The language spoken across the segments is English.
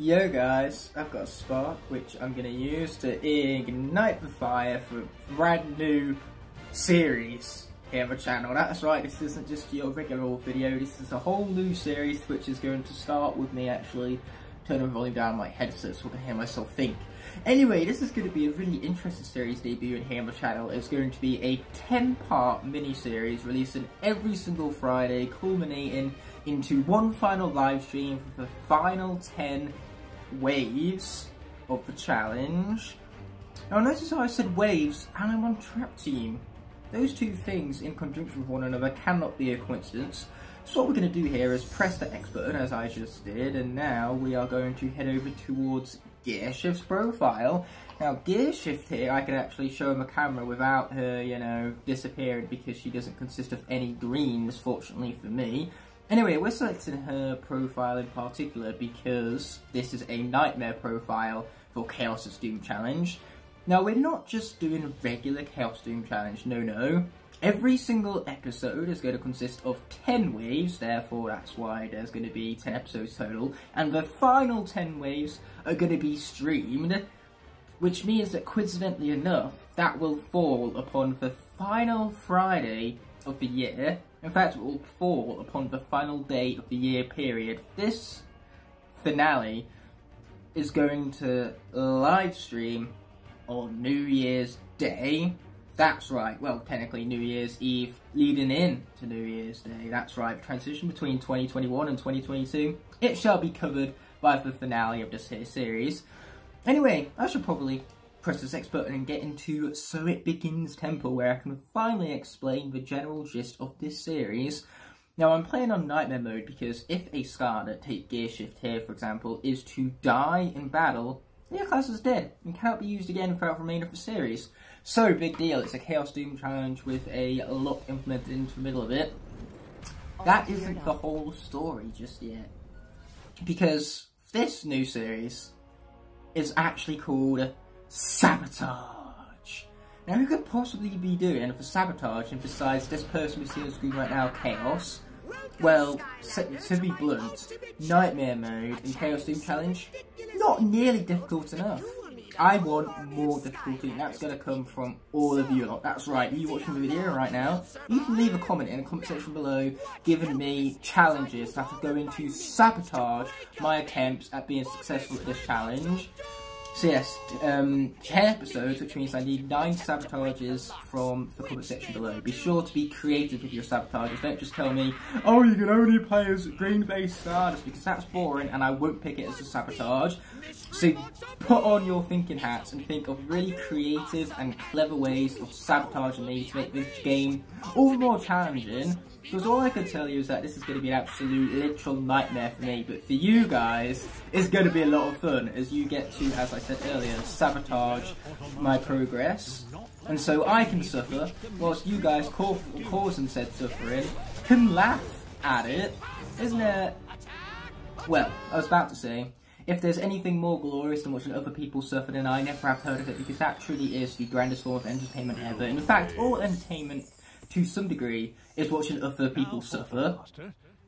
Yo guys, I've got a spark which I'm going to use to ignite the fire for a brand new series here on the channel. That's right, this isn't just your regular old video, this is a whole new series which is going to start with me actually turning the volume down on my headset so I can hear myself think. Anyway, this is going to be a really interesting series debuting here on the channel. It's going to be a 10-part mini-series releasing every single Friday, culminating into one final live stream for the final 10 waves of the challenge. Now notice how I said waves and I'm on Trap Team. Those two things in conjunction with one another cannot be a coincidence. So what we're going to do here is press the X button as I just did, and now we are going to head over towards Gear Shift's profile. Now Gear Shift here, I can actually show him a camera without her, you know, disappearing because she doesn't consist of any greens, fortunately for me. Anyway, we're selecting her profile in particular because this is a nightmare profile for Chaos's Doom Challenge. Now, we're not just doing a regular Chaos Doom Challenge, no. Every single episode is going to consist of 10 waves, therefore that's why there's going to be 10 episodes total, and the final 10 waves are going to be streamed, which means that coincidentally enough, that will fall upon the final Friday of the year. In fact, it will fall upon the final day of the year period. This finale is going to live stream on New Year's Day. That's right, well, technically New Year's Eve leading in to New Year's Day. That's right, transition between 2021 and 2022. It shall be covered by the finale of this here series. Anyway, I should probably press this X button and get into So It Begins Temple, where I can finally explain the general gist of this series. Now, I'm playing on Nightmare mode because if a Skylander, take Gear Shift here for example, is to die in battle, their class is dead and cannot be used again throughout the remainder of the series. So, big deal, it's a Chaos Doom Challenge with a lock implemented into the middle of it. That isn't the whole story just yet, because this new series is actually called Sabotage. Now, who could possibly be doing for Sabotage, and besides this person we see on the screen right now, Chaos? Well, to be blunt, Nightmare mode in Chaos Doom Challenge, not nearly difficult enough. I want more difficulty, and that's going to come from all of you lot. That's right, you watching the video right now, you can leave a comment in the comment section below giving me challenges that are going to sabotage my attempts at being successful at this challenge. So yes, 10 episodes, which means I need 9 sabotages from the comment section below. Be sure to be creative with your sabotages. Don't just tell me, oh, you can only play as green-based Stardust, because that's boring and I won't pick it as a sabotage. So put on your thinking hats and think of really creative and clever ways of sabotaging me to make this game all the more challenging. Because all I can tell you is that this is going to be an absolute literal nightmare for me, but for you guys, it's going to be a lot of fun as you get to, as I said earlier, sabotage my progress. And so I can suffer, whilst you guys causing said suffering can laugh at it, isn't it? Well, I was about to say, if there's anything more glorious than watching other people suffer, then I never have heard of it, because that truly is the grandest form of entertainment ever. In fact, all entertainment, to some degree, is watching other people suffer.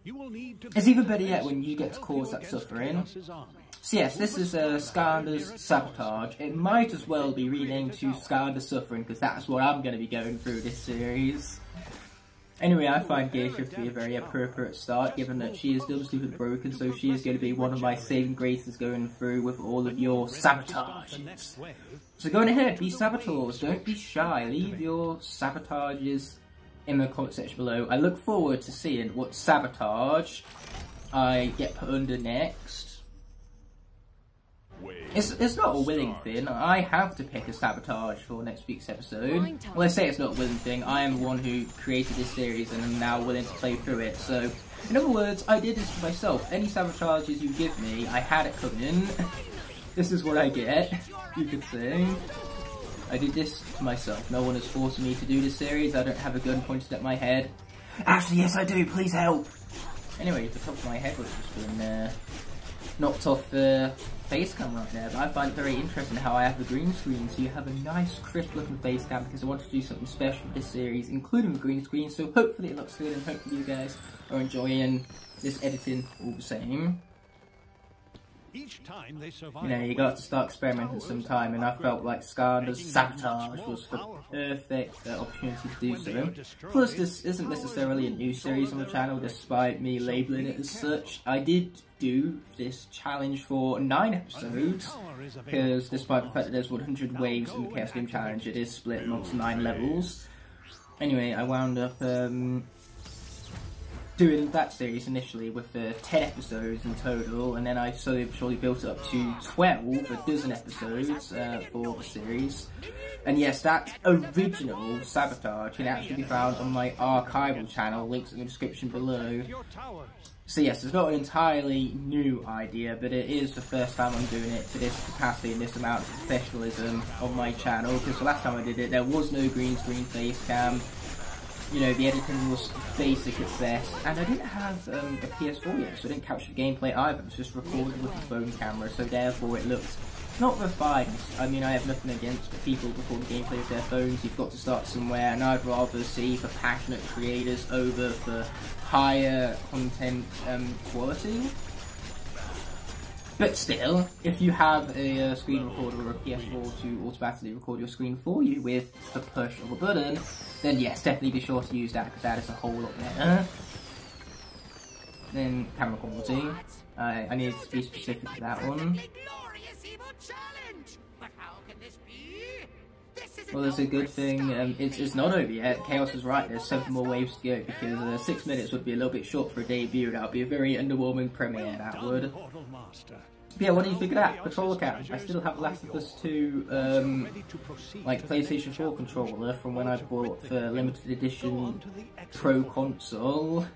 It's even better yet when you get to cause that suffering. So yes, this is Skylanders Sabotage. It might as well be renamed to Skylanders Suffering, because that's what I'm going to be going through this series. Anyway, I find Gear Shift to be a very appropriate start, given that she is dumb, stupid, broken, so she is going to be one of my saving graces going through with all of your sabotages. So go on ahead, be saboteurs, don't be shy, leave your sabotages in the comment section below. I look forward to seeing what sabotage I get put under next. It's not a willing thing. I have to pick a sabotage for next week's episode. Well, I say it's not a willing thing. I am the one who created this series and am now willing to play through it. So, in other words, I did this to myself. Any sabotages you give me, I had it coming. This is what I get, you could say. I did this to myself. No one is forcing me to do this series. I don't have a gun pointed at my head. Actually, yes I do. Please help. Anyway, the top of my head was just been knocked off the face cam right there. But I find it very interesting how I have the green screen, so you have a nice crisp looking face cam, because I wanted to do something special for this series, including the green screen. So hopefully it looks good, and hopefully you guys are enjoying this editing all the same. You know, you got to start experimenting sometime, and I felt like Skylanders Sabotage was the perfect opportunity to do so. Plus, this isn't necessarily a new series on the channel, despite me labelling it as such. I did do this challenge for 9 episodes, because despite the fact that there's 100 waves in the Chaos Game Challenge, it is split amongst 9 levels. Anyway, I wound up doing that series initially with 10 episodes in total, and then I slowly but surely built it up to 12, a dozen episodes for the series. And yes, that original Sabotage can actually be found on my archival channel, links in the description below. So yes, it's not an entirely new idea, but it is the first time I'm doing it to this capacity and this amount of professionalism on my channel, because the last time I did it, there was no green screen face cam. You know, the editing was basic at best, and I didn't have a PS4 yet, so I didn't capture the gameplay either. It was just recorded with a phone camera, so therefore it looked not refined. I mean, I have nothing against the people recording gameplay with their phones. You've got to start somewhere, and I'd rather see for passionate creators over for higher content quality. But still, if you have a screen recorder or a PS4 to automatically record your screen for you with the push of a button, then yes, definitely be sure to use that, because that is a whole lot better. Then camera quality, I need to be specific to that one. Well, there's a good thing, it's not over yet. Chaos is right, there's 7 more waves to go, because 6 minutes would be a little bit short for a debut. That would be a very underwhelming premiere, that would. But yeah, what do you think of that? Controller cam. I still have Last of Us 2, like PlayStation 4 controller from when I bought the limited edition Pro console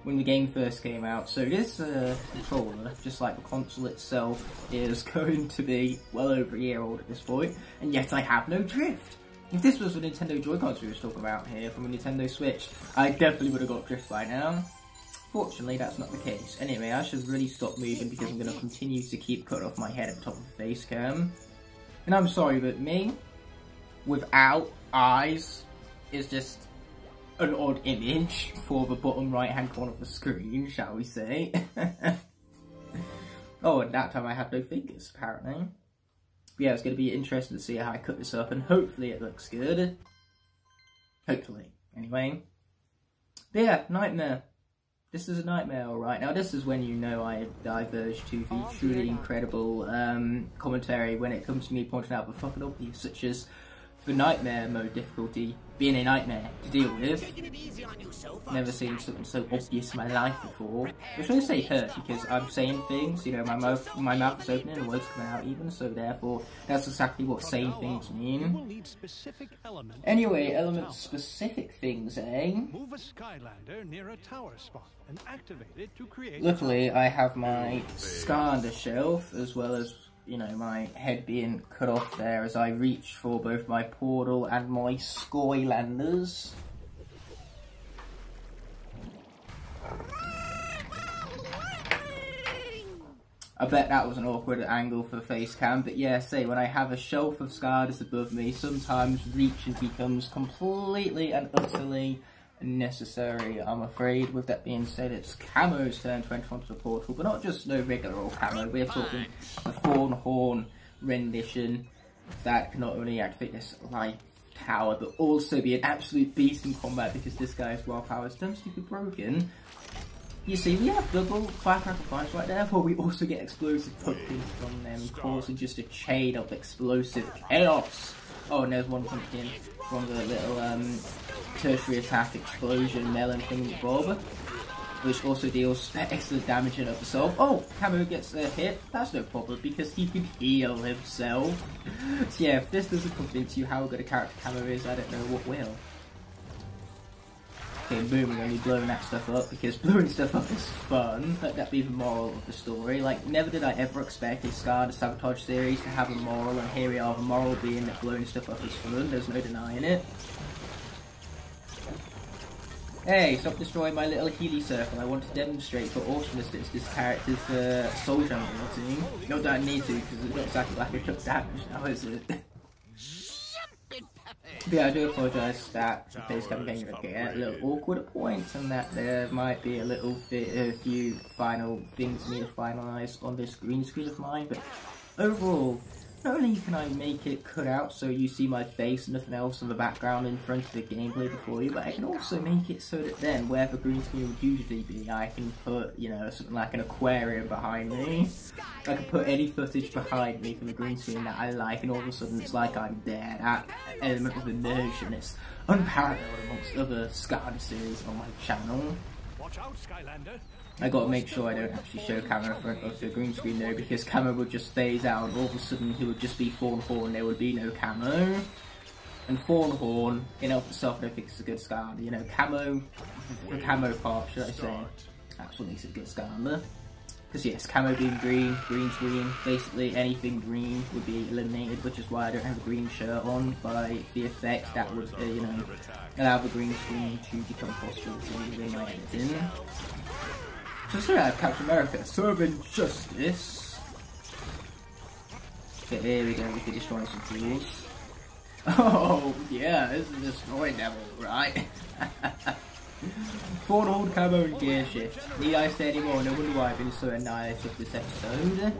when the game first came out. So this controller, just like the console itself, is going to be well over a year old at this point, and yet I have no drift. If this was the Nintendo Joy-Cons we were talking about here from a Nintendo Switch, I definitely would have got drift by now. Fortunately, that's not the case. Anyway, I should really stop moving because I'm going to continue to keep cutting off my head at the top of the face cam. And I'm sorry, but me, without eyes, is just an odd image for the bottom right hand corner of the screen, shall we say. Oh, and that time I had no fingers, apparently. But yeah, it's going to be interesting to see how I cut this up, and hopefully it looks good. Hopefully, anyway. But yeah, Nightmare. This is a nightmare, alright. Now this is when you know I have diverged to the truly incredible commentary when it comes to me pointing out the fucking obvious, such as the nightmare mode difficulty being a nightmare to deal with. Never seen something so obvious in my life before. I should say hurt, because I'm saying things, you know, my mouth is opening and words coming out even, so therefore that's exactly what saying things mean. Anyway, element-specific things, eh? Move a Skylander near a tower spot and activate it to create. Luckily, I have my Skylander shelf, as well as, you know, my head being cut off there as I reach for both my portal and my Skylanders. I bet that was an awkward angle for the face cam, but yeah, say, when I have a shelf of Skylanders above me, sometimes reaching becomes completely and utterly necessary, I'm afraid. With that being said, it's Camo's turn to enter onto the portal, but not just no regular old Camo, we're talking the Fawn Horn rendition that can not only activate this life tower, but also be an absolute beast in combat, because this guy's wild power is dumb stupid broken. You see, we have double firecracker fires right there, but we also get explosive pumpkins from them, causing just a chain of explosive chaos. Oh, and there's one pumpkin from the little tertiary attack explosion melon thingamabob, which also deals excellent damage in of itself. Oh, Camo gets a hit. That's no problem, because he can heal himself. So yeah, if this doesn't convince you how good a character Camo is, I don't know what will. Okay, boom, we're only blowing that stuff up, because blowing stuff up is fun. Let that be the moral of the story. Like, never did I ever expect a Skylanders Sabotage series to have a moral, and here we are, the moral being that blowing stuff up is fun. There's no denying it. Hey, stop destroying my little Healy circle. I want to demonstrate for awesomeness that it's this character's soul jungle team. Not that I need to, because it's not exactly like I took damage now, is it? But yeah, I do apologise that the face cam can get a little awkward at points, and that there might be a few final things I need to finalise on this green screen of mine. But overall, not only can I make it cut out so you see my face and nothing else in the background in front of the gameplay before you, but I can also make it so that then, where the green screen would usually be, I can put, you know, something like an aquarium behind me. I can put any footage behind me from the green screen that I like, and all of a sudden it's like I'm there. That element of immersion is unparalleled amongst other Skylanders series on my channel. Watch out, Skylander. I gotta make sure I don't actually show camera in front of the green screen though, because camera would just phase out and all of a sudden he would just be Fawn Horn, there would be no camo. And Fawn Horn, in of itself, I don't think it's a good Skylander. You know, camo, the camo part, should I say, that's what makes it a good Skylander. Because yes, camo being green, green screen, basically anything green would be eliminated, which is why I don't have a green shirt on, by the effect that would, you know, allow the green screen to become possible within my editing. So sorry, I have Captain America, serving justice. Okay, here we go, we can destroy some fools. Oh, yeah, this is a destroy devil, right? Fawn Horn camo and gear shift. Need I say anymore? No wonder why I've been so annihilated this episode.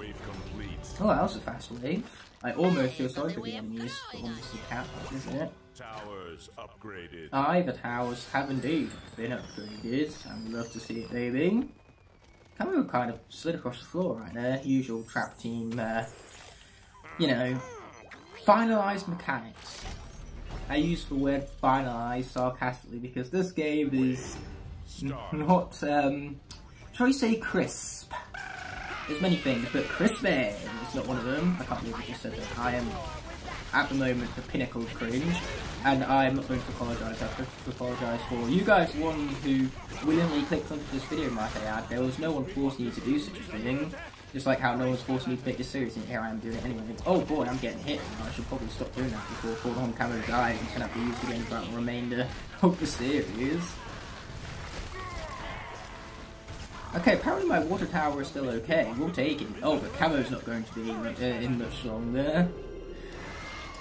Oh, that was a fast wave. I almost feel sorry for the enemies, but almost the cat, isn't it? Towers upgraded. Aye, the towers have indeed been upgraded. I'd love to see it, baby. Camo kind of slid across the floor right there. Usual trap team, you know, finalised mechanics. I use the word finalised sarcastically because this game is not, shall we say crisp? There's many things, but crispy is not one of them. I can't believe I just said that. I am, at the moment, the pinnacle of cringe, and I'm not going to apologise. I have to apologise for you guys, one who willingly clicked onto this video, might I add. There was no one forcing you to do such a thing, just like how no one's forcing me to make this series, and here I am doing it anyway. Oh boy, I'm getting hit. I should probably stop doing that before Fawn Horn camo dies and cannot be used again throughout the remainder of the series. Okay, apparently my water tower is still okay. We'll take it. Oh, but camo's not going to be in much longer.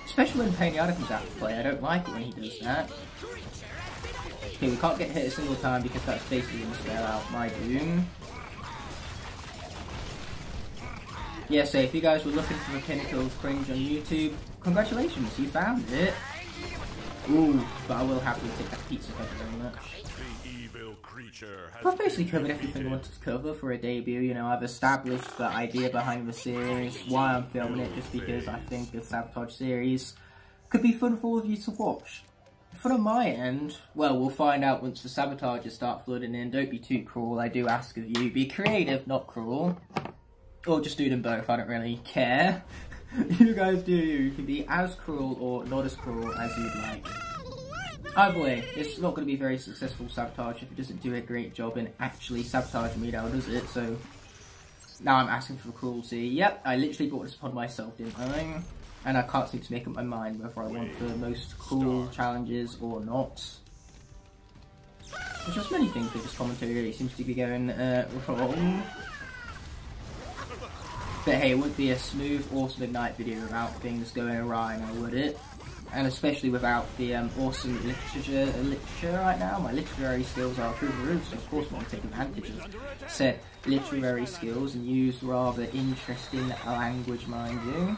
Especially when Pinata comes out to play. I don't like it when he does that. Okay, we can't get hit a single time because that's basically going to spell out my doom. Yeah, so if you guys were looking for the pinnacle of cringe on YouTube, congratulations, you found it. Ooh, but I will happily take that pizza, thank you very much. I've basically covered everything I wanted to cover for a debut. You know, I've established the idea behind the series, why I'm filming it, just because I think the Sabotage series could be fun for all of you to watch. Fun on my end, well, we'll find out once the Sabotagers start flooding in. Don't be too cruel, I do ask of you. Be creative, not cruel. Or just do them both, I don't really care. You guys do you. You can be as cruel or not as cruel as you'd like. Either way, it's not going to be very successful Sabotage if it doesn't do a great job in actually sabotaging me now, does it? So, now I'm asking for cruelty. Yep, I literally brought this upon myself, didn't I? And I can't seem to make up my mind whether I want the most cruel challenges or not. There's just many things that this commentary really seems to be going wrong. But hey, it wouldn't be a smooth, awesome Ignite video without things going awry now, would it? And especially without the awesome literature right now. My literary skills are through the roof, so of course I want to take advantage of said literary skills and use rather interesting language, mind you.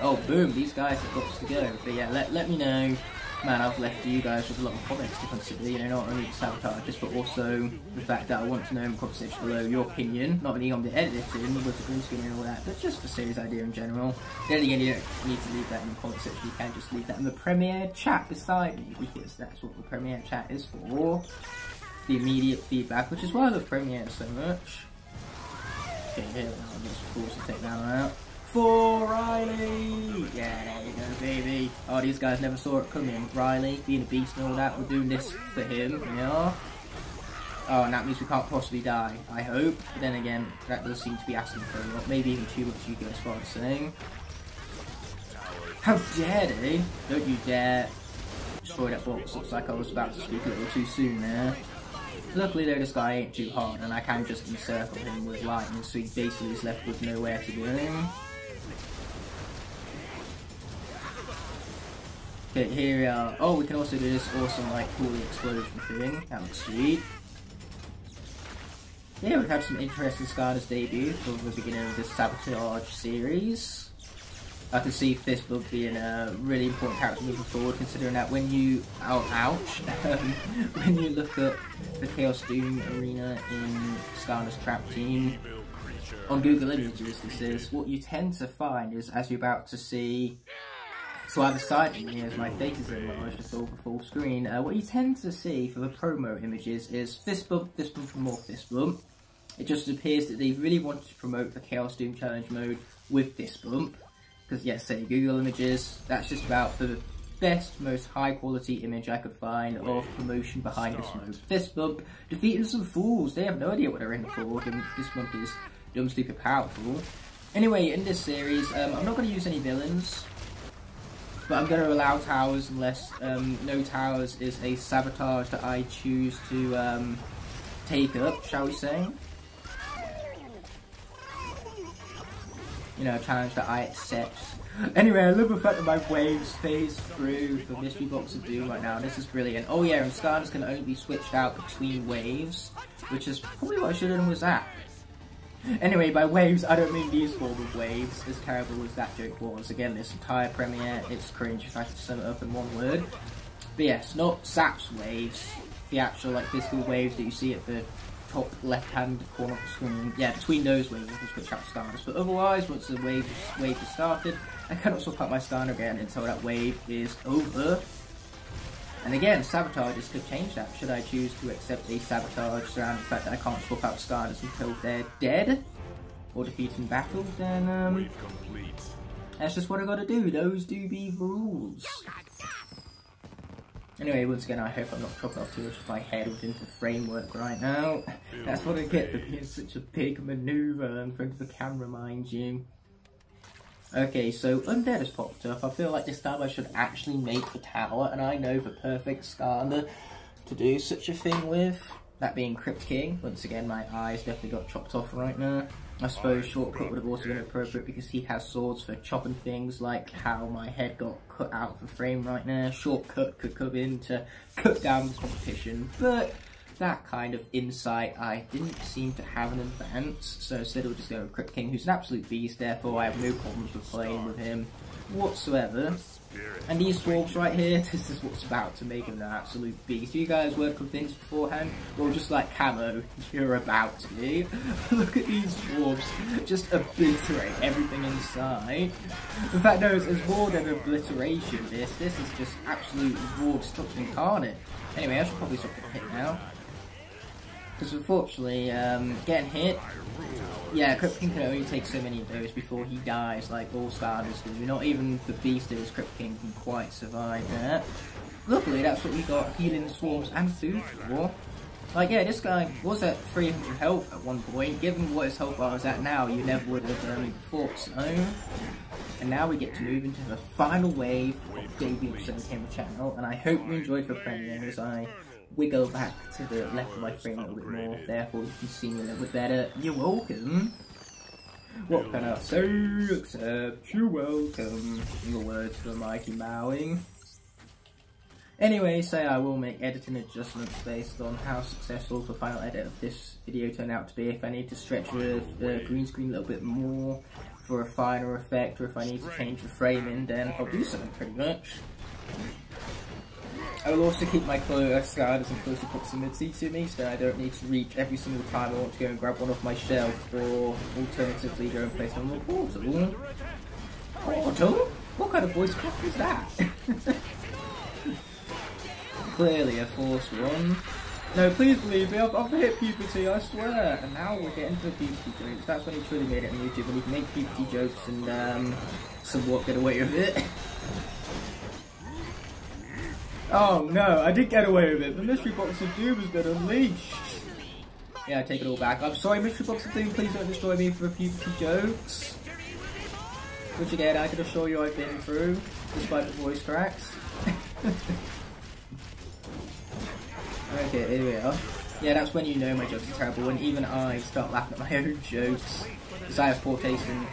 Oh, boom, these guys have got to go. But yeah, let me know. Man, I've left you guys with a lot of comments to consider, you know, not only the Sabotages, but also the fact that I want to know in the comment section below your opinion, not only on the editing, with the green screen and all that, but just the series idea in general. Then again, you don't need to leave that in the comment section, you can just leave that in the Premiere chat beside me, because that's what the Premiere chat is for. The immediate feedback, which is why I love Premiere so much. Okay, here we are, I'm just forced to take that one out. For Riley! Yeah, there you go, baby. Oh, these guys never saw it coming. Riley, being a beast and all that, we're doing this for him, yeah. Oh, and that means we can't possibly die, I hope. But then again, that does seem to be asking for a lot. Maybe even too much, you go as far as saying. How dare they? Don't you dare destroy that box. Looks like I was about to speak a little too soon there. Luckily though, this guy ain't too hard, and I can just encircle him with lightning, so he basically is left with nowhere to go. Okay, here we are. Oh, we can also do this awesome, like, cooling explosion thing. That looks sweet. Yeah, we've had some interesting Skylanders debut for the beginning of this Sabotage series. I can see Fistbump being a really important character moving forward, considering that when you... when you look at the Chaos Doom arena in Skylanders Trap Team, on Google Images, this is, what you tend to find is, as you're about to see... So either side of me, as my face is enlarged to fill the full screen, what you tend to see for the promo images is Fistbump, Fistbump, and more Fistbump. It just appears that they really wanted to promote the Chaos Doom Challenge mode with Fistbump. Because, yes, say Google Images, that's just about the best, most high quality image I could find of promotion behind this mode. Fistbump defeating some fools. They have no idea what they're in for, and Fistbump is dumb, stupid, powerful. Anyway, in this series, I'm not going to use any villains. But I'm going to allow towers unless no towers is a sabotage that I choose to take up, shall we say. You know, a challenge that I accept. Anyway, I love the fact that my waves phase through the Mystery Box of Doom right now. This is brilliant. Oh yeah, and Skylanders can only be switched out between waves, which is probably what I should have done with that. Anyway, by waves, I don't mean these form of waves, as terrible as that joke was. Again, this entire premiere, it's cringe if I could sum it up in one word. But yes, not Sap's waves, the actual, like, physical waves that you see at the top left-hand corner of the screen. Yeah, between those waves, you can switch out Skylanders. But otherwise, once the wave is started, I cannot swap out my Skylander again until that wave is over. And again, sabotages could change that. Should I choose to accept a sabotage surrounding the fact that I can't swap out Skylanders until they're dead or defeated in battle, then that's just what I gotta do. Those do be the rules. Anyway, once again, I hope I'm not chopping off too much of my head within the framework right now. That's what I get for being such a big maneuver in front of the camera, mind you. Okay, so Undead has popped up. I feel like this time I should actually make the tower, and I know the perfect Skylander to do such a thing with. That being Crypt King. Once again, my eyes definitely got chopped off right now. I suppose Shortcut would have also been appropriate because he has swords for chopping things, like how my head got cut out of the frame right now. Shortcut could come in to cut down the competition, but that kind of insight I didn't seem to have in advance, so instead we'll just go with Crypt King, who's an absolute beast, therefore I have no problems with playing with him whatsoever. And these swarms right here, this is what's about to make him an absolute beast. You guys weren't convinced beforehand? Well, just like Camo, you're about to be. Look at these swarms, just obliterate everything inside. In fact, no, it's more than obliteration, this is just absolute raw destruction incarnate. Anyway, I should probably stop getting hit now. Because unfortunately, getting hit, yeah, Crypt King can only take so many of those before he dies, like all Skylanders do. Not even the beast that is Crypt King can quite survive that. Luckily, that's what we got healing swarms and food for. Like, yeah, this guy was at 300 health at one point. Given what his health bar is at now, you never would have thought so. And now we get to move into the final wave of debuts on the camera channel, and I hope you enjoyed the premiere as I wiggle back to the left of my frame a little bit more, therefore you can see me a little bit better. You're welcome. What can I say except you're welcome, in the words of the mighty Mowing. Anyway, say I will make editing adjustments based on how successful the final edit of this video turned out to be. If I need to stretch the green screen a little bit more for a finer effect, or if I need to change the framing, then I'll do something pretty much. I will also keep my Skylanders in closer proximity to me, so I don't need to reach every single time I want to go and grab one off my shelf, or alternatively go and place them on the portal. Portal? What kind of voice crack is that? Clearly a forced one. No, please believe me, I've hit puberty, I swear. And now we're getting to the puberty jokes. That's when he truly made it on YouTube, when he can make puberty jokes and somewhat get away with it. Oh no, I did get away with it. The Mystery Box of Doom has been unleashed. Yeah, I take it all back. I'm sorry, Mystery Box of Doom, please don't destroy me for puberty jokes. Which again, I can assure you I've been through, despite the voice cracks. Okay, here we are. Yeah, that's when you know my jokes are terrible, when even I start laughing at my own jokes. Because I have poor taste in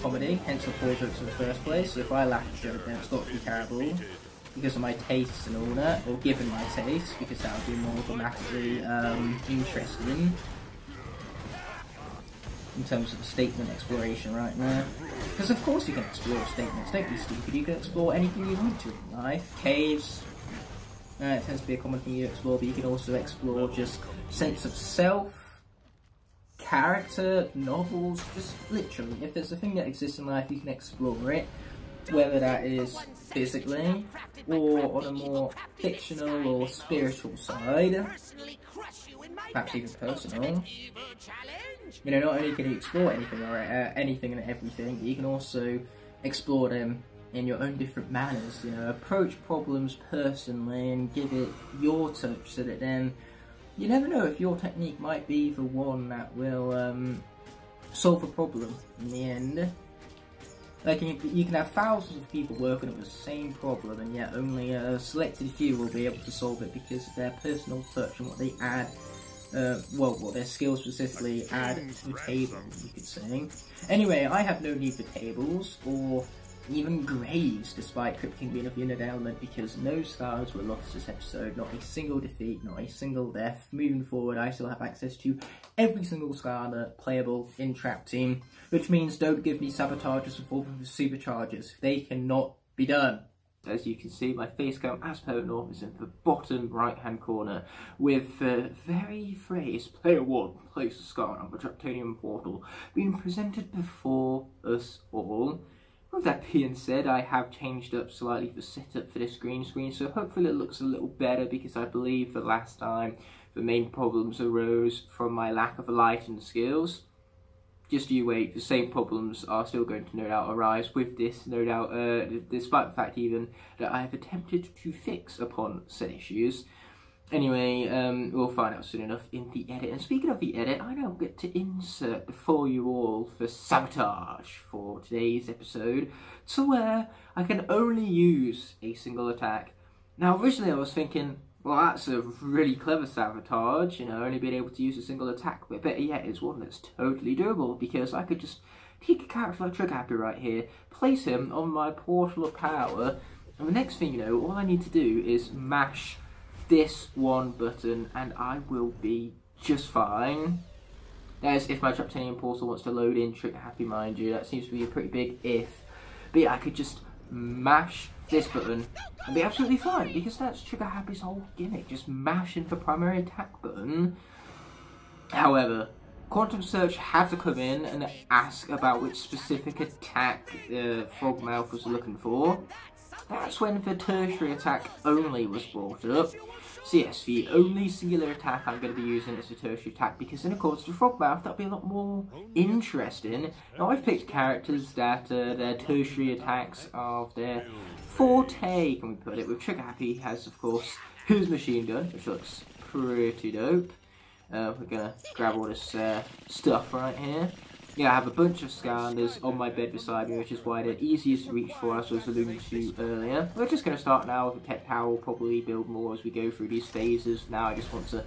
comedy, hence the poor jokes in the first place, so if I laugh at a joke then it's got to be terrible. because of my tastes and all that, or given my tastes, because that would be more dramatically interesting in terms of the statement exploration right now. Because of course you can explore statements, don't be stupid, you can explore anything you want to in life. Caves, it tends to be a common thing you explore, but you can also explore just sense of self, character, novels, just literally, if there's a thing that exists in life, you can explore it. Whether that is physically, or on a more fictional or spiritual side, perhaps even personal. You know, not only can you explore anything or anything and everything, but you can also explore them in your own different manners. You know, approach problems personally and give it your touch, so that then you never know if your technique might be the one that will solve a problem in the end. Like, you can have thousands of people working on the same problem, and yet only a selected few will be able to solve it because of their personal touch and what they add, well, what their skills specifically add to the table, you could say. Anyway, I have no need for tables, or even graves, despite Crypt King being of the unit element, because no stars were lost this episode, not a single defeat, not a single death. Moving forward, I still have access to every single Skylander playable in Trap Team, which means don't give me sabotages or superchargers. They cannot be done. As you can see, my face cam, as per normal, is in the bottom right hand corner, with the very phrase, Player 1, place a scar on the Traptanium portal, being presented before us all. With that being said, I have changed up slightly the setup for this green screen, so hopefully it looks a little better, because I believe the last time the main problems arose from my lack of light and skills. Just you wait, the same problems are still going to no doubt arise with this, no doubt, despite the fact even that I have attempted to fix upon said issues. Anyway, we'll find out soon enough in the edit. And speaking of the edit, I now get to insert for you all the sabotage for today's episode, to where I can only use a single attack. Now, originally I was thinking, well, that's a really clever sabotage, you know, only being able to use a single attack, but better yet, it's one that's totally doable, because I could just take a character like Trigger Happy right here, place him on my portal of power, and the next thing you know, all I need to do is mash this one button and I will be just fine. That is if my Traptanium portal wants to load in Trigger Happy, mind you. That seems to be a pretty big if. But yeah, I could just mash this button and be absolutely fine, because that's Trigger Happy's whole gimmick, just mashing the primary attack button. However, Quantum Search had to come in and ask about which specific attack Frogmouth was looking for. That's when the tertiary attack only was brought up. So yes, the only singular attack I'm going to be using is the tertiary attack, because in accordance with Frogmouth, that'll be a lot more interesting. Now, I've picked characters that their tertiary attacks are their forte, can we put it, with Trigger Happy has, of course, his machine gun, which looks pretty dope. We're going to grab all this stuff right here. Yeah, I have a bunch of Skylanders on my bed beside me, which is why they're easiest to reach for, as I was alluding to earlier. We're just going to start now with a tech tower. We'll probably build more as we go through these phases. Now I just want to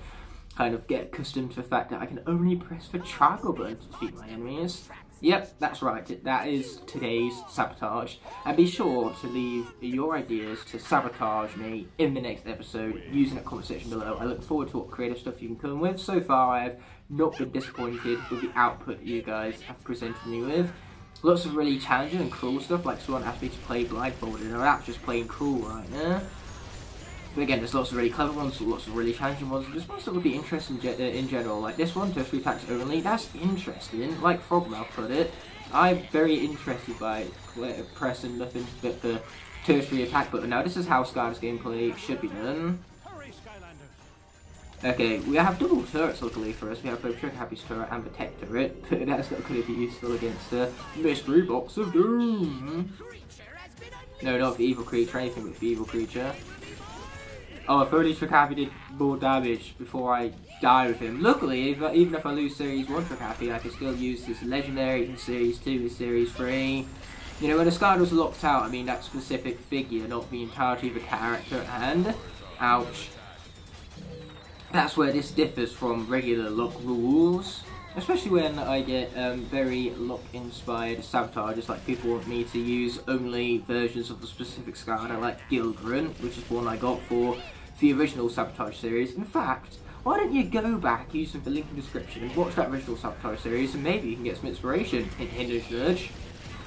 kind of get accustomed to the fact that I can only press the triangle button to defeat my enemies. Yep, that's right, that is today's sabotage. And be sure to leave your ideas to sabotage me in the next episode using that comment section below. I look forward to what creative stuff you can come with. So far I have not been disappointed with the output you guys have presented me with. Lots of really challenging and cruel stuff, like someone asked me to play blindfolded, and that's just plain cruel right now. But again, there's lots of really clever ones, lots of really challenging ones, and just ones that would be interesting in general. Like this one, tertiary attacks only, that's interesting. Like Frogmouth put it, I'm very interested by pressing nothing but the tertiary attack button. Now this is how Skylanders gameplay should be done. Okay, we have double turrets luckily for us. We have both Trigger Happy's turret and the tech turret, but that's not going to be useful against the Mystery Box of Doom. No, not the evil creature, anything but the evil creature. Oh, if only Trigger Happy did more damage before I die with him. Luckily, even if I lose Series 1 Trigger Happy, I can still use his Legendary in Series 2 and Series 3. You know, when the Skylanders was locked out, I mean that specific figure, not the entirety of the character, and... ouch. That's where this differs from regular lock rules. Especially when I get very lock-inspired sabotages, like people want me to use only versions of a specific Skylander, like Gilgren, which is one I got for the original Sabotage series. In fact, why don't you go back using the link in the description and watch that original Sabotage series, and maybe you can get some inspiration. Hint, nudge.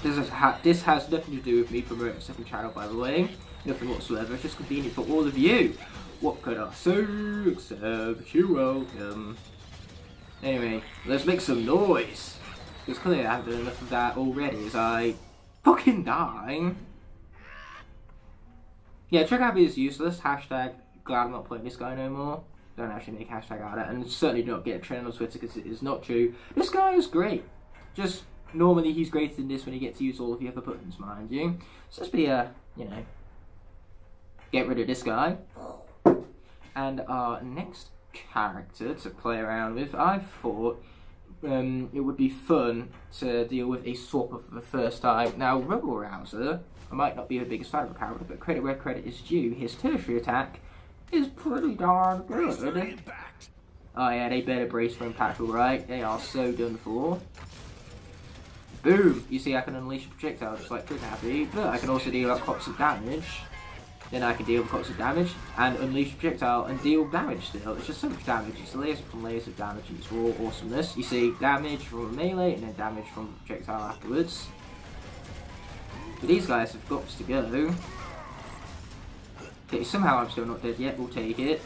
This has nothing to do with me promoting a second channel, by the way. Nothing whatsoever. It's just convenient for all of you. What could I say except you're welcome. Anyway, let's make some noise. Because clearly I haven't done enough of that already as I fucking die. Yeah, Trick Happy is useless. Hashtag glad I'm not playing this guy no more. Don't actually make hashtag out of it. And certainly do not get a trend on Twitter because it is not true. This guy is great. Just normally he's greater than this when you get to use all of the other buttons, mind you. So let's be, you know, get rid of this guy. And our next character to play around with, I thought it would be fun to deal with a swapper for the first time. Now, Rebel Rouser, I might not be the biggest fan of the character, but credit where credit is due, his tertiary attack is pretty darn good. Oh yeah, they better brace for impact, alright? They are so done for. Boom! You see, I can unleash a projectile just like Trick Happy, but I can also deal out pots of damage. Then I can deal with pots of damage and unleash a projectile and deal damage still. It's just so much damage. It's layers upon layers of damage. It's raw awesomeness. You see damage from a melee and then damage from a projectile afterwards. But these guys have got to go. Okay, somehow I'm still not dead yet. We'll take it.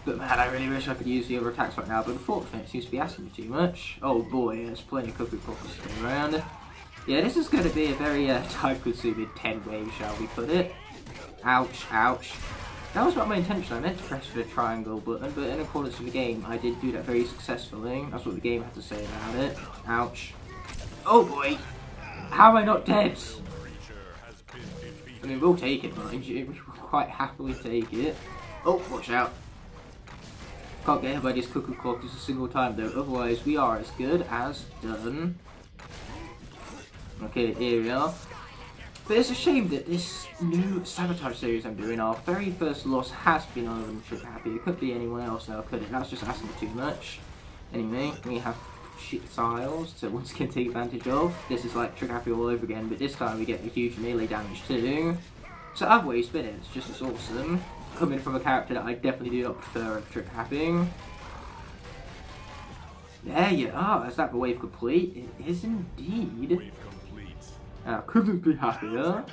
But man, I really wish I could use the other attacks right now. But unfortunately, it seems to be asking me too much. Oh boy, there's plenty of cookie poppers going around. Yeah, this is going to be a very time-consuming 10 waves, shall we put it. Ouch, ouch. That was not my intention. I meant to press the triangle button, but in accordance with the game, I did do that very successfully. That's what the game had to say about it. Ouch. Oh boy! How am I not dead? I mean, we'll take it, mind you. We will quite happily take it. Oh, watch out. Can't get hit by this cuckoo clock just a single time, though. Otherwise, we are as good as done. Okay, here we are. But it's a shame that this new Sabotage series I'm doing, our very first loss has been on Trick Happy. It could be anyone else now, could it? That's just asking too much. Anyway, we have shit tiles to once again take advantage of. This is like Trick Happy all over again, but this time we get the huge melee damage too. So other way you spin it, it's just as awesome. Coming from a character that I definitely do not prefer of Trick Happy. There you are, is that the wave complete? It is indeed. Couldn't be happier.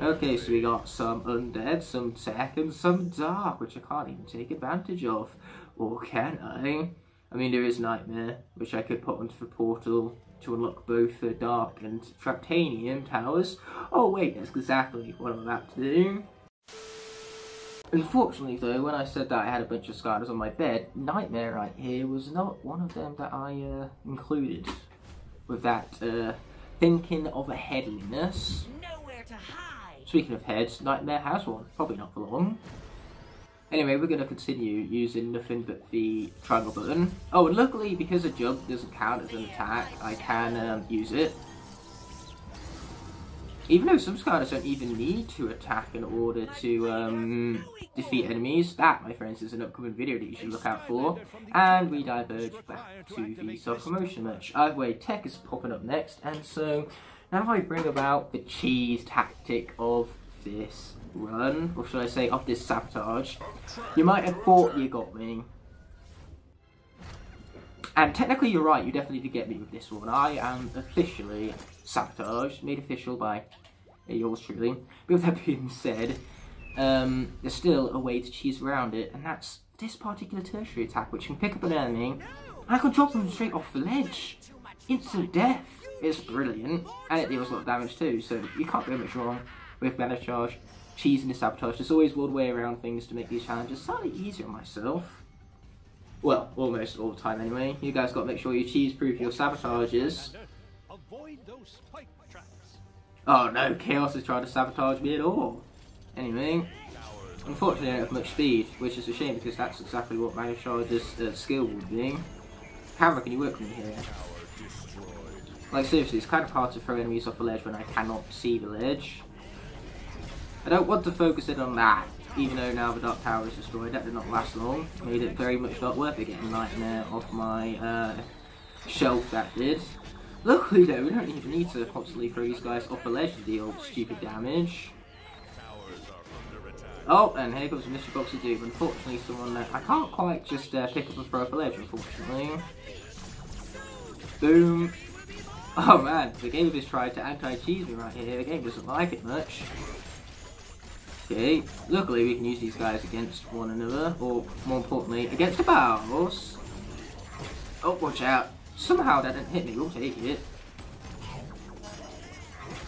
Okay, so we got some undead, some tech, and some dark, which I can't even take advantage of. Or can I? I mean, there is Nightmare, which I could put onto the portal to unlock both the dark and Traptanium towers. Oh wait, that's exactly what I'm about to do. Unfortunately though, when I said that I had a bunch of Skylanders on my bed, Nightmare right here was not one of them that I included. With that, thinking of a headliness. Nowhere to hide. Speaking of heads, Nightmare has one. Probably not for long. Anyway, we're going to continue using nothing but the triangle button. Oh, and luckily, because a jump doesn't count as an attack, I can use it. Even though some Skylanders don't even need to attack in order to defeat enemies. That, my friends, is an upcoming video that you should look out for. And we diverge back to the self-promotion merch. Either way, tech is popping up next, and so now I bring about the cheese tactic of this run, or should I say of this sabotage. You might have thought you got me. And technically you're right, you definitely did get me with this one. I am officially Sabotage, made official by yours truly. But with that being said, there's still a way to cheese around it, and that's this particular tertiary attack, which can pick up an enemy, and I can drop them straight off the ledge. Instant death. It's brilliant, and it deals a lot of damage too, so you can't go much wrong with mana charge, cheese and the sabotage. There's always one way around things to make these challenges slightly easier on myself. Well, almost all the time anyway. You guys got to make sure you cheese-proof your sabotages. Avoid those spike traps. Oh no, Chaos is trying to sabotage me at all. Anyway, unfortunately I don't have much speed, which is a shame because that's exactly what mana charge's skill would be. Camera, can you work with me here? Like seriously, it's kind of hard to throw enemies off the ledge when I cannot see the ledge. I don't want to focus in on that. even though now the Dark Tower is destroyed, that did not last long. Made it very much not worth it getting Nightmare off my shelf, that did. Luckily though, we don't even need to constantly throw these guys off the ledge to deal stupid damage. Oh, and here comes the Mystery Box of Doom. Unfortunately, someone that I can't quite just pick up and throw off the ledge, unfortunately. Boom. Oh man, the game has tried to anti-cheese me right here. The game doesn't like it much. Okay, luckily we can use these guys against one another, or more importantly, against the boss. Oh, watch out. Somehow that didn't hit me, we'll take it.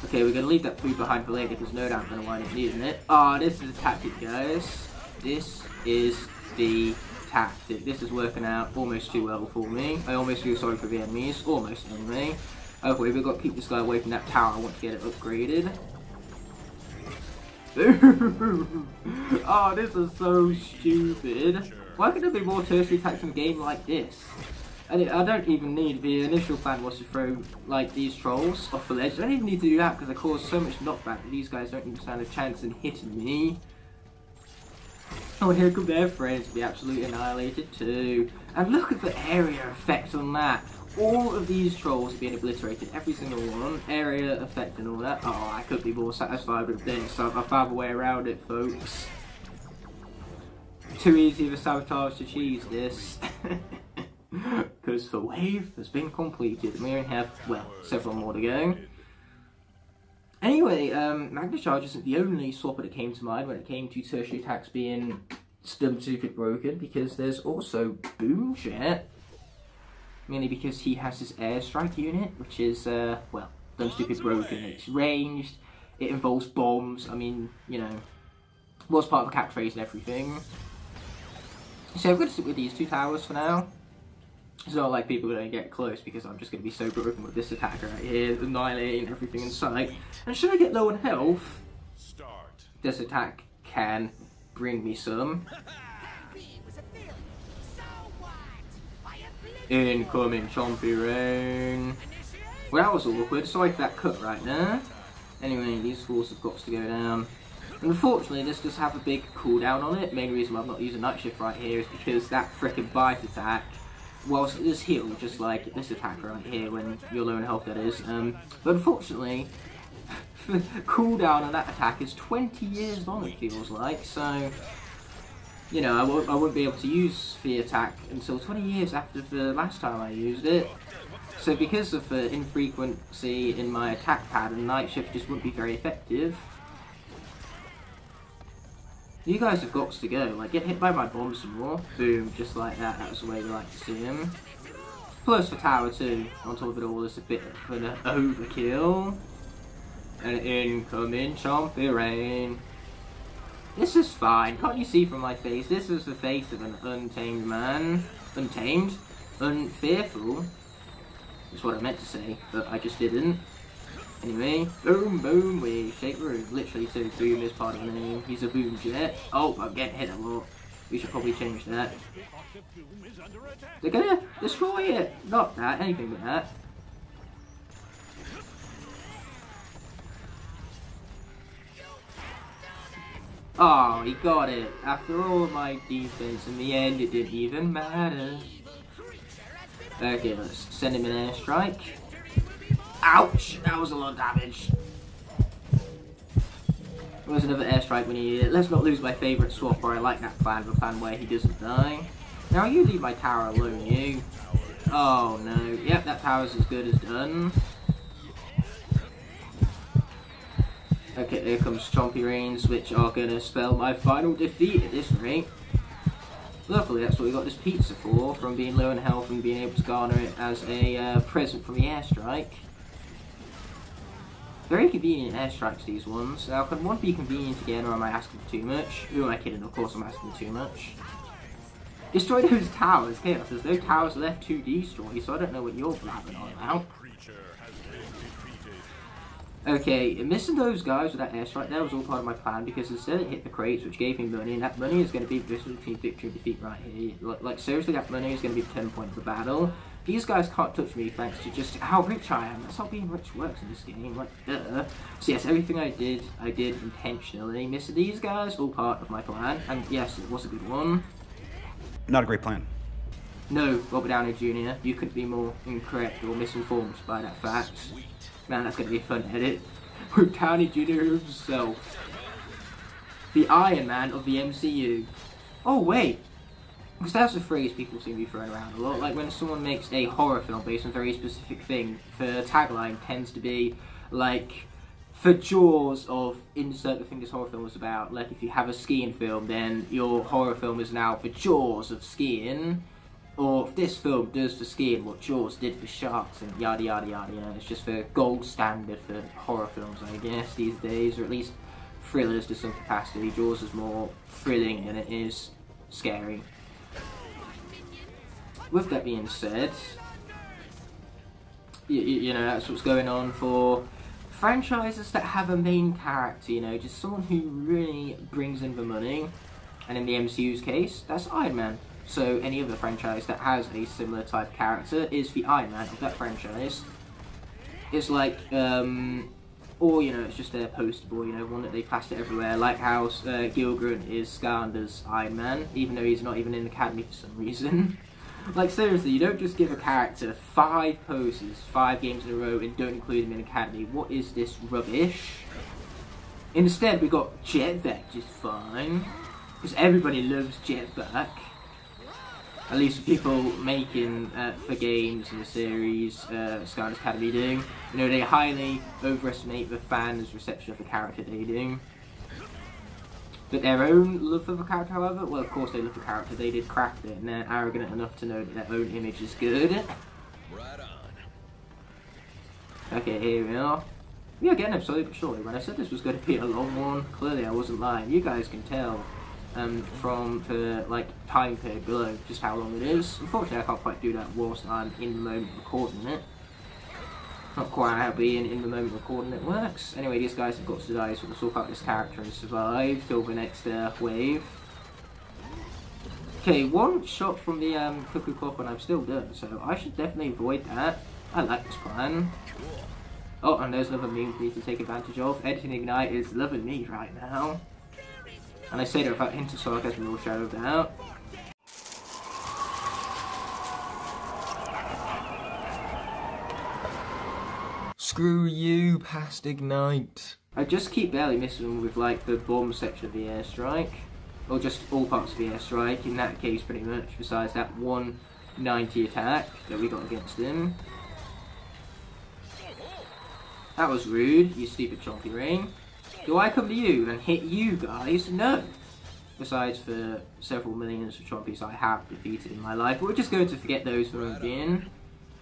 Okay, we're going to leave that food behind for later because no doubt I'm going to wind up needing it. Ah, this is a tactic, guys. This is the tactic. This is working out almost too well for me. I almost feel sorry for the enemies. Almost anyway. Okay, we've got to keep this guy away from that tower. I want to get it upgraded. Oh, this is so stupid. Why could there be more tertiary attacks in a game like this? And I don't even need, the initial plan was to throw, like, these trolls off the ledge. I don't even need to do that because they cause so much knockback that these guys don't even stand a chance in hitting me. Oh, and here come their friends to be absolutely annihilated too. And look at the area effect on that. All of these trolls are being obliterated, every single one. Area effect and all that. Oh, I could be more satisfied with this. So I found a way around it, folks. Too easy of a sabotage to cheese this. Because the wave has been completed and we only have, well, several more to go. Anyway, Magna Charge isn't the only swapper that came to mind when it came to tertiary attacks being stupid broken, because there's also Boom Jet. Mainly because he has his airstrike unit, which is, well, dumb stupid broken. It's ranged, it involves bombs, I mean, you know, was part of the catchphrase and everything. So I'm going to stick with these two towers for now. It's not like people are going to get close because I'm just going to be so broken with this attack right here, annihilating everything in sight. And should I get low on health, this attack can bring me some. Incoming Chompy Rain. Well, that was awkward. Sorry for that cut right there. Anyway, these fools have got to go down. And unfortunately, this does have a big cooldown on it. Main reason why I'm not using Night Shift right here is because that frickin' bite attack, whilst it does heal, just like this attack right here when you're low in health, that is. But unfortunately, the cooldown on that attack is 20 years long, it feels like. So, you know, I won't be able to use the attack until 20 years after the last time I used it. So because of the infrequency in my attack pattern, Night Shift just wouldn't be very effective. You guys have got to go. Like, get hit by my bomb some more. Boom, just like that. That was the way we like to see him. Plus the tower too. On top of it all, it's a bit of an overkill. And incoming Chompy Rain. This is fine. Can't you see from my face? This is the face of an untamed man. Untamed? Unfearful? That's what I meant to say, but I just didn't. Anyway, boom, boom, we shake the room. Literally, too. Boom is part of the name. He's a boom jet. Oh, I'm getting hit a lot. We should probably change that. They're gonna destroy it! Not that, anything but that. Oh, he got it. After all of my defense, in the end, it didn't even matter. Okay, let's send him an airstrike. Ouch! That was a lot of damage. There was another airstrike when he... Let's not lose my favourite swapper. I like that plan, the plan where he doesn't die. Now, you leave my tower alone, you. Oh, no. Yep, that tower's as good as done. Okay, here comes Chompy Rains, which are going to spell my final defeat at this rate. Luckily, that's what we got this pizza for, from being low in health and being able to garner it as a present from the airstrike. Very convenient airstrikes, these ones. Now, can one be convenient again, or am I asking for too much? Who am I kidding? Of course I'm asking too much. Destroy those towers, Chaos. There's no towers left to destroy, so I don't know what you're blabbing on about. Okay, missing those guys with that airstrike there was all part of my plan, because instead it hit the crates, which gave me money, and that money is going to be between victory and defeat right here. Like seriously, that money is going to be the 10 point of the battle. These guys can't touch me thanks to just how rich I am. That's how being rich works in this game, like, duh. So yes, everything I did intentionally. Missing these guys, all part of my plan, and yes, it was a good one. Not a great plan. No, Robert Downey Jr., you couldn't be more incorrect or misinformed by that fact. Man, that's going to be a fun edit. With Downey Jr. himself. The Iron Man of the MCU. Oh, wait. Because that's a phrase people seem to be throwing around a lot. Like when someone makes a horror film based on a very specific thing, the tagline tends to be like, for Jaws of insert the thing this horror film was about. Like if you have a skiing film, then your horror film is now for Jaws of skiing. Or if this film does for skiing what Jaws did for sharks and yada yada yada. You know, it's just the gold standard for horror films, I guess, these days. Or at least thrillers to some capacity. Jaws is more thrilling than it is scary. With that being said, you know, that's what's going on for franchises that have a main character, you know, just someone who really brings in the money. And in the MCU's case, that's Iron Man. So any other franchise that has a similar type of character is the Iron Man of that franchise. It's like, or, you know, it's just their poster boy, you know, one that they plaster everywhere, like how Gilgren is Skylanders Iron Man, even though he's not even in the academy for some reason. Like, seriously, you don't just give a character 5 poses, 5 games in a row, and don't include him in academy. What is this rubbish? Instead, we got Jetpack just fine, because everybody loves Jetpack. At least people making for games in the series, Skylanders Academy do. You know, they highly overestimate the fans' reception of the character they do. But their own love for the character, however, well, of course they love the character, they did craft it, and they're arrogant enough to know that their own image is good. Right on. Okay, here we are. We are getting up slowly but surely. When I said this was going to be a long one, clearly I wasn't lying. You guys can tell from the like time period below just how long it is. Unfortunately, I can't quite do that whilst I'm in the moment recording it. Not quite how being in the moment recording it works. Anyway, these guys have got to die, so we'll sort out this character and survive till the next wave. Okay, one shot from the cuckoo clock and I'm still done, so I should definitely avoid that. I like this plan. Oh, and there's another meme for me to take advantage of. Editing Ignite is loving me right now. And I say that without hint of sarcasm or shadow of doubt. Screw you, past Ignite. I just keep barely missing with like the bomb section of the airstrike. Or just all parts of the airstrike, in that case pretty much, besides that 190 attack that we got against him. That was rude, you stupid chompy ring. Do I come to you and hit you guys? No. Besides for several millions of chompies I have defeated in my life, but we're just going to forget those for the beginning.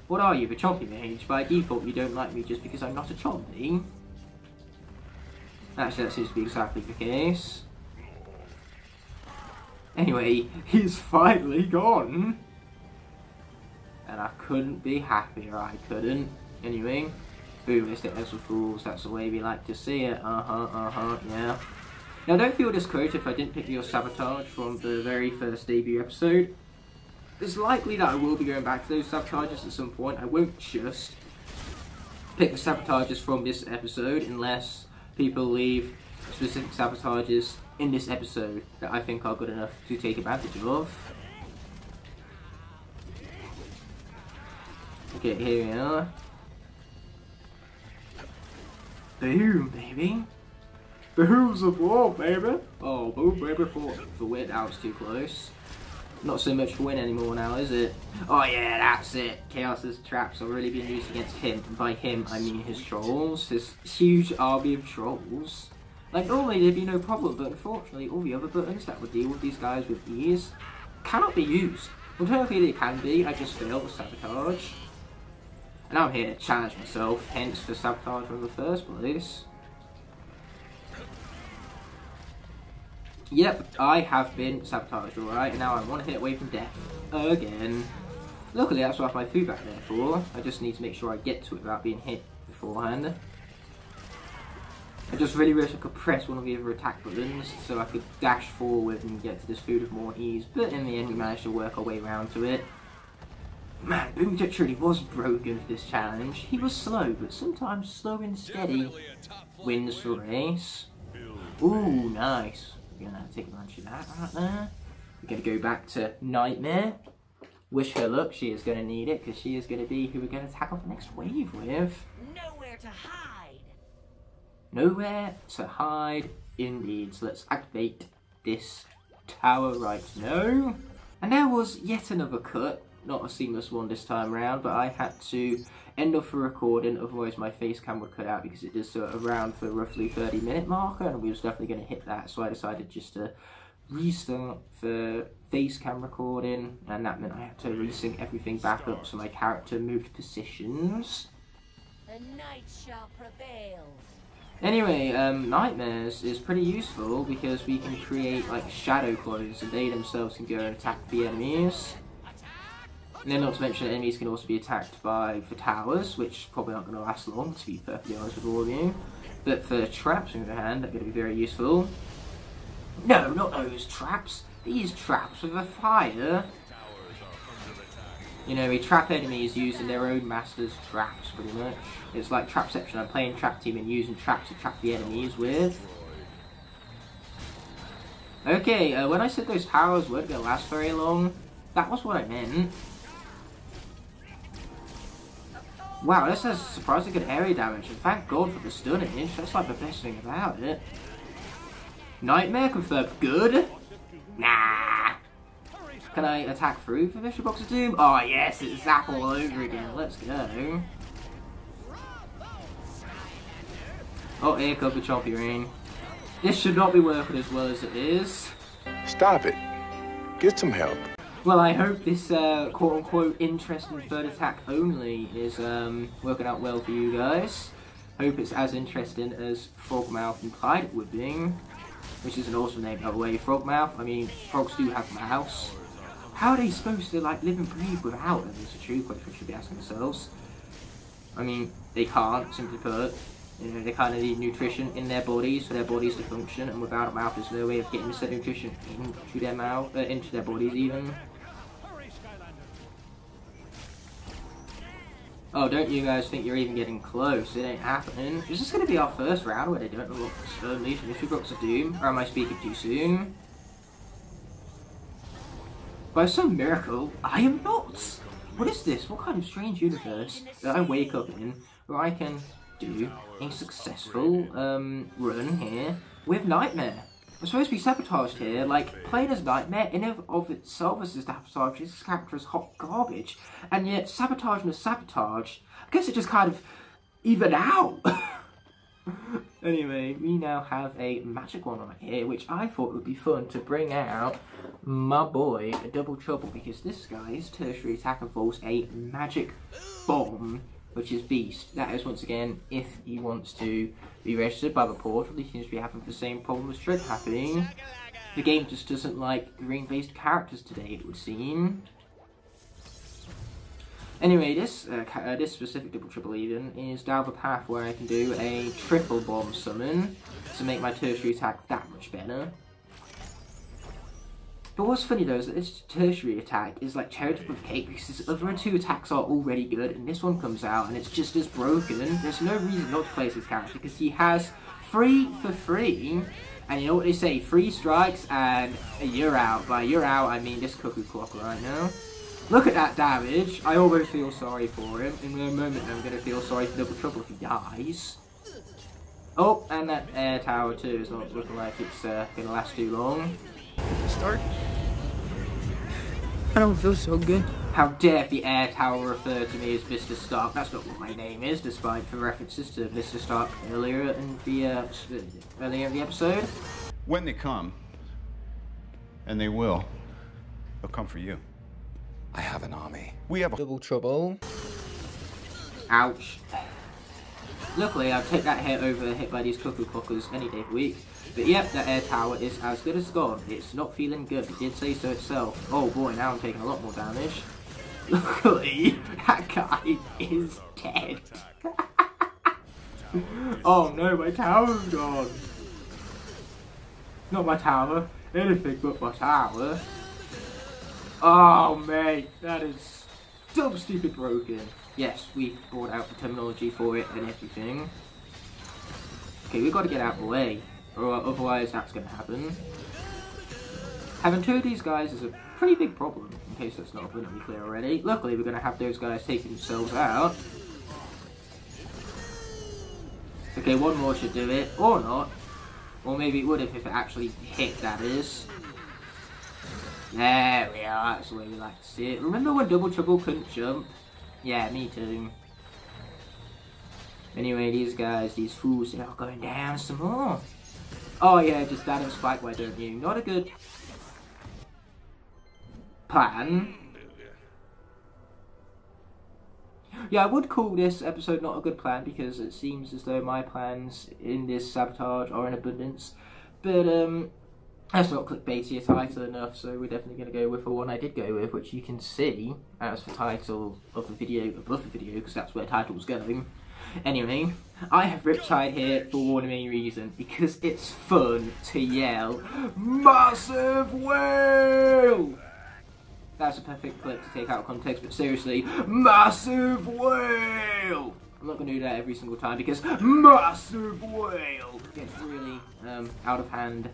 What are you, the chompy mage? By default you don't like me just because I'm not a chompy. Actually that seems to be exactly the case. Anyway, he's finally gone. And I couldn't be happier, I couldn't. Anyway. Boom, let's get those fools, that's the way we like to see it, yeah. Now don't feel discouraged if I didn't pick your Sabotage from the very first debut episode. It's likely that I will be going back to those Sabotages at some point. I won't just pick the Sabotages from this episode unless people leave specific Sabotages in this episode that I think are good enough to take advantage of. Okay, here we are. Boom, baby. Boom's a ball, baby. Oh, boom, baby, for win. That was too close. Not so much for win anymore now, is it? Oh yeah, that's it. Chaos's traps are really being used against him. And by him, I mean his trolls. His huge army of trolls. Like, normally there'd be no problem, but unfortunately, all the other buttons that would deal with these guys with ease cannot be used. Alternatively, they can be. I just failed the Sabotage. And I'm here to challenge myself, hence the Sabotage in the first place. Yep, I have been sabotaged, alright, and now I'm 1 hit away from death. Again. Luckily, that's what I have my food back there for. I just need to make sure I get to it without being hit beforehand. I just really wish I could press one of the other attack buttons so I could dash forward and get to this food with more ease, but in the end we managed to work our way around to it. Man, Boomjet truly was broken for this challenge. He was slow, but sometimes slow and steady wins the race. Ooh, nice. We're gonna take advantage of that right there. We're gonna go back to Nightmare. Wish her luck, she is gonna need it, because she is gonna be who we're gonna tackle the next wave with. Nowhere to hide. Nowhere to hide, indeed. So let's activate this tower right now. And there was yet another cut. Not a seamless one this time around, but I had to end off the recording, otherwise my face cam would cut out because it does around for roughly 30-minute marker, and we was definitely going to hit that, so I decided just to restart the face cam recording, and that meant I had to resync everything back up so my character moved positions. The night shall prevail. Anyway, Nightmares is pretty useful because we can create like shadow clones and they themselves can go and attack the enemies. And then not to mention enemies can also be attacked by the towers, which probably aren't going to last long, to be perfectly honest with all of you. But for traps, on the other hand, they're going to be very useful. No, not those traps. These traps with a fire. You know, we trap enemies using their own master's traps, pretty much. It's like Trapception. I'm playing Trap Team and using traps to trap the enemies with. Okay, when I said those towers weren't going to last very long, that was what I meant. Wow, this has surprisingly good area damage, and thank God for the stunning. That's like the best thing about it. Nightmare confirmed good? Nah. Can I attack through for Mystery Box of Doom? Oh yes, it's Zap all over again. Let's go. Oh, here comes the Chompy Ring. This should not be working as well as it is. Stop it. Get some help. Well, I hope this quote-unquote interesting third attack only is working out well for you guys. Hope it's as interesting as Frogmouth implied it would be. Which is an awesome name, by the way. Frogmouth, I mean, frogs do have mouths. How are they supposed to, like, live and breathe without them? It's a true question we should be asking themselves. I mean, they can't, simply put. You know, they kind of need nutrition in their bodies for their bodies to function, and without a mouth, there's no way of getting said nutrition into their mouth, into their bodies even. Oh, don't you guys think you're even getting close? It ain't happening. Is this going to be our first round where they don't unlock these Mystery Box of Doom? Or am I speaking too soon? By some miracle, I am not! What is this? What kind of strange universe that I wake up in where I can do a successful run here with Nightmare? I'm supposed to be sabotaged here, like, playing as Nightmare in and of itself as sabotage, this character is hot garbage, and yet sabotage and sabotage, I guess it just kind of even out. Anyway, we now have a magic one right here, which I thought would be fun to bring out my boy, Double Trouble, because this guy's tertiary attack involves a magic bomb, which is Beast. That is, once again, if he wants to be registered by the portal, he seems to be having the same problem as Shred happening. The game just doesn't like green-based characters today, it would seem. Anyway, this specific Double Trouble even is down the path where I can do a triple bomb summon to make my tertiary attack that much better. But what's funny though is that this tertiary attack is like cherry top of cake because his other two attacks are already good, and this one comes out and it's just as broken. There's no reason not to play this character because he has 3 for 3, and you know what they say, 3 strikes and you're out. By you're out, I mean this cuckoo clock right now. Look at that damage. I almost feel sorry for him. In a moment I'm going to feel sorry for Double Trouble if he dies. Oh, and that air tower too is not looking like it's going to last too long. Start. I don't feel so good. How dare the air tower refer to me as Mr. Stark? That's not what my name is, despite the references to Mr. Stark earlier in the episode. When they come, and they will, they'll come for you. I have an army. We have a Double Trouble. Ouch. Luckily, I'll take that hit over hit by these cuckoo clockers any day of the week. But yep, that air tower is as good as gone. It's not feeling good. It did say so itself. Oh boy, now I'm taking a lot more damage. Luckily, that guy is dead. Oh no, my tower's gone. Not my tower. Anything but my tower. Oh mate, that is Dumb, stupid, broken. Yes, we brought out the terminology for it and everything. Okay, we've got to get out of the way, or otherwise that's going to happen. Having two of these guys is a pretty big problem, in case that's not abundantly clear already. Luckily, we're going to have those guys taking themselves out. Okay, one more should do it, or not. Or maybe it would if it actually hit, that is. There we are, that's the way we like to see it. Remember when Double Trouble couldn't jump? Yeah, me too. Anyway, these guys, these fools, they are going down some more. Oh yeah, just down and spike, why don't you? Not a good plan. Yeah, I would call this episode not a good plan because it seems as though my plans in this sabotage are in abundance. But that's not clickbaity a title enough, so we're definitely going to go with the one I did go with, which you can see as the title of the video above the video, because that's where the title's going. Anyway, I have Riptide here for one main reason, because it's fun to yell, "Massive whale!" That's a perfect clip to take out of context, but seriously, massive whale! I'm not going to do that every single time because massive whale gets really out of hand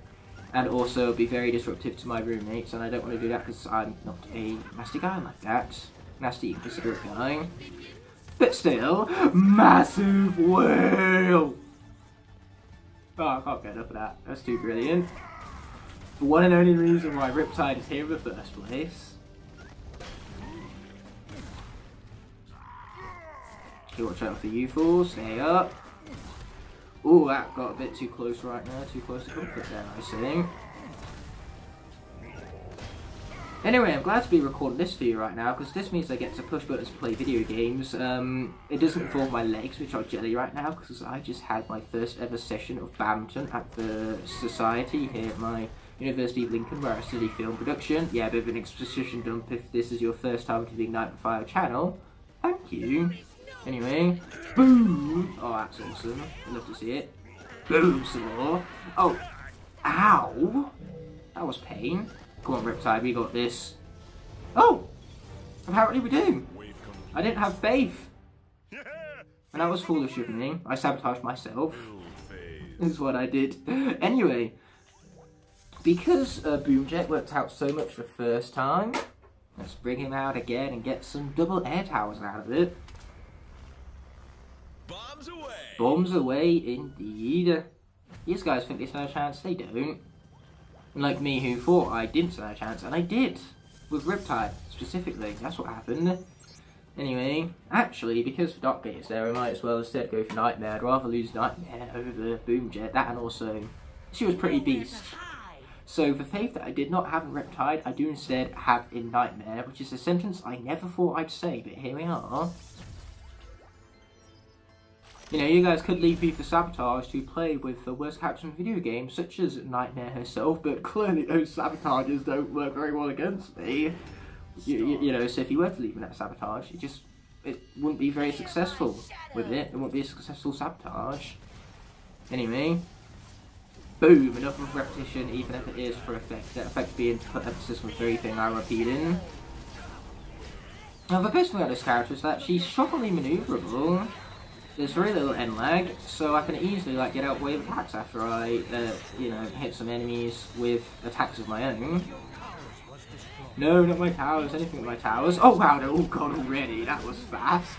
and also be very disruptive to my roommates, and I don't want to do that because I'm not a nasty guy like that. Nasty, inconsiderate guy. But still, massive whale! Oh, I can't get enough of that. That's too brilliant. The one and only reason why Riptide is here in the first place. Okay, watch out for you fools, stay up. Ooh, that got a bit too close right now, too close to comfort there, I think. Anyway, I'm glad to be recording this for you right now, because this means I get to push buttons to play video games. It doesn't involve my legs, which are jelly right now, because I just had my first ever session of badminton at the Society here at my University of Lincoln, where I study film production. Yeah, a bit of an exposition dump if this is your first time to the Ignite the Fire channel. Thank you. Anyway, boom! Oh, that's awesome. I'd love to see it. Boom, some more. Oh, ow! That was pain. Come on, Riptide, we got this. Oh! Apparently we do. I didn't have faith. And that was foolish of me. I sabotaged myself. This is what I did. Anyway, because Boomjet worked out so much the first time, let's bring him out again and get some double air towers out of it. Bombs away! Bombs away, indeed. These guys think they stand a chance, they don't. Unlike me, who thought I didn't stand a chance, and I did. With Riptide, specifically. That's what happened. Anyway, actually, because the Dark Gate is there, I might as well instead go for Nightmare. I'd rather lose Nightmare over Boomjet. That, and also, she was pretty beast. So, the faith that I did not have in Riptide, I do instead have in Nightmare, which is a sentence I never thought I'd say, but here we are. You know, you guys could leave me for Sabotage to play with the worst characters in video games, such as Nightmare herself, but clearly those Sabotages don't work very well against me. You know, so if you were to leave me that Sabotage, it wouldn't be very successful with it. It wouldn't be a successful Sabotage. Anyway, boom, enough of repetition, even if it is for effect. That effect being to put emphasis on the very thing I'm repeating. Now, the best thing about this character is that she's shockingly maneuverable. There's very little end lag, so I can easily like get out wave attacks after I, you know, hit some enemies with attacks of my own. No, not my towers, anything with my towers. Oh wow, they're all gone already, that was fast.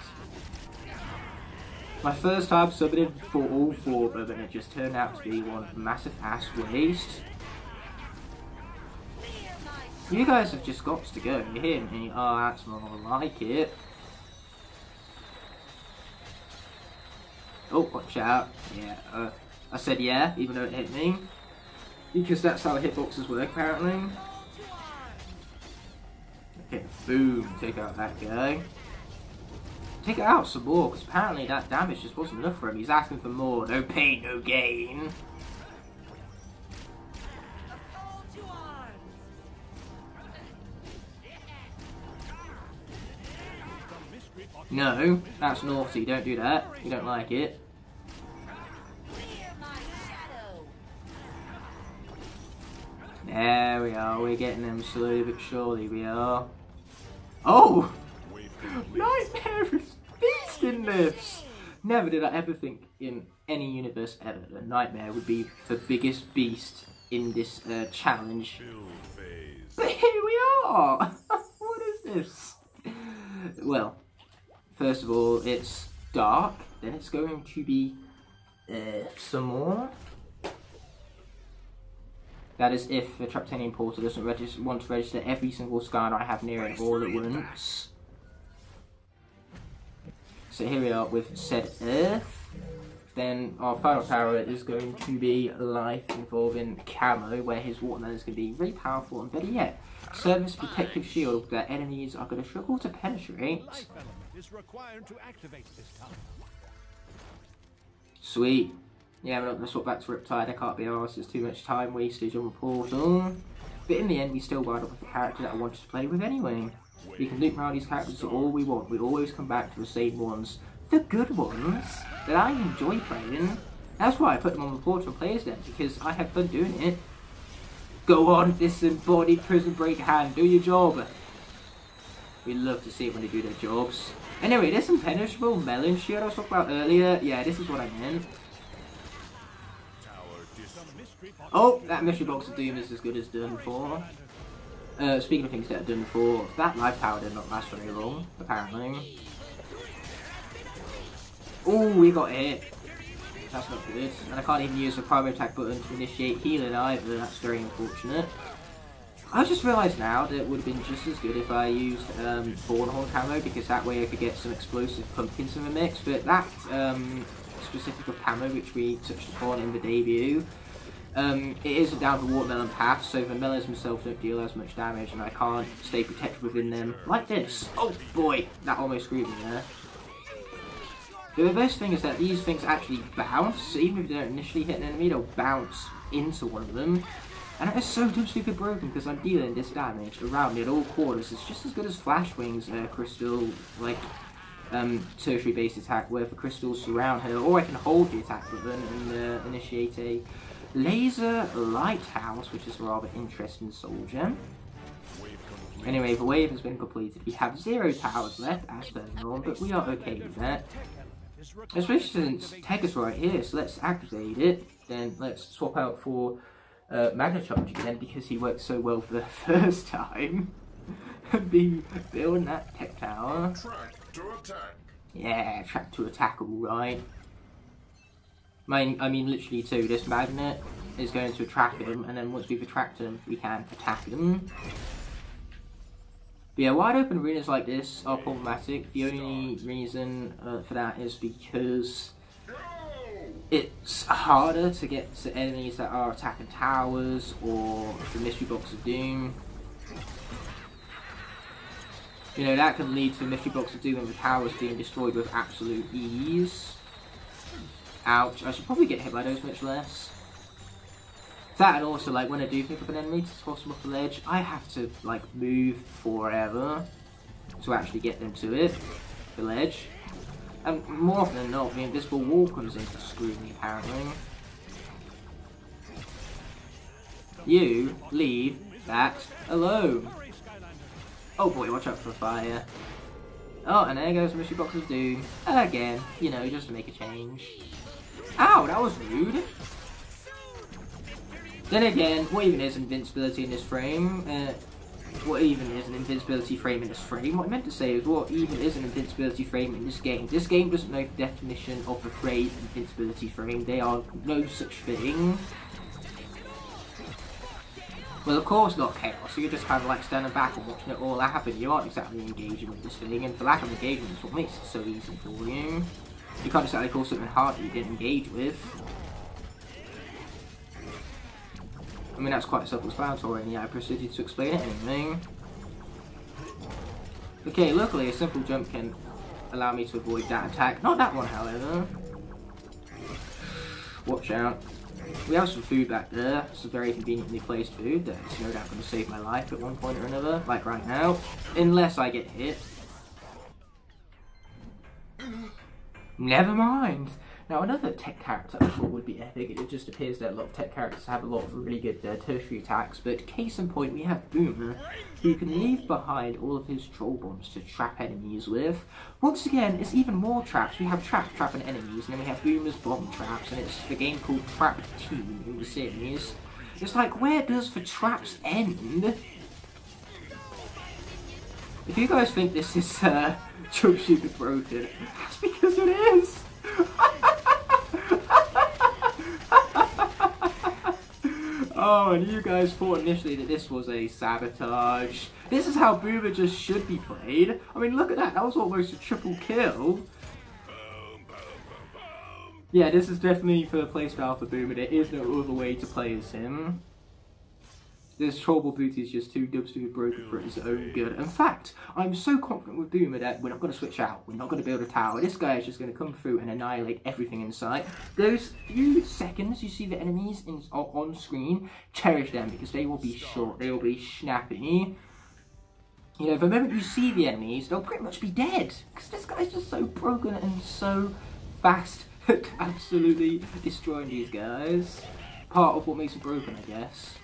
My first time subbing for all four of them, and it just turned out to be one massive ass waste. You guys have just got to go, you hear me? Oh, that's more like it. Oh, watch out. Yeah, I said yeah, even though it hit me. Because that's how hitboxes work, apparently. Okay, boom, take out that guy. Take it out some more, because apparently that damage just wasn't enough for him. He's asking for more. No pain, no gain. No, that's naughty, don't do that. You don't like it. There we are, we're getting them slowly but surely, we are. Oh! in this. Never did I ever think in any universe ever that a nightmare would be the biggest beast in this challenge. But here we are! What is this? Well, first of all, it's dark. Then it's going to be some more. That is if the Traptanian portal doesn't want to register every single Skylander I have near it all at once. So here we are with said Earth. Then our final power is going to be life involving Camo, where his watermelon is going to be really powerful, and better yet, service protective shield that enemies are going to struggle to penetrate. Life element is required to activate this time. Sweet. Yeah, we're not going to swap back to Riptide, I can't be arsed, it's too much time wasted on the portal. But in the end, we still wind up with a character that I wanted to play with anyway. We can loop around these characters all we want, we always come back to the same ones. The good ones that I enjoy playing. That's why I put them on the portal and play as them, because I have fun doing it. Go on, disembodied prison break hand, do your job. We love to see it when they do their jobs. Anyway, this impenetrable melon shield I was talking about earlier, yeah, this is what I meant. Oh, that mystery box of doom is as good as done for. Speaking of things that are done for, that life power did not last very long, apparently. Oh, we got hit. That's not good. And I can't even use the primary attack button to initiate healing either, that's very unfortunate. I just realised now that it would have been just as good if I used Thornhorn camo, because that way I could get some explosive pumpkins in the mix, but that specific of camo, which we touched upon in the debut, it is a down the watermelon path, so the melons themselves don't deal as much damage, and I can't stay protected within them like this. Oh boy, that almost screwed me there. But the best thing is that these things actually bounce, so even if they don't initially hit an enemy, they'll bounce into one of them. And it is so dumb stupid broken because I'm dealing this damage around me at all quarters. It's just as good as Flashwing's crystal, like, tertiary based attack where the crystals surround her, or I can hold the attack button and initiate a laser lighthouse, which is a rather interesting soul gem. Anyway, the wave has been completed. We have 0 towers left as per norm, but we are okay with that. Especially since Tech is right here, so let's activate it. Then let's swap out for Magna Charge again because he worked so well for the first time. Be building that Tech Tower. Track to attack. Yeah, track to attack, alright. I mean, literally too, this magnet is going to attract him, and then once we've attracted him, we can attack him. But yeah, wide open arenas like this are problematic. The only reason for that is because it's harder to get to enemies that are attacking towers or the mystery box of doom. You know, that can lead to the mystery box of doom and the towers being destroyed with absolute ease. Ouch, I should probably get hit by those much less. That, and also, like, when I do pick up an enemy to toss them off the ledge, I have to, like, move forever to actually get them to it, the ledge. And more often than not, the invisible wall comes in to screw me, apparently. You leave that alone. Oh boy, watch out for the fire. Oh, and there goes the mystery box of doom. Again, you know, just to make a change. Ow, that was rude. Then again, what even is invincibility in this frame? What even is an invincibility frame in this frame? What I meant to say is, what even is an invincibility frame in this game? This game doesn't know the definition of the phrase invincibility frame. They are no such thing. Well, of course not Chaos, so you're just kind of like standing back and watching it all happen. You aren't exactly engaging with this thing, and for lack of engagement is what makes it so easy for you. You can't exactly call something hard that you didn't engage with. I mean, that's quite self-explanatory, and yeah, I proceeded to explain it anyway. Okay, luckily a simple jump can allow me to avoid that attack. Not that one, however. Watch out. We have some food back there, some very conveniently placed food that's no doubt going to save my life at one point or another, like right now. Unless I get hit. Never mind. Now another tech character I thought would be epic, it just appears that a lot of tech characters have a lot of really good tertiary attacks, but case in point we have Boomer, who can leave behind all of his troll bombs to trap enemies with. Once again, it's even more traps. We have traps trapping enemies, and then we have Boomer's bomb traps, and it's the game called Trap Team in the series. It's like, where does the traps end? If you guys think this is Jump Stupid broken, that's because it is! Oh, and you guys thought initially that this was a sabotage. This is how Boomer just should be played. I mean, look at that. That was almost a triple kill. Yeah, this is definitely for the playstyle for Boomer. There is no other way to play as him. This Trollball Booty is just too dubstupid broken for its own good. In fact, I'm so confident with Boomer that we're not going to switch out. We're not going to build a tower. This guy is just going to come through and annihilate everything in sight. Those few seconds you see the enemies on screen, cherish them because they will be short. They will be snappy. You know, the moment you see the enemies, they'll pretty much be dead. Because this guy's just so broken and so fast at absolutely destroying these guys. Part of what makes him broken, I guess.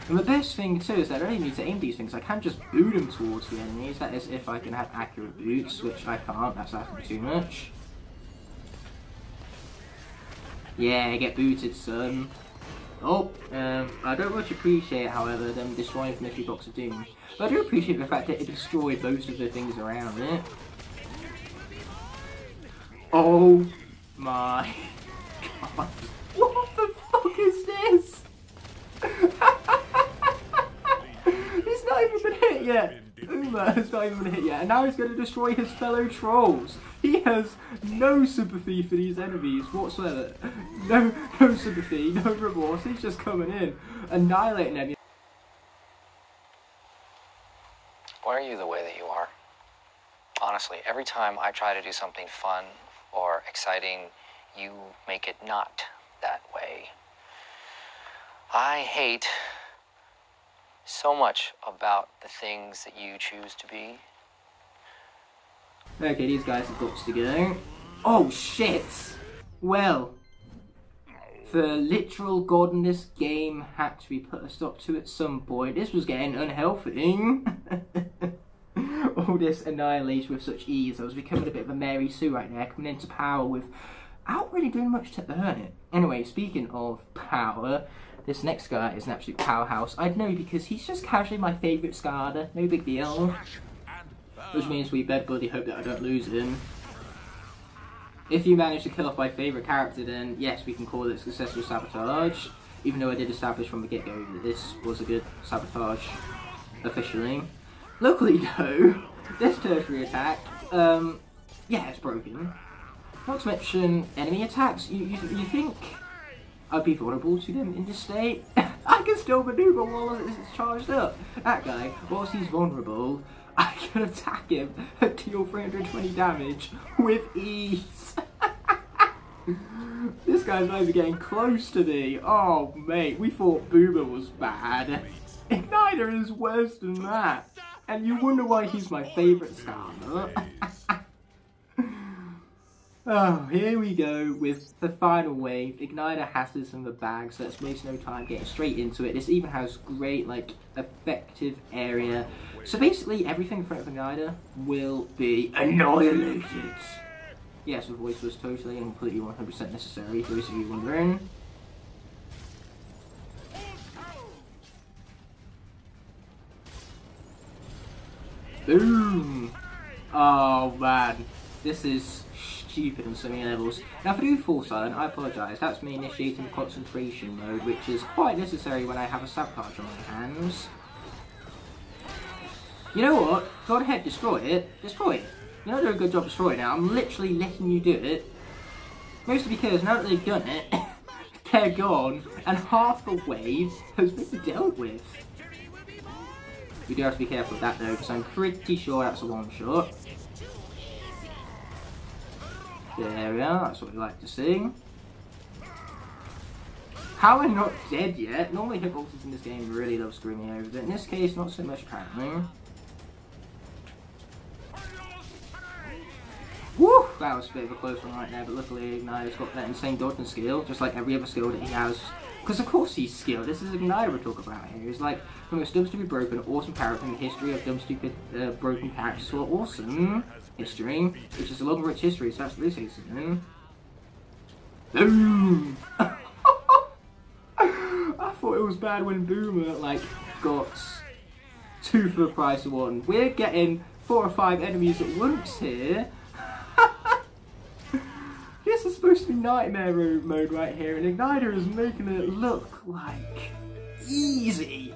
And the best thing too is that I don't even need to aim these things, I can just boot them towards the enemies, that is if I can have accurate boots, which I can't, that's asking too much. Yeah, get booted son. Oh, I don't much appreciate, however, them destroying the Mystery Box of Doom. But I do appreciate the fact that it destroyed most of the things around it. Oh my god. What the fuck is this? He's not even been hit yet. Boomer has not even been hit yet, and now he's going to destroy his fellow trolls. He has no sympathy for these enemies whatsoever. No sympathy, no remorse. He's just coming in, annihilating them. Why are you the way that you are? Honestly, every time I try to do something fun or exciting, you make it not that way. I hate so much about the things that you choose to be. Okay, these guys have got to go. Oh shit! Well, the literal god in this game had to be put a stop to at some point. This was getting unhealthy. All this annihilation with such ease. I was becoming a bit of a Mary Sue right there, coming into power without really doing much to earn it. Anyway, speaking of power, this next guy is an absolute powerhouse. I'd know because he's just casually my favourite Skylander. No big deal. Which means we bed buddy hope that I don't lose him. If you manage to kill off my favourite character, then yes, we can call it successful sabotage. Even though I did establish from the get-go that this was a good sabotage, officially. Luckily though, this tertiary attack, yeah, it's broken. Not to mention enemy attacks. You think I'd be vulnerable to them in this state? I can still maneuver while it's charged up. That guy, whilst he's vulnerable, I can attack him and deal 320 damage with ease. This guy's not even getting close to me. Oh mate, we thought Boomer was bad. Igniter is worse than that. And you wonder why he's my favourite Skylander. Oh, here we go with the final wave. Igniter has this in the bag, so let's waste no time getting straight into it. This even has great, like, effective area. So basically, everything in front of Igniter will be annihilated. Yes, the voice was totally and completely 100% necessary, for those of you wondering. Boom! Oh man, this is stupid on so many levels. Now if I do fall silent, I apologise. That's me initiating concentration mode, which is quite necessary when I have a sabotage on my hands. You know what? Go ahead, destroy it. Destroy it. You're not doing a good job destroying it. I'm literally letting you do it. Mostly because now that they've done it, they're gone, and half the wave has been dealt with. We do have to be careful with that though, because I'm pretty sure that's a one-shot. There we are, that's what we like to see. How am I not dead yet? Normally hitboxes in this game really love screwing me over, but in this case, not so much apparently. that was a bit of a close one right there, but luckily Igniter's got that insane dodging skill, just like every other skill that he has. Because of course he's skilled. This is Igniter we're talking about here. He's like the most dumb stupid broken, awesome character in the history of dumb stupid broken characters. So awesome history, which is a long rich history, so that's really saying. Boom! I thought it was bad when Boomer like got 2 for the price of 1. We're getting 4 or 5 enemies at once here. This is supposed to be nightmare mode right here, and Igniter is making it look like easy.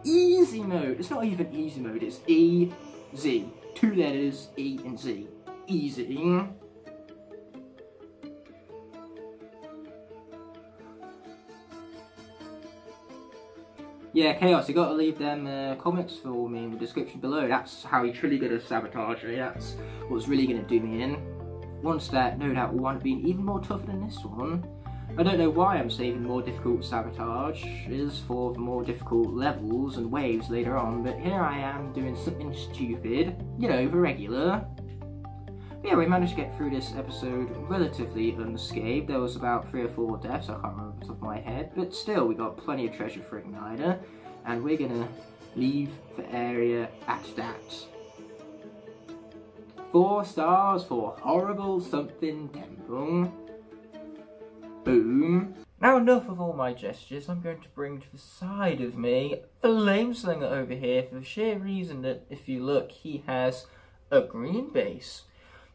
Easy mode. It's not even easy mode, it's E-Z. 2 letters, E and Z. Easy. Yeah, Chaos, you gotta leave them comments for me in the description below. That's how you're truly good at Sabotage, right? That's what's really gonna do me in. Once that, no doubt will wind up being even more tougher than this one. I don't know why I'm saving more difficult Sabotages for the more difficult levels and waves later on, but here I am doing something stupid, you know, the regular. But yeah, we managed to get through this episode relatively unscathed. There was about 3 or 4 deaths, I can't remember off the top of my head, but still, we got plenty of treasure for Igniter, and we're gonna leave the area at that. 4 stars for Horrible Something Temple. Boom. Now enough of all my gestures, I'm going to bring to the side of me the Flameslinger over here for the sheer reason that if you look, he has a green base.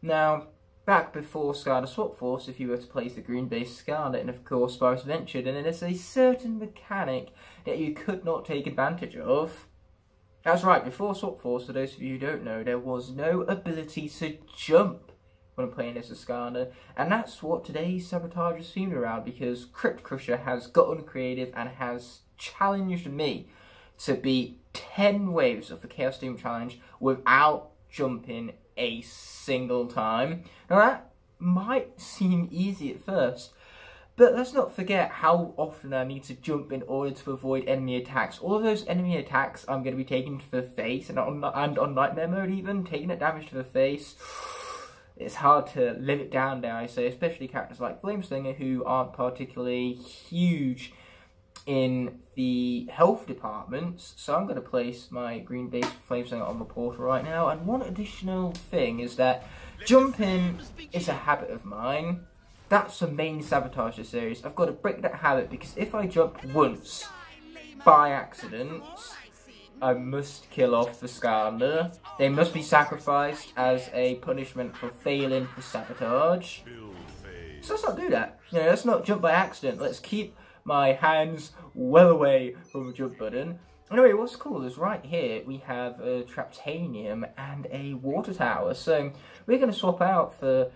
Now, back before Skylanders Swap Force, if you were to place the green base Skylander, and of course Sparks ventured, and there's a certain mechanic that you could not take advantage of. That's right, before Swap Force, for those of you who don't know, there was no ability to jump when playing as a Skylander, and that's what today's Sabotage is themed around, because Crypt Crusher has gotten creative and has challenged me to beat 10 waves of the Chaos Doom Challenge without jumping a single time. Now that might seem easy at first, but let's not forget how often I need to jump in order to avoid enemy attacks. All of those enemy attacks I'm going to be taking to the face, and on Nightmare mode even, taking that damage to the face. It's hard to live it down, dare I say, especially characters like Flameslinger, who aren't particularly huge in the health departments. So I'm going to place my green base Flameslinger on the portal right now. And one additional thing is that jumping is a habit of mine. That's the main Sabotage of the series. I've got to break that habit, because if I jump once by accident, I must kill off the Skylander. They must be sacrificed as a punishment for failing the Sabotage. So let's not do that. You know, let's not jump by accident. Let's keep my hands well away from the jump button. Anyway, what's cool is right here we have a Traptanium and a water tower. So we're going to swap out for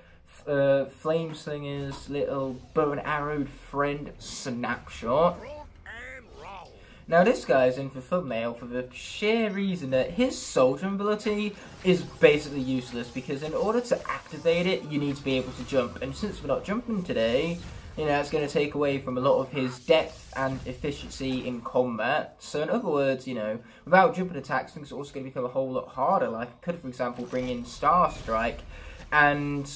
Flameslinger's little bow and arrowed friend Snapshot. Now this guy is in for thumbnail for the sheer reason that his Soldering ability is basically useless, because in order to activate it, you need to be able to jump, and since we're not jumping today, you know, it's going to take away from a lot of his depth and efficiency in combat. So in other words, you know, without jumping attacks, things are also going to become a whole lot harder. Like, I could, for example, bring in Star Strike, and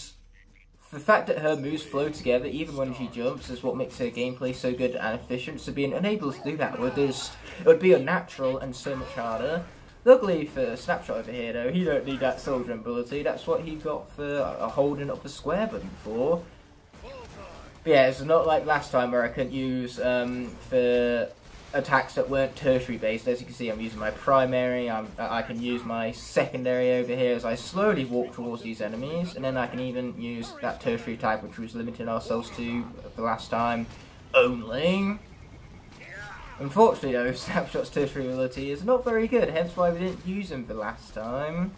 the fact that her moves flow together even when she jumps is what makes her gameplay so good and efficient, so being unable to do that it would be unnatural and so much harder. Luckily for Snapshot over here though, he don't need that Soldering ability. That's what he got for holding up the square button for. But yeah, it's not like last time where I couldn't use for attacks that weren't tertiary based. As you can see, I'm using my primary. I can use my secondary over here as I slowly walk towards these enemies, and then I can even use that tertiary attack, which was limiting ourselves to the last time only. Unfortunately though, Snapshot's tertiary ability is not very good, hence why we didn't use him the last time.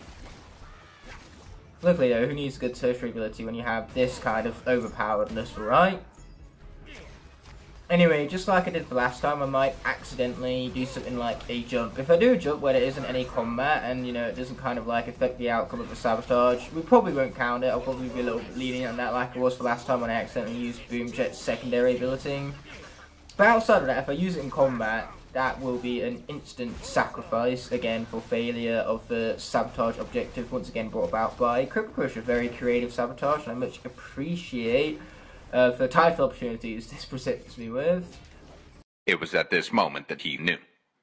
Luckily though, who needs good tertiary ability when you have this kind of overpoweredness, right? Anyway, just like I did the last time, I might accidentally do something like a jump. If I do a jump where there isn't any combat and, you know, it doesn't kind of like affect the outcome of the Sabotage, we probably won't count it. I'll probably be a little bit lenient on that like I was the last time when I accidentally used Boomjet's secondary ability. But outside of that, if I use it in combat, that will be an instant sacrifice, again, for failure of the sabotage objective, once again brought about by Crypto Crusher. Very creative sabotage, and I much appreciate the title opportunities this presents me with. It was at this moment that he knew.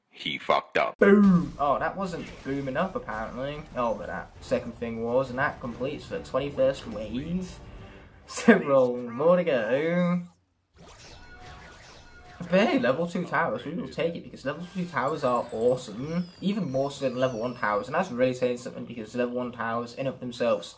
He fucked up. Boom! Oh, that wasn't boom enough, apparently. Oh, but that second thing was, and that completes the 21st wave. Several more to go. But hey, level 2 towers, we will take it, because level 2 towers are awesome. Even more so than level 1 towers, and that's really saying something, because level 1 towers, in of themselves,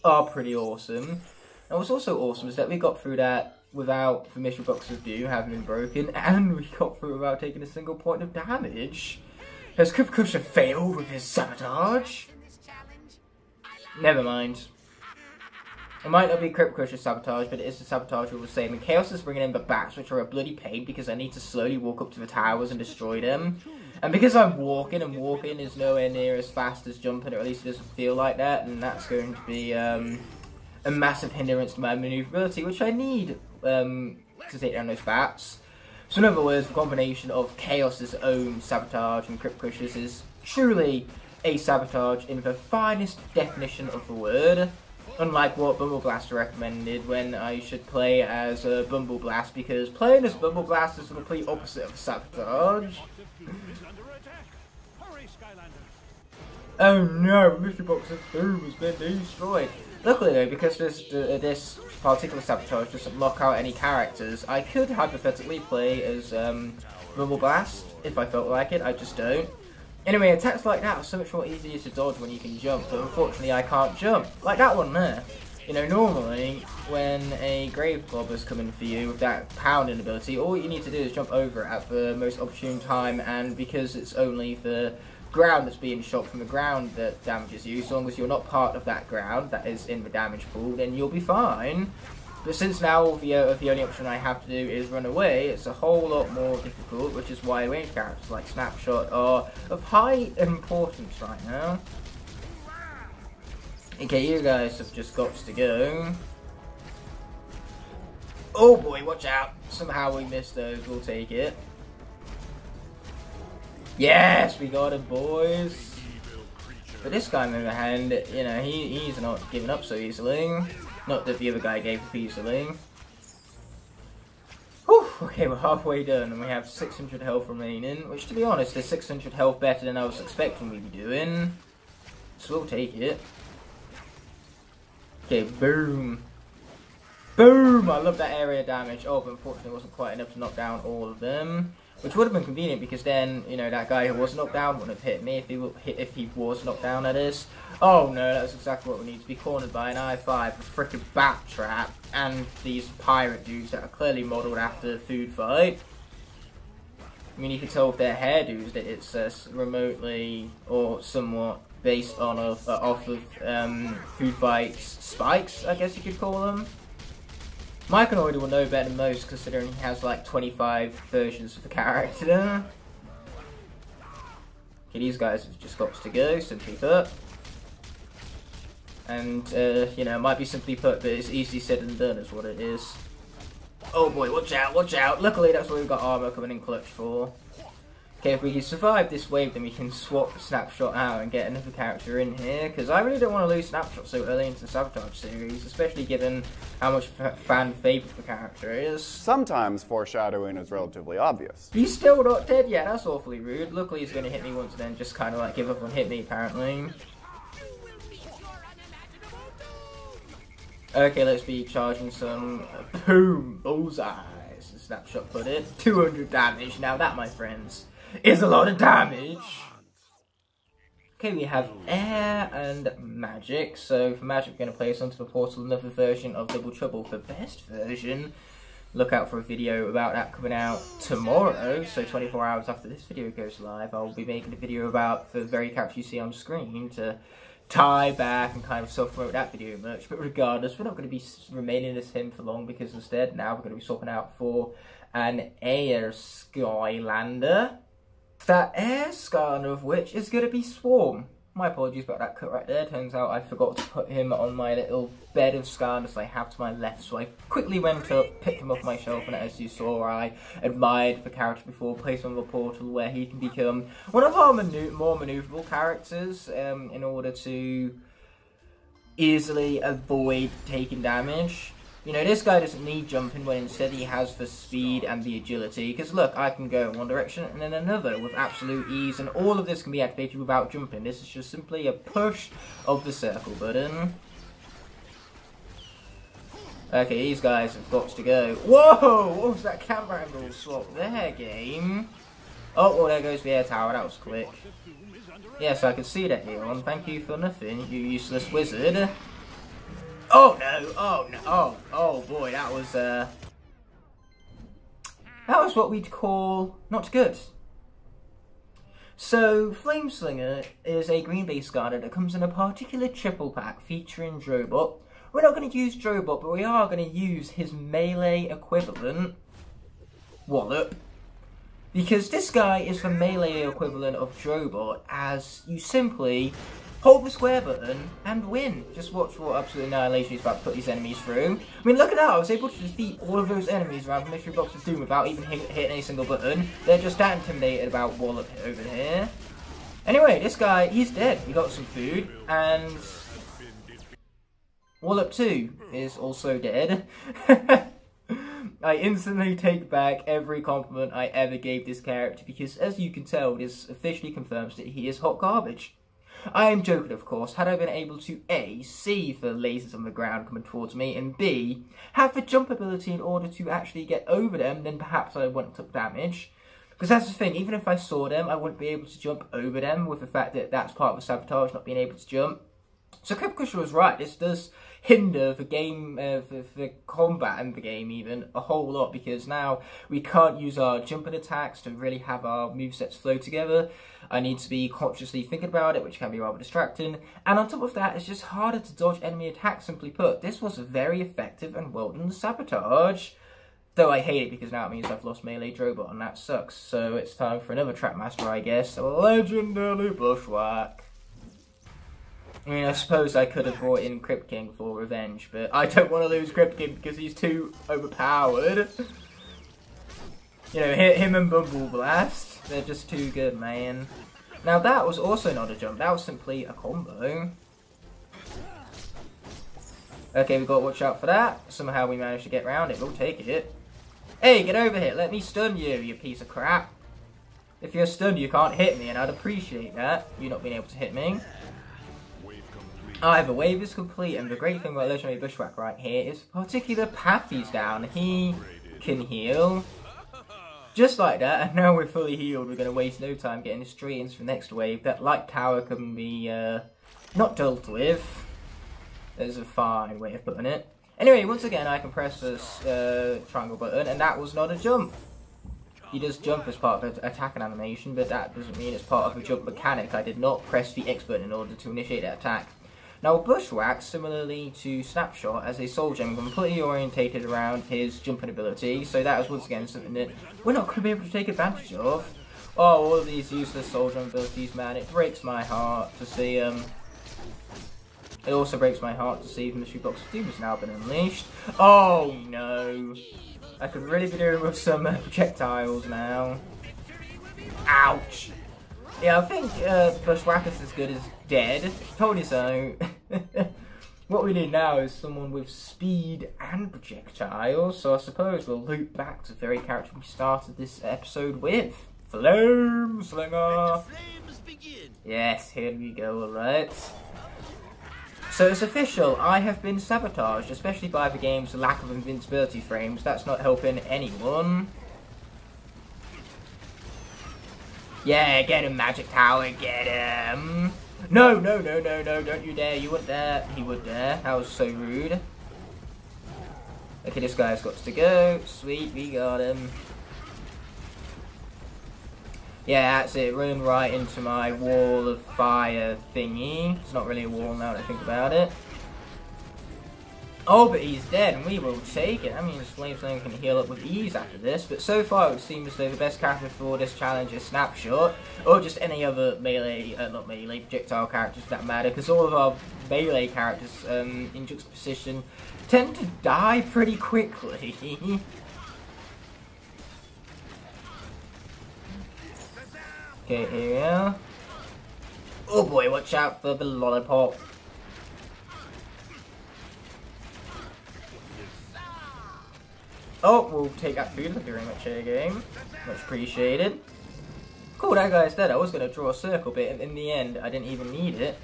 are pretty awesome. And what's also awesome is that we got through that without the mystery box of Doom having been broken, and we got through without taking a single point of damage. Has Crypto Crusher failed with his sabotage? Never mind. It might not be Crypto Crusher's sabotage, but it is the sabotage all the same. And Chaos is bringing in the bats, which are a bloody pain, because I need to slowly walk up to the towers and destroy them. And because I'm walking, and walking is nowhere near as fast as jumping, or at least it doesn't feel like that, and that's going to be a massive hindrance to my maneuverability, which I need to take down those bats. So in other words, the combination of Chaos's own sabotage and Crypto Crusher's is truly a sabotage in the finest definition of the word. Unlike what Bumbleblast recommended when I should play as Bumbleblast, because playing as Bumbleblast is the complete opposite of sabotage. Oh no, the mystery box of Doom has been destroyed. Luckily though, because this particular sabotage doesn't lock out any characters, I could hypothetically play as Bumbleblast if I felt like it, I just don't. Anyway, attacks like that are so much more easier to dodge when you can jump, but unfortunately I can't jump. Like that one there. You know, normally, when a Grave Clobber's coming for you with that pounding ability, all you need to do is jump over it at the most opportune time, and because it's only the ground that's being shot from the ground that damages you, so long as you're not part of that ground that is in the damage pool, then you'll be fine. But since now the only option I have to do is run away, it's a whole lot more difficult, which is why ranged characters like Snapshot are of high importance right now. Okay, you guys have just got to go. Oh boy, watch out. Somehow we missed those, we'll take it. Yes, we got it, boys. But this guy, on the other hand, you know, he's not giving up so easily. Not that the other guy gave up easily. Whew, okay, we're halfway done and we have 600 health remaining, which to be honest is 600 health better than I was expecting we'd be doing. So we'll take it. Okay, boom. Boom! I love that area damage. Oh, but unfortunately it wasn't quite enough to knock down all of them. Which would have been convenient because then, you know, that guy who was knocked down wouldn't have hit me if he was knocked down, that is. Oh no, that's exactly what we need, to be cornered by an I-5, a frickin' bat trap, and these pirate dudes that are clearly modelled after Food Fight. I mean, you can tell with their hairdos that it's remotely or somewhat based on off of Food Fight's spikes, I guess you could call them. Myconoid will know better than most, considering he has like 25 versions of the character. Okay, these guys have just got to go, simply put. And, you know, it might be simply put, but it's easy said and done is what it is. Oh boy, watch out, watch out! Luckily that's what we've got armor coming in clutch for. Okay, if we can survive this wave, then we can swap Snapshot out and get another character in here, because I really don't want to lose Snapshot so early into the Sabotage series, especially given how much fan favourite the character is. Sometimes foreshadowing is relatively obvious. He's still not dead yet, that's awfully rude. Luckily he's going to hit me once and then just kind of like give up and hit me, apparently. Okay, let's be charging some boom bullseyes, as Snapshot put it. 200 damage, now that, my friends, is a lot of damage. Okay, we have air and magic. So for magic, we're going to place onto the portal another version of Double Trouble. For best version, look out for a video about that coming out tomorrow. So 24 hours after this video goes live, I'll be making a video about the very character you see on screen to tie back and kind of self-promote that video much. But regardless, we're not going to be remaining as him for long, because instead now we're going to be swapping out for an air Skylander. That air Skylander of which is going to be Swarm. My apologies about that cut right there. Turns out I forgot to put him on my little bed of Skylanders I have to my left, so I quickly went up, picked him off my shelf, and as you saw, I admired the character before, placed him on the portal where he can become one of our more maneuverable characters in order to easily avoid taking damage. You know, this guy doesn't need jumping when instead he has the speed and the agility. Because look, I can go in one direction and then another with absolute ease. And all of this can be activated without jumping. This is just simply a push of the circle button. Okay, these guys have got to go. Whoa! What was that camera angle swap there, game? Oh, well, there goes the air tower. That was quick. Yes, I can see that, Leon. Thank you for nothing, you useless wizard. Oh no, oh no, oh boy, that was what we'd call not good. So, Flameslinger is a green-based Skylander that comes in a particular triple pack featuring Drobot. We're not going to use Drobot, but we are going to use his melee equivalent, Wallop. Because this guy is the melee equivalent of Drobot, as you simply hold the square button and win. Just watch what absolute annihilation he's about to put these enemies through. I mean, look at that. I was able to defeat all of those enemies around the Mystery Box of Doom without even hitting a single button. They're just that intimidated about Wallop over here. Anyway, this guy, he's dead. We got some food, and Wallop 2 is also dead. I instantly take back every compliment I ever gave this character because, as you can tell, this officially confirms that he is hot garbage. I am joking, of course. Had I been able to A, see the lasers on the ground coming towards me, and B, have the jump ability in order to actually get over them, then perhaps I wouldn't have took damage. Because that's the thing, even if I saw them, I wouldn't be able to jump over them, with the fact that that's part of the sabotage, not being able to jump. So Cryptcrusher was right, this does hinder the game, the combat in the game even, a whole lot, because now we can't use our jumping attacks to really have our movesets flow together. I need to be consciously thinking about it, which can be rather distracting. And on top of that, it's just harder to dodge enemy attacks, simply put. This was a very effective and well done sabotage. Though I hate it because now it means I've lost melee Drobot, and that sucks. So it's time for another Trapmaster, I guess. A legendary Bushwhack. I mean, I suppose I could have brought in Crypt King for revenge, but I don't want to lose Crypt King because he's too overpowered. You know, him and Bumble Blast, they're just too good, man. Now that was also not a jump, that was simply a combo. Okay, we've got to watch out for that. Somehow we managed to get around it, we'll take it. Hey, get over here, let me stun you, you piece of crap. If you're stunned, you can't hit me, and I'd appreciate that, you not being able to hit me. The wave is complete, and the great thing about Legendary Bushwhack right here is the particular path he's down. He can heal. Just like that, and now we're fully healed, we're going to waste no time getting straight into the next wave. That light tower can be not dealt with. There's a fine way of putting it. Anyway, once again, I can press this triangle button, and that was not a jump. He does jump as part of the attacking animation, but that doesn't mean it's part of the jump mechanic. I did not press the X button in order to initiate that attack. Now, Bushwhack, similarly to Snapshot, as a Soul Gem, completely orientated around his jumping ability, so that is once again something that we're not going to be able to take advantage of. Oh, all of these useless Soul Gem abilities, man, it breaks my heart to see It also breaks my heart to see the Mystery Box of Doom has now been unleashed. Oh no! I could really be doing with some projectiles now. Ouch! Yeah, I think Bushwhack is as good as dead. Told you so. What we need now is someone with speed and projectiles, so I suppose we'll loop back to the very character we started this episode with. Flameslinger! Yes, here we go, alright. So it's official, I have been sabotaged, especially by the game's lack of invincibility frames. That's not helping anyone. Yeah, get him, Magic Tower, get him! No, no, no, no, no, don't you dare, you wouldn't dare. He would dare, that was so rude. Okay, this guy's got to go. Sweet, we got him. Yeah, that's it, run right into my wall of fire thingy. It's not really a wall now that I think about it. Oh, but he's dead, and we will take it. I mean, Flameflame can heal up with ease after this, but so far it would seem as though the best character for this challenge is Snapshot, or just any other melee, not melee, projectile characters for that matter, because all of our melee characters in juxtaposition tend to die pretty quickly. Okay, here we are. Oh boy, watch out for the lollipop. Oh, we'll take that food. Thank you very much, game. Much appreciated. Cool, that guy's dead. I was going to draw a circle, but in the end, I didn't even need it.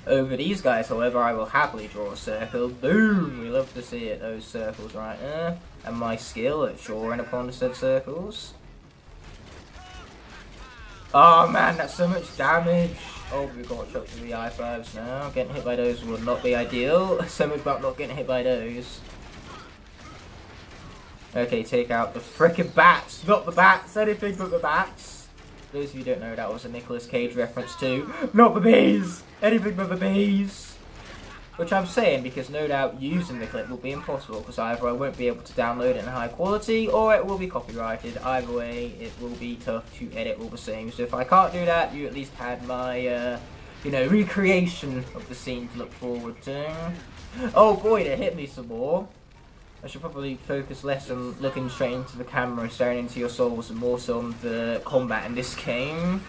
Over these guys, however, I will happily draw a circle. Boom! We love to see it, those circles right there. And my skill at drawing upon the said circles. Oh man, that's so much damage. Oh, we've got chucked to the I5s now. Getting hit by those would not be ideal. So much about not getting hit by those. Okay, take out the frickin' bats. Not the bats, anything but the bats. For those of you who don't know, that was a Nicolas Cage reference too. Not the bees! Anything but the bees! Which I'm saying because no doubt using the clip will be impossible, because either I won't be able to download it in high quality, or it will be copyrighted. Either way, it will be tough to edit all the same. So if I can't do that, you at least had my, you know, recreation of the scene to look forward to. Oh boy, they hit me some more. I should probably focus less on looking straight into the camera and staring into your souls and more so on the combat in this game.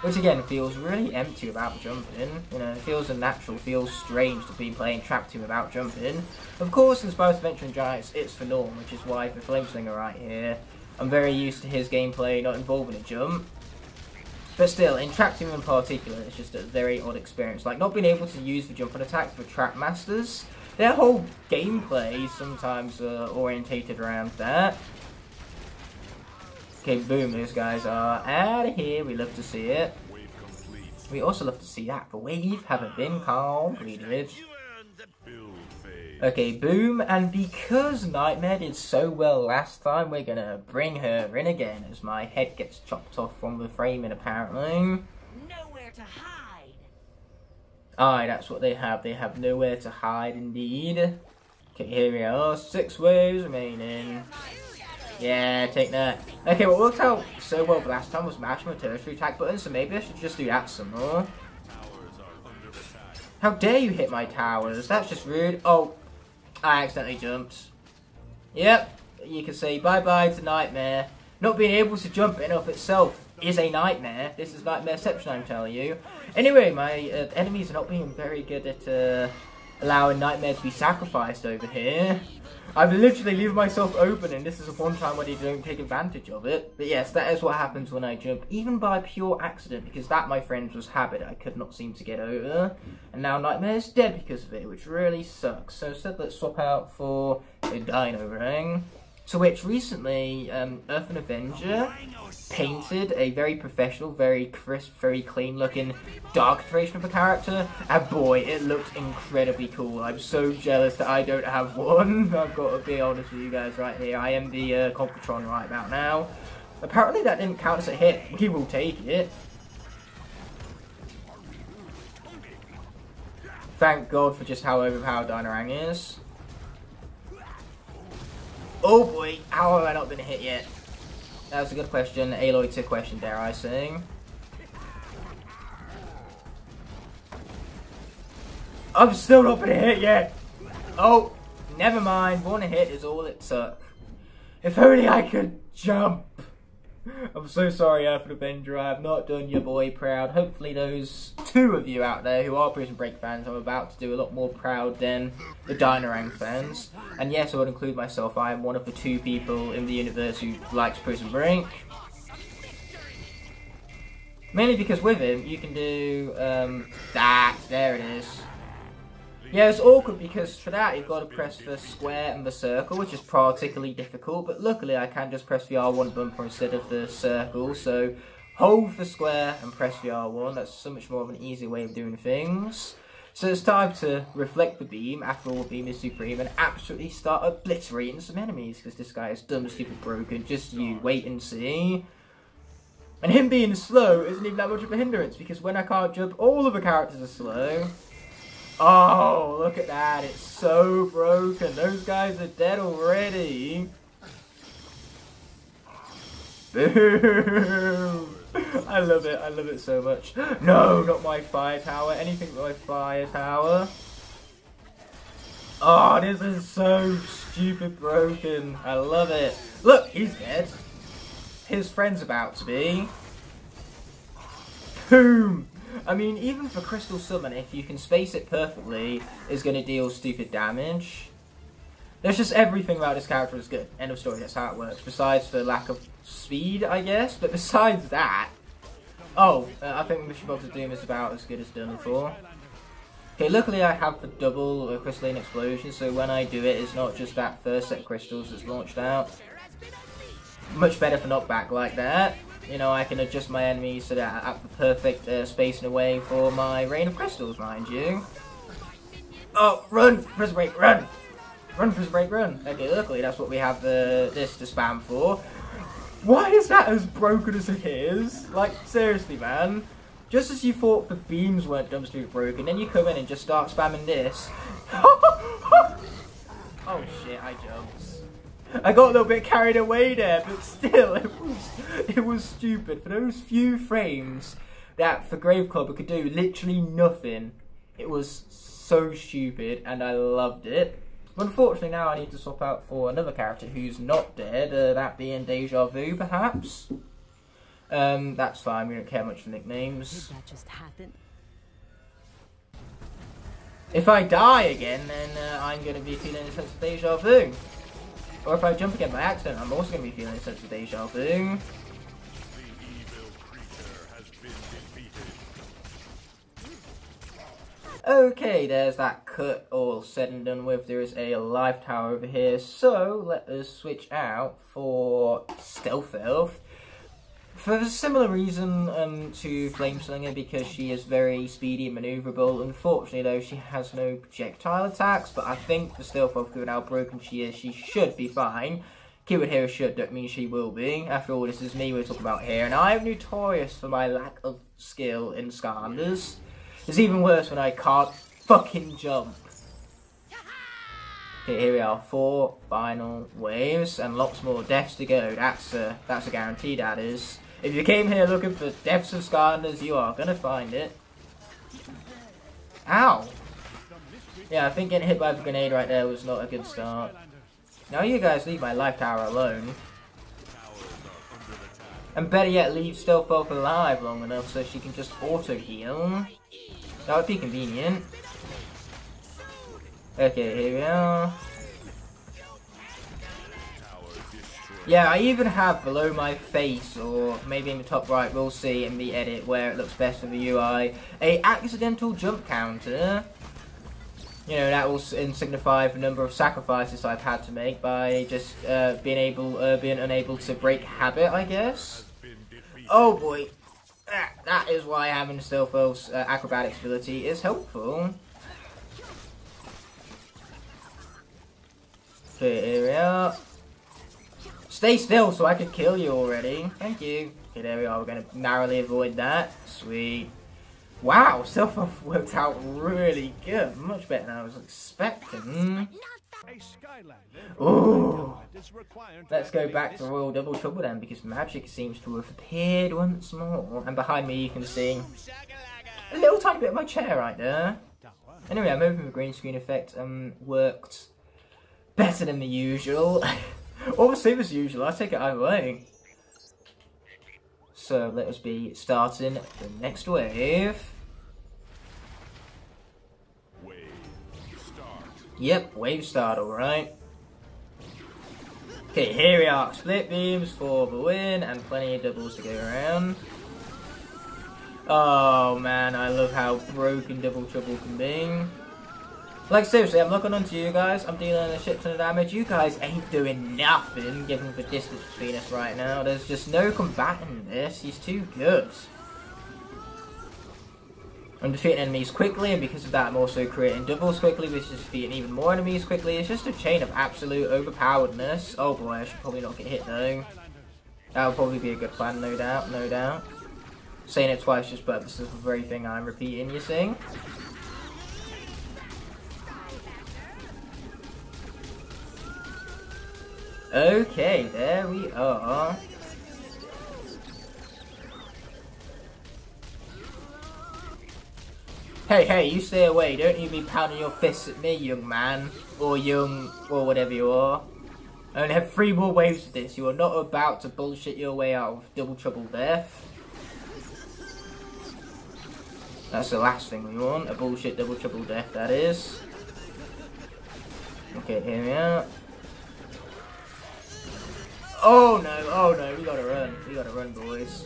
Which again feels really empty without jumping. You know, it feels unnatural, feels strange to be playing Trap Team without jumping. Of course, in Spyro's Adventure and Giants, it's for Norm, which is why for Flameslinger right here, I'm very used to his gameplay not involving a jump. But still, in Trap Team in particular, it's just a very odd experience. Like, not being able to use the jumping attack for Trap Masters. Their whole gameplay sometimes orientated around that. Okay, boom, those guys are out of here. We love to see it. We also love to see that the wave haven't been completed. Okay, boom, and because Nightmare did so well last time, we're gonna bring her in again as my head gets chopped off from the framing, apparently. Nowhere to hide. Aye, that's what they have. They have nowhere to hide, indeed. Okay, here we are. 6 waves remaining. Yeah, take that. Okay, what worked out so well for last time was mashing my tertiary attack button, so maybe I should just do that some more. How dare you hit my towers? That's just rude. Oh, I accidentally jumped. Yep, you can say bye-bye to Nightmare. Not being able to jump in of itself is a nightmare. This is Nightmareception, I'm telling you. Anyway, my enemies are not being very good at allowing Nightmare to be sacrificed over here. I'm literally leaving myself open, and this is one time when they don't take advantage of it. But yes, that is what happens when I jump, even by pure accident, because that, my friends, was habit I could not seem to get over. And now Nightmare is dead because of it, which really sucks. So instead, let's swap out for a Dino Ring. To which recently, Earth and Avenger painted a very professional, very crisp, very clean looking dark iteration of a character, and boy, it looked incredibly cool. I'm so jealous that I don't have one. I've got to be honest with you guys right here. I am the Computron right about now. Apparently that didn't count as a hit. We will take it. Thank God for just how overpowered Dino-Rang is. Oh boy, how have I not been hit yet? That was a good question. Aloy to question, dare I say. I've still not been hit yet. Oh, never mind. One hit is all it took. If only I could jump. I'm so sorry, Earth and Avenger. I have not done your boy proud. Hopefully those 2 of you out there who are Prison Break fans, I'm about to do a lot more proud than the Dino-Rang fans. And yes, I would include myself. I am one of the 2 people in the universe who likes Prison Break. Mainly because with him, you can do that. There it is. Yeah, it's awkward because for that you've got to press the square and the circle, which is particularly difficult, but luckily I can just press the R1 bumper instead of the circle, so hold the square and press the R1, that's so much more of an easy way of doing things. So it's time to reflect the beam, after all the beam is supreme, and absolutely start obliterating some enemies, because this guy is dumb, stupid, broken, just you wait and see. And him being slow isn't even that much of a hindrance, because when I can't jump, all of the characters are slow. Oh, look at that. It's so broken. Those guys are dead already. Boom. I love it. I love it so much. No, not my fire tower. Anything but my fire tower. Oh, this is so stupid broken. I love it. Look, he's dead. His friend's about to be. Boom. I mean, even for Crystal Summon, if you can space it perfectly, is going to deal stupid damage. There's just everything about this character is good. End of story, that's how it works. Besides the lack of speed, I guess. But besides that... Oh, I think Mission Box of Doom is about as good as done for. Okay, luckily I have the double crystalline explosion, so when I do it, it's not just that first set of crystals that's launched out. Much better for knockback like that. You know, I can adjust my enemies so that I have the perfect space and away for my rain of crystals, mind you. Oh, run! Press break, run! Run, press break, run! Okay, luckily that's what we have this to spam for. Why is that as broken as it is? Like, seriously, man. Just as you thought the beams weren't dumbstreet broken, then you come in and just start spamming this. Oh shit, I jumped. I got a little bit carried away there, but still, it was stupid. For those few frames that the Grave Clubber could do literally nothing, it was so stupid, and I loved it. But unfortunately now I need to swap out for another character who's not dead, that being Deja Vu, perhaps. That's fine, we don't care much for nicknames. Did that just happen? If I die again, then I'm going to be feeling a sense of Deja Vu. Or if I jump again by accident, I'm also going to be feeling a sense of Deja Vu. Okay, there's that cut all said and done with. There is a life tower over here, so let us switch out for Stealth Elf. For a similar reason to Flameslinger, because she is very speedy and manoeuvrable. Unfortunately though, she has no projectile attacks, but I think for Stealth Elf, given how broken she is, she should be fine. Keyword here should, don't mean she will be. After all, this is me we're talking about here, and I am notorious for my lack of skill in Skylanders. It's even worse when I can't fucking jump. Okay, here we are, 4 final waves, and lots more deaths to go. That's a guarantee, that is. If you came here looking for deaths of Skylanders, you are gonna find it. Ow! Yeah, I think getting hit by the grenade right there was not a good start. Now you guys leave my life tower alone. And better yet, leave Stealth Elf alive long enough so she can just auto-heal. That would be convenient. Okay, here we are. Yeah, I even have below my face, or maybe in the top right, we'll see in the edit where it looks best for the UI, a accidental jump counter. You know, that will signify the number of sacrifices I've had to make by just being unable to break habit, I guess. Oh boy, that is why having Stealth Elf's acrobatics ability is helpful. Okay, here we are. Stay still so I can kill you already. Thank you. Okay, there we are. We're going to narrowly avoid that. Sweet. Wow, Stealth Elf worked out really good. Much better than I was expecting. Ooh. Let's go back to Royal Double Trouble then, because magic seems to have appeared once more. And behind me you can see a little tiny bit of my chair right there. Anyway, I'm hoping the green screen effect worked better than the usual. Or the same as usual, I take it either way. So let us be starting the next wave. Yep, wave start, alright. Okay, here we are. Split beams for the win, and plenty of doubles to go around. Oh man, I love how broken Double Trouble can be. Like seriously, I'm looking onto you guys, I'm dealing a shit ton of damage. You guys ain't doing nothing given the distance between us right now. There's just no combating this, he's too good. I'm defeating enemies quickly, and because of that I'm also creating doubles quickly, which is defeating even more enemies quickly. It's just a chain of absolute overpoweredness. Oh boy, I should probably not get hit though. That would probably be a good plan, no doubt, no doubt. Saying it twice just but this is the very thing I'm repeating, you see? Okay, there we are. Hey, you stay away. Don't you be pounding your fists at me, young man. Or whatever you are. I only have 3 more waves of this. You are not about to bullshit your way out of double trouble death. That's the last thing we want. A bullshit double trouble death, that is. Okay, here we are. Oh no, we gotta run. We gotta run, boys.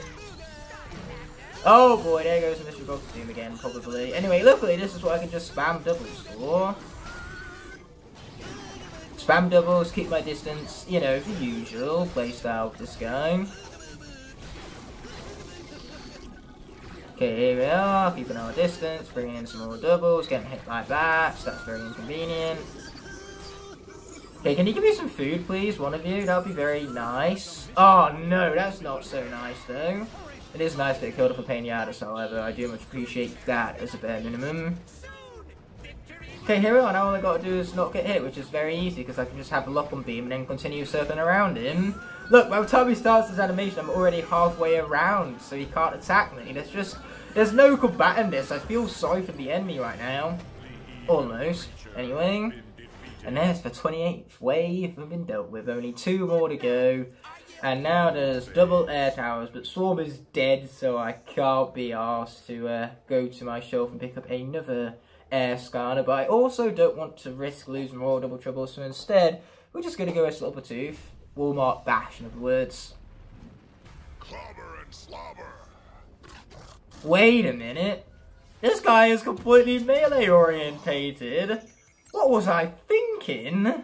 Oh boy, there goes the Mr. Brock's team again, probably. Anyway, luckily this is what I can just spam doubles for. Spam doubles, keep my distance, you know, the usual playstyle of this game. Okay, here we are, keeping our distance, bringing in some more doubles, getting hit like that, so that's very inconvenient. Okay, can you give me some food, please, one of you? That would be very nice. Oh no, that's not so nice though. It is nice to get killed off a Pinata, however, I do much appreciate that as a bare minimum. Okay, here we are, now all I gotta do is not get hit, which is very easy, because I can just have a lock on beam and then continue circling around him. Look, by the time he starts his animation, I'm already halfway around, so he can't attack me. There's no combating this. I feel sorry for the enemy right now. Almost. Anyway. And there's the 28th wave have been dealt with. Only 2 more to go. And now there's double air towers, but Swarm is dead, so I can't be asked to go to my shelf and pick up another air scanner. But I also don't want to risk losing Royal Double Trouble, so instead, we're just going to go a Slobbertooth. Walmart Bash, in other words. Clobber and slobber. Wait a minute. This guy is completely melee orientated. What was I thinking?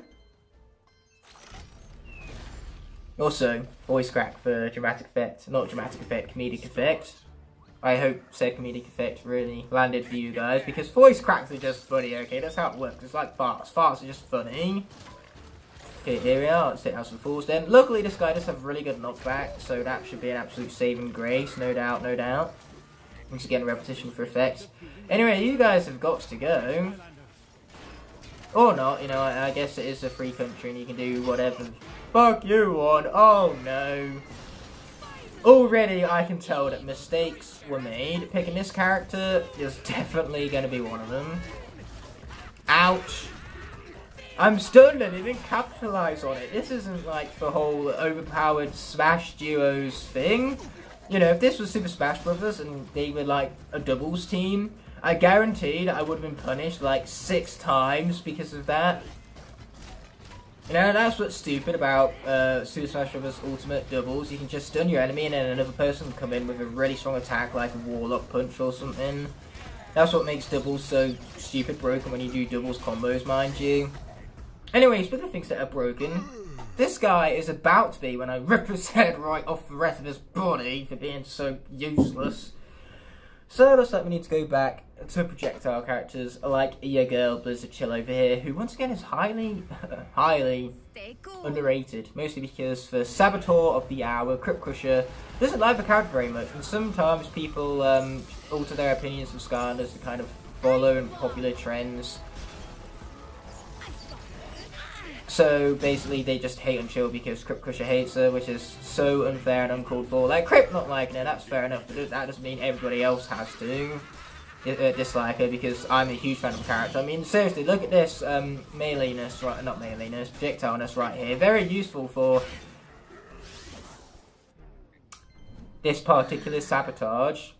Also, voice crack for dramatic effect. Not dramatic effect, comedic effect. I hope said comedic effect really landed for you guys, because voice cracks are just funny, okay? That's how it works. It's like farts. Farts are just funny. Okay, here we are. Let's take out some fools then. Luckily, this guy does have really good knockback, so that should be an absolute saving grace. No doubt, no doubt. Once again, repetition for effect. Anyway, you guys have got to go. Or not, you know, I guess it is a free country and you can do whatever the fuck you want. Oh no. Already I can tell that mistakes were made. Picking this character is definitely going to be one of them. Ouch. I'm stunned I didn't capitalize on it. This isn't like the whole overpowered Smash Duos thing. You know, if this was Super Smash Brothers and they were like a doubles team, I guaranteed I would have been punished like 6 times because of that. You know, that's what's stupid about Super Smash Bros. Ultimate Doubles. You can just stun your enemy and then another person can come in with a really strong attack like a Warlock Punch or something. That's what makes doubles so stupid broken when you do doubles combos, mind you. Anyway, speaking of things that are broken, this guy is about to be when I rip his head right off the rest of his body for being so useless. So looks like we need to go back to projectile characters like your girl Blizzard Chill over here, who once again is highly underrated, mostly because the Saboteur of the Hour, Crypt Crusher, doesn't like the character very much, and sometimes people alter their opinions of Skylanders to kind of follow popular trends. So basically they just hate on Chill because Crypt Crusher hates her, which is so unfair and uncalled for. Like, Crypt not liking her, that's fair enough, but that doesn't mean everybody else has to dislike her, because I'm a huge fan of the character. I mean, seriously, look at this meleeness, right, not meleeness, projectileness right here. Very useful for this particular Sabotage.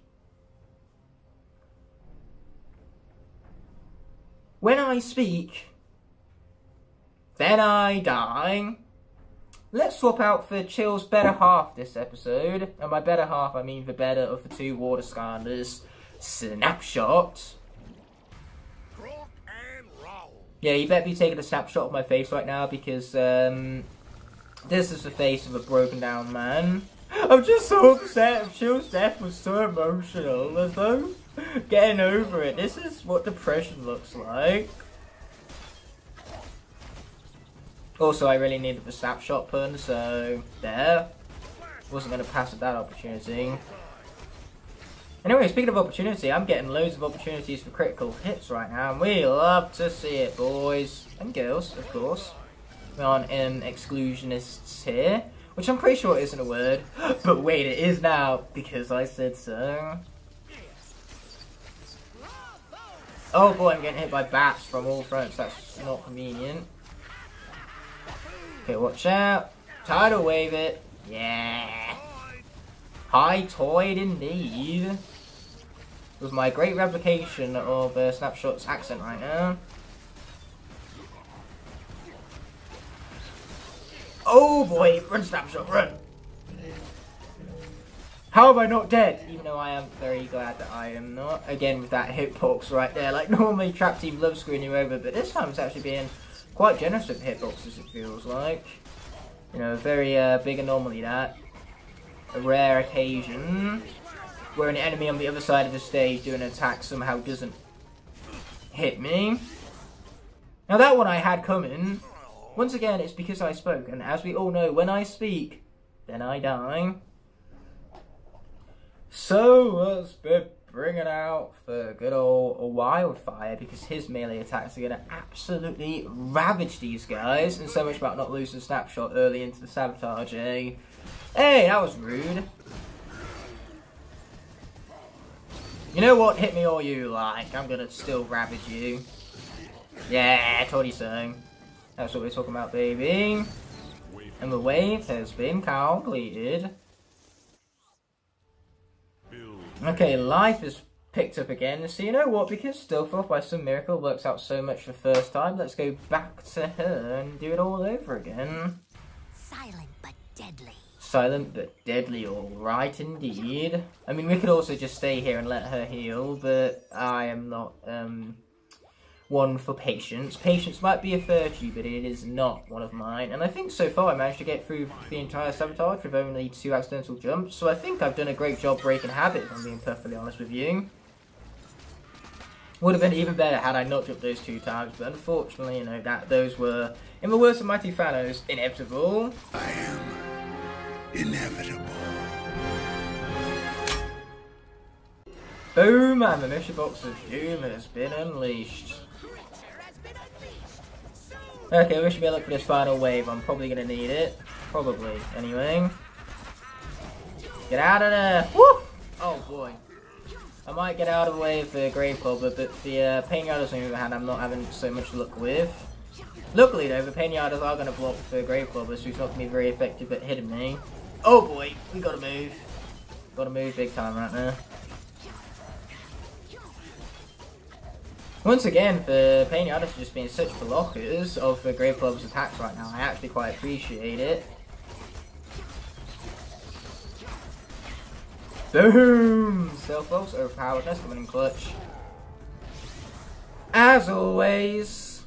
When I speak, then I die. Let's swap out for Chill's better half this episode. And by better half, I mean the better of the 2 water Skylanders. Snapshot. Yeah, you better be taking a snapshot of my face right now, because this is the face of a broken down man. I'm just so upset. Chill's death was so emotional. There's no getting over it. This is what depression looks like. Also, I really needed the snapshot pun, so there. Wasn't going to pass up that opportunity. Anyway, speaking of opportunity, I'm getting loads of opportunities for critical hits right now, and we love to see it, boys. And girls, of course. on exclusionists here, which I'm pretty sure isn't a word, but wait, it is now, because I said so. Oh boy, I'm getting hit by bats from all fronts, that's not convenient. Okay, watch out. Tidal wave it. Yeah. High toyed indeed. With my great replication of Snapshot's accent right now. Oh boy, run Snapshot, run! How am I not dead? Even though I am very glad that I am not. Again, with that hitbox right there. Like, normally Trap Team loves screwing you over, but this time it's actually being quite generous with hitboxes, it feels like. You know, a very big anomaly, that. A rare occasion where an enemy on the other side of the stage doing an attack somehow doesn't hit me. Now that one I had coming. Once again, it's because I spoke, and as we all know, when I speak, then I die. So let's be bringing out the good old Wildfire, because his melee attacks are going to absolutely ravage these guys, and so much about not losing Snapshot early into the Sabotage, eh? Hey, that was rude. You know what? Hit me all you like. I'm gonna still ravage you. Yeah, told you so. That's what we're talking about, baby. And the wave has been completed. Okay, life is picked up again. So you know what? Because Stealth Off by some miracle works out so much the first time, let's go back to her and do it all over again. Silent but deadly. Silent but deadly, alright indeed. I mean, we could also just stay here and let her heal, but I am not one for patience. Patience might be a virtue, but it is not one of mine. And I think so far I managed to get through the entire Sabotage with only 2 accidental jumps, so I think I've done a great job breaking habit, if I'm being perfectly honest with you. Would have been even better had I not jumped those 2 times, but unfortunately, you know, those were, in the words of Mighty Thanos, inevitable. I am inevitable. Boom, and the mission box of doom has been unleashed. Okay, wish me luck for this final wave. I'm probably going to need it. Probably, anyway. Get out of there! Woo! Oh boy. I might get out of the way of the Grave Clobber, but the Painyadas on the other hand I'm not having so much luck with. Luckily though, the Painyadas are going to block the Grave Clobber, so he's not going to be very effective at hitting me. Oh boy, we got to move. Got to move big time right now. Once again, the Painyadas just being such blockers of the Grave Clobber's attacks right now, I actually quite appreciate it. Boom! Stealth overpoweredness coming in clutch. As always,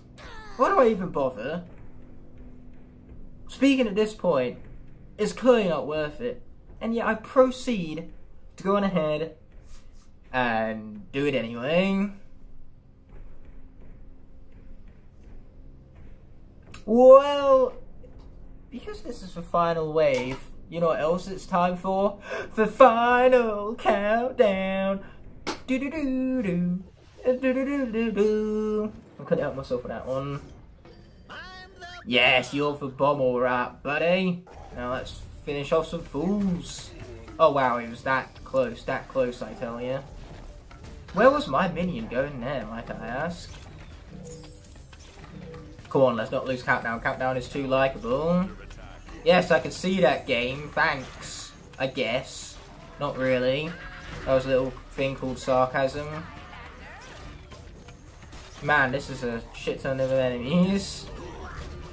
why do I even bother? Speaking at this point, it's clearly not worth it, and yet I proceed to go on ahead and do it anyway. Well, because this is the final wave, you know what else it's time for? The final countdown. Do do do do. Do do do do do. I couldn't help myself with that one. Yes, you're the bomb, alright, buddy. Now let's finish off some fools. Oh wow, he was that close, I tell you. Where was my minion going there, might I ask? Come on, let's not lose Countdown. Countdown is too likeable. Yes, I can see that game. Thanks. I guess. Not really. That was a little thing called sarcasm. Man, this is a shit ton of enemies.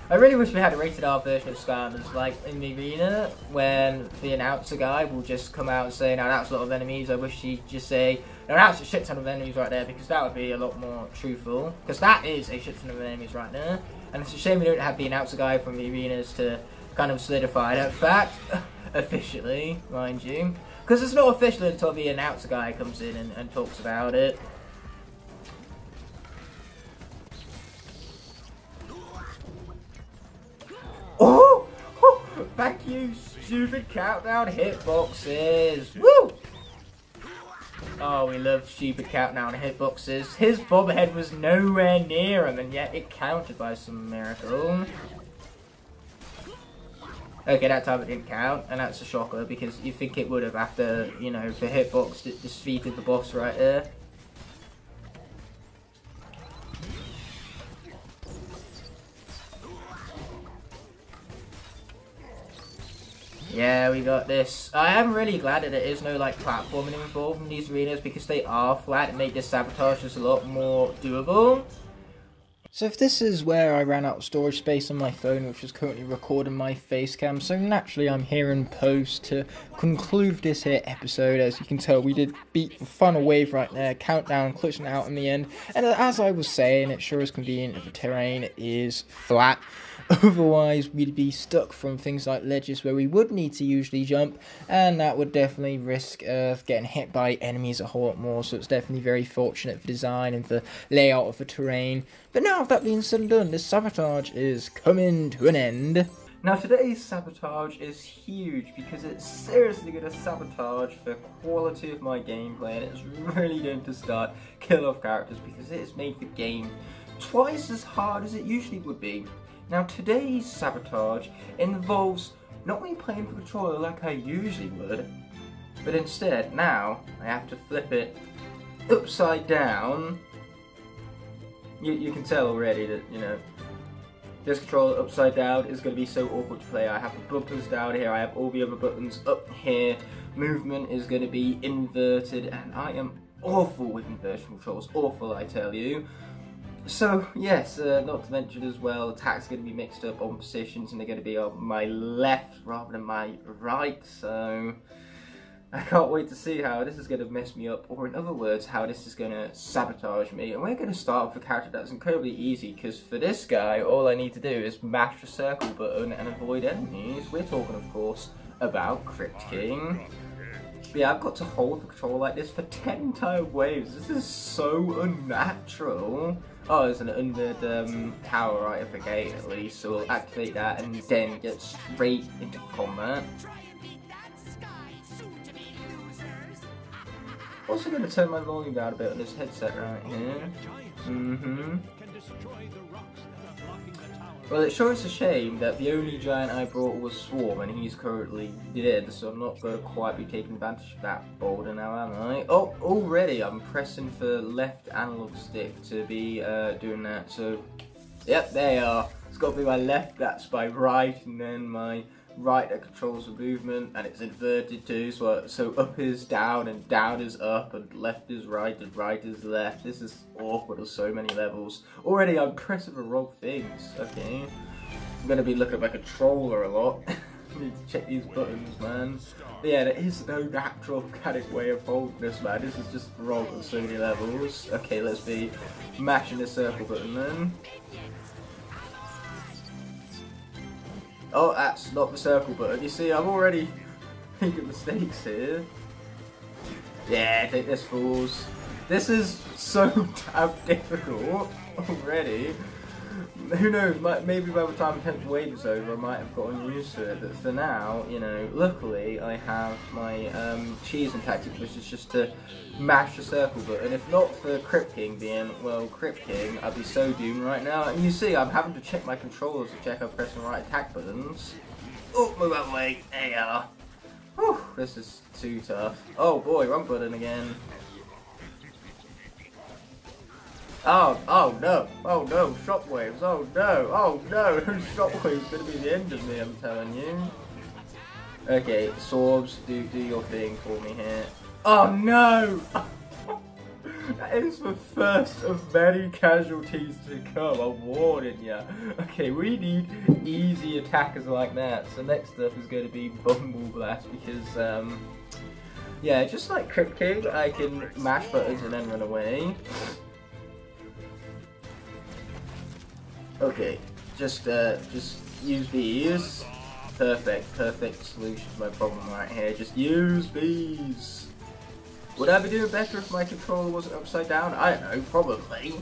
I really wish we had a rated R version of Skylanders, like in the arena, when the announcer guy will just come out and say, now that's a lot of enemies. I wish he'd just say, now that's a shit ton of enemies right there, because that would be a lot more truthful. Because that is a shit ton of enemies right there. And it's a shame we don't have the announcer guy from the arenas to kind of solidify that fact, officially, mind you. Because it's not official until the announcer guy comes in and talks about it. Oh! Thank you, stupid Countdown hitboxes! Woo! Oh, we love stupid Countdown hitboxes. His bobblehead was nowhere near him, and yet it counted by some miracle. Okay, that time it didn't count, and that's a shocker because you think it would have after, you know, the hitbox that defeated the boss right there. Yeah, we got this. I am really glad that there is no like platforming involved in these arenas because they are flat and make this sabotage just a lot more doable. So if this is where I ran out of storage space on my phone, which is currently recording my face cam, so naturally I'm here in post to conclude this here episode. As you can tell, we did beat the final wave right there, countdown, clutching out in the end. And as I was saying, it sure is convenient if the terrain is flat. Otherwise, we'd be stuck from things like ledges where we would need to usually jump, and that would definitely risk getting hit by enemies a whole lot more. So it's definitely very fortunate for design and the layout of the terrain. But now, with that being said and done, this sabotage is coming to an end. Now, today's sabotage is huge because it's seriously going to sabotage the quality of my gameplay, and it's really going to start kill off characters because it has made the game twice as hard as it usually would be. Now, today's sabotage involves not me playing the controller like I usually would, but instead, now, I have to flip it upside down. You can tell already that, you know, this controller upside down is going to be so awkward to play. I have the buttons down here, I have all the other buttons up here, movement is going to be inverted, and I am awful with inversion controls, awful I tell you. So, yes, not to mention as well, attacks are going to be mixed up on positions and they're going to be on my left rather than my right, so I can't wait to see how this is going to mess me up, or in other words, how this is going to sabotage me. And we're going to start with a character that's incredibly easy, because for this guy, all I need to do is mash the circle button and avoid enemies. We're talking, of course, about Crypt King. Yeah, I've got to hold the controller like this for 10 entire waves. This is so unnatural. Oh, there's an undead tower right at the gate at least, so we'll activate that and then get straight into combat. Also going to turn my volume down a bit on this headset right here. Well, it sure is a shame that the only giant I brought was Swarm, and he's currently dead, so I'm not going to quite be taking advantage of that boulder now, am I? Oh, already I'm pressing the left analog stick to be doing that, so yep, there you are. It's got to be my left, that's my right, and then my right that controls the movement, and it's inverted too, so up is down and down is up and left is right and right is left. This is awkward on so many levels. Already I'm pressing the wrong things. Okay, I'm going to be looking at my controller a lot. I need to check these buttons, man. But yeah, there is no natural mechanic way of holding this, man. This is just wrong on so many levels. Okay, let's be mashing the circle button then. Oh, that's not the circle button. You see, I'm already making mistakes here. Yeah, take this, fools. This is so damn difficult already. Who knows, maybe by the time the 10th wave is over, I might have gotten used to it. But for now, you know, luckily I have my cheesing tactic, which is just to mash the circle button. If not for Crypt King being, well, Crypt King, I'd be so doomed right now. And you see, I'm having to check my controllers to check I'm pressing the right attack buttons. Oh, move out of the way. There you are. Whew, this is too tough. Oh boy, wrong button again. Oh no, shockwaves, oh no, shockwaves gonna be the end of me, I'm telling you. Okay, Sorbs, do your thing for me here. Oh no! That is the first of many casualties to come, I'm warning ya. Okay, we need easy attackers like that, so next up is going to be Bumble Blast, because, yeah, just like Crypt King, I can mash buttons and then run away. Okay, just use bees. Perfect solution to my problem right here. Just use bees. Would I be doing better if my controller wasn't upside down? I don't know, probably.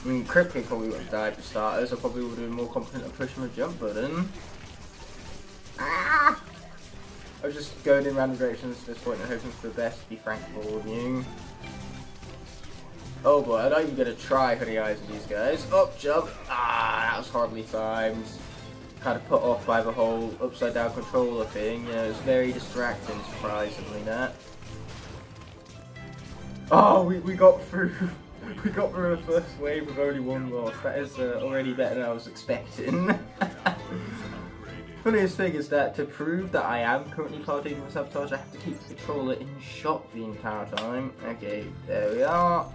I mean, Crypt King probably would have died for starters. I probably would have been more confident at pushing the jump button. Ah! I was just going in random directions at this point and hoping for the best, to be frank with all of you. Oh boy, I'm not even going to try Honey Eyes with these guys. Up, jump. Ah, that was horribly timed. kind of put off by the whole upside down controller thing. You know, it's very distracting, surprisingly, that. Oh, we got through. We got through the first wave with only one loss. That is already better than I was expecting. Funniest thing is that to prove that I am currently partaking in Sabotage, I have to keep the controller in shot the entire time. Okay, there we are.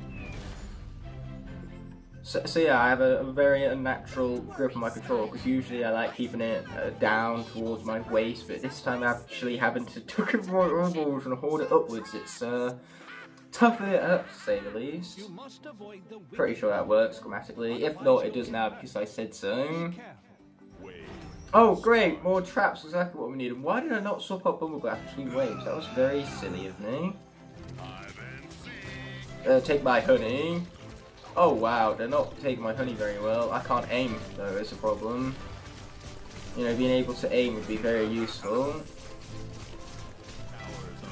So yeah, I have a very unnatural grip on my controller, because usually I like keeping it down towards my waist, but this time I'm actually having to tuck it right upwards and hold it upwards. It's toughing it up, to say the least. Pretty sure that works grammatically. If not, it does now because I said so. Oh great, more traps, exactly what we need. And why did I not swap up Bumble Blast between waves? That was very silly of me. Take my honey. Oh wow, they're not taking my honey very well. I can't aim though, is a problem. You know, being able to aim would be very useful.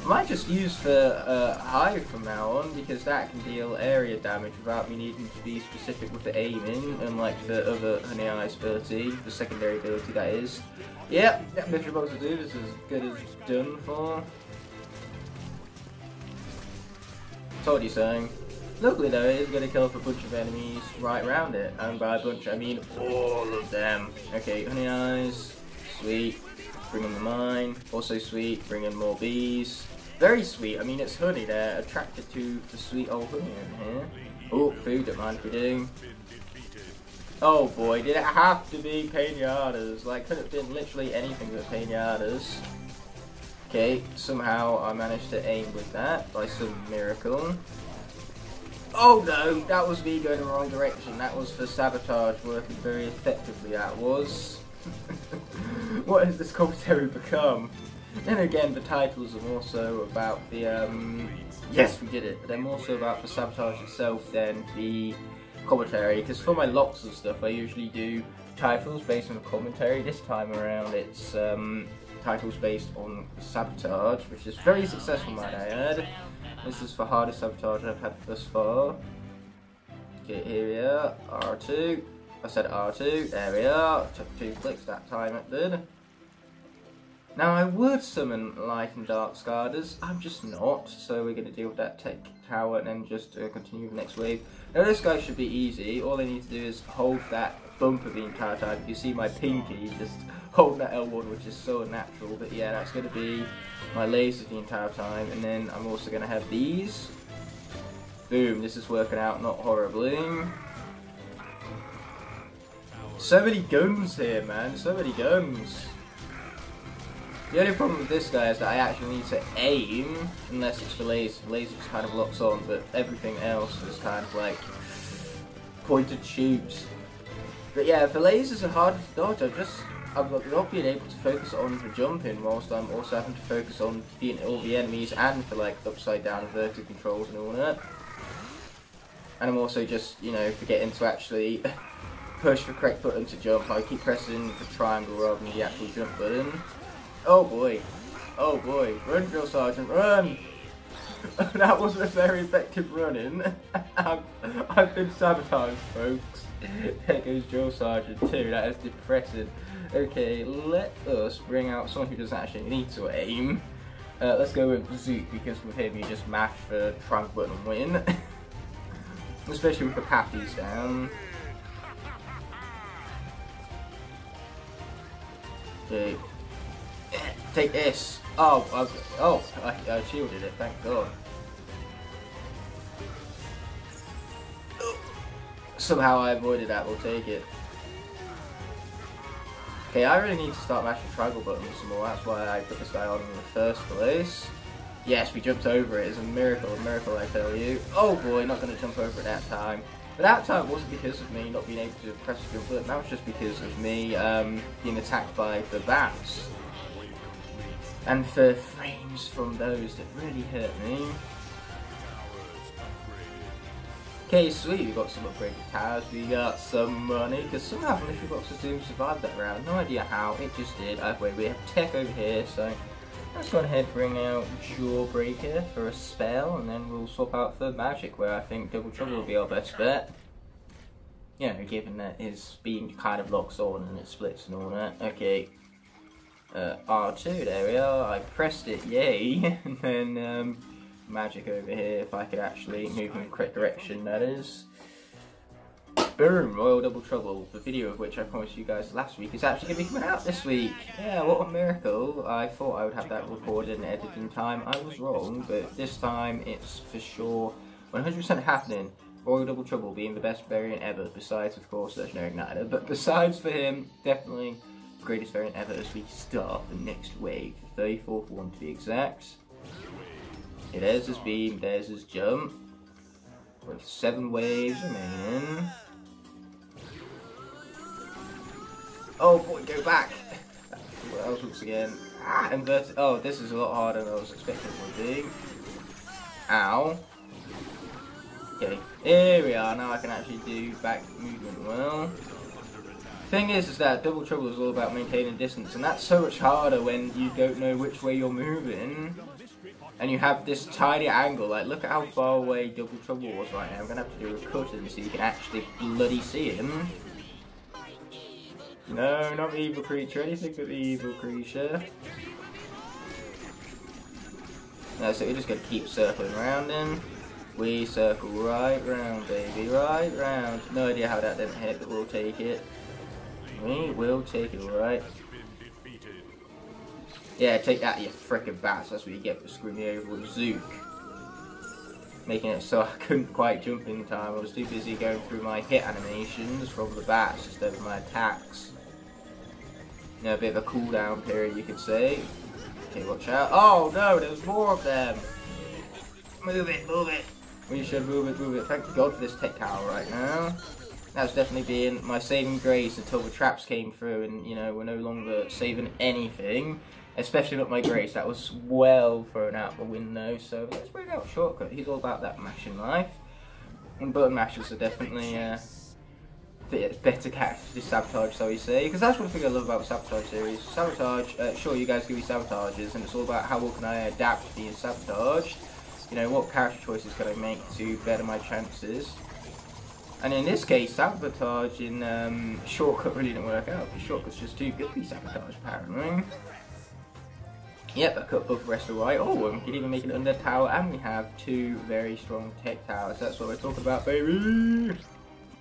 I might just use the hive from now on, because that can deal area damage without me needing to be specific with the aiming, unlike the other Honey Eyes ability, the secondary ability that is. Yep, that mission box to do, this is as good as done for. Told you so. Luckily though, it is going to kill off a bunch of enemies right around it, and by a bunch I mean all of them. Okay, Honey Eyes, sweet, bring in the mine, also sweet, bring in more bees. Very sweet, I mean it's honey, they're attracted to the sweet old honey in here. Oh, food, don't mind if we do. Oh boy, did it have to be pinatas? Like, could have been literally anything but pinatas. Okay, somehow I managed to aim with that, by some miracle. Oh no, that was me going the wrong direction. That was for Sabotage working very effectively, that was. What has this commentary become? Then again, the titles are more so about the, yes, we did it, but they're more so about the Sabotage itself than the commentary, because for my locks and stuff, I usually do titles based on the commentary. This time around, it's, titles based on Sabotage, which is very successful, might I add. This is the hardest Sabotage I've had thus far. Okay, here we are, R2. I said R2, there we are. Took 2 clicks that time, it did. Now I would summon Light and Dark Skylanders, I'm just not, so we're going to deal with that tech tower and then just continue the next wave. Now this guy should be easy. All I need to do is hold that bumper the entire time. You see my pinky just holding that L1, which is so unnatural, but yeah, that's going to be my lasers the entire time, and then I'm also going to have these. Boom, this is working out not horribly. So many guns here, man, so many guns. The only problem with this guy is that I actually need to aim, unless it's for laser. The laser just kind of locks on, but everything else is kind of like pointed shoots. But yeah, the lasers are harder to dodge. I'm not being able to focus on the jumping, whilst I'm also having to focus on defeating all the enemies and for like upside down inverted controls and all that. And I'm also just, you know, forgetting to actually push the correct button to jump. I keep pressing the triangle rather than the actual jump button. Oh boy, run Drill Sergeant, run! That wasn't a very effective running. I've been sabotaged, folks. There goes Drill Sergeant too, that is depressing. Okay, let us bring out someone who doesn't actually need to aim. Let's go with Zoot, because with him you just mash the triangle button and win. Especially with the patties down. Okay. Take this. I shielded it, thank God. Somehow I avoided that, we'll take it. Okay, I really need to start mashing triangle buttons some more, that's why I put this guy on in the first place. Yes, we jumped over it, it's a miracle I tell you. Oh boy, not going to jump over it that time. But that time wasn't because of me not being able to press the jump button, that was just because of me being attacked by the bats. And the frames from those that really hurt me. Okay, sweet, we got some upgraded towers, we got some money, because somehow the Mystery Box of Doom survived that round. No idea how, it just did. Wait, we have tech over here, so let's go ahead and bring out Jawbreaker for a spell, and then we'll swap out for magic, where I think Double Trouble will be our best bet. you know, given that his beam kind of locks on and it splits and all that. Okay, R2, there we are, I pressed it, yay, and then magic over here, if I could actually move in the correct direction, that is. Boom, Royal Double Trouble, the video of which I promised you guys last week is actually going to be coming out this week. Yeah, what a miracle. I thought I would have that recorded and edited in time. I was wrong, but this time it's for sure 100% happening. Royal Double Trouble being the best variant ever, besides, of course, Legendary Igniter. But besides for him, definitely the greatest variant ever as we start the next wave, the 34th one to be exact. Yeah, there's his beam, there's his jump, with 7 waves remaining. Oh boy, go back! What else looks again? Ah, inverted. Oh, this is a lot harder than I was expecting it would be. Ow. Okay, here we are. Now I can actually do back movement well. Thing is that Double Trouble is all about maintaining distance, and that's so much harder when you don't know which way you're moving. And you have this tiny angle, like look at how far away Double Trouble was right now. I'm going to have to do a cut-in so you can actually bloody see him. No, not the evil creature, anything but the evil creature. No, so we're just going to keep circling around him. We circle right round, baby, right round. No idea how that didn't hit, but we'll take it. We will take it, alright. Yeah, take that, you frickin' bats. That's what you get for screwing me over with Zook. Making it so I couldn't quite jump in time. I was too busy going through my hit animations from the bats instead of my attacks. You know, a bit of a cooldown period, you could say. Okay, watch out. Oh no, there's more of them! Move it, move it! We should move it, move it. Thank God for this tech tower right now. That's definitely been my saving grace until the traps came through and, you know, we're no longer saving anything. Especially not my grace, that was well thrown out the window, so let's bring out Shortcut. He's all about that mashing life. And button mashers are definitely better characters to Sabotage, so we say. Because that's one thing I love about the Sabotage series. Sabotage, sure, you guys give me Sabotages, and it's all about how well can I adapt to being Sabotaged. You know, what character choices can I make to better my chances. And in this case, Sabotage in Shortcut really didn't work out, because Shortcut's just too good to be Sabotaged, apparently. Yep, I cut both the rest of the right. Oh, and we can even make an under tower, and we have 2 very strong tech towers. That's what we're talking about, baby!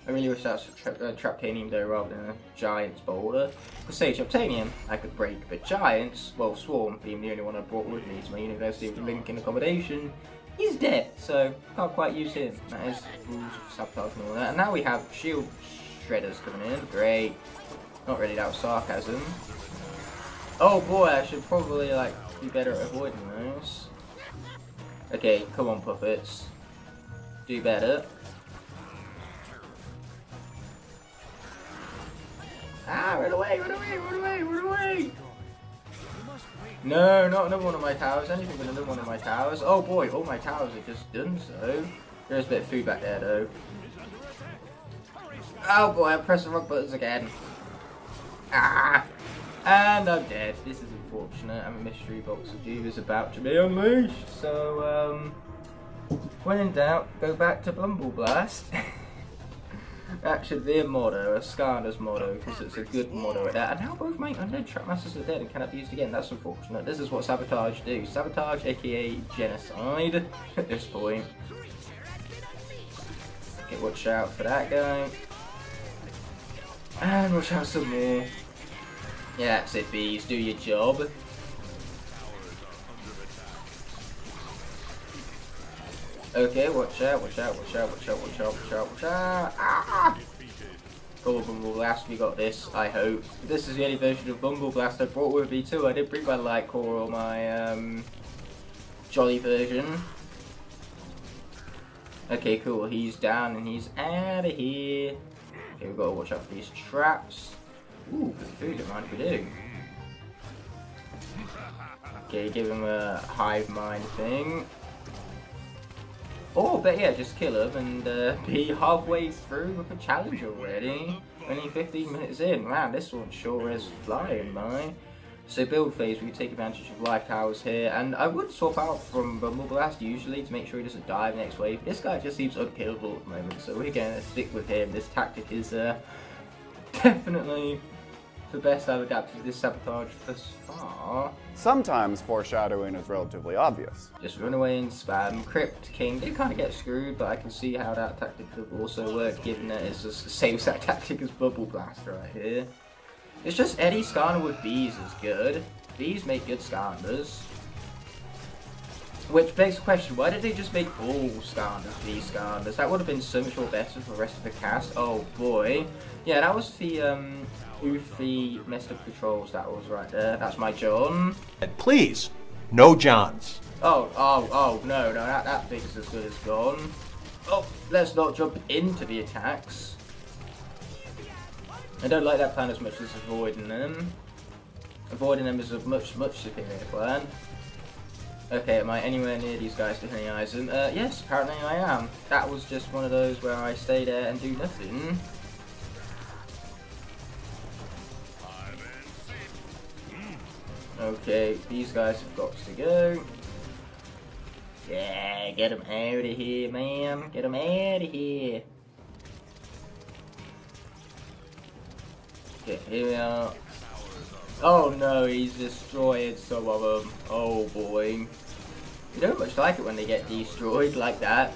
I really wish that was Traptanium though, rather than a Giant's boulder. Because say Traptanium, I could break, but Giants, well, Swarm, being the only one I brought with me to my University of Lincoln accommodation, he's dead, so can't quite use him. That is rules of Sabotage and all that. And now we have Shield Shredders coming in, great. Not really, that was sarcasm. Oh boy, I should probably like be better at avoiding those. Okay, come on puppets. Do better. Ah, run away, run away, run away, run away! No, not another one of my towers, anything but another one of my towers. Oh boy, all my towers have just done so. There's a bit of food back there though. Oh boy, I pressed the wrong buttons again. Ah! And I'm dead. This is unfortunate. And a mystery box of doom is about to be unleashed. So, when in doubt, go back to Bumble Blast. That should be a motto, a Skylanders motto, because it's a good motto at that. And now both my undead Trapmasters are dead and cannot be used again. That's unfortunate. This is what Sabotage do. Sabotage, aka genocide, at this point. Okay, watch out for that guy. And watch out some more. Yeah, that's it, bees. Do your job. Okay, watch out, watch out, watch out, watch out, watch out, watch out, watch out. Ah! Go on, Bumble Blast, we got this, I hope. This is the only version of Bumble Blast I brought with me too. I didn't bring my Light Core or my Jolly version. Okay, cool, he's down and he's out of here. Okay, we've got to watch out for these traps. Ooh, good food, don't mind if we do. Okay, give him a hive mind thing. Oh, but yeah, just kill him and be halfway through with a challenge already. Only 15 minutes in. Wow, this one sure is flying by. So build phase, we can take advantage of life towers here, and I would swap out from Bumble Blast usually to make sure he doesn't die next wave. This guy just seems unkillable at the moment, so we're going to stick with him. This tactic is definitely the best I've adapted to this Sabotage thus far. Sometimes foreshadowing is relatively obvious. Just run away and spam. Crypt King did kind of get screwed, but I can see how that tactic could have also worked, given that it's just the same exact tactic as Bubble Blast right here. It's just any Skylander with bees is good. Bees make good Skylanders. Which begs the question, why did they just make all Skylanders bee Skylanders? That would have been so much more better for the rest of the cast. Oh boy. Yeah, that was the Oofy messed up controls, that was right there. That's my John. Please, no Johns. Oh, no, that thing is as good as gone. Oh, let's not jump into the attacks. I don't like that plan as much as avoiding them. Avoiding them is a much superior plan. Okay, am I anywhere near these guys to Honeyeyes them? Yes, apparently I am. That was just one of those where I stay there and do nothing. Okay, these guys have got to go. Yeah, get them out of here, man. Get them out of here. Okay, here we are. Oh no, he's destroyed some of them. Oh boy. You don't much like it when they get destroyed like that.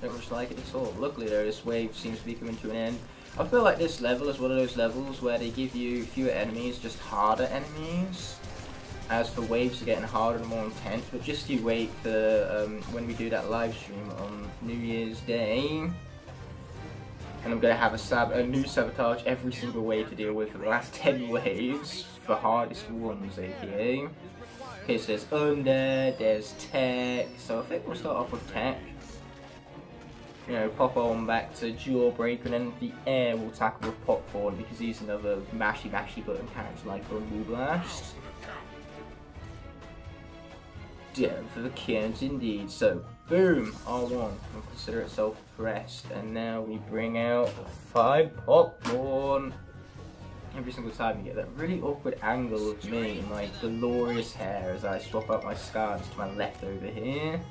Don't much like it at all. Luckily though, this wave seems to be coming to an end. I feel like this level is one of those levels where they give you fewer enemies, just harder enemies. As for waves are getting harder and more intense, but just you wait for when we do that live stream on New Year's Day. And I'm going to have a new Sabotage every single wave to deal with for the last 10 waves, for hardest ones, aka. Okay, so there's Undead, there's Tech, so I think we'll start off with Tech. You know, pop on back to Jawbreaker, and then the air will tackle with Popcorn, because he's another mashy button character like Bumble Blast. Down for the counts indeed, so boom, R1 will consider itself pressed, and now we bring out 5 popcorn. Every single time you get that really awkward angle of me in my glorious hair as I swap out my scars to my left over here.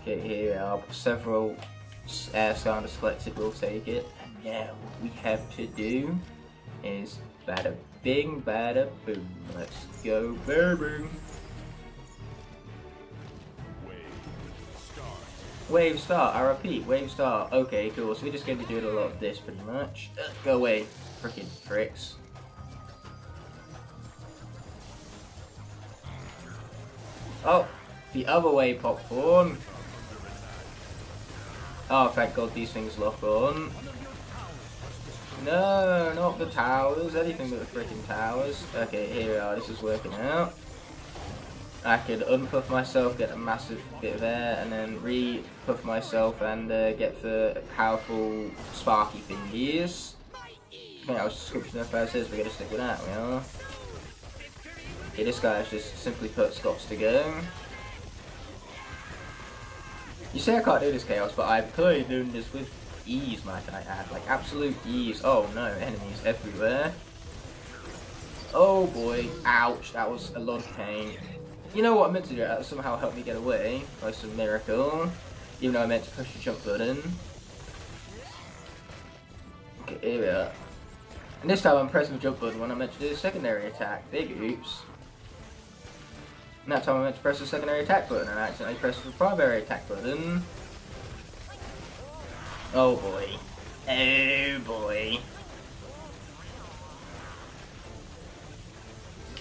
Okay, here we are, several air Skylanders selected, we'll take it, and now what we have to do is bada bing, bada boom. Let's go, baby. Wave start, I repeat, wave start. Okay, cool, so we're just going to be doing a lot of this pretty much. Go away, frickin' fricks. Oh, the other way, Popcorn. Oh, thank God these things lock on. No, not the towers, anything but the frickin' towers. Okay, here we are, this is working out. I could unpuff myself, get a massive bit of air, and then re-puff myself and get the powerful sparky thingies. I think that was description of first says we're going to stick with that, we are. Okay, this guy has just simply put Scott's to go. You say I can't do this chaos, but I'm clearly doing this with ease, might I add. Like absolute ease. Oh no, enemies everywhere. Oh boy, ouch, that was a lot of pain. You know what I meant to do? That somehow helped me get away by some miracle. Even though I meant to push the jump button. Okay, here we are. And this time I'm pressing the jump button when I meant to do the secondary attack. Big oops. And that time I meant to press the secondary attack button and I accidentally pressed the primary attack button. Oh boy. Oh boy.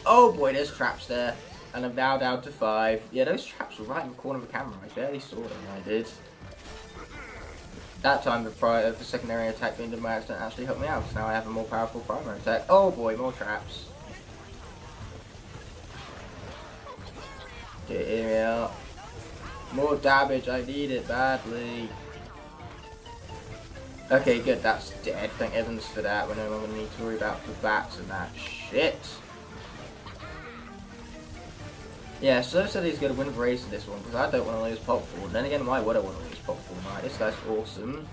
Oh boy, there's traps there. And I'm now down to 5. Yeah, those traps were right in the corner of the camera. I barely saw them, I did. That time the secondary attack being done by accident actually helped me out, because now I have a more powerful primary attack. Oh boy, more traps. Okay, here we are. More damage, I need it badly. Okay, good, that's dead. Thank heavens for that. We're no longer need to worry about the bats and that shit. Yeah, so said he's going to win the race in this one, because I don't want to lose Popcorn. Then again, why would I want to lose Popcorn? Right, this guy's awesome.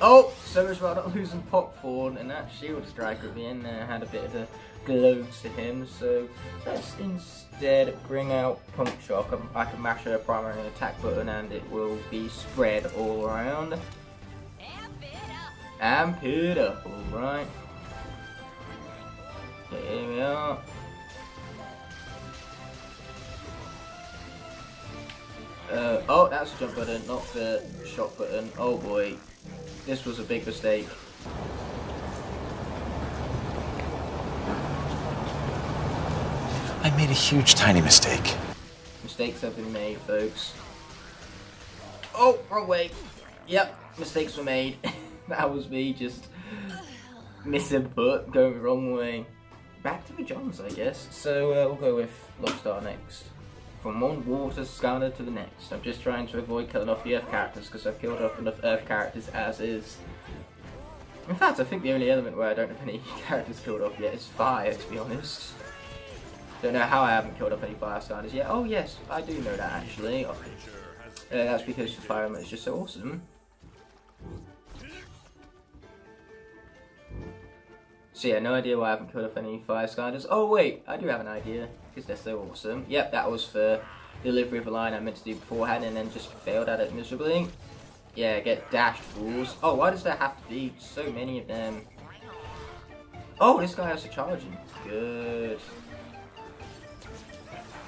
Oh, so much about not losing Popcorn, and that Shield Striker at the end there had a bit of a glow to him, so let's instead bring out Pump Shock. I can mash her primary attack button and it will be spread all around. Amp it up, alright. Okay, here we are. Oh, that's a jump button, not the shot button. Oh boy, this was a big mistake. I made a huge, tiny mistake. Mistakes have been made, folks. Oh, wrong way. Yep, mistakes were made. That was me just misinput, going the wrong way. Back to the Johns, I guess. So we'll go with Lobstar next. From one water Skylander to the next. I'm just trying to avoid killing off the Earth characters because I've killed off enough Earth characters as is. In fact, I think the only element where I don't have any characters killed off yet is fire, to be honest. Don't know how I haven't killed off any fire Skylanders yet. Oh yes, I do know that actually. That's because the fire element is just so awesome. So yeah, no idea why I haven't killed off any fire Skylanders. Oh wait, I do have an idea, because they're so awesome. Yep, that was for delivery of a line I meant to do beforehand and then just failed at it miserably. Yeah, get dashed, fools. Oh, why does there have to be so many of them? Oh, this guy has a charging. Good.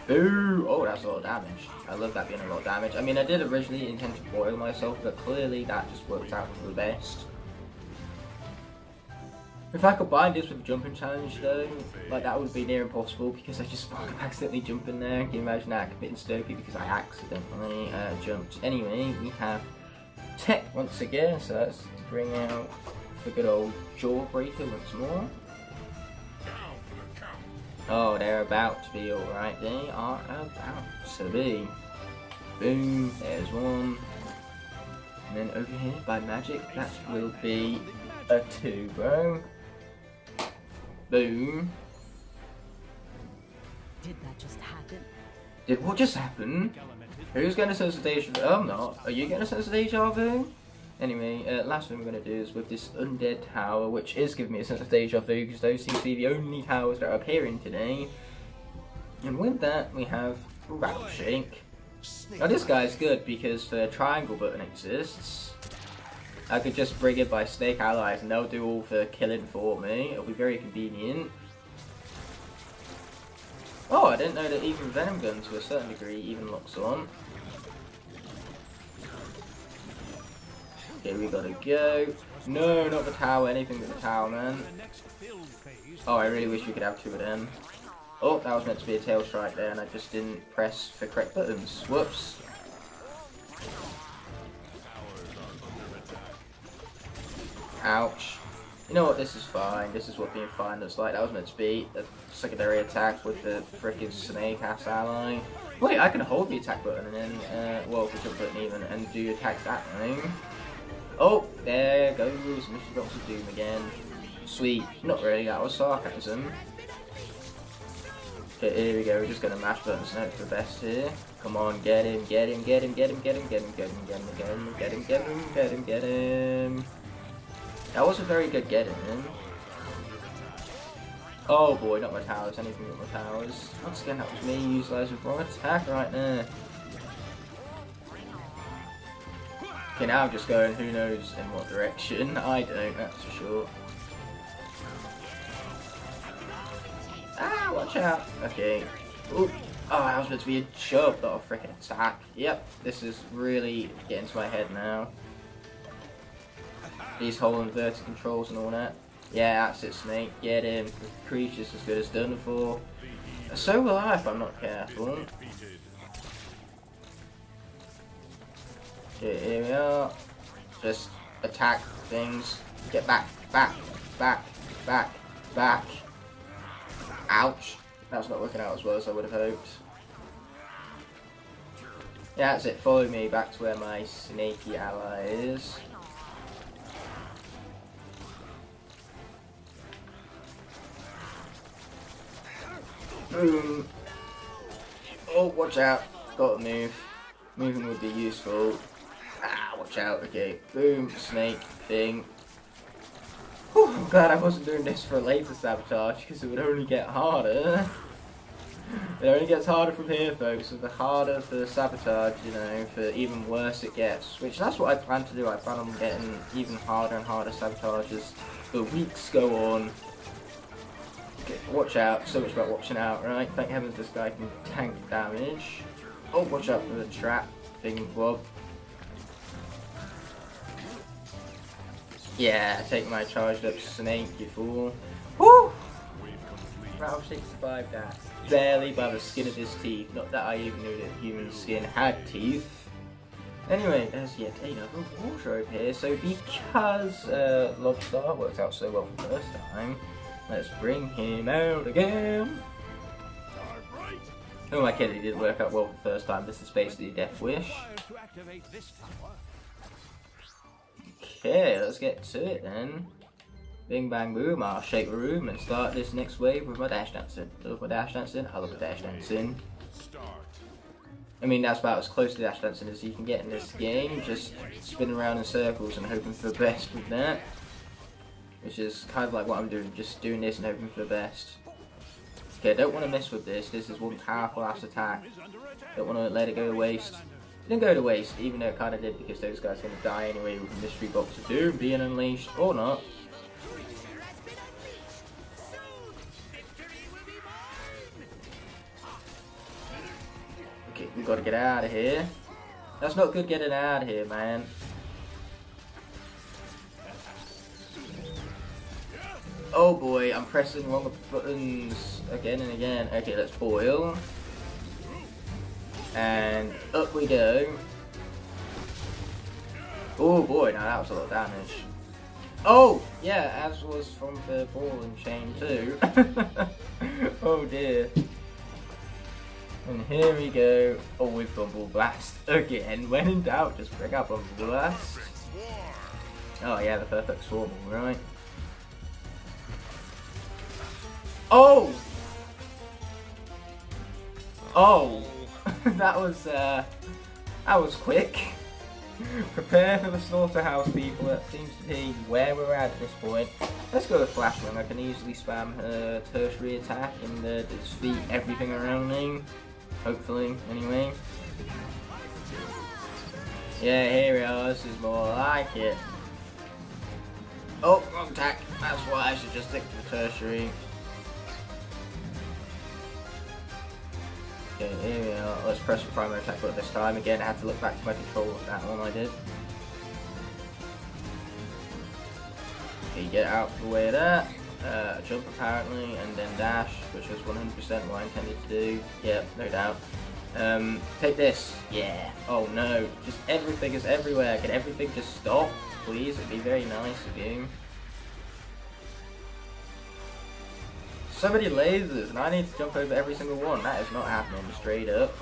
Ooh, oh, that's a lot of damage. I love that being a lot of damage. I mean, I did originally intend to boil myself, but clearly that just worked out for the best. If I combined this with a jumping challenge though, like that would be near impossible because I just accidentally jump in there. Can you imagine that? Committing Stokey because I accidentally jumped. Anyway, we have Tech once again, so let's bring out the good old Jawbreaker once more. Oh, they're about to be alright. They are about to be. Boom, there's one. And then over here, by magic, that will be a 2, bro. Boom. Did that just happen? Did what just happen? Who's going to sense the deja vu? Oh, I'm not. Are you going to sense the deja vu? Anyway, last thing we're going to do is with this undead tower, which is giving me a sense of deja vu, because those seem to be the only towers that are appearing today. And with that, we have Rattleshake. Now this guy's good because the triangle button exists. I could just bring it by snake allies and they'll do all the killing for me. It'll be very convenient. Oh, I didn't know that even venom guns to a certain degree even locks on. Okay, we gotta go. No, not the tower, anything but the tower, man. Oh, I really wish we could have 2 of them. Oh, that was meant to be a tail strike there and I just didn't press the correct buttons. Whoops. Ouch. You know what, this is fine. This is what being fine looks like. That was meant to be a secondary attack with the frickin' snake ass ally. Wait, I can hold the attack button and then, well, the jump button even, and do attacks that way. Oh, there goes Mission Box of Doom again. Sweet. Not really, that was sarcasm. Okay, here we go. We're just gonna mash buttons and hope for the best here. Come on, get him, get him, get him, get him, get him, get him, get him, get him, get him, get him, get him, get him, get him. That was a very good get him. Oh boy, not my towers, anything but my towers. Once again, that was me utilising the wrong attack right there. Okay, now I'm just going who knows in what direction. I don't, that's for sure. Ah, watch out. Okay. Ooh. Oh, that was meant to be a jump, not a freaking attack. Yep, this is really getting to my head now. These whole inverted controls and all that. Yeah, that's it, Snake. Get him. The creature's as good as done for. So will I if I'm not careful. Okay, here we are. Just attack things. Get back, back, back, back, back. Ouch. That's not working out as well as I would have hoped. Yeah, that's it. Follow me back to where my snaky ally is. Boom. Oh, watch out. Gotta move. Moving would be useful. Ah, watch out. Okay, boom, snake thing. Whew, I'm glad I wasn't doing this for a later sabotage, because it would only get harder. It only gets harder from here, folks. So the harder the sabotage, you know, the even worse it gets. Which, that's what I plan to do. I plan on getting even harder and harder sabotages. The weeks go on. Okay, watch out. So much about watching out, right? Thank heavens this guy can tank damage. Oh, watch out for the trap thing, Bob. Yeah, take my charged up snake, you fool. Woo! Round 65 that. Barely by the skin of his teeth. Not that I even knew that human skin had teeth. Anyway, there's yet another wardrobe here. So because Lobstar worked out so well for the first time, let's bring him out again. Oh, my kid, he did work out well for the first time. This is basically a death wish. Okay, let's get to it then. Bing bang boom, I'll shake the room and start this next wave with my dash dancing. Love my dash dancing, I love my dash dancing. I mean, that's about as close to dash dancing as you can get in this game, just spinning around in circles and hoping for the best with that. Which is kind of like what I'm doing, just doing this and hoping for the best. Okay, I don't want to mess with this, this is one powerful ass attack. Don't want to let it go to waste. It didn't go to waste, even though it kind of did, because those guys are going to die anyway with the mystery box of doom being unleashed, or not. Okay, we got to get out of here. That's not good getting out of here, man. Oh boy, I'm pressing wrong buttons again and again. Okay, let's boil. And up we go. Oh boy, now that was a lot of damage. Oh, yeah, as was from the ball and chain too. Oh dear. And here we go. Oh, with Bumble Blast again. When in doubt, just bring up Bumble Blast. Oh yeah, the perfect swarming, right? Oh! Oh! that was quick. Prepare for the slaughterhouse, people. That seems to be where we're at this point. Let's go with Flash Run. I can easily spam her tertiary attack and defeat everything around me. Hopefully, anyway. Yeah, here we are. This is more like it. Oh, wrong attack. That's why I should just stick to the tertiary. Okay, here we are. Let's press the primary attack button this time. Again, I had to look back to my control of that one I did. Okay, get out of the way of that. Jump apparently, and then dash, which was 100% what I intended to do. Yep, no doubt. Take this. Yeah. Oh no, just everything is everywhere. Can everything just stop, please? It'd be very nice of you. So many lasers, and I need to jump over every single one. That is not happening, straight up.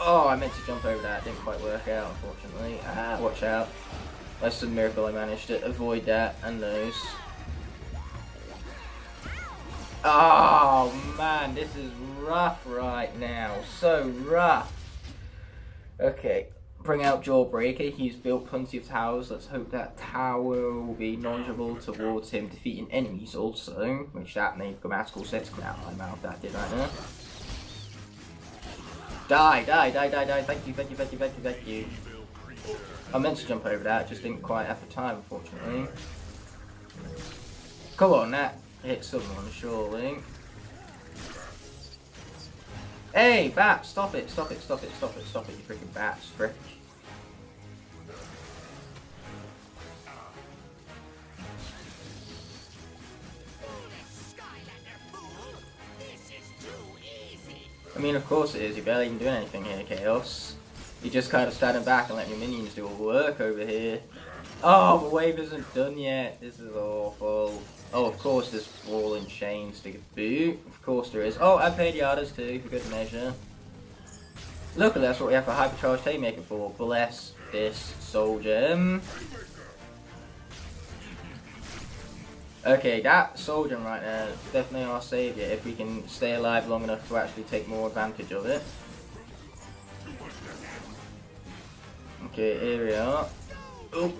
Oh, I meant to jump over that. Didn't quite work out, unfortunately. Ah, watch out. By some miracle, I managed to avoid that and those. Oh, man, this is rough right now. So rough. Okay. Bring out Jawbreaker. He's built plenty of towers. Let's hope that tower will be knowledgeable towards him defeating enemies also. Which that made grammatical sense come out of my mouth. That did right there. Die, die, die, die, die. Thank you, thank you, thank you, thank you, thank you. I meant to jump over that, just didn't quite have the time, unfortunately. Come on, that hit someone, surely. Hey, bat, stop it, stop it, stop it, stop it, stop it, you freaking bats, frick. I mean, of course it is, you're barely even doing anything here, Chaos. You're just kind of standing back and letting your minions do all the work over here. Oh, the wave isn't done yet, this is awful. Oh, of course there's ball and chains to boot. Of course there is. Oh, and Pediatas too, for good measure. Luckily, that's what we have for Hypercharged Haymaker for. Bless this soul gem. Okay, that soldier right there is definitely our saviour if we can stay alive long enough to actually take more advantage of it. Okay, here we are. Oh.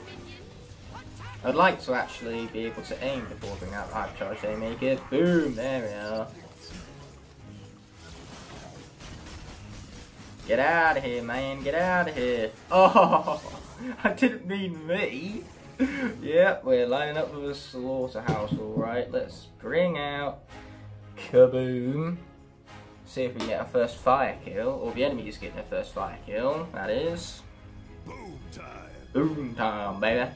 I'd like to actually be able to aim before bringing out the hypercharge Haymaker. Boom, there we are. Get out of here, man, get out of here. Oh, I didn't mean me. Yep, we're lining up with a slaughterhouse, alright. Let's bring out Kaboom. See if we can get our first fire kill, or the enemy's getting their first fire kill, that is. Boom time. Boom time, baby.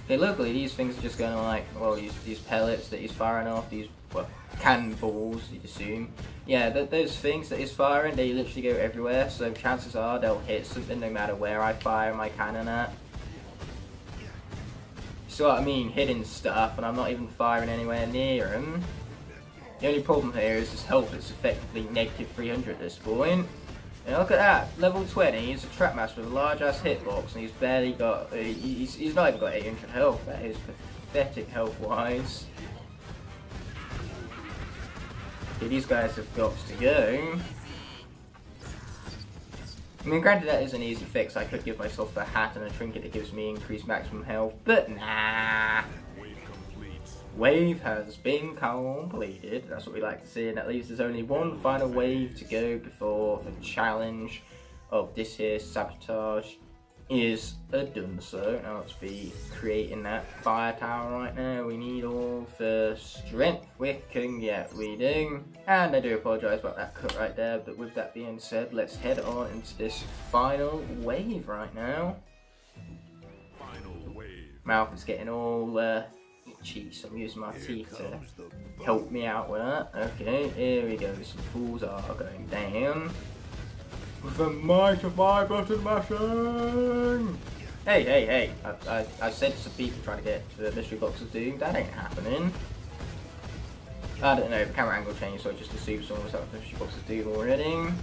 Okay, luckily these things are just going to like, well, these pellets that he's firing off, these, well, cannonballs, you'd assume. Yeah, those things that he's firing, they literally go everywhere, so chances are they'll hit something no matter where I fire my cannon at. So what I mean, hitting stuff, and I'm not even firing anywhere near him. The only problem here is his health is effectively negative 300 at this point. And look at that, level 20, he's a trap master with a large ass hitbox, and he's barely got, he's not even got 800 health. That is pathetic health wise. Okay, these guys have got to go. I mean, granted that is an easy fix. I could give myself a hat and a trinket that gives me increased maximum health, but nah. Wave has been completed. That's what we like to see, and that leaves there's only one final wave to go before the challenge of this here Sabotage is done. So now let's be creating that fire tower right now. We need all the strength we can get, we do. And I do apologise about that cut right there, but with that being said, let's head on into this final wave right now. Mouth is getting all itchy, so I'm using my teeth to help me out with that. Okay, here we go, some fools are going down. With the might of my button mashing! Hey, hey, hey, I said to some people trying to get to the mystery box of doom, that ain't happening. I don't know, the camera angle changed, so I just assumed someone was at the mystery box of doom already.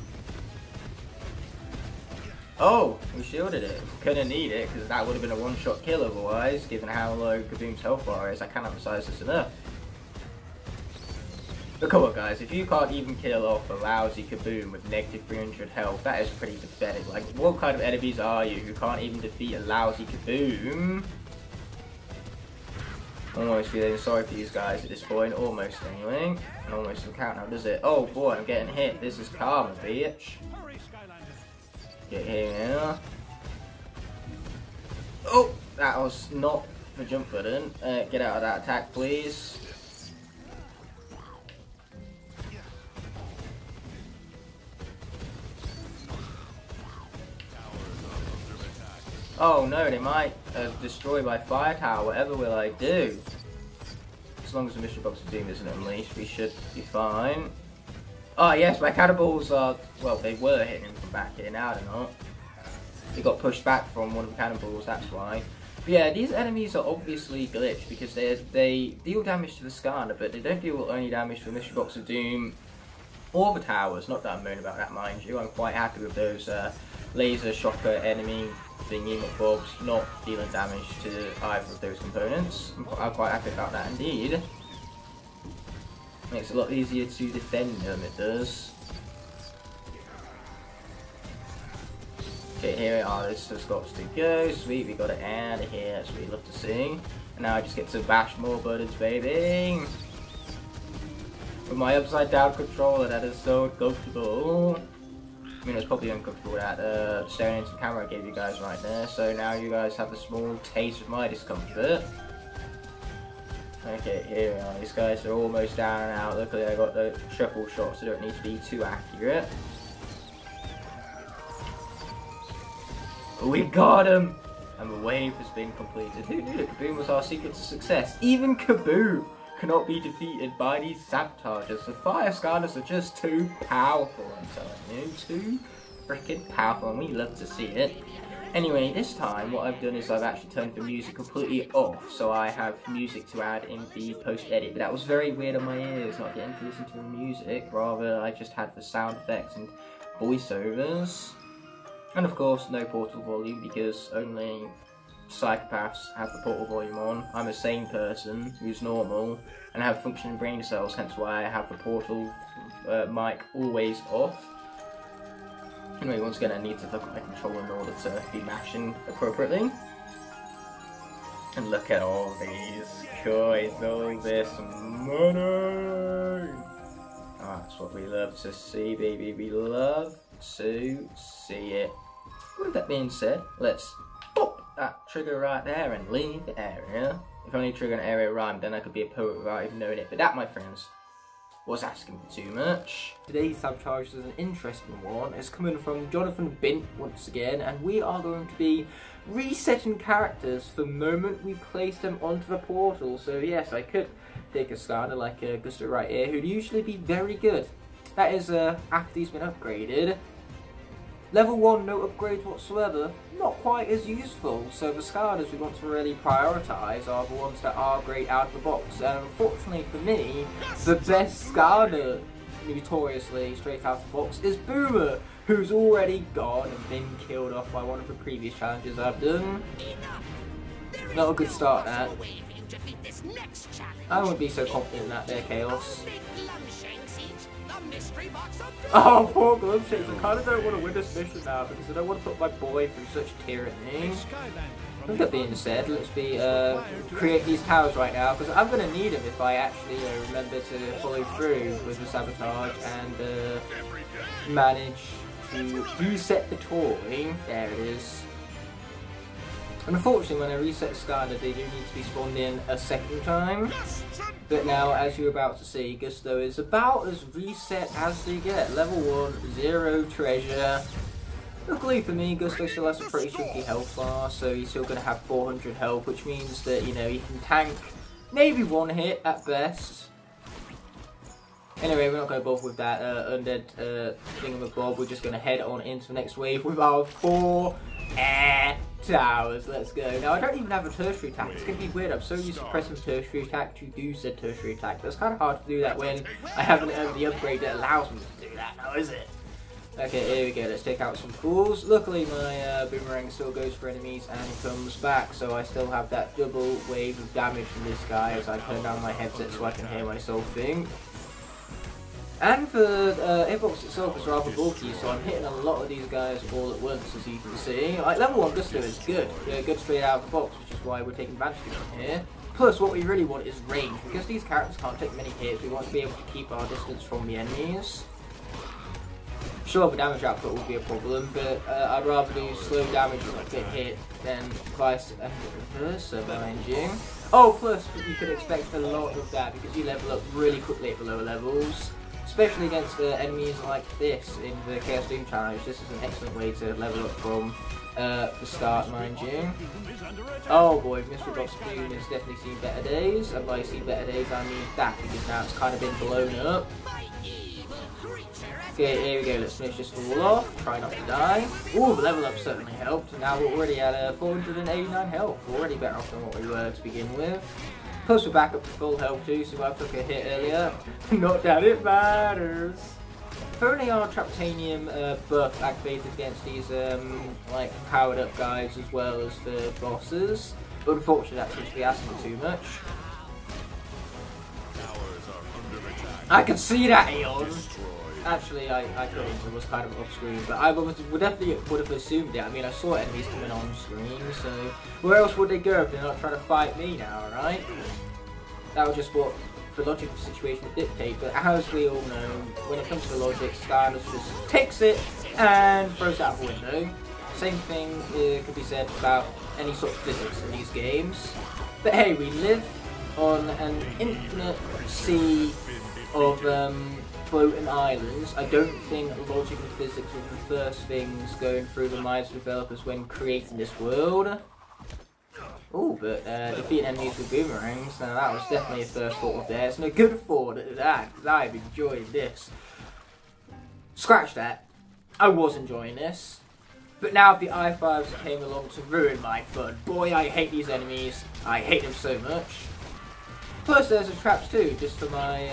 Oh, we shielded it. Couldn't need it, because that would have been a one-shot kill otherwise, given how low Kaboom's health bar is. I can't emphasize this enough. But come on guys, if you can't even kill off a lousy Kaboom with negative 300 health, that is pretty pathetic. Like, what kind of enemies are you who can't even defeat a lousy Kaboom? Almost feeling sorry for these guys at this point, almost anyway. And almost doesn't count now, does it? Oh boy, I'm getting hit. This is karma, bitch. Get here now. Oh, that was not the jump button. Get out of that attack, please. Oh no, they might destroy my fire tower. Whatever will I do? As long as the mystery box of doom isn't unleashed, we should be fine. Oh yes, my cannonballs are, well, they were hitting him from back here, now they're not. They got pushed back from one of the cannonballs, that's why. But yeah, these enemies are obviously glitched because they deal damage to the Skylander, but they don't deal any damage to the mystery box of doom or the towers. Not that I'm moaning about that, mind you. I'm quite happy with those laser shocker enemy thingy bobs not dealing damage to either of those components. I'm quite happy about that indeed. Makes it a lot easier to defend them, it does. Okay, here we are, this has got to go. Sweet, we got it out of here, that's what we love to see. And now I just get to bash more buttons, baby! With my upside down controller, that is so uncomfortable. I mean, it's probably uncomfortable that staring into the camera I gave you guys right there. So now you guys have a small taste of my discomfort. Okay, here we are. These guys are almost down and out. Luckily I got the triple shots, so they don't need to be too accurate. We got him! And the wave has been completed. Who knew that Kaboom was our secret to success? Even Kaboom cannot be defeated by these sabotagers. The fire Skylanders are just too powerful, I'm telling you. Too freaking powerful, and we love to see it. Anyway, this time what I've done is I've actually turned the music completely off, so I have music to add in the post-edit. But that was very weird on my ears, not getting to listen to the music. Rather, I just had the sound effects and voiceovers. And of course, no portal volume, because only psychopaths have the portal volume on. I'm a sane person who's normal and have functioning brain cells, hence why I have the portal mic always off. Anyway, once again I need to look at my controller in order to be mashing appropriately. And look at all these coins, all this money! Oh, that's what we love to see, baby. We love to see it. With that being said, let's pop that trigger right there and leave the area. If only trigger an area rhymed, then I could be a poet without even knowing it. But that, my friends, was asking for too much. Today's sabotage is an interesting one. It's coming from Jonathan Bint once again, and we are going to be resetting characters the moment we place them onto the portal. So yes, I could take a starter like Gusto right here, who'd usually be very good. That is after he's been upgraded. Level 1, no upgrades whatsoever, not quite as useful, so the Skylanders we want to really prioritise are the ones that are great out of the box. And unfortunately for me, the best Skylander, notoriously straight out of the box, is Boomer, who's already gone and been killed off by one of the previous challenges I've done. Not a good start, that. I wouldn't be so confident in that there, Chaos. Oh, poor Glumshakes. I kind of don't want to win this mission now because I don't want to put my boy through such tyranny. With that being said, let's create these towers right now because I'm going to need them if I actually remember to follow through with the sabotage and manage to reset the toy. There it is. And unfortunately, when I reset Skylander, they do need to be spawned in a second time. But now, as you're about to see, Gusto is about as reset as they get. Level 1, 0 treasure. Luckily for me, Gusto still has a pretty chunky health bar, so he's still going to have 400 health, which means that, you know, he can tank maybe one hit at best. Anyway, we're not going to bother with that undead thingamabob. We're just going to head on into the next wave with our 4 air towers. Let's go. Now, I don't even have a tertiary attack. It's going to be weird. I'm so used to pressing tertiary attack to do said tertiary attack. But it's kind of hard to do that when I haven't earned the upgrade that allows me to do that now, is it? Okay, here we go. Let's take out some fools. Luckily, my boomerang still goes for enemies and comes back, so I still have that double wave of damage from this guy as I turn down my headset so I can hear myself think. And the hitbox itself is rather bulky, so I'm hitting a lot of these guys all at once, as you can see. Like, level 1 Gusto is good. Yeah, good straight out of the box, which is why we're taking advantage of it here. Plus, what we really want is range. Because these characters can't take many hits, we want to be able to keep our distance from the enemies. Sure, the damage output will be a problem, but I'd rather do slow damage and not get hit than vice versa, mind you. Oh, plus, you could expect a lot of that because you level up really quickly at the lower levels. Especially against enemies like this in the Chaos Doom challenge. This is an excellent way to level up from the start, mind you. Oh boy, Mystery Box Doom has definitely seen better days. And by seen better days, I mean that, because now it's kind of been blown up. Okay, here we go, let's finish this all off. Try not to die. Ooh, the level up certainly helped. And now we're already at 489 health. Already better off than what we were to begin with. Plus we're back up to full health too, so I took a hit earlier. Not that it matters. If only our Traptanium buff activated against these like powered up guys as well as the bosses. But unfortunately that seems to be asking too much. I can see that, Eon! Actually, I couldn't, it was kind of off screen, but I would definitely would have assumed it. I mean, I saw enemies coming on screen, so where else would they go if they're not trying to fight me now, right? That was just what the logic of the situation would dictate, but as we all know, when it comes to the logic, Skylanders just takes it and throws it out the window. Same thing could be said about any sort of physics in these games. But hey, we live on an infinite sea of floating islands. I don't think logic and physics were the first things going through the minds of developers when creating this world. Oh, but defeating enemies with boomerangs, now that was definitely a first thought of theirs, and a good thought at that, because I've enjoyed this. Scratch that. I was enjoying this. But now the I-5s came along to ruin my fun. Boy, I hate these enemies. I hate them so much. Plus there's the traps too, just for my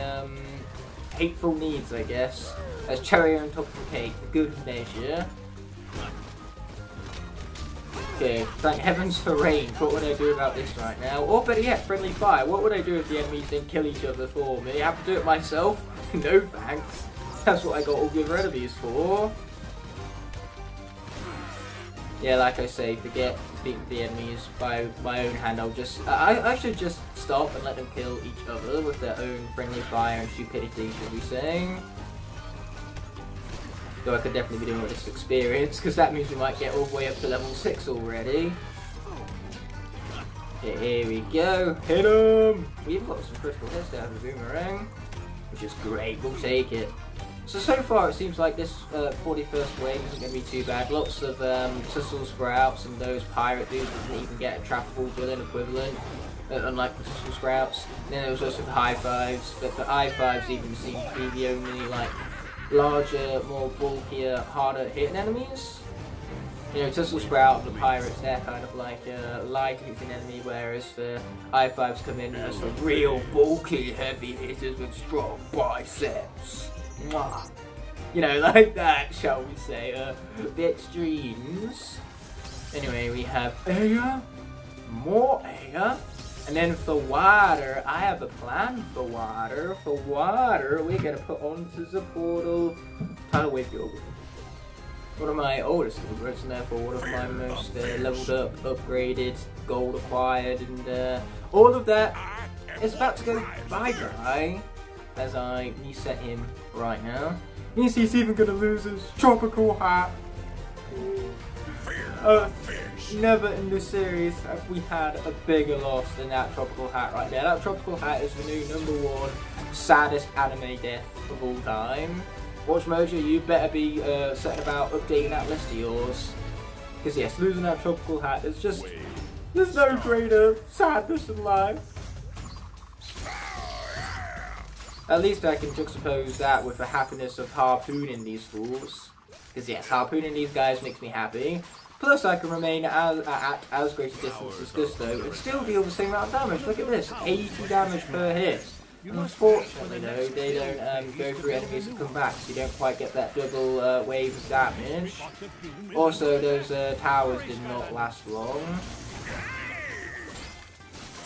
hateful needs, I guess. As cherry on top of the cake, for good measure. Okay, thank heavens for range. What would I do about this right now? Or better yet, friendly fire. What would I do if the enemies didn't kill each other for me? I have to do it myself? No thanks. That's what I got all the other enemies for. Yeah, like I say, forget defeating the enemies by my own hand. I should just stop and let them kill each other with their own friendly fire and stupidity, should we say. Though I could definitely be doing all this experience, because that means we might get all the way up to level 6 already. Okay, here we go. Hit him! We've got some critical hits there with the boomerang, which is great. We'll take it. So far it seems like this 41st wave isn't going to be too bad. Lots of Tussle Sprouts and those pirate dudes didn't even get a trappable villain equivalent, unlike the Tussle Sprouts. And then there was also the High Fives, but the High Fives even seem to be the only like larger, more bulkier, harder hitting enemies. You know, Tussle Sprout and the pirates, they're kind of like a light hitting enemy, whereas the I-5s come in as the real bulky heavy hitters with strong biceps. Mwah. You know, like that, shall we say, the extremes. Anyway, we have air, more air, and then for water, I have a plan for water. For water, we're going to put onto the portal Tidal Wave Yogurt. One of my oldest yogurts, and therefore one of my most leveled up, upgraded, gold acquired, and all of that is about to go bye-bye as I reset him right now. Means he's even going to lose his tropical hat. Never in this series have we had a bigger loss than that tropical hat right there. That tropical hat is the new #1 saddest anime death of all time. Watch Mojo, you better be setting about updating that list of yours. Because yes, losing that tropical hat is just, there's no greater sadness in life. At least I can juxtapose that with the happiness of harpooning these fools. Because yes, harpooning these guys makes me happy. Plus I can remain at as great a distance as Gusto and still deal the same amount of damage. Look at this, 80 damage per hit. Unfortunately though, they don't go through enemies and come back, so you don't quite get that double wave of damage. Also, those towers did not last long.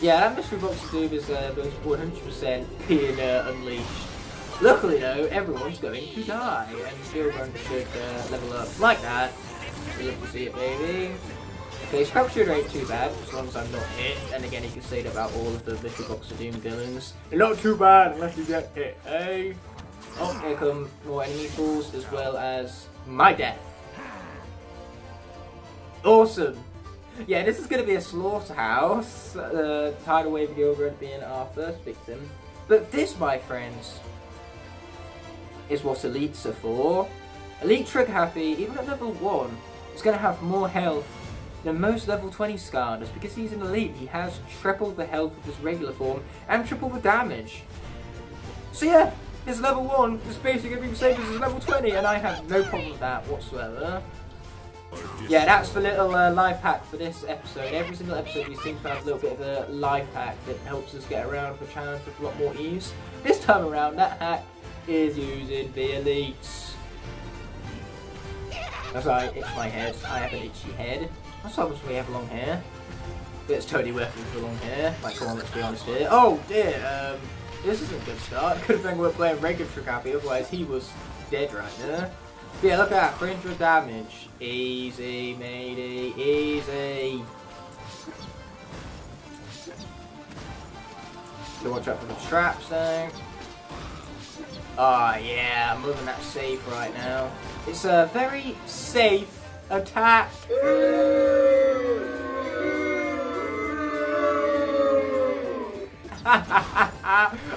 Yeah, that mystery box of doom is 100% being unleashed. Luckily though, everyone's going to die, and still going to should level up like that. We love to see it, baby. Okay, Scrap Shooter ain't too bad, as long as I'm not hit. And again, you can say that about all of the mystery box of doom villains. They're not too bad unless you get hit, eh? Oh, here come more enemy fools, as well as my death. Awesome! Yeah, this is going to be a slaughterhouse. Tidal Wave Gilbert being our first victim. But this, my friends, is what elites are for. Elite Trigger Happy, even at level 1, is going to have more health than most level 20 Skylanders. Because he's an elite, he has triple the health of his regular form and triple the damage. So yeah, his level 1 is basically going to be the same as his level 20, and I have no problem with that whatsoever. Yeah, that's the little life hack for this episode. Every single episode we seem to have a little bit of a life hack that helps us get around the challenge with a lot more ease. This time around, that hack is using the elites. That's right, itch my head. I have an itchy head. That's obviously we have long hair. But it's totally worth it for long hair. Like, come on, let's be honest here. Oh dear, this isn't a good start. Could have been we're playing regular Trick Happy, otherwise he was dead right there. Yeah, look at that, 300 damage. Easy, matey, easy. So watch out for the traps now. Oh yeah, I'm moving that safe right now. It's a very safe attack.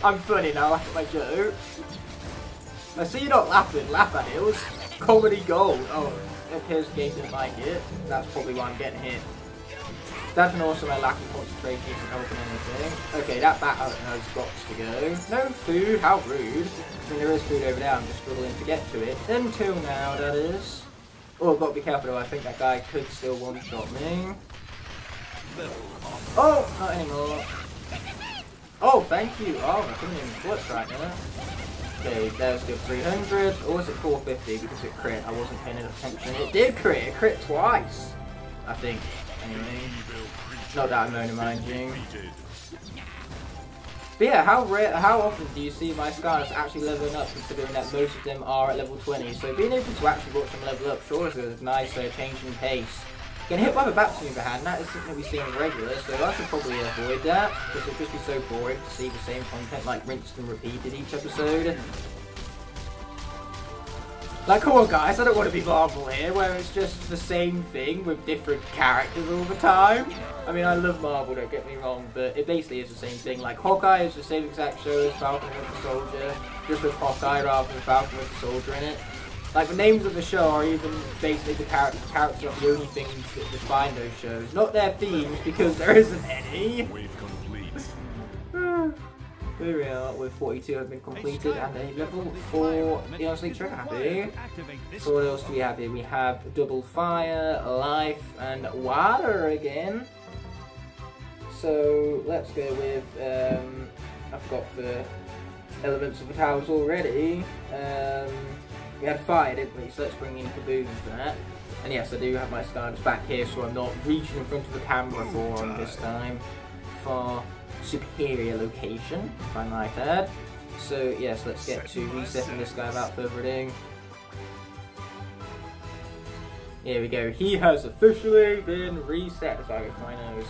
I'm funny now, laugh at my joke. I see you're not laughing, laugh at it. It was comedy gold. Oh, it appears the game didn't like it. That's probably why I'm getting hit. That's an also my lack of concentration isn't helping anything. Okay, that bat has got to go. No food, how rude. I mean, there is food over there, I'm just struggling to get to it. Until now, that is. Oh, I've got to be careful though, I think that guy could still one-shot me. Oh, not anymore. Oh, thank you. Oh, I couldn't even clutch right now. Okay, there's good 300. Or was it 450 because it crit? I wasn't paying attention. It did crit. It crit twice, I think. anyway. Not that I'm moaning, mind you. But yeah, how often do you see my Skylanders actually leveling up, considering that most of them are at level 20? So being able to actually watch them level up sure is a nice change in pace. Getting hit by the bat in the hand, that is something we see on the regular, so I should probably avoid that, because it would just be so boring to see the same content like rinsed and repeated each episode. Like, come on guys, I don't want to be Marvel here, where it's just the same thing with different characters all the time. I mean, I love Marvel, don't get me wrong, but it basically is the same thing. Like, Hawkeye is the same exact show as Falcon and Winter Soldier, just with Hawkeye rather than Falcon and Winter Soldier in it. Like, the names of the show are even basically the characters are the only things that define those shows. Not their themes, because there isn't any. Here we are, with 42 have been completed and a level 4 Neon Sleep Trigger happy. So what else do we have here? We have double fire, life, and water again. So let's go with, I forgot the elements of the towers already. We had fire, didn't we? So let's bring in Kaboom for that. And yes, I do have my Skylanders back here, so I'm not reaching in front of the camera for them this time. For superior location, if I might add. So yes, let's get to resetting this guy without further ado. Here we go. He has officially been reset. As I get my nose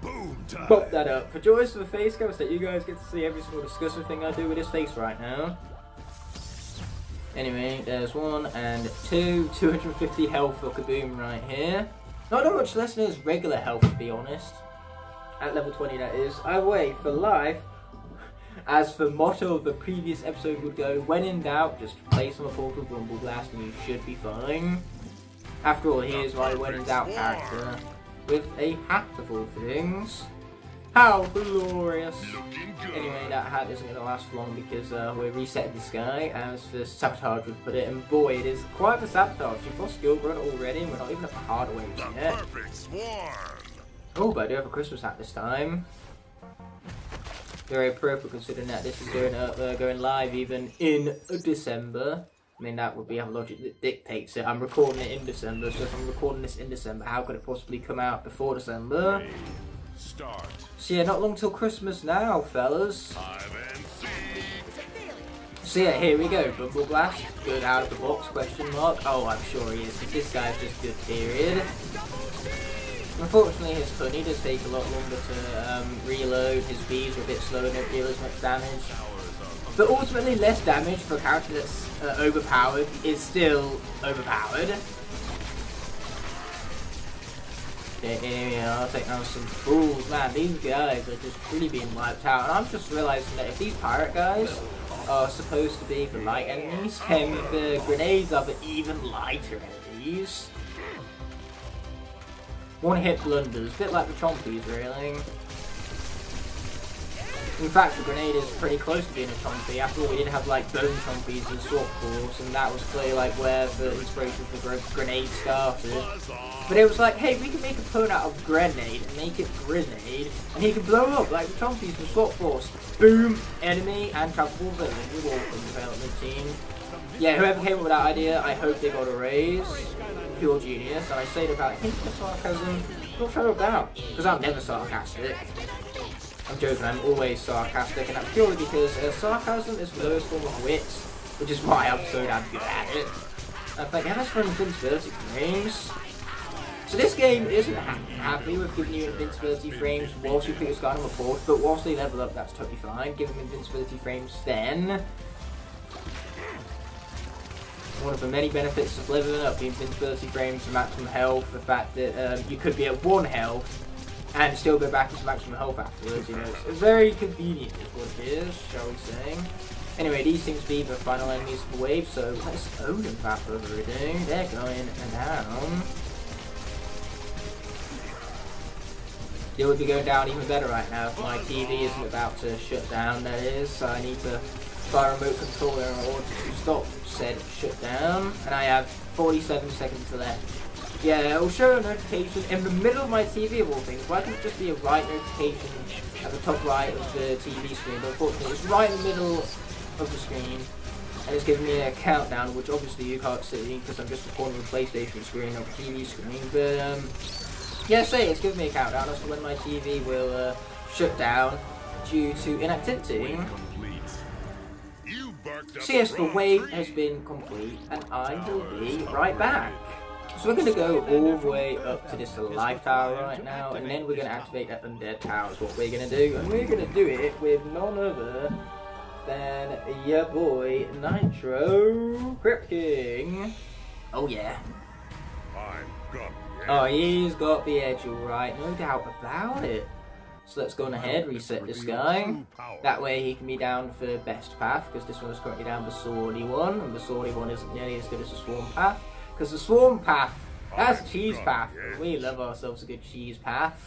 and pop that up. For joys of the face cam, so that you guys get to see every single disgusting thing I do with his face right now. Anyway, there's 1 and 2. 250 health for Kaboom right here. Not that much less than his regular health, to be honest. At level 20, that is. Either way, for life, as the motto of the previous episode would go, when in doubt, just place on a portal Rumble Blast and you should be fine. After all, here's my when in doubt character, with a hat of all things. How glorious! Anyway, that hat isn't going to last long because we're resetting this guy, as the Sabotage would put it, and boy, it is quite the Sabotage. You've lost skill run already, and we're not even at the harder waves yet. Oh, but I do have a Christmas hat this time. Very appropriate considering that this is going live even in December. I mean, that would be how logic that dictates it. I'm recording it in December, so if I'm recording this in December, how could it possibly come out before December? Start. So yeah, not long till Christmas now, fellas. So yeah, here we go. Rumble Blast, good out of the box, question mark. Oh, I'm sure he is, because this guy's just good, period. Unfortunately, his honey does take a lot longer to reload, his bees are a bit slower, don't deal as much damage. But ultimately, less damage for a character that's overpowered is still overpowered. Okay, here we are, taking on some fools. Man, these guys are just really being wiped out. And I'm just realising that if these pirate guys are supposed to be the light enemies, then the grenades are the even lighter enemies. One-hit blunders, a bit like the Chompies, really. In fact, the grenade is pretty close to being a Chompy. After all, we did have like Bone Chompies and Sword Force, and that was clearly like where the inspiration for grenade started. But it was like, hey, we can make a pwn out of grenade and make it grenade, and he can blow up like the Chompies from Sword Force. Boom, enemy and trappable villain. You're welcome, development team. Yeah, whoever came up with that idea, I hope they got a raise. Pure genius, and I say it about hint of sarcasm, not sure about, because I'm never sarcastic. I'm joking, I'm always sarcastic, and that's purely because sarcasm is the lowest form of wit, which is why I'm so damn good at it. In fact, yeah, that's for invincibility frames. So this game isn't happy with giving you invincibility frames whilst you put your Skylanders on the board, but whilst they level up, that's totally fine. Give them invincibility frames then. One of the many benefits of leveling up the invincibility frames, the maximum health, the fact that you could be at 1 health and still go back to maximum health afterwards, you know, it's very convenient is what it is, shall we say. Anyway, these seem to be the final enemies of the wave, so let's own them without further ado. They're going down. It would be going down even better right now if my TV isn't about to shut down, that is, so I need to buy a remote controller in order to stop said shutdown, and I have 47 seconds left. Yeah, it will show a notification in the middle of my TV of all things. Why can't it just be a right notification at the top right of the TV screen? But unfortunately, it's right in the middle of the screen, and it's giving me a countdown, which obviously you can't see because I'm just recording the PlayStation screen, not the TV screen. But Yeah, say it's giving me a countdown as to when my TV will shut down due to inactivity. So yes, the wave has been complete, and I will be right back. So we're going to go all the way up to this life tower right now, and then we're going to activate that undead tower is what we're going to do. And we're going to do it with none other than your boy, Nitro Crypt King. Oh yeah. Oh, he's got the edge alright, no doubt about it. So let's go on ahead, reset this guy. That way he can be down for best path, because this one is currently down the swordy one, and the swordy one isn't nearly as good as the swarm path. Because the swarm path, that's a cheese path. We love ourselves a good cheese path.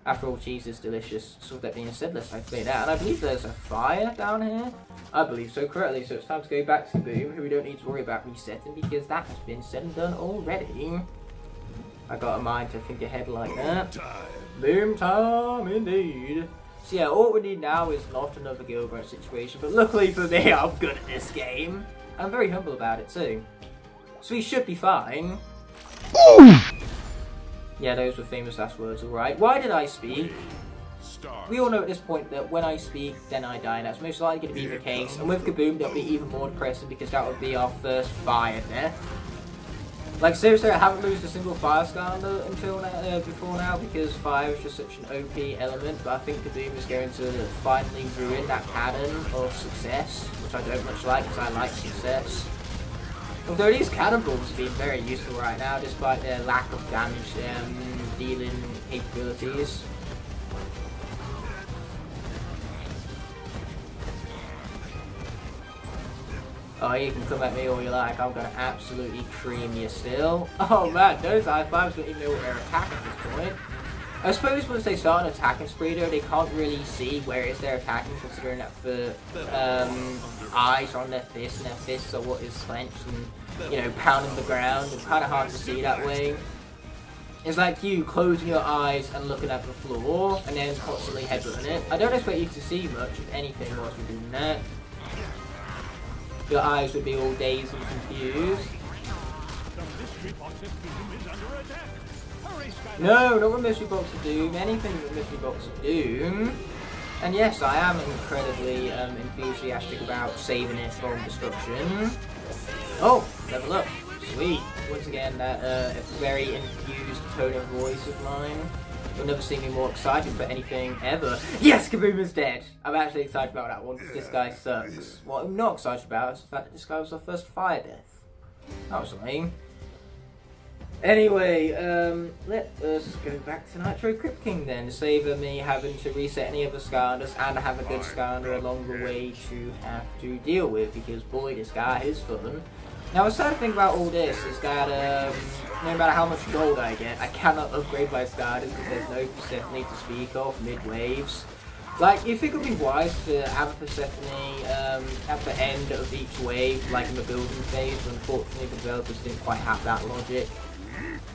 After all, cheese is delicious. So with that being said, let's activate that. And I believe there's a fire down here. I believe so correctly. So it's time to go back to Boom, who we don't need to worry about resetting, because that has been said and done already. I got a mind to think ahead like that. Boom time indeed. So yeah, all we need now is not another guild run situation, but luckily for me, I'm good at this game. I'm very humble about it too. So we should be fine. Yeah, those were famous last words, alright. Why did I speak? We all know at this point that when I speak, then I die, and that's most likely going to be the case. And with Kaboom, that'll be even more depressing, because that would be our first fire death. Like, seriously, I haven't used a single fire Skylander until now, before now, because fire is just such an OP element, but I think Kaboom is going to finally ruin that pattern of success, which I don't much like, because I like success. Although these cannonballs have been very useful right now, despite their lack of damage dealing capabilities. Oh, you can come at me all you like, I'm gonna absolutely cream you still. Oh man, those I-5s don't even know what they're attacking at this point. I suppose once they start an attacking spree though, they can't really see where it is they're attacking, considering that the eyes are on their fists, and their fists are what is clenched and, you know, pounding the ground. It's kind of hard to see that way. It's like you closing your eyes and looking at the floor, and then constantly headbutting it. I don't expect you to see much of anything whilst you're doing that. Your eyes would be all dazed and confused. No, not the Mystery Box of Doom, anything but Mystery Box of Doom. And yes, I am incredibly enthusiastic about saving it from destruction. Oh, level up. Sweet. Once again, that very infused tone of voice of mine. You'll never see me more excited for anything ever. Yes, Kaboom is dead! I'm actually excited about that one, because this guy sucks. What I'm not excited about is the fact that this guy was our first fire death. That was lame. Anyway, let us go back to Nitro Crypt King then, save me having to reset any of the Skylanders and have a good Skylander along the way to have to deal with, because boy, this guy is fun. Now, the sad thing about all this is that, no matter how much gold I get, I cannot upgrade my Skylanders because there's no Persephone to speak of mid-waves. Like, you think it would be wise to have a Persephone at the end of each wave, like in the building phase, but unfortunately the developers didn't quite have that logic.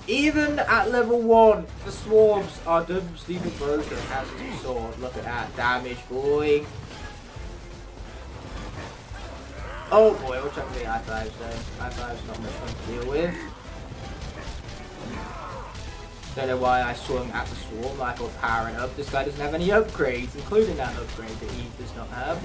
Even at level 1, the swarms are dumb, stupid broken as a sword. Look at that damage, boy. Oh boy, watch out for the I-5s though. I-5's not much fun to deal with. Don't know why I swung at the swarm like I was powering up. This guy doesn't have any upgrades, including that upgrade that he does not have.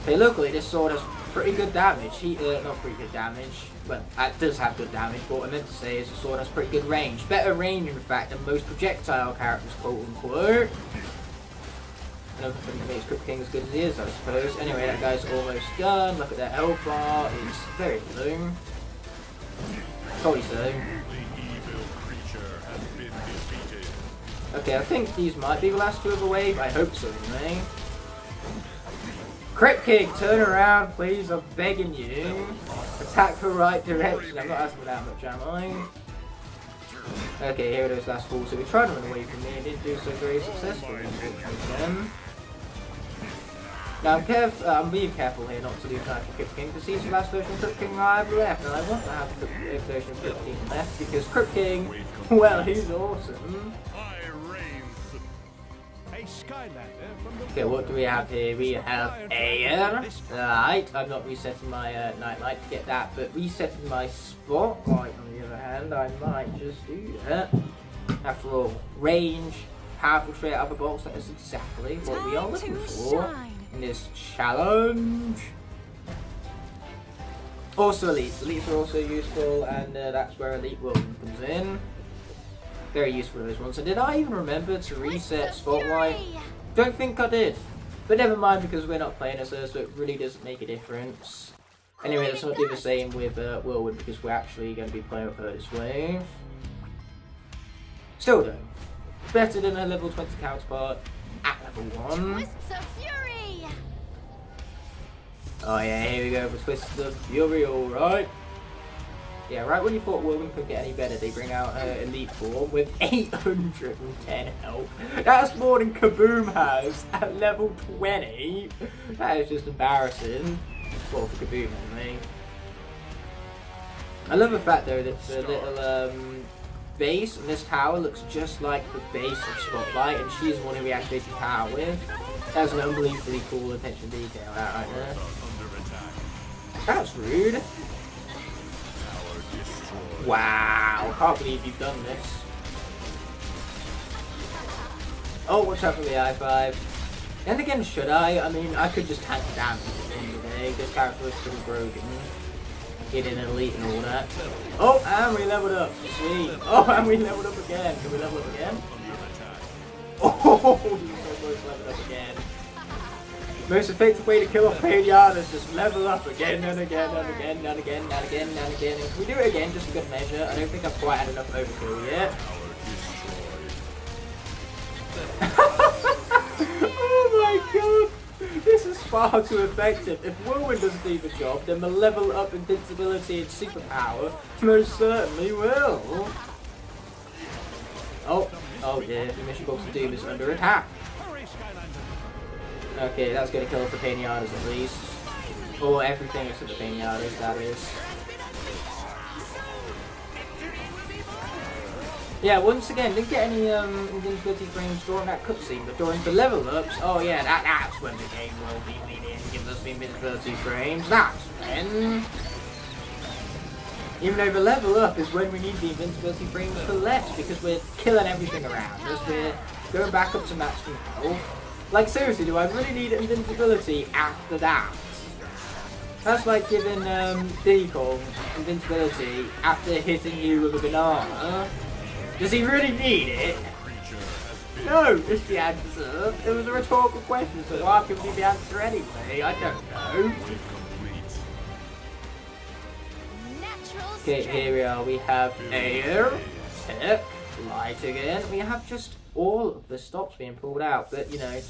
Okay, luckily this sword has pretty good damage. Not pretty good damage, but it does have good damage. But what I meant to say is the sword has pretty good range. Better range, in fact, than most projectile characters, quote unquote. Another thing that makes Crypt King as good as he is, I suppose. Anyway, that guy's almost done. Look at that health bar. It's very low. Probably so. Okay, I think these might be the last two of the wave. I hope so, anyway. Crypt King, turn around, please. I'm begging you. Attack the right direction. I'm not asking for that much, am I? Okay, here are those last four. So we tried to run away from me and didn't do so very successfully, unfortunately. Now I'm being careful here not to do Nitro Crypt King, because he's the last version of Crypt King I have left, and I want to have the version of Crypt King left, because Crypt King, well, he's awesome. Okay, what do we have here? We have air. Right, I'm not resetting my nightlight to get that, but resetting my spotlight on the other hand, I might just do that. After all, range, powerful straight out of a box, that is exactly what we are looking for in this challenge. Also elites. Elites are also useful, and that's where Elite Whirlwind comes in. Very useful those ones. So did I even remember to reset Spotlight? Don't think I did. But never mind, because we're not playing as her, so it really doesn't make a difference. Anyway, let's not do the same with Whirlwind, because we're actually going to be playing with her this wave. Still though, better than her level 20 counterpart at level 1. Oh yeah, here we go for Twists of Fury, alright. Yeah, right when you thought Whirlwind couldn't get any better, they bring out her Elite form with 810 health. That's more than Kaboom has at level 20. That is just embarrassing. Well, for Kaboom anyway. I love the fact though that the little base in this tower looks just like the base of Spotlight, and she's the one who we activated the power with. That's an unbelievably cool attention to detail, that right there. That's rude. Wow, can't believe you've done this. Oh, watch out for the I-5. And again, should I? I mean, I could just tank damage at the end of the day. This character is pretty broken. Getting an elite and all that. Oh, and we leveled up. Sweet. Oh, and we leveled up again. Can we level up again? Oh, you so close to leveled up again. Most effective way to kill off Payard is just level up again and again and again and again and again and again. And can we do it again just for good measure? I don't think I've quite had enough overkill yet. Oh my god! This is far too effective. If Whirlwind doesn't do the job, then the level up invincibility and superpower most certainly will. Oh yeah, the mission box of Doom is under attack. Okay, that's going to kill off the Pinatas at least. Or everything except the Pinatas, that is. Yeah, once again, didn't get any invincibility frames during that cutscene, but during the level ups, oh yeah, that's when the game will be leading and give us the invincibility frames. That's when. Even though the level up is when we need the invincibility frames for less, because we're killing everything around us. We're going back up to maximum health. Like seriously, do I really need invincibility after that? That's like giving Diddy Kong invincibility after hitting you with a banana. Does he really need it? No, is the answer. It was a rhetorical question, so why give me the answer anyway? I don't know. Okay, here we are. We have air, tech, light again. We have just all of the stops being pulled out, but you know,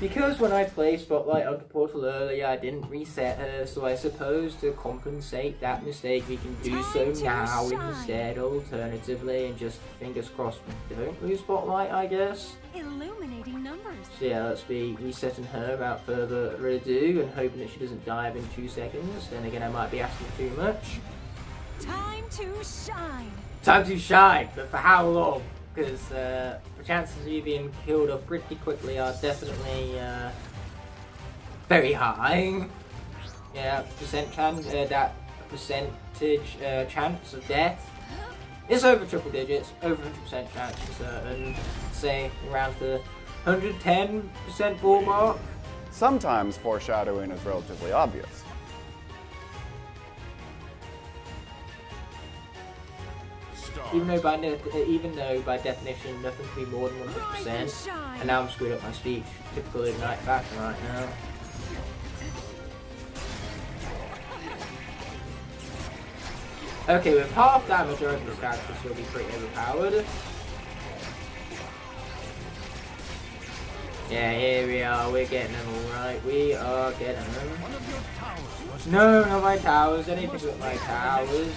because when I played Spotlight on the portal earlier, I didn't reset her, so I suppose to compensate that mistake, we can do so now instead, alternatively, and just fingers crossed we don't lose Spotlight, I guess. Illuminating numbers. So yeah, let's be resetting her without further ado, and hoping that she doesn't die within 2 seconds. Then again, I might be asking too much. Time to shine. Time to shine, but for how long? Because the chances of you being killed off pretty quickly are definitely very high. Yeah, that percentage chance of death is over triple digits, over 100% chance for certain. Say around the 110% ballpark. Sometimes foreshadowing is relatively obvious. Even though by definition nothing can be more than 100%, and now I'm screwed up my speech. Typical Ignite fashion right now. Okay, with half damage, I reckon this character will still be pretty overpowered. Yeah, here we are. We're getting them alright. We are getting them. No, not my towers. Anything but my towers.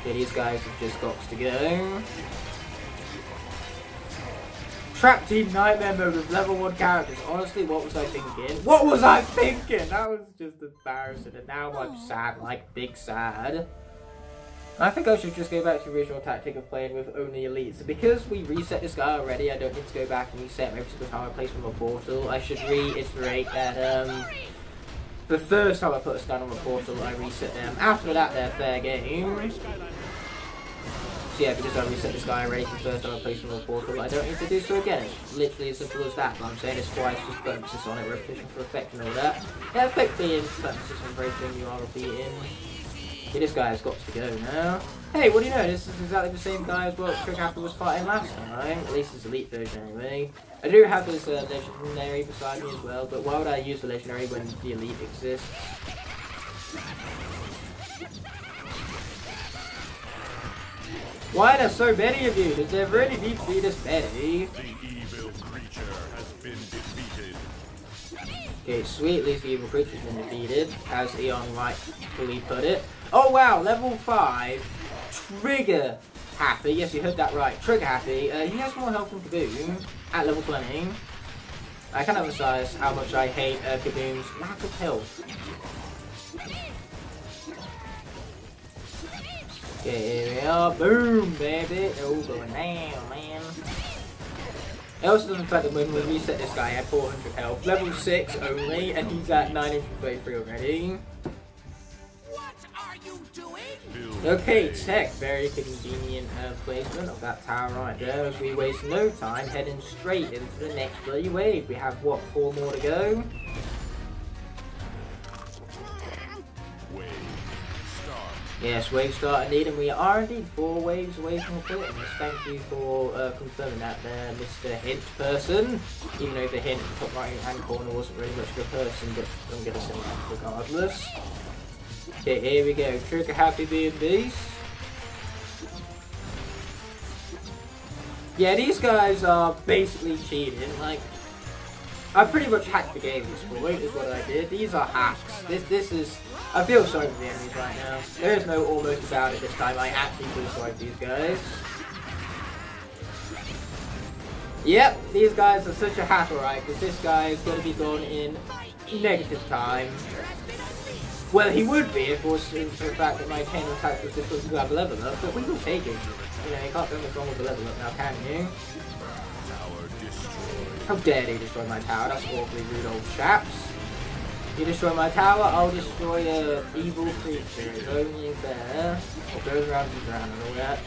Okay, these guys have just got to go. Trap Team Nightmare mode with level 1 characters. Honestly, what was I thinking? What was I thinking? That was just embarrassing. And now I'm sad, like big sad. I think I should just go back to the original tactic of playing with only elites. Because we reset this guy already, I don't need to go back and reset him every single time I place from a portal. I should reiterate that the first time I put a scan on a portal, I reset them. After that, they're fair game. So yeah, because I reset this guy already the first time I placed from a portal, I don't need to do so again. It's literally as simple as that, but I'm saying this twice, just put emphasis on it, repetition for effect and all that. Yeah, effectively, put emphasis on everything you are repeating. Okay, this guy has got to go now. Hey, what do you know? This is exactly the same guy as what Trigger Happy was fighting last time. At least his elite version anyway. I do have his legendary beside me as well, but why would I use the legendary when the elite exists? Why are there so many of you? Does there really need to be this many? The evil creature has been defeated. Okay, sweet, at least the evil creature's been defeated, as Eon rightfully put it. Oh wow, level 5, Trigger Happy, yes you heard that right, Trigger Happy, he has more health than Kaboom, at level 20. I can't emphasize how much I hate Kaboom's lack of health. Okay, here we are, boom baby, they're all going down, man. It also doesn't affect that when we reset this guy, he had 400 health, level 6 only, and he's at 933 already. Okay, tech, very convenient placement of that tower right there, as we waste no time heading straight into the next bloody wave. We have, what, 4 more to go? Yes, wave start indeed, and we are indeed 4 waves away from completing this. Thank you for confirming that there, Mr. Hint person. Even though the hint in the top right hand corner wasn't really much of a person, but I'm going to say that regardless. Okay, here we go. Trigger Happy being beast. Yeah, these guys are basically cheating. Like, I pretty much hacked the game at this point, is what I did. These are hacks. This is... I feel sorry for the enemies right now. There is no almost about it this time. I actually feel sorry for these guys. Yep, these guys are such a hack, alright, because this guy is going to be gone in negative time. Well, he would be if it was for the fact that my chain of attack was difficult to grab a level up, but we will take it. You know, you can't do anything wrong with the level up now, can you? How dare they destroy my tower? That's awfully rude, old chaps. You destroy my tower, I'll destroy a evil creature. It's only fair. It goes around the ground and all that.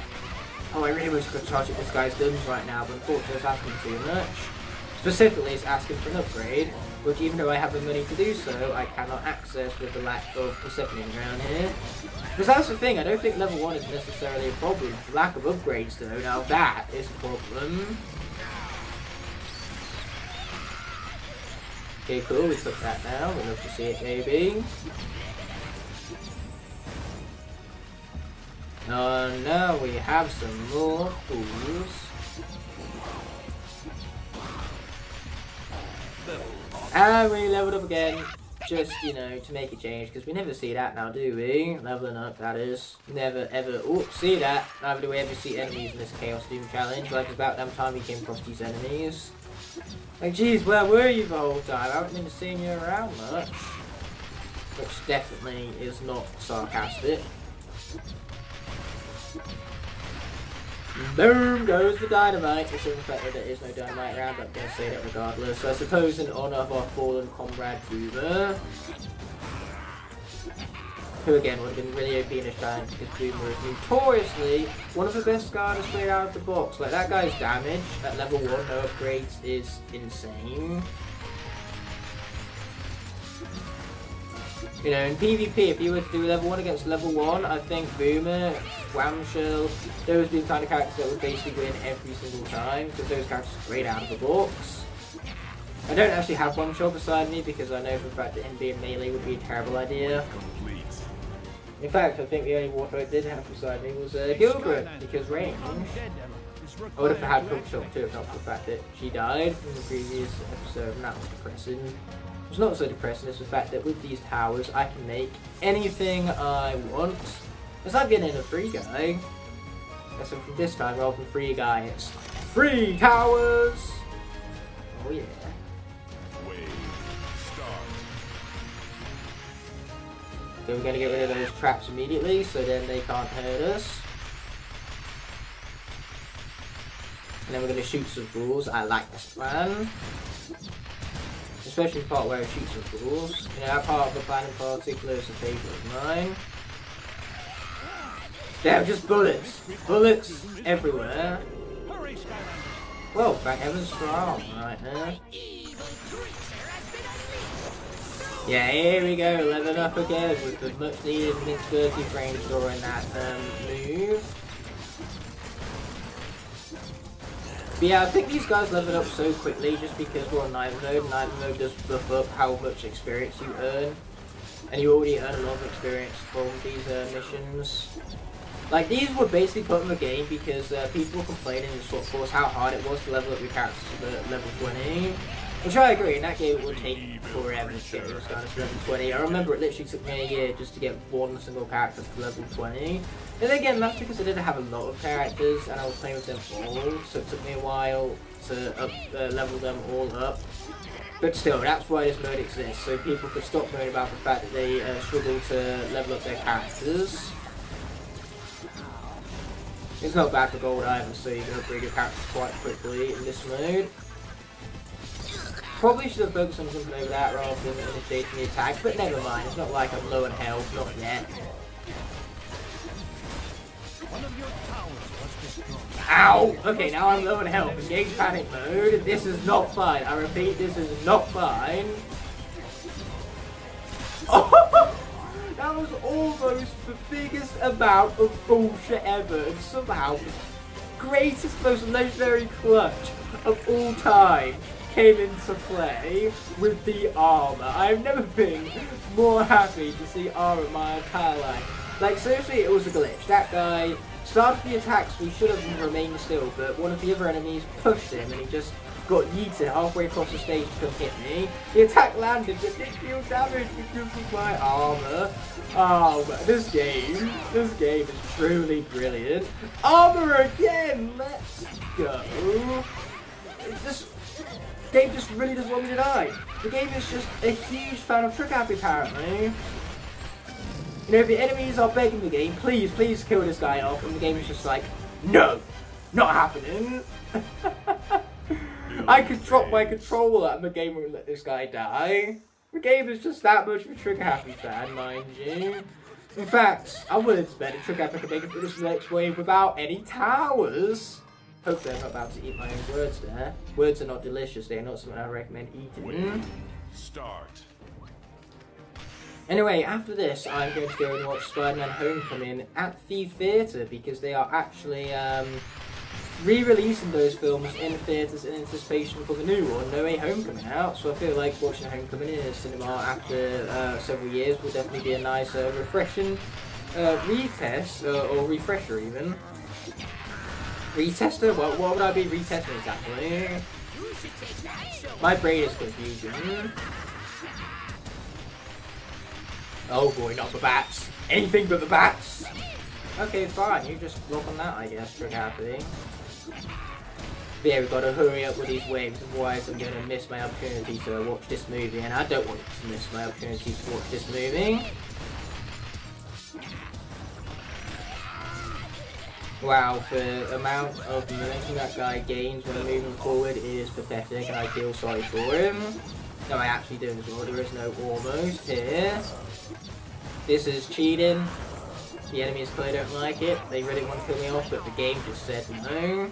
Oh, I really wish I could charge at this guy's guns right now, but unfortunately it's asking too much. Specifically, it's asking for an upgrade, which even though I have the money to do so, I cannot access with the lack of Persephone around here. Because that's the thing, I don't think level 1 is necessarily a problem. The lack of upgrades though, now that is a problem. Okay, cool, we took that now, we'd love to see it maybe. Oh no, we have some more fools. And we leveled up again, just, you know, to make a change, because we never see that now, do we? Leveling up, that is. Never, ever, oh, see that. Neither do we ever see enemies in this Chaos Doom challenge, like it's about damn time we came across these enemies. Like, geez, where were you the whole time? I haven't been seeing you around much. Which definitely is not sarcastic. Boom goes the dynamite. It's in the fact that there is no dynamite around, but I'm going to say that regardless. So I suppose in honour of our fallen comrade Boomer, who again would have been really OP in this challenge because Boomer is notoriously one of the best guarders straight out of the box. Like, that guy's damage at level 1, no upgrades, is insane. You know, in PvP, if you were to do level 1 against level 1, I think Boomer, Whamshell, those would be the kind of characters that would basically win every single time, because those characters are straight out of the box. I don't actually have Whamshell beside me, because I know for the fact that him being melee would be a terrible idea. In fact, I think the only water I did have beside me was Gilbert, because range. I would have had Whamshell too, if not for the fact that she died in the previous episode, and that was depressing. It's not so depressing, it's the fact that with these towers I can make anything I want. It's like getting a free guy. So from this time, rather than free guy, it's free towers! Oh yeah. So we're going to get rid of those traps immediately, so then they can't hurt us. And then we're going to shoot some fools. I like this plan. Especially the part where I shoot some fools. You know, that part of the plan in particular is a favourite of mine. They're just bullets. Bullets everywhere. Well, thank heavens for arm right now. Yeah, here we go, leveling up again with the much needed mixed 30 frames during that move. But yeah, I think these guys leveled up so quickly just because we're on Night Mode. Night Mode does buff up how much experience you earn. And you already earn a lot of experience from these missions. Like, these were basically put in the game because people were complaining in Swap Force how hard it was to level up your characters to level 20. Which I agree, in that game it would take forever to get those guys to level 20. I remember it literally took me a year just to get one single character to level 20. And again, that's because I didn't have a lot of characters and I was playing with them all, so it took me a while to level them all up. But still, that's why this mode exists, so people could stop moaning about the fact that they struggle to level up their characters. It's not bad for gold either, so you can upgrade your characters quite quickly in this mode. Probably should have focused on something over that rather than initiating the attack, but never mind, it's not like I'm low in health, not yet. Ow! Okay, now I'm low in health. Engage panic mode. This is not fine. I repeat, this is not fine. Oh! That was almost the biggest amount of bullshit ever, and somehow the greatest, most legendary clutch of all time came into play with the armor. I've never been more happy to see armor in my entire life. Like, seriously, it was a glitch. That guy started the attacks, we should have remained still, but one of the other enemies pushed him and he just got yeeted halfway across the stage to come hit me. The attack landed, but didn't deal damage because of my armor. Oh, but this game is truly brilliant. Armor again, let's go. This game just really doesn't want me to die. The game is just a huge fan of Trick Happy, apparently. You know, if the enemies are begging the game, please, please kill this guy off, and the game is just like, no, not happening. I could drop my controller and the game won't let this guy die. The game is just that much of a Trigger Happy fan, mind you. In fact, I wouldn't bet a Trigger Happy could make it through this next wave without any towers. Hopefully I'm not about to eat my own words there. Words are not delicious, they are not something I recommend eating. Start. Anyway, after this, I'm going to go and watch Spider-Man Homecoming at the theatre because they are actually re-releasing those films in theatres in anticipation for the new one, No Way Home, coming out. So I feel like watching Homecoming in a cinema after several years will definitely be a nice, refreshing retest, or refresher even. Retester? What would I be retesting exactly? My brain is confusing. Oh boy, not the bats. Anything but the bats. Okay, fine. You just block on that, I guess, Trick Happy. But yeah, we've got to hurry up with these waves, otherwise I'm going to miss my opportunity to watch this movie, and I don't want to miss my opportunity to watch this movie. Wow, the amount of momentum that guy gains when moving forward is pathetic, and I feel sorry for him. No, I actually do as well. There is no almost here. This is cheating. The enemies clearly don't like it. They really want to kill me off, but the game just said no.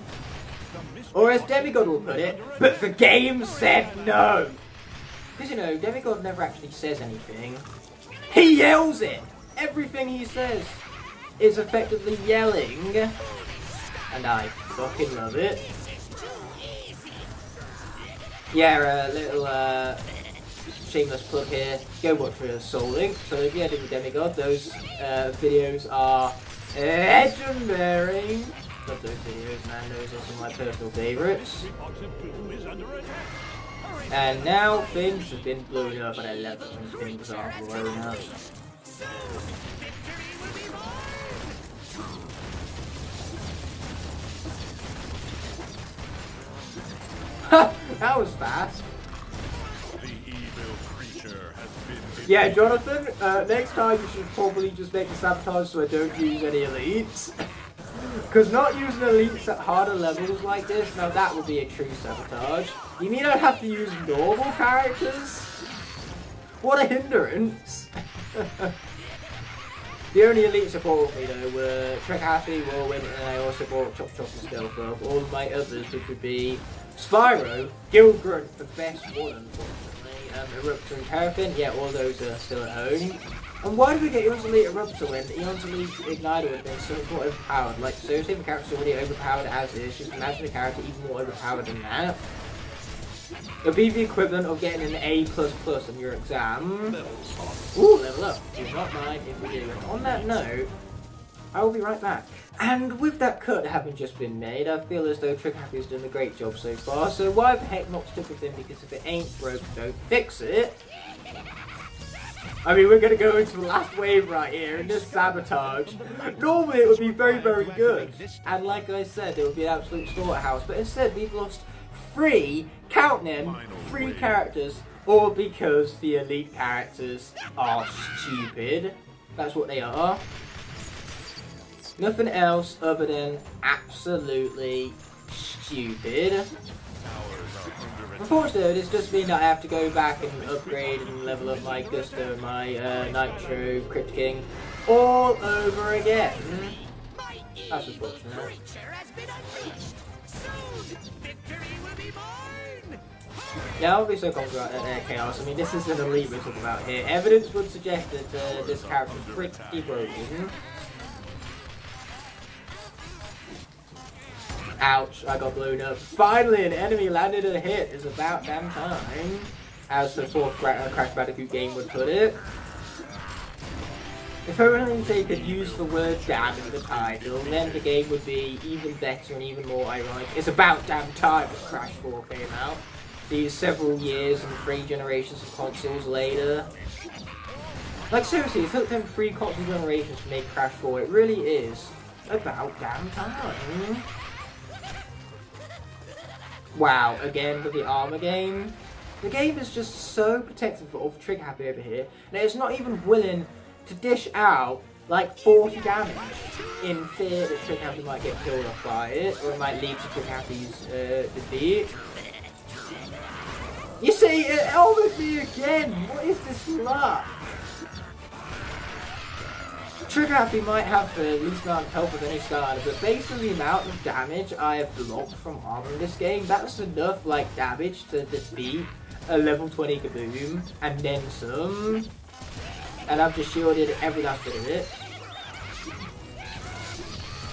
Or as Demigod will put it, but the game said no! Because, you know, Demigod never actually says anything. He yells it! Everything he says is effectively yelling. And I fucking love it. Yeah, a little, shameless plug here. Go watch for Soul Link. So if you're doing Demigod, those videos are legendary. Love those videos, man. Those are some of my personal favourites. And now things have been blown up, and I love it when things are blown up. Ha! That was fast. The evil creature has been Yeah, Jonathan, next time you should probably just make the sabotage so I don't use any elites. Because not using elites at harder levels like this, now that would be a true sabotage. You mean I'd have to use normal characters? What a hindrance! The only elite support with me though were Trick Happy, Whirlwind, and I also bought Chop Chop and Stealth Up. All of my others, which would be Spyro, Guild Grunt, the best one unfortunately, Eruptor and Paraffin, yeah, all those are still at home. And why did we get Eon's Elite Eruptor when Eon's Elite Igniter would have been so much more overpowered? Like, seriously, the character's already overpowered as is, just imagine a character even more overpowered than that. It would be the equivalent of getting an A++ on your exam. Ooh, level up. Do not mind if we do. And on that note, I will be right back. And with that cut having just been made, I feel as though Trick Happy has done a great job so far, so why the heck not stick with him, because if it ain't broke, don't fix it. I mean, we're going to go into the last wave right here, and this sabotage. Normally it would be very, very good, and like I said, it would be an absolute slaughterhouse, but instead we've lost 3, count them, 3 characters, all because the elite characters are stupid. That's what they are. Nothing else other than absolutely stupid. Unfortunately, this does mean that I have to go back and upgrade and level up my Gusto, my Nitro, Crypt King, all over again. That's unfortunate. Yeah, I'll be so confident about that chaos. I mean, this is an elite we're talking about here. Evidence would suggest that this character's pretty broken. Ouch, I got blown up. Finally, an enemy landed a hit. It's about damn time. As the 4th Crash Bandicoot game would put it. If only they could use the word damn in the title, then the game would be even better and even more ironic. It's about damn time that Crash 4 came out. These several years and 3 generations of consoles later. Like seriously, it took them 3 console generations to make Crash 4. It really is about damn time. Wow, again with the armor game. The game is just so protective of Trick Happy over here, and it's not even willing to dish out like 40 damage in fear that Trick Happy might get killed off by it, or it might lead to Trick Happy's defeat. You see, it elbowed me again! What is this luck? Trick Happy might have the least amount of health of any Skylander, but based on the amount of damage I have blocked from armor in this game, that's enough like damage to defeat a level 20 Kaboom, and then some. And I've just shielded every last bit of it.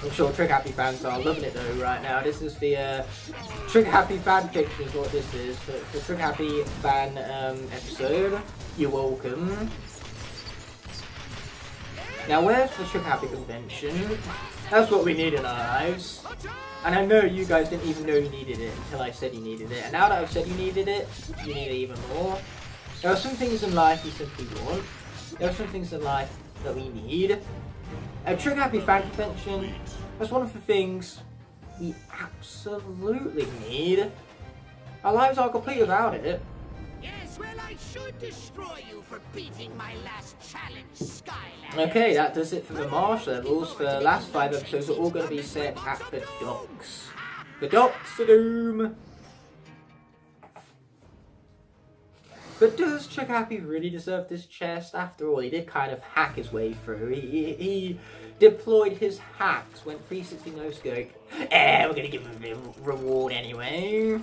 I'm sure Trick Happy fans are loving it though right now. This is the Trick Happy fan fiction is what this is. For Trick Happy fan episode, you're welcome. Now where's the Trick Happy convention? That's what we need in our lives. And I know you guys didn't even know you needed it until I said you needed it. And now that I've said you needed it, you need it even more. There are some things in life we simply want. There are some things in life that we need. A Trick Happy fan convention, that's one of the things we absolutely need. Our lives are complete without it. Yes, well, I should destroy you for beating my last challenge, Skylanders. Okay, that does it for the marsh levels. The last 5 episodes are all going to be set at the docks. The docks of doom. But does Trick Happy really deserve this chest? After all, he did kind of hack his way through. He deployed his hacks, went 360 no scope. We're going to give him a reward anyway.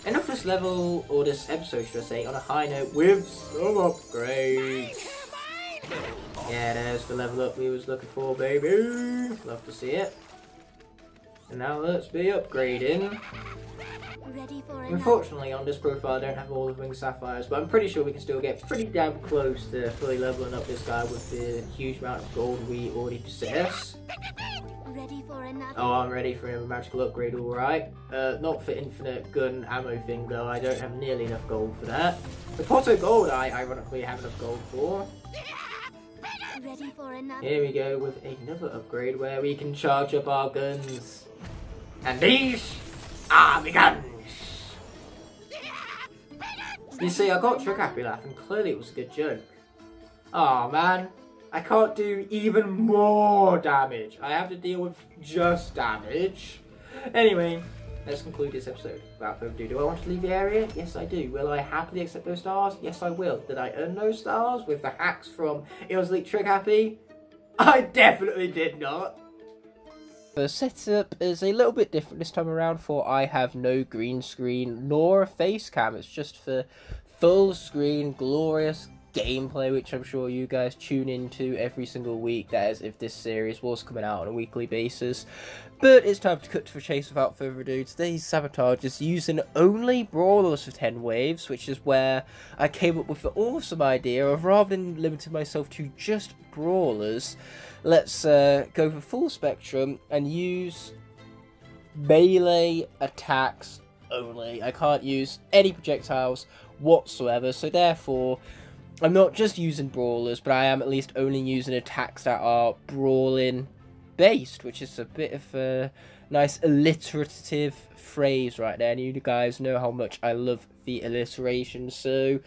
End of this level, or this episode should I say, on a high note with some upgrades. Yeah, there's the level up we was looking for, baby. Love to see it. And now let's be upgrading. Unfortunately, on this profile I don't have all the winged sapphires, but I'm pretty sure we can still get pretty damn close to fully leveling up this guy with the huge amount of gold we already possess. Oh, I'm ready for another magical upgrade, alright. Not for infinite gun ammo thing though, I don't have nearly enough gold for that. The Porto Gold I ironically have enough gold for. Here we go with another upgrade where we can charge up our guns. And these are the guns! You see, I got Trick Happy laughing, clearly it was a good joke. Oh man, I can't do even more damage. I have to deal with just damage. Anyway, let's conclude this episode. Without further ado, do I want to leave the area? Yes, I do. Will I happily accept those stars? Yes, I will. Did I earn those stars with the hacks from Eels Elite Trick Happy? I definitely did not. The setup is a little bit different this time around, for I have no green screen nor a face cam. It's just for full screen, glorious gameplay, which I'm sure you guys tune into every single week. That is, if this series was coming out on a weekly basis. But it's time to cut to the chase without further ado. Today's Sabotage is using only Brawlers for 10 waves, which is where I came up with the awesome idea of, rather than limiting myself to just Brawlers, let's go for full spectrum and use melee attacks only. I can't use any projectiles whatsoever, so therefore I'm not just using Brawlers, but I am at least only using attacks that are brawling based, which is a bit of a nice alliterative phrase right there, and you guys know how much I love the alliteration. So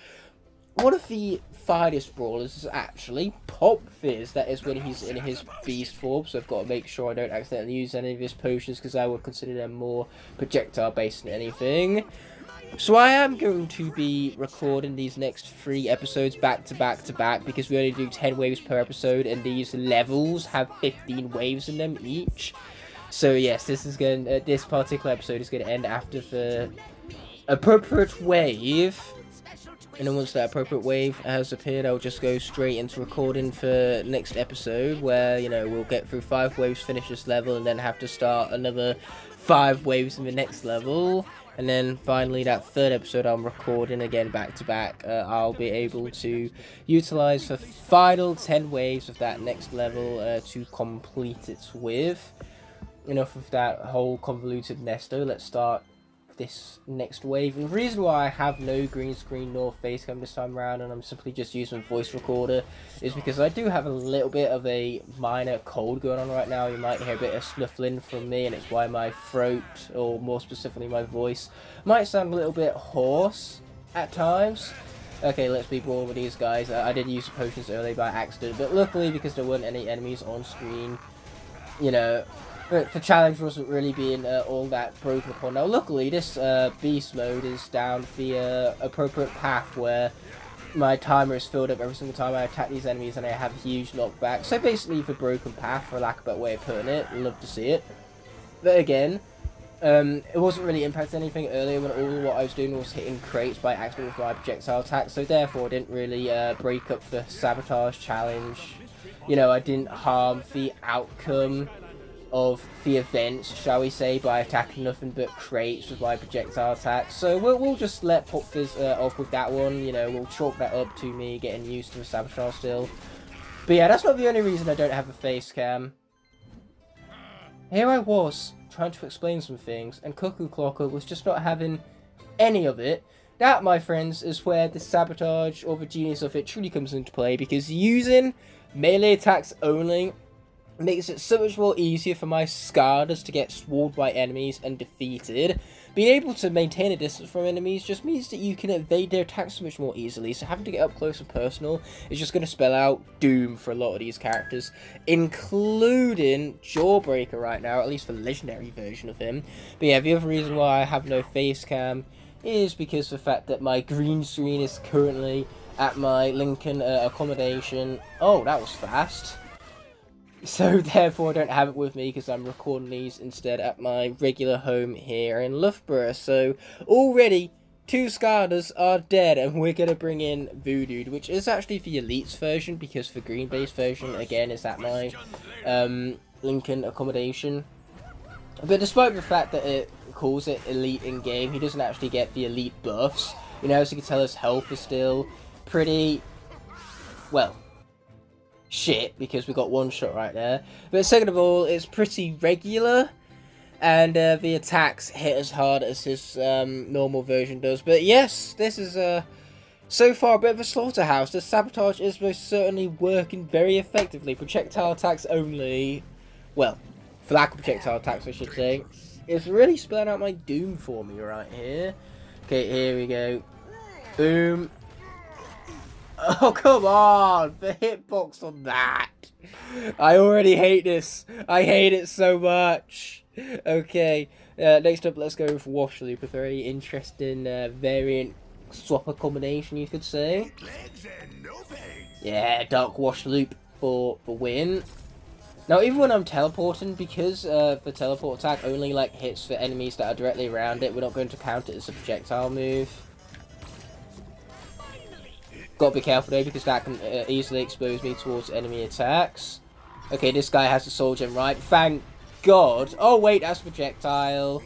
one of the finest Brawlers is actually Pop Fizz. That is when he's in his beast form, so I've got to make sure I don't accidentally use any of his potions, because I would consider them more projectile based than anything. So I am going to be recording these next 3 episodes back to back to back, because we only do 10 waves per episode, and these levels have 15 waves in them each. So yes, this particular episode is going to end after the appropriate wave. And then once that appropriate wave has appeared, I'll just go straight into recording for next episode, where, you know, we'll get through 5 waves, finish this level, and then have to start another 5 waves in the next level. And then finally, that 3rd episode I'm recording again back to back, I'll be able to utilize the final 10 waves of that next level to complete it with. Enough of that whole convoluted nest though, let's start this next wave. And the reason why I have no green screen nor face cam this time around, and I'm simply just using voice recorder, is because I do have a little bit of a minor cold going on right now. You might hear a bit of snuffling from me, and it's why my throat, or more specifically my voice, might sound a little bit hoarse at times. Okay, let's be bold with these guys. I did use the potions earlier by accident, but luckily, because there weren't any enemies on screen, you know, the challenge wasn't really being all that broken upon. Now, luckily, this beast mode is down the appropriate path where my timer is filled up every single time I attack these enemies, and I have a huge knockback. So basically, the broken path, for lack of a better way of putting it. Love to see it. But again, it wasn't really impacting anything earlier when all what I was doing was hitting crates by accident with my projectile attack. So therefore, I didn't really break up the Sabotage challenge. You know, I didn't harm the outcome of the events, shall we say, by attacking nothing but crates with my projectile attacks. So we'll just let Pop Fizz off with that one. You know, we'll chalk that up to me getting used to the Sabotage still. But yeah, that's not the only reason I don't have a face cam. Here I was, trying to explain some things, and Cuckoo Clocker was just not having any of it. That, my friends, is where the Sabotage, or the genius of it, truly comes into play, because using melee attacks only makes it so much more easier for my Skylanders to get swarmed by enemies and defeated. Being able to maintain a distance from enemies just means that you can evade their attacks so much more easily, so having to get up close and personal is just going to spell out doom for a lot of these characters, including Jawbreaker right now, at least the legendary version of him. But yeah, the other reason why I have no face cam is because of the fact that my green screen is currently at my Lincoln accommodation. Oh, that was fast. So therefore I don't have it with me, because I'm recording these instead at my regular home here in Loughborough. So already 2 Skylanders are dead, and we're going to bring in Voodoo, which is actually the Elite's version, because the green based version again is at my Lincoln accommodation. But despite the fact that it calls it Elite in game, he doesn't actually get the Elite buffs. You know, as you can tell, his health is still pretty, well, shit, because we got one shot right there. But second of all, it's pretty regular, and the attacks hit as hard as his normal version does. But yes, this is so far a bit of a slaughterhouse. The Sabotage is most certainly working very effectively. Projectile attacks only, well, for lack of projectile attacks I should say, it's really spelling out my doom for me right here. Okay, here we go. Boom. Oh, come on! The hitbox on that! I already hate this. I hate it so much. Okay, next up, let's go for Wash Loop. A very interesting variant swapper combination, you could say. Yeah, Dark Wash Loop for win. Now, even when I'm teleporting, because the teleport attack only like hits for enemies that are directly around it, we're not going to count it as a projectile move. Gotta be careful though, because that can easily expose me towards enemy attacks. Okay, this guy has a soul gem, right? Thank God. Oh wait, that's projectile.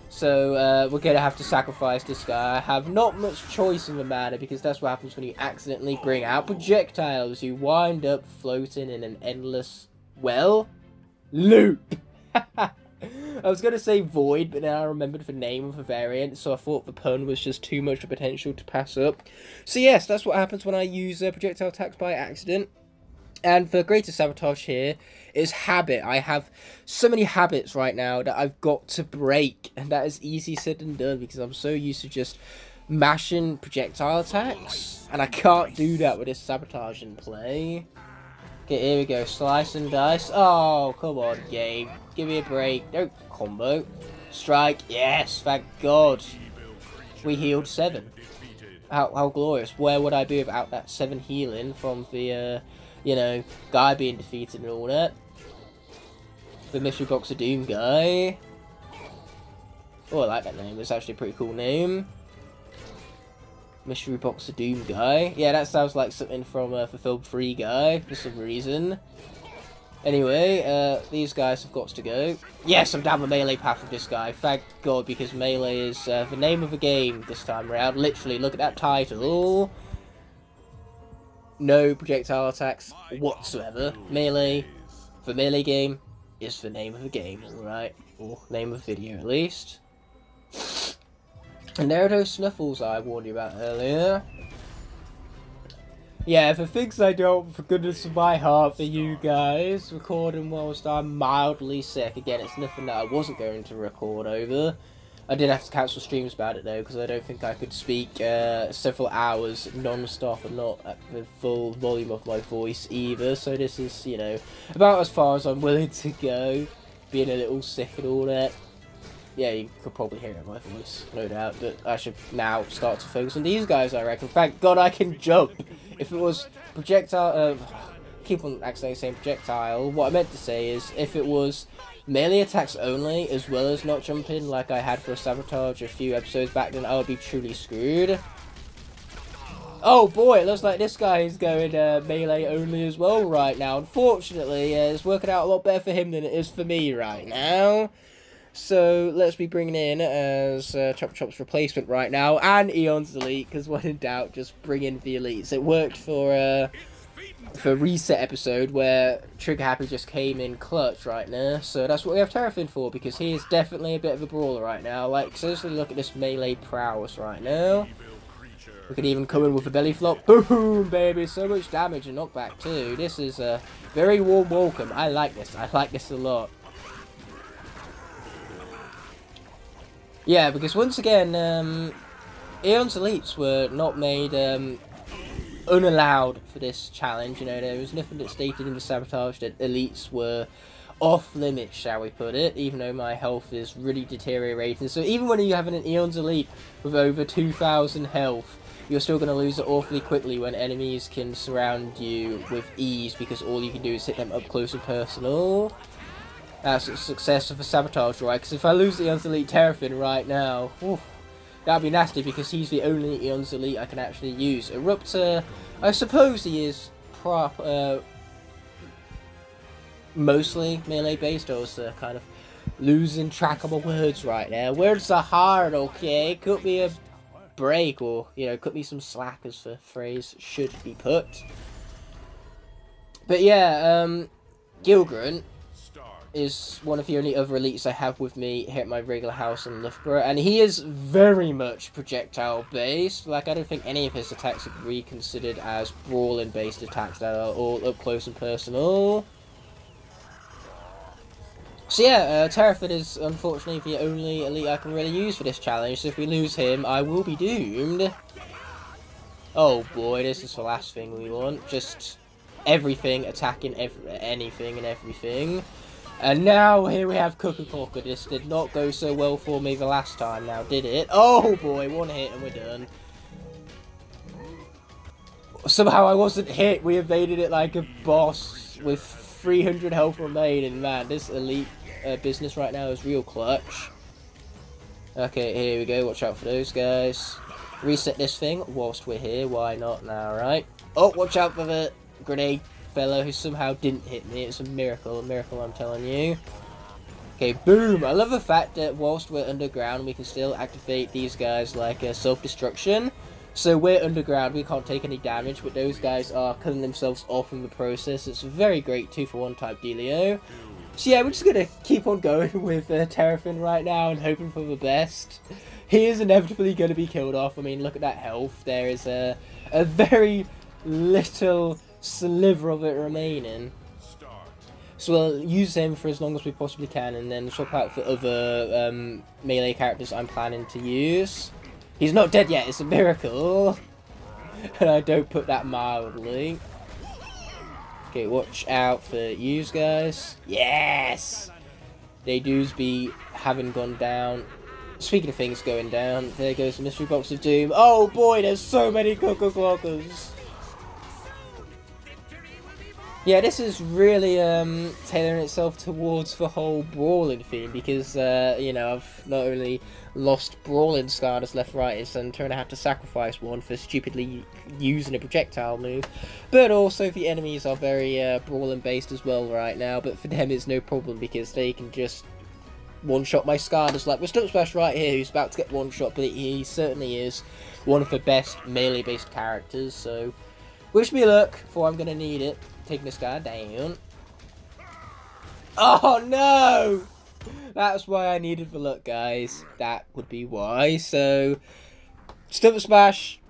So we're gonna have to sacrifice this guy. I have not much choice in the matter, because that's what happens when you accidentally bring out projectiles. You wind up floating in an endless, well, loop. I was gonna say void, but then I remembered the name of the variant, so I thought the pun was just too much of potential to pass up. So yes, that's what happens when I use projectile attacks by accident. And the greatest sabotage here is habit. I have so many habits right now that I've got to break, and that is easy said than done, because I'm so used to just mashing projectile attacks, and I can't do that with this sabotage in play. Okay, here we go. Slice and dice. Oh, come on, game. Give me a break. Don't combo. Strike. Yes, thank God. We healed 7. How glorious. Where would I be without that 7 healing from the, you know, guy being defeated and all that? The Mystery Box of Doom guy. Oh, I like that name. It's actually a pretty cool name. Mystery Box of Doom guy. Yeah, that sounds like something from Fulfilled Free guy, for some reason. Anyway, these guys have got to go. Yes, I'm down the melee path of this guy. Thank God, because melee is the name of the game this time around. Literally, look at that title. No projectile attacks whatsoever. Melee, the melee game, is the name of the game, alright? Or name of video, at least. And there are those snuffles I warned you about earlier. Yeah, the things I don't, for goodness of my heart, for you guys, recording whilst I'm mildly sick. Again, it's nothing that I wasn't going to record over. I did have to cancel streams about it though, because I don't think I could speak several hours non-stop and not at the full volume of my voice either. So this is, you know, about as far as I'm willing to go, being a little sick and all that. Yeah, you could probably hear it in my voice, no doubt, but I should now start to focus on these guys, I reckon. Thank God I can jump! If it was projectile, keep on accidentally saying projectile, what I meant to say is, if it was melee attacks only, as well as not jumping, like I had for a sabotage a few episodes back, then I would be truly screwed. Oh boy, it looks like this guy is going melee only as well right now. Unfortunately, it's working out a lot better for him than it is for me right now. So let's be bringing in as Chop Chop's replacement right now, and Eon's Elite, because when in doubt, just bring in the Elites. It worked for Reset episode, where Trigger Happy just came in clutch right now, so that's what we have Terrafin for, because he is definitely a bit of a brawler right now. Like, seriously, look at this melee prowess right now. We could even come in with a belly flop. Boom, baby, so much damage and knockback too. This is a very warm welcome. I like this. I like this a lot. Yeah, because once again, Eon's Elites were not made unallowed for this challenge. You know, there was nothing that stated in the sabotage that Elites were off limits, shall we put it, even though my health is really deteriorating. So even when you have an Eon's Elite with over 2,000 health, you're still going to lose it awfully quickly when enemies can surround you with ease, because all you can do is hit them up close and personal. That's a success of a sabotage, right? Because if I lose the Eon's Elite Terrafin right now, whew, that'd be nasty, because he's the only Eon's Elite I can actually use. Eruptor, I suppose he is mostly melee based. I was kind of losing track of my words right now. Words are hard, okay? Cut me a break, or, you know, cut me some slack, as the phrase should be put. But yeah, Gilgrunt is one of the only other elites I have with me here at my regular house in Loughborough, and he is very much projectile based. Like, I don't think any of his attacks would be considered as brawling based attacks that are all up close and personal. So yeah, Terrafin is unfortunately the only elite I can really use for this challenge, so if we lose him, I will be doomed. Oh boy, this is the last thing we want. Just everything, attacking anything and everything. And now here we have Coca-Cola. This did not go so well for me the last time now, did it? Oh boy, one hit and we're done. Somehow I wasn't hit. We evaded it like a boss with 300 health remaining. Man, this elite business right now is real clutch. Okay, here we go. Watch out for those guys. Reset this thing whilst we're here. Why not now, right? Oh, watch out for the grenade fellow who somehow didn't hit me. It's a miracle, I'm telling you. Okay, boom. I love the fact that whilst we're underground, we can still activate these guys like self-destruction. So we're underground, we can't take any damage, but those guys are cutting themselves off in the process. It's a very great 2-for-1 type dealio. So yeah, we're just going to keep on going with Terrafin right now and hoping for the best. He is inevitably going to be killed off. I mean, look at that health. There is a very little sliver of it remaining. So we'll use him for as long as we possibly can and then swap out for other melee characters I'm planning to use. He's not dead yet, it's a miracle. And I don't put that mildly. Okay, watch out for yous guys. Yes! They do's be having gone down. Speaking of things going down, there goes the mystery box of doom. Oh boy, there's so many Coca-Clockers. Yeah, this is really tailoring itself towards the whole brawling theme because, you know, I've not only lost brawling Skylanders left, right, and centre and I have to sacrifice one for stupidly using a projectile move, but also the enemies are very brawling based as well right now, but for them it's no problem because they can just one-shot my Skylanders like Mr. Splash right here who's about to get one-shot, but he certainly is one of the best melee-based characters, so wish me luck, for I'm going to need it. Taking this guy down. Oh no! That's why I needed the luck, guys. That would be why. So, Stump Smash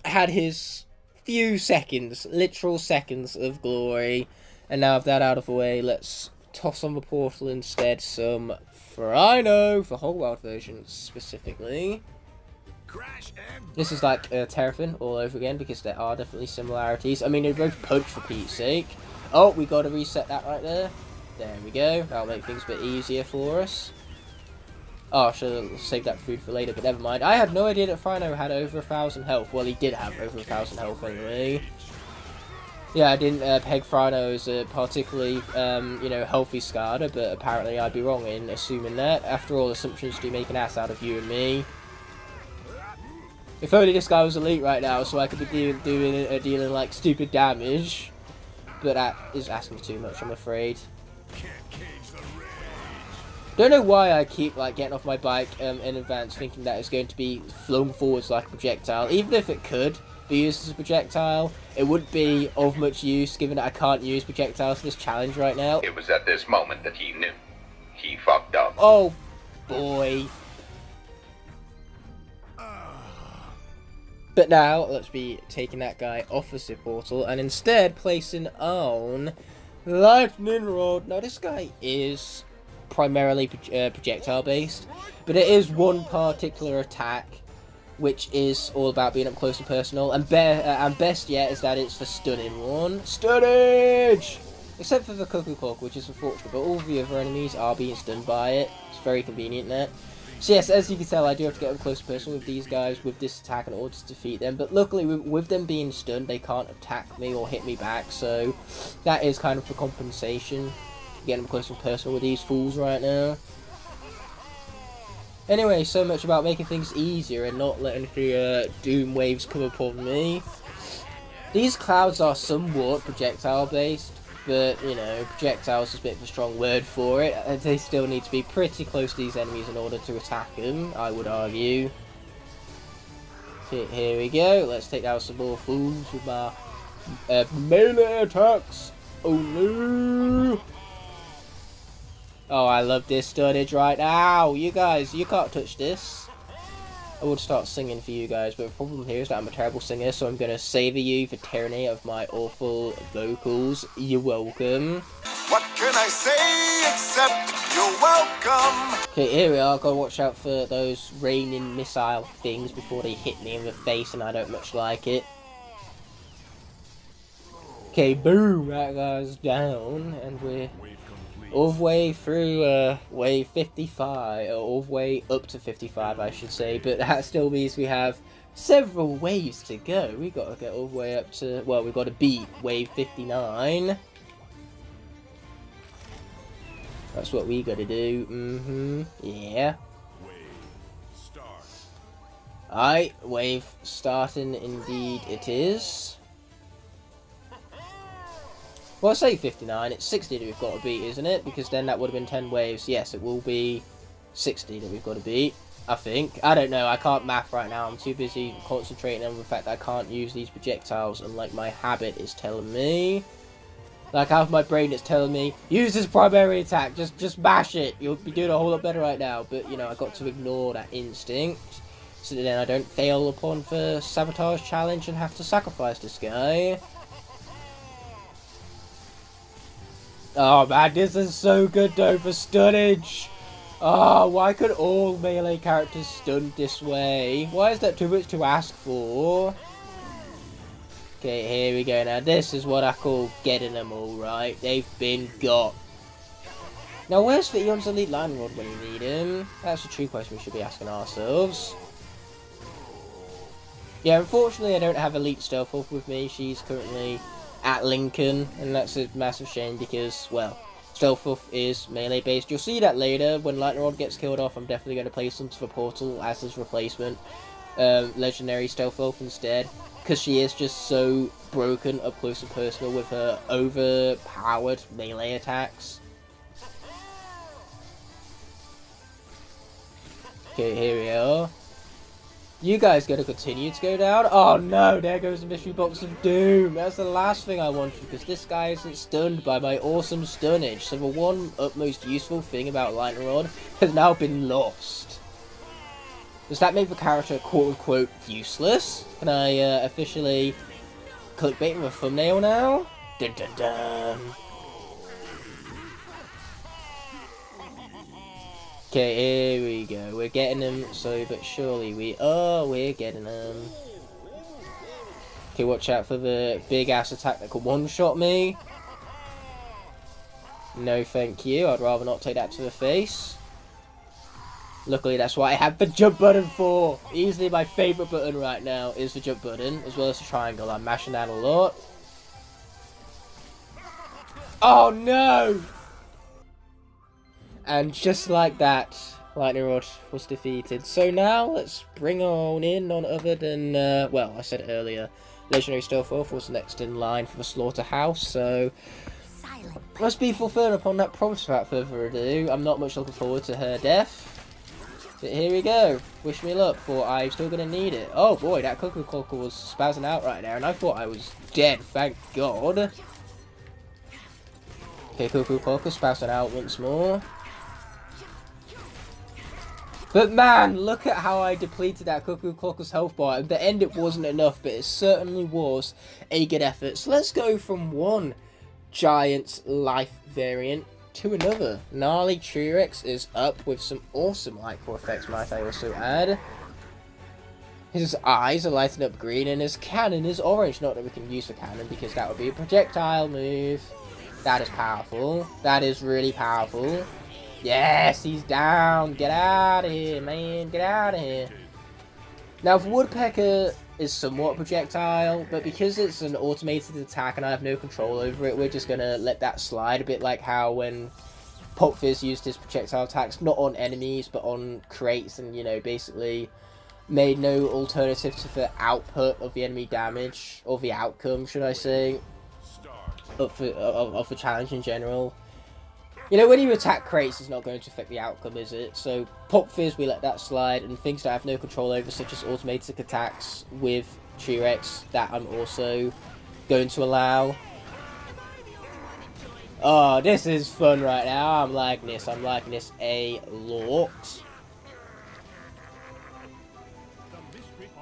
had his few seconds, literal seconds of glory. And now with that out of the way, let's toss on the portal instead some Frino, for whole world version specifically. This is like Terrafin all over again because there are definitely similarities. I mean, they both punch for Pete's sake. Oh, we got to reset that right there. There we go. That'll make things a bit easier for us. Oh, I should have saved that food for later, but never mind. I had no idea that Frino had over 1,000 health. Well, he did have over 1,000 health anyway. Yeah, I didn't peg Frino as a particularly, you know, healthy Scarder, but apparently I'd be wrong in assuming that. After all, assumptions do make an ass out of you and me. If only this guy was elite right now, so I could be dealing like stupid damage. But that is asking too much, I'm afraid. Don't know why I keep like getting off my bike in advance, thinking that it's going to be flown forwards like a projectile. Even if it could be used as a projectile, it wouldn't be of much use, given that I can't use projectiles for this challenge right now. It was at this moment that he knew. He fucked up. Oh boy. But now, let's be taking that guy off the zip portal and instead placing on Lightning Rod. Now, this guy is primarily projectile based, but it is one particular attack which is all about being up close and personal, and best yet is that it's the stunning one. Stunnage! Except for the Cuckoo Clock, which is unfortunate, but all the other enemies are being stunned by it. It's very convenient there. So yes, as you can tell, I do have to get up close and personal with these guys with this attack in order to defeat them. But luckily, with them being stunned, they can't attack me or hit me back. So that is kind of for compensation. Getting up close and personal with these fools right now. Anyway, so much about making things easier and not letting the doom waves come upon me. These clouds are somewhat projectile based. But, you know, projectiles is a bit of a strong word for it. They still need to be pretty close to these enemies in order to attack them, I would argue. Here we go. Let's take out some more fools with my melee attacks. Oh no! Oh, I love this stunnage right now. You guys, you can't touch this. I would start singing for you guys, but the problem here is that I'm a terrible singer, so I'm going to savour you the tyranny of my awful vocals. You're welcome. What can I say except you're welcome? Okay, here we are. Gotta watch out for those raining missile things before they hit me in the face, and I don't much like it. Okay, boom, that guy's down, and we're all the way through wave 55, or all the way up to 55 I should say, but that still means we have several waves to go. We gotta get all the way up to, well, we gotta beat wave 59. That's what we gotta do, yeah. Alright, wave starting indeed it is. Well, I say 59, it's 60 that we've got to beat, isn't it? Because then that would have been 10 waves. Yes, it will be 60 that we've got to beat, I think. I don't know, I can't math right now. I'm too busy concentrating on the fact that I can't use these projectiles, and like my habit is telling me. Like half my brain is telling me, use this primary attack, just mash it. You'll be doing a whole lot better right now. But, you know, I got to ignore that instinct, so that then I don't fail upon the Sabotage challenge and have to sacrifice this guy. Oh man, this is so good though for stunnage. Oh, why could all melee characters stun this way? Why is that too much to ask for? Okay, here we go. Now this is what I call getting them all right. They've been got. Now where's the Eon's Elite Lightning Rod when you need him? That's a true question we should be asking ourselves. Yeah, unfortunately I don't have Elite Stealth Wolf with me. She's currently at Lincoln, and that's a massive shame because, well, Stealth Wolf is melee based. You'll see that later when Lightning Rod gets killed off. I'm definitely going to place into the Portal as his replacement, Legendary Stealth Wolf instead, because she is just so broken up close and personal with her overpowered melee attacks. Okay, here we are. You guys gotta continue to go down. Oh no, there goes the Mystery Box of Doom. That's the last thing I wanted, because this guy isn't stunned by my awesome stunnage. So the one utmost useful thing about Lightning Rod has now been lost. Does that make the character quote-unquote useless? Can I officially clickbait with a thumbnail now? Dun dun dun. Okay, here we go. We're getting them, so but surely we're getting them. Okay, watch out for the big ass attack that could one-shot me. No thank you, I'd rather not take that to the face. Luckily that's what I have the jump button for. Easily my favourite button right now is the jump button, as well as the triangle. I'm mashing that a lot. Oh no! And just like that, Lightning Rod was defeated. So now let's bring on in none other than, well, I said it earlier, Legendary Stealth Wolf was next in line for the Slaughterhouse, so let's be fulfilled upon that promise without further ado. I'm not much looking forward to her death, but here we go. Wish me luck, for I'm still going to need it. Oh boy, that Cuckoo Clocker was spazzing out right there, and I thought I was dead, thank God. Okay, Cuckoo Clocker spazzing out once more. But man, look at how I depleted that Cuckoo Clocker's health bar. At the end it wasn't enough, but it certainly was a good effort. So let's go from one giant life variant to another. Gnarly T-Rex is up with some awesome light-core effects, might I also add. His eyes are lighting up green and his cannon is orange. Not that we can use the cannon because that would be a projectile move. That is powerful. That is really powerful. Yes, he's down. Get out of here, man. Get out of here. Now, the Woodpecker is somewhat projectile, but because it's an automated attack and I have no control over it, we're just going to let that slide. A bit like how when Pop Fizz used his projectile attacks, not on enemies, but on crates, and, you know, basically made no alternative to the output of the enemy damage, or the outcome, should I say, of the challenge in general. You know, when you attack crates, it's not going to affect the outcome, is it? So, Pop Fizz, we let that slide, and things that I have no control over, such as automated attacks with T-Rex, that I'm also going to allow. Oh, this is fun right now. I'm liking this a lot.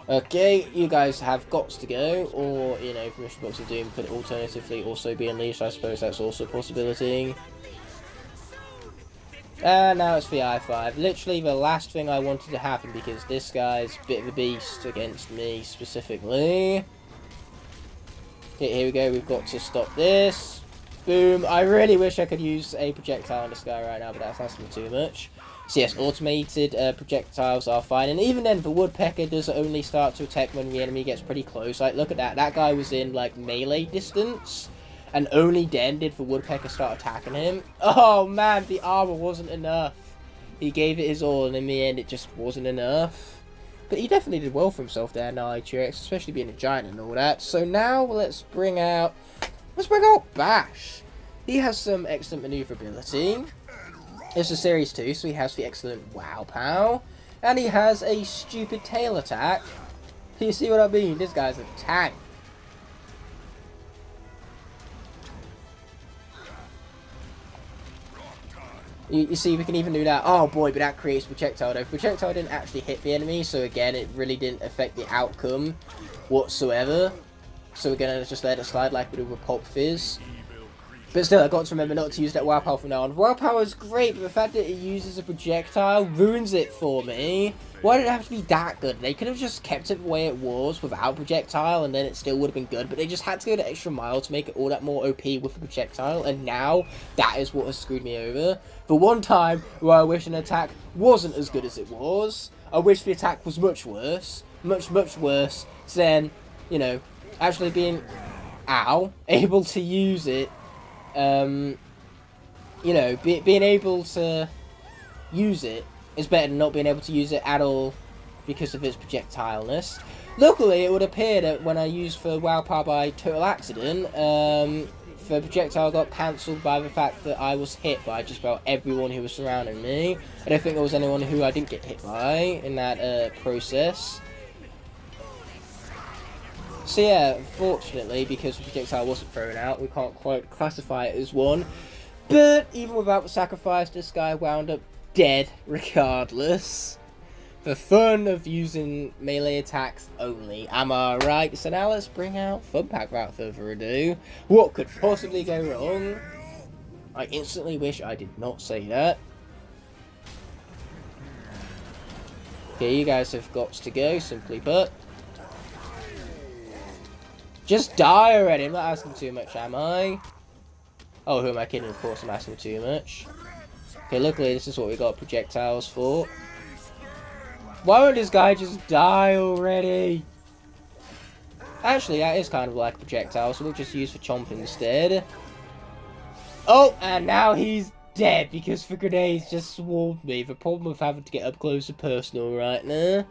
Okay, you guys have got to go, or, you know, Mystery Box of Doom could alternatively also be unleashed. I suppose that's also a possibility. And now it's the I-5. Literally the last thing I wanted to happen, because this guy's a bit of a beast against me specifically. Okay, here we go. We've got to stop this. Boom. I really wish I could use a projectile in the sky right now, but that's asking too much. So yes, automated projectiles are fine. And even then, the woodpecker does only start to attack when the enemy gets pretty close. Like, look at that. That guy was in, like, melee distance. And only then did the woodpecker start attacking him. Oh, man, the armor wasn't enough. He gave it his all, and in the end, it just wasn't enough. But he definitely did well for himself there, Nitrox, especially being a giant and all that. So now, let's bring out Bash. He has some excellent maneuverability. It's a Series 2, so he has the excellent Wow Pow. And he has a stupid tail attack. You see what I mean? This guy's a tank. You see, we can even do that. Oh boy, but that creates projectile though. Projectile didn't actually hit the enemy, so again, it really didn't affect the outcome whatsoever. So we're gonna just let it slide like we do with Pop Fizz. But still, I've got to remember not to use that Wow Power from now on. Wow Power is great, but the fact that it uses a projectile ruins it for me. Why did it have to be that good? They could have just kept it the way it was without projectile, and then it still would have been good. But they just had to go the extra mile to make it all that more OP with the projectile, and now that is what has screwed me over. The one time where I wish an attack wasn't as good as it was, I wish the attack was much worse. Much worse than, you know, actually being, able to use it. You know, being able to use it is better than not being able to use it at all because of its projectileness. Luckily, it would appear that when I used for Wow Power by total accident, the projectile got cancelled by the fact that I was hit by just about everyone who was surrounding me. I don't think there was anyone who I didn't get hit by in that process. So yeah, fortunately, because the projectile wasn't thrown out, we can't quite classify it as one. But even without the sacrifice, this guy wound up dead regardless. For fun of using melee attacks only. Am I right? So now let's bring out Fun Pack without further ado. What could possibly go wrong? I instantly wish I did not say that. Okay, you guys have got to go, simply put. Just die already. I'm not asking too much, am I? Oh, who am I kidding? Of course I'm asking too much. Okay, luckily this is what we got projectiles for. Why would this guy just die already? Actually, that is kind of like a projectile, so we'll just use for chomp instead. Oh, and now he's dead because the grenades just swarmed me. The problem of having to get up close and personal right now.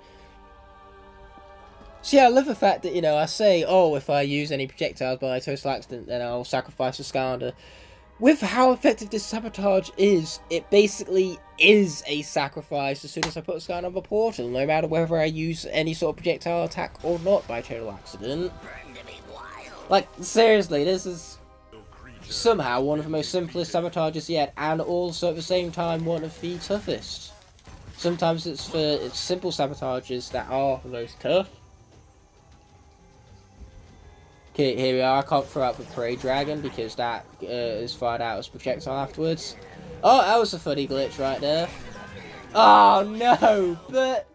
So yeah, I love the fact that, you know, I say, oh, if I use any projectiles by total accident, then I'll sacrifice a Skylander. With how effective this sabotage is, it basically is a sacrifice as soon as I put a Skylander on the portal, no matter whether I use any sort of projectile attack or not by total accident. Like, seriously, this is somehow one of the most simplest sabotages yet, and also at the same time one of the toughest. Sometimes it's simple sabotages that are the most tough. Okay, here we are. I can't throw out the Prey Dragon because that is fired out as projectile afterwards. Oh, that was a funny glitch right there. Oh no! But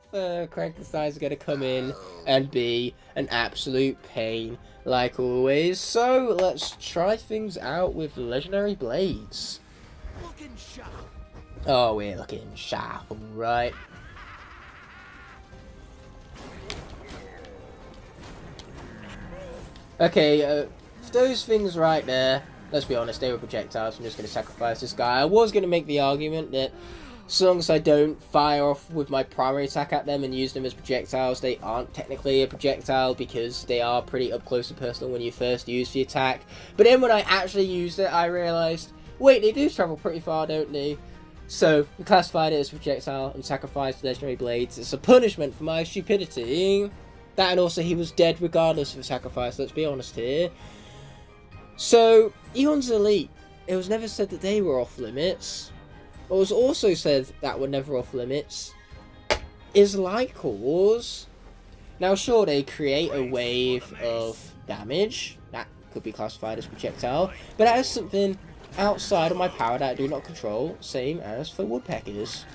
Frankenstein's going to come in and be an absolute pain, like always. So let's try things out with Legendary Blades. Oh, we're looking sharp, alright. Okay, those things right there, let's be honest, they were projectiles. I'm just going to sacrifice this guy. I was going to make the argument that so long as I don't fire off with my primary attack at them and use them as projectiles, they aren't technically a projectile because they are pretty up close and personal when you first use the attack. But then when I actually used it, I realised, wait, they do travel pretty far, don't they? So, we classified it as projectile and sacrificed Legendary Blades. It's a punishment for my stupidity. That and also he was dead regardless of the sacrifice, let's be honest here. So, Eon's Elite. It was never said that they were off limits. What was also said that were never off limits is Lycors. Now sure, they create a wave of damage. That could be classified as projectile. But that is something outside of my power that I do not control. Same as for Woodpeckers.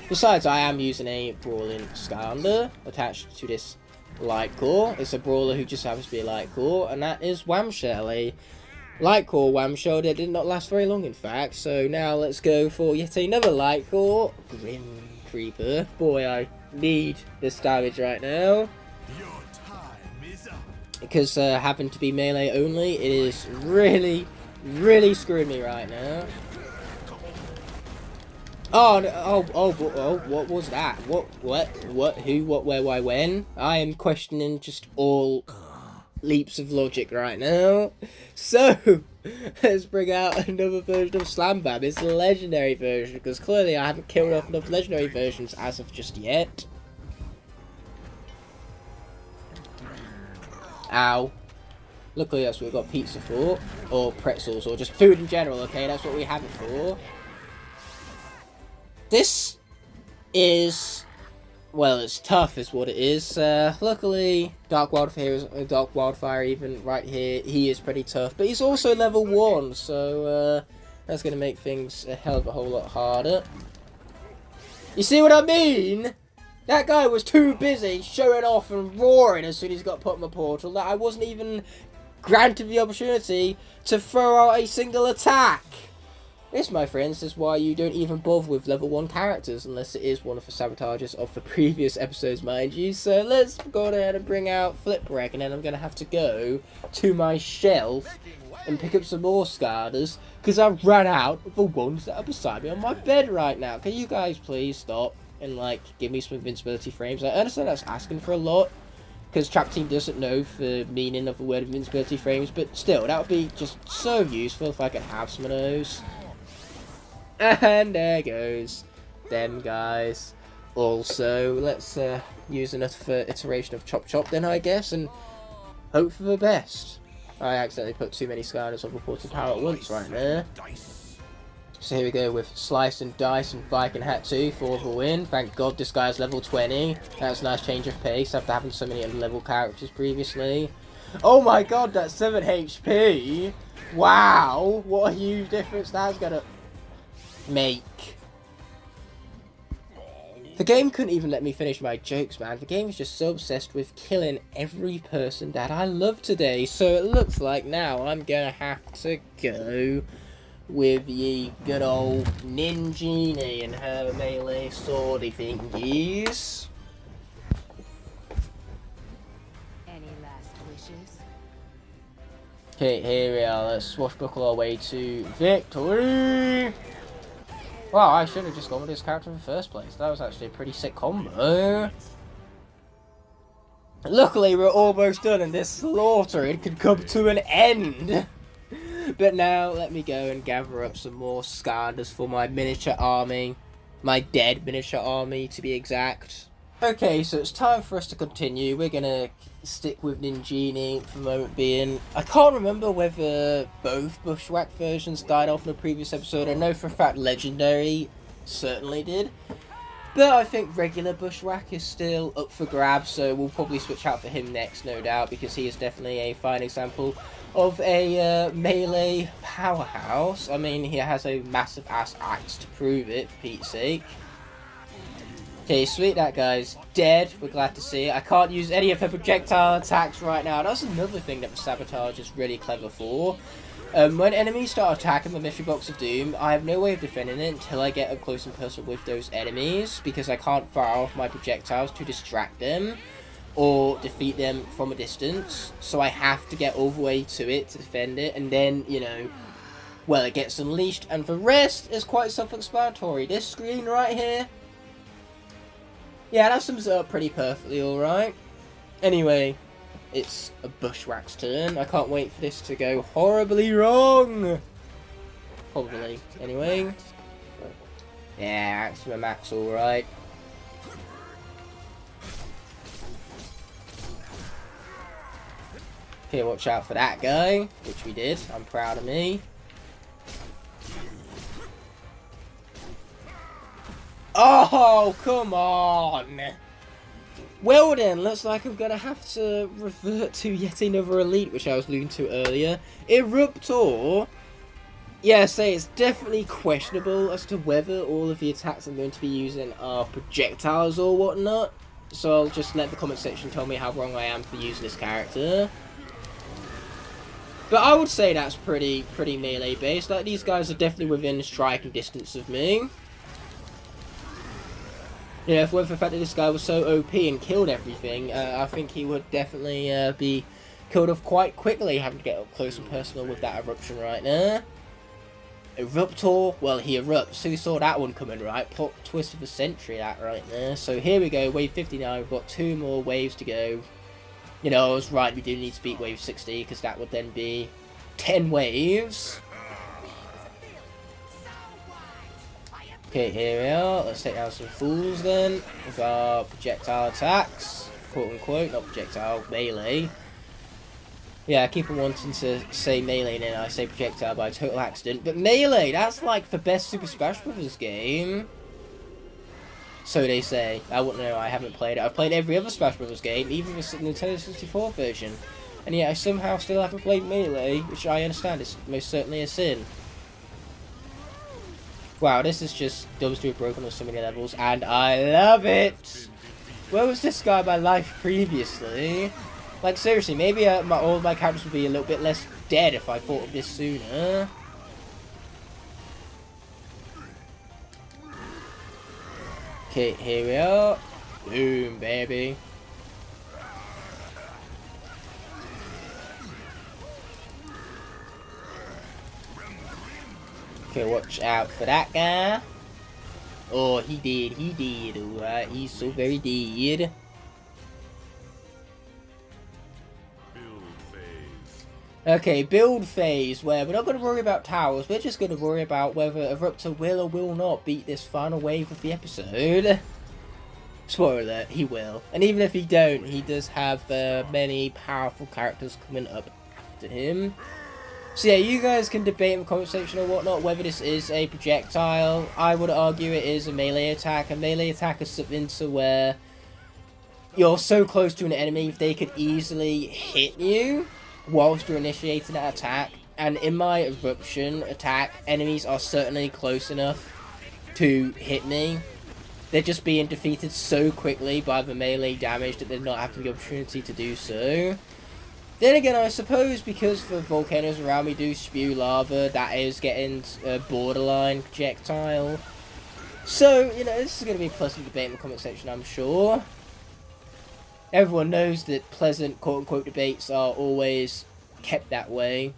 Besides, I am using a Brawling Skylander attached to this light core. It's a brawler who just happens to be a light core, and that is Whamshell, a light core Whamshell that did not last very long, in fact. So now let's go for yet another light core, Grim Creeper. Boy, I need this damage right now. Because having to be melee only, it is really screwing me right now. Oh, no, oh, what was that? What, who, what, where, why, when? I am questioning just all leaps of logic right now. So, let's bring out another version of Slam Bam. It's the legendary version, because clearly I haven't killed off enough legendary versions as of just yet. Ow. Luckily that's what we've got pizza for, or pretzels, or just food in general, okay? That's what we have it for. This is, well, it's tough is what it is. Luckily, Dark Wildfire even right here, he is pretty tough, but he's also level 1, so that's going to make things a hell of a whole lot harder. You see what I mean? That guy was too busy showing off and roaring as soon as he got put in the portal that I wasn't even granted the opportunity to throw out a single attack. This, my friends, is why you don't even bother with level 1 characters unless it is one of the sabotages of the previous episodes, mind you. So let's go ahead and bring out Flipwreck, and then I'm going to have to go to my shelf and pick up some more Skylanders because I ran out of the ones that are beside me on my bed right now. Can you guys please stop and like give me some invincibility frames? I understand that's asking for a lot because Trap Team doesn't know the meaning of the word invincibility frames, but still, that would be just so useful if I could have some of those. And there goes them guys. Also, let's use another iteration of Chop Chop then, I guess, and hope for the best. I accidentally put too many Skylanders on reported power at once right there. So here we go with Slice and Dice and Viking Hat 2 for the win. Thank God this guy's level 20. That's a nice change of pace after having so many level characters previously. Oh my God, that's 7 HP. Wow, what a huge difference that's gonna make. The game couldn't even let me finish my jokes, man. The game is just so obsessed with killing every person that I love today. So it looks like now I'm gonna have to go with the good old Ninjini and her melee swordy thingies. Any last wishes? Okay, here we are. Let's swashbuckle our way to victory. Wow, I should have just gone with this character in the first place. That was actually a pretty sick combo. Luckily, we're almost done and this slaughtering could come to an end. But now, let me go and gather up some more Skylanders for my miniature army. My dead miniature army, to be exact. Okay, so it's time for us to continue. We're gonna stick with Ninjini for the moment being. I can't remember whether both Bushwhack versions died off in the previous episode. I know for a fact Legendary certainly did. But I think regular Bushwhack is still up for grabs, so we'll probably switch out for him next, no doubt, because he is definitely a fine example of a melee powerhouse. I mean, he has a massive ass axe to prove it, for Pete's sake. Okay, sweet, that guy's dead. We're glad to see it. I can't use any of her projectile attacks right now. That's another thing that the Sabotage is really clever for. When enemies start attacking the Mystery Box of Doom, I have no way of defending it until I get up close and personal with those enemies, because I can't fire off my projectiles to distract them or defeat them from a distance. So I have to get all the way to it to defend it, and then, you know, well, it gets unleashed. And the rest is quite self-explanatory. This screen right here, yeah, that sums it up pretty perfectly, alright. Anyway, it's a Bushwhack's turn. I can't wait for this to go horribly wrong. Probably. Anyway. Yeah, that's my max, alright. Okay, watch out for that guy, which we did. I'm proud of me. Oh, come on! Well then, looks like I'm gonna have to revert to yet another elite, which I was alluding to earlier. Eruptor! Yeah, I say it's definitely questionable as to whether all of the attacks I'm going to be using are projectiles or whatnot. so I'll just let the comment section tell me how wrong I am for using this character. But I would say that's pretty melee based. Like, these guys are definitely within striking distance of me. You know, if it weren't for the fact that this guy was so OP and killed everything, I think he would definitely be killed off quite quickly, having to get up close and personal with that eruption right there. Eruptor, well, he erupts. So you saw that one coming, right? Plot twist of the century, that right there. So here we go, wave 59. We've got 2 more waves to go. You know, I was right, we do need to beat wave 60, because that would then be 10 waves. Okay, here we are. Let's take down some fools then, with our projectile attacks. Quote unquote, not projectile, melee. Yeah, I keep on wanting to say melee and then I say projectile by total accident. But melee, that's like the best Super Smash Bros. Game. So they say. I wouldn't know, I haven't played it. I've played every other Smash Bros. Game, even the Nintendo 64 version. And yet I somehow still haven't played melee, which I understand is most certainly a sin. Wow, this is just dumpster broken on so many levels, and I love it! Where was this guy in my life previously? Like, seriously, maybe all of my characters would be a little bit less dead if I thought of this sooner. Okay, here we are. Boom, baby. Okay, watch out for that guy. Oh, he did, alright. He's so very dead. Okay, build phase, where we're not going to worry about towers, we're just going to worry about whether Eruptor will or will not beat this final wave of the episode. Spoiler alert, he will. And even if he don't, he does have many powerful characters coming up after him. So yeah, you guys can debate in the comment section or whatnot whether this is a projectile. I would argue it is a melee attack. A melee attack is something to where you're so close to an enemy, they could easily hit you whilst you're initiating that attack. And in my eruption attack, enemies are certainly close enough to hit me. They're just being defeated so quickly by the melee damage that they're not having the opportunity to do so. Then again, I suppose because the volcanoes around me do spew lava, that is getting a borderline projectile. So, you know, this is going to be a pleasant debate in the comment section, I'm sure. Everyone knows that pleasant quote-unquote debates are always kept that way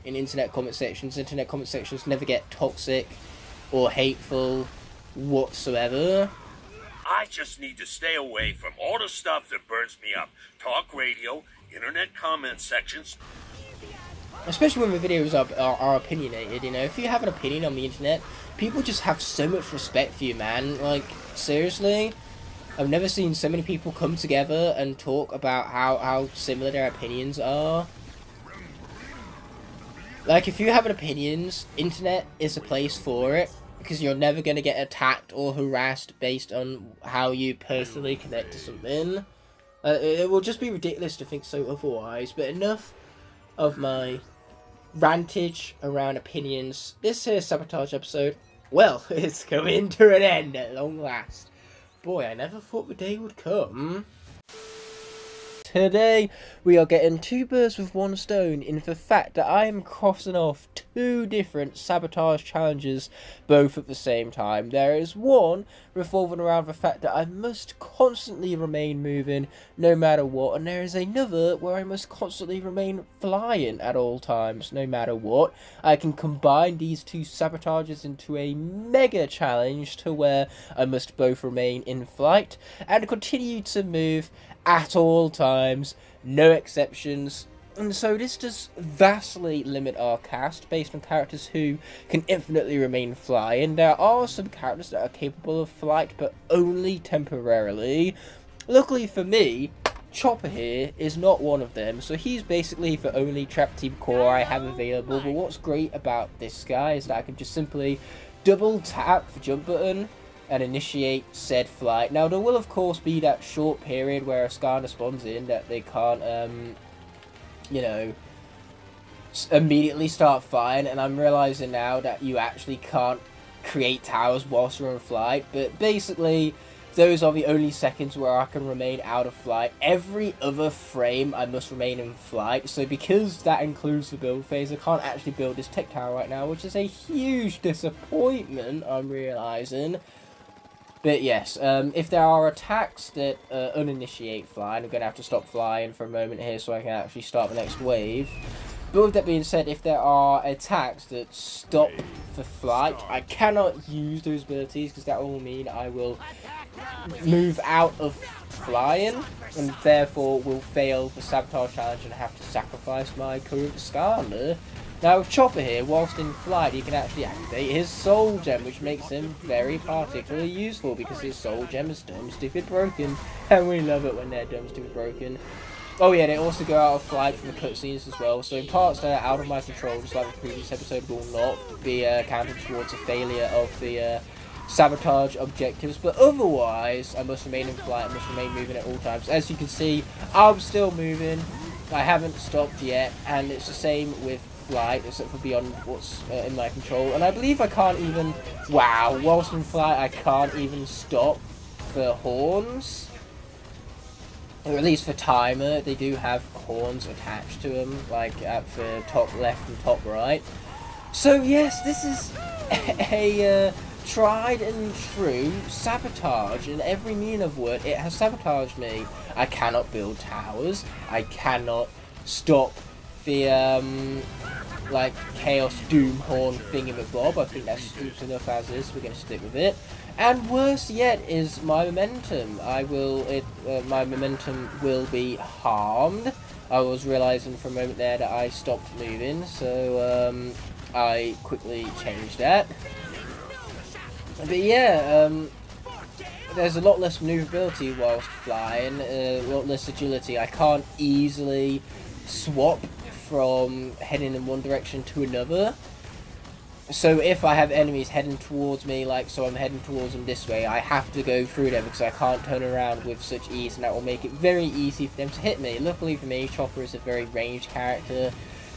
in internet comment sections. Internet comment sections never get toxic or hateful whatsoever. I just need to stay away from all the stuff that burns me up. Talk radio, internet comment sections. Especially when the videos are opinionated, you know. If you have an opinion on the internet, people just have so much respect for you, man. Like, seriously. I've never seen so many people come together and talk about how similar their opinions are. Like, if you have an opinions, internet is a place for it. Because you're never going to get attacked or harassed based on how you personally connect to something. It will just be ridiculous to think so otherwise. But enough of my rantage around opinions. This here Sabotage episode, well, it's coming to an end at long last. Boy, I never thought the day would come. Today, we are getting 2 birds with 1 stone in the fact that I am crossing off 2 different Sabotage challenges, both at the same time. There is one revolving around the fact that I must constantly remain moving no matter what, and there is another where I must constantly remain flying at all times no matter what. I can combine these 2 Sabotages into a mega challenge to where I must both remain in flight and continue to move at all times, no exceptions. And so this does vastly limit our cast based on characters who can infinitely remain flying. There are some characters that are capable of flight, but only temporarily. Luckily for me, Chopper here is not one of them, so he's basically the only Trap Team core I have available. But what's great about this guy is that I can just simply double tap the jump button and initiate said flight. Now, there will of course be that short period where a Skylander spawns in that they can't, you know, immediately start flying, and I'm realizing now that you actually can't create towers whilst you're on flight. But basically, those are the only seconds where I can remain out of flight. Every other frame I must remain in flight, so because that includes the build phase, I can't actually build this tech tower right now, which is a huge disappointment, I'm realising. But yes, if there are attacks that uninitiate flying, I'm going to have to stop flying for a moment here so I can actually start the next wave. But with that being said, if there are attacks that stop for flight, I cannot use those abilities because that will mean I will move out of flying and therefore will fail the Sabotage Challenge and have to sacrifice my current Skylander. Now with Chopper here, whilst in flight, he can actually activate his Soul Gem, which makes him very particularly useful because his Soul Gem is dumb, stupid, broken, and we love it when they're dumb, stupid, broken. Oh yeah, they also go out of flight from the cutscenes as well, so in parts that are out of my control, just like the previous episode, will not be counted towards a failure of the sabotage objectives, but otherwise, I must remain in flight, I must remain moving at all times. As you can see, I'm still moving, I haven't stopped yet, and it's the same with flight, except for beyond what's in my control, and I believe I can't even, wow, whilst in flight, I can't even stop for horns. Or at least for timer, they do have horns attached to them, like at the top left and top right. So yes, this is a tried and true sabotage in every meaning of word. It has sabotaged me. I cannot build towers. I cannot stop the like Chaos Doom Horn thingamabob. I think that's stupid enough as is. We're going to stick with it. And worse yet is my momentum. My momentum will be harmed. I was realising for a moment there that I stopped moving, so I quickly changed that. But yeah, there's a lot less maneuverability whilst flying, a lot less agility. I can't easily swap from heading in one direction to another. So if I have enemies heading towards me, like so I'm heading towards them this way, I have to go through them because I can't turn around with such ease, and that will make it very easy for them to hit me. Luckily for me, Chopper is a very ranged character,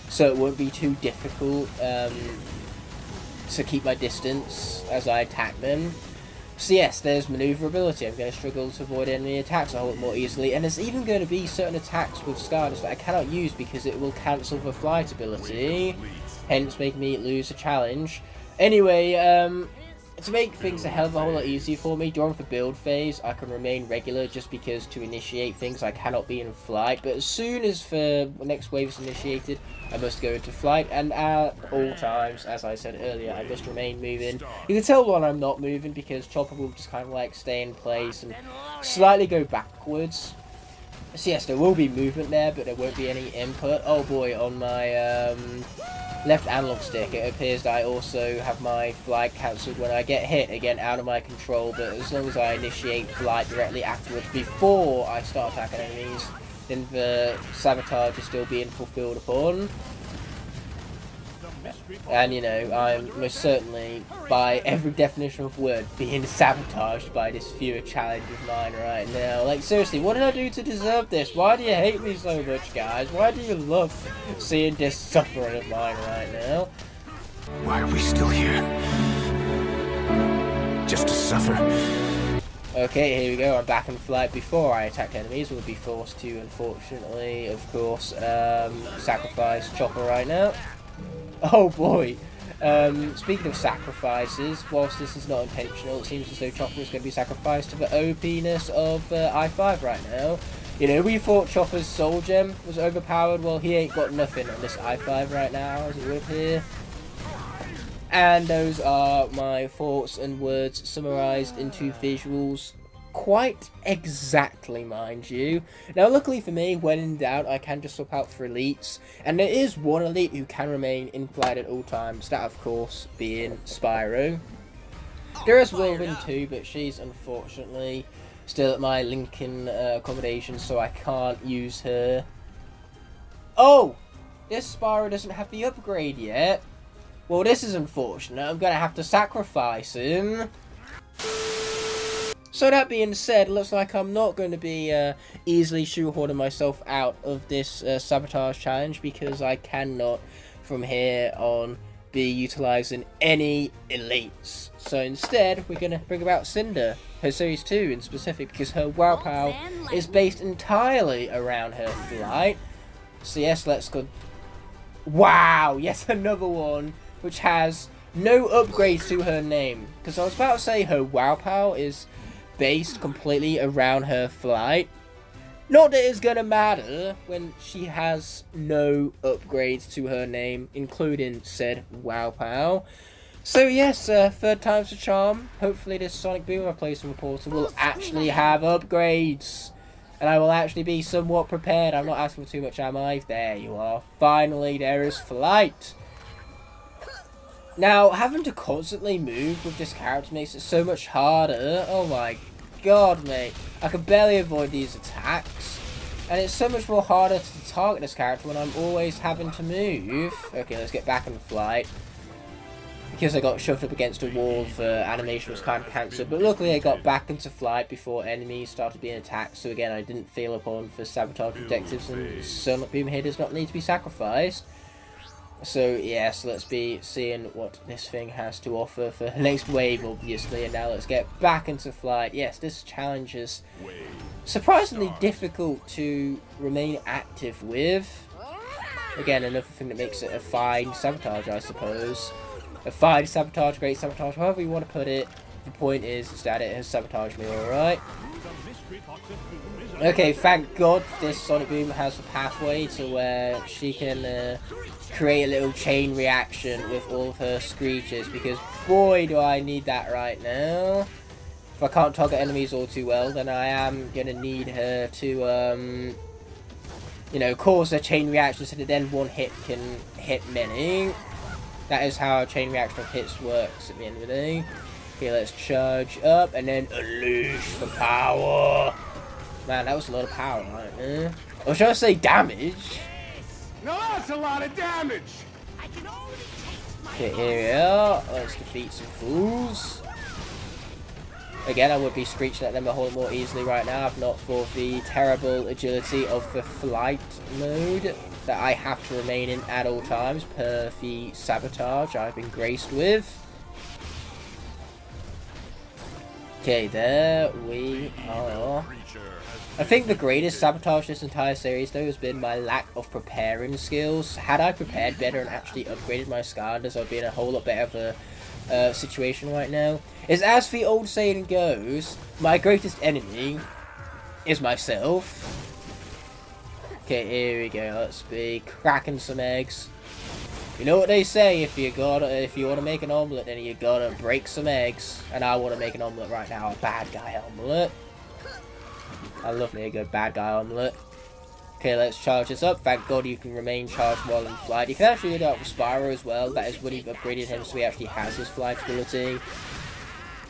so it won't be too difficult to keep my distance as I attack them. So yes, there's maneuverability. I'm going to struggle to avoid enemy attacks a whole lot more easily, and there's even going to be certain attacks with Skylanders that I cannot use because it will cancel the flight ability, hence making me lose the challenge. Anyway, to make things a hell of a whole lot easier for me, during the build phase, I can remain regular just because to initiate things I cannot be in flight, but as soon as the next wave is initiated, I must go into flight, and at all times, as I said earlier, I must remain moving. You can tell when I'm not moving because Chopper will just kind of like stay in place and slightly go backwards. So yes, there will be movement there, but there won't be any input. Oh boy, on my left analog stick, it appears that I also have my flight cancelled when I get hit, again out of my control, but as long as I initiate flight directly afterwards before I start attacking enemies, then the sabotage is still being fulfilled upon. And you know, I'm most certainly, by every definition of word, being sabotaged by this viewer challenge of mine right now. Like seriously, what did I do to deserve this? Why do you hate me so much, guys? Why do you love seeing this suffering of mine right now? Why are we still here? Just to suffer? Okay, here we go. I'm back in flight. Before I attack enemies, we'll be forced to, unfortunately, of course, sacrifice Chopper right now. Oh boy. Speaking of sacrifices, whilst this is not intentional, it seems as though Chopper is going to be sacrificed to the OP-ness of I-5 right now. You know, we thought Chopper's Soul Gem was overpowered. Well, he ain't got nothing on this I-5 right now, as it would appear. And those are my thoughts and words summarised into visuals. Quite exactly, mind you. Now, luckily for me, when in doubt, I can just swap out for elites. And there is one elite who can remain in flight at all times. That, of course, being Spyro. There is Whirlwind too, but she's unfortunately still at my Lincoln accommodation, so I can't use her. Oh! This Spyro doesn't have the upgrade yet. Well, this is unfortunate. I'm going to have to sacrifice him. So that being said, it looks like I'm not going to be easily shoehorning myself out of this sabotage challenge because I cannot, from here on, be utilising any elites. So instead, we're going to bring about Cinder, her Series 2 in specific, because her WoW power is based entirely around her flight. So yes, let's go. Wow, yes, another one, which has no upgrades to her name. Because I was about to say her WoW power is based completely around her flight. Not that it's gonna matter when she has no upgrades to her name, including said WoW power. So yes, third time's a charm. Hopefully this Sonic Boom I play some Portal will actually have upgrades. And I will actually be somewhat prepared. I'm not asking for too much, am I? There you are. Finally, there is flight. Now, having to constantly move with this character makes it so much harder. Oh my god, mate. I can barely avoid these attacks. And it's so much more harder to target this character when I'm always having to move. Okay, let's get back in flight. Because I got shoved up against a wall, the animation was kind of cancelled. But luckily I got back into flight before enemies started being attacked. So again, I didn't feel upon for sabotage objectives. And Sonic Boom here does not need to be sacrificed. So yes, let's be seeing what this thing has to offer for the next wave, obviously. And now let's get back into flight. Yes, this challenge is surprisingly difficult to remain active with. Again, another thing that makes it a fine sabotage, I suppose. A fine sabotage, great sabotage, however you want to put it. The point is that it has sabotaged me, alright? Okay, thank God this Sonic Boom has a pathway to where she can create a little chain reaction with all of her screeches, because boy do I need that right now. If I can't target enemies all too well, then I am going to need her to, you know, cause a chain reaction so that then one hit can hit many. That is how a chain reaction of hits works at the end of the day. Okay, let's charge up and then unleash the power. Man, that was a lot of power right there. Or should I say damage? No, that's a lot of damage. Okay, here we are. Let's defeat some fools. Again, I would be screeching at them a whole more easily right now if not for the terrible agility of the flight mode that I have to remain in at all times per the sabotage I've been graced with. Okay, there we are. I think the greatest sabotage this entire series though has been my lack of preparing skills. Had I prepared better and actually upgraded my Skylanders, I'd be in a whole lot better of a situation right now. Is as the old saying goes, my greatest enemy is myself. Okay, here we go. Let's be cracking some eggs. You know what they say, if you want to make an omelette, then you gotta break some eggs. And I want to make an omelette right now, a bad guy omelette. I love me a good bad guy omelette. Okay, let's charge this up. Thank God you can remain charged while in flight. You can actually do that with Spyro as well. That is when you've upgraded him so he actually has his flight ability.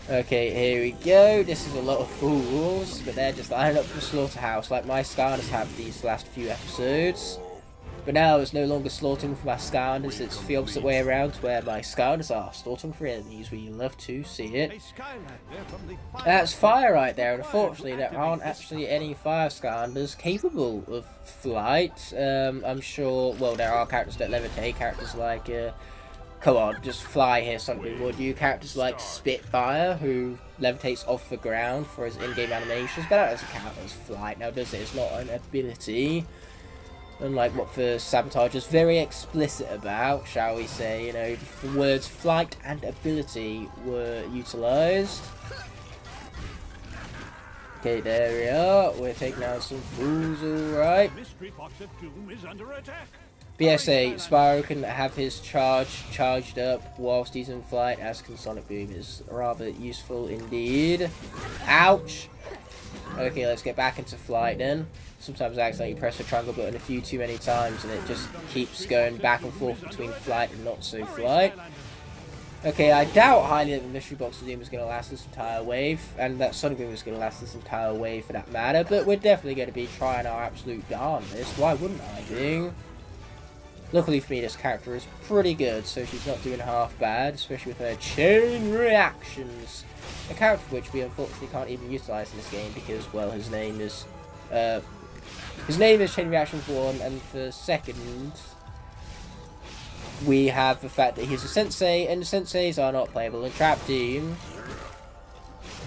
Okay, here we go. This is a lot of fools, but they're just lining up for slaughterhouse like my Skylanders have these last few episodes. But now it's no longer slaughtering for my Skylanders, it's the opposite way around, where my Skylanders are slaughtering for enemies. We love to see it. That's fire right there, and unfortunately there aren't actually any fire Skylanders capable of flight. I'm sure, well, there are characters that levitate, characters like, come on, just fly here, something, would you? Characters like Spitfire, who levitates off the ground for his in-game animations, but that doesn't count as flight now, does it? It's not an ability. Unlike what the Sabotage is very explicit about, shall we say, you know, the words flight and ability were utilised. Okay, there we are. We're taking out some fools, alright. BSA, Spyro can have his charged up whilst he's in flight, as can Sonic Boom. Is rather useful indeed. Ouch! Okay, let's get back into flight then. Sometimes I accidentally press the triangle button a few too many times and it just keeps going back and forth between flight and not so flight. Okay, I doubt highly that the Mystery Box of Doom is going to last this entire wave, and that Sonic Boom is going to last this entire wave for that matter, but we're definitely going to be trying our absolute darndest. Why wouldn't I be? Luckily for me, this character is pretty good, so she's not doing half bad, especially with her chain reactions. A character which we unfortunately can't even utilise in this game because, well, his name is Chain Reaction for one, and for second, we have the fact that he's a sensei, and senseis are not playable in Trap Doom.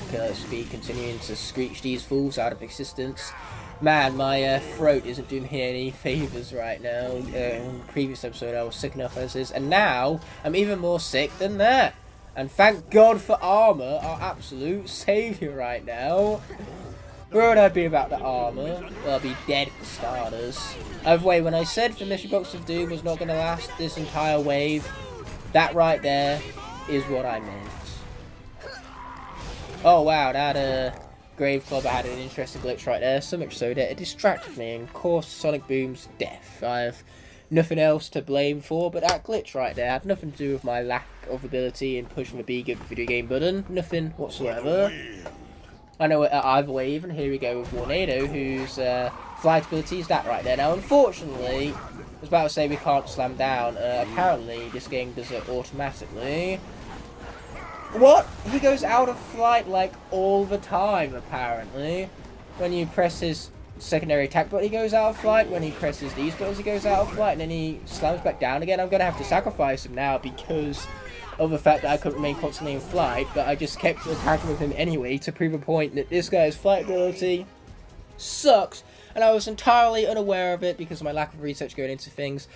Okay, let's be continuing to screech these fools out of existence. Man, my throat isn't doing me any favours right now. In the previous episode I was sick enough as is, and now I'm even more sick than that. And thank God for armour, our absolute saviour right now. Where would I be without the armour? Well, I'd be dead for starters. Either way, when I said the Mission Box of Doom was not going to last this entire wave, that right there is what I meant. Oh wow, that Grave Club had an interesting glitch right there, so much so that it distracted me and caused Sonic Boom's death. I have nothing else to blame for, but that glitch right there had nothing to do with my lack of ability in pushing the B Good video game button. Nothing whatsoever. I know either way, even here we go with Warnado, whose flight ability is that right there. Now, unfortunately, I was about to say we can't slam down. Apparently, this game does it automatically. What? He goes out of flight like all the time, apparently. When you press his secondary attack button, he goes out of flight. When he presses these buttons, he goes out of flight, and then he slams back down again. I'm going to have to sacrifice him now because of the fact that I couldn't remain constantly in flight, but I just kept attacking with him anyway to prove a point that this guy's flight ability sucks, and I was entirely unaware of it because of my lack of research going into things.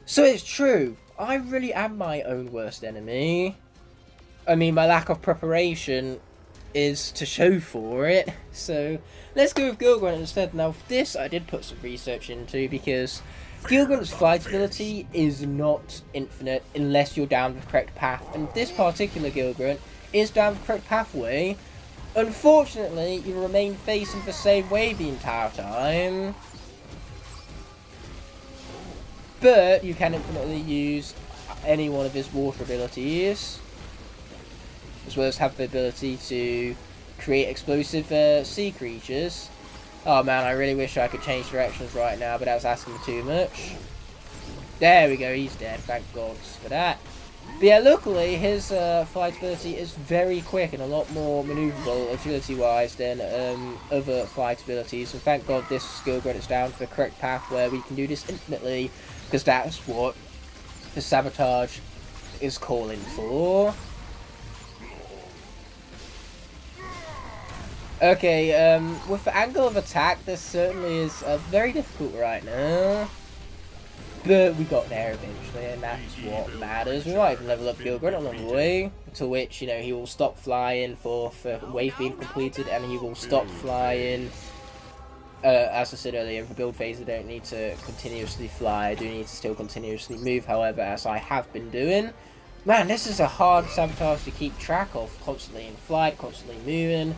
So it's true, I really am my own worst enemy. I mean, my lack of preparation is to show for it, so let's go with Gilgrunt instead. Now, for this I did put some research into, because Gilgrunt's flight ability is not infinite unless you're down the correct path, and this particular Gilgrunt is down the correct pathway. Unfortunately, you remain facing the same way the entire time, but you can infinitely use any one of his water abilities, as well as have the ability to create explosive sea creatures. Oh man, I really wish I could change directions right now, but that's asking too much. There we go, he's dead, thank God for that. But yeah, luckily his flight ability is very quick and a lot more manoeuvrable agility-wise than other flight abilities. And thank God this skill grid is down for the correct path where we can do this infinitely, because that's what the Sabotage is calling for. Okay, with the angle of attack, this certainly is very difficult right now. But we got there eventually, and that's what matters. We might even level up Gilgrunt along the way, to which, you know, he will stop flying for the wave being completed, and he will stop flying. As I said earlier, in the build phase I don't need to continuously fly, I do need to still continuously move, however, as I have been doing. Man, this is a hard Sabotage to keep track of, constantly in flight, constantly moving.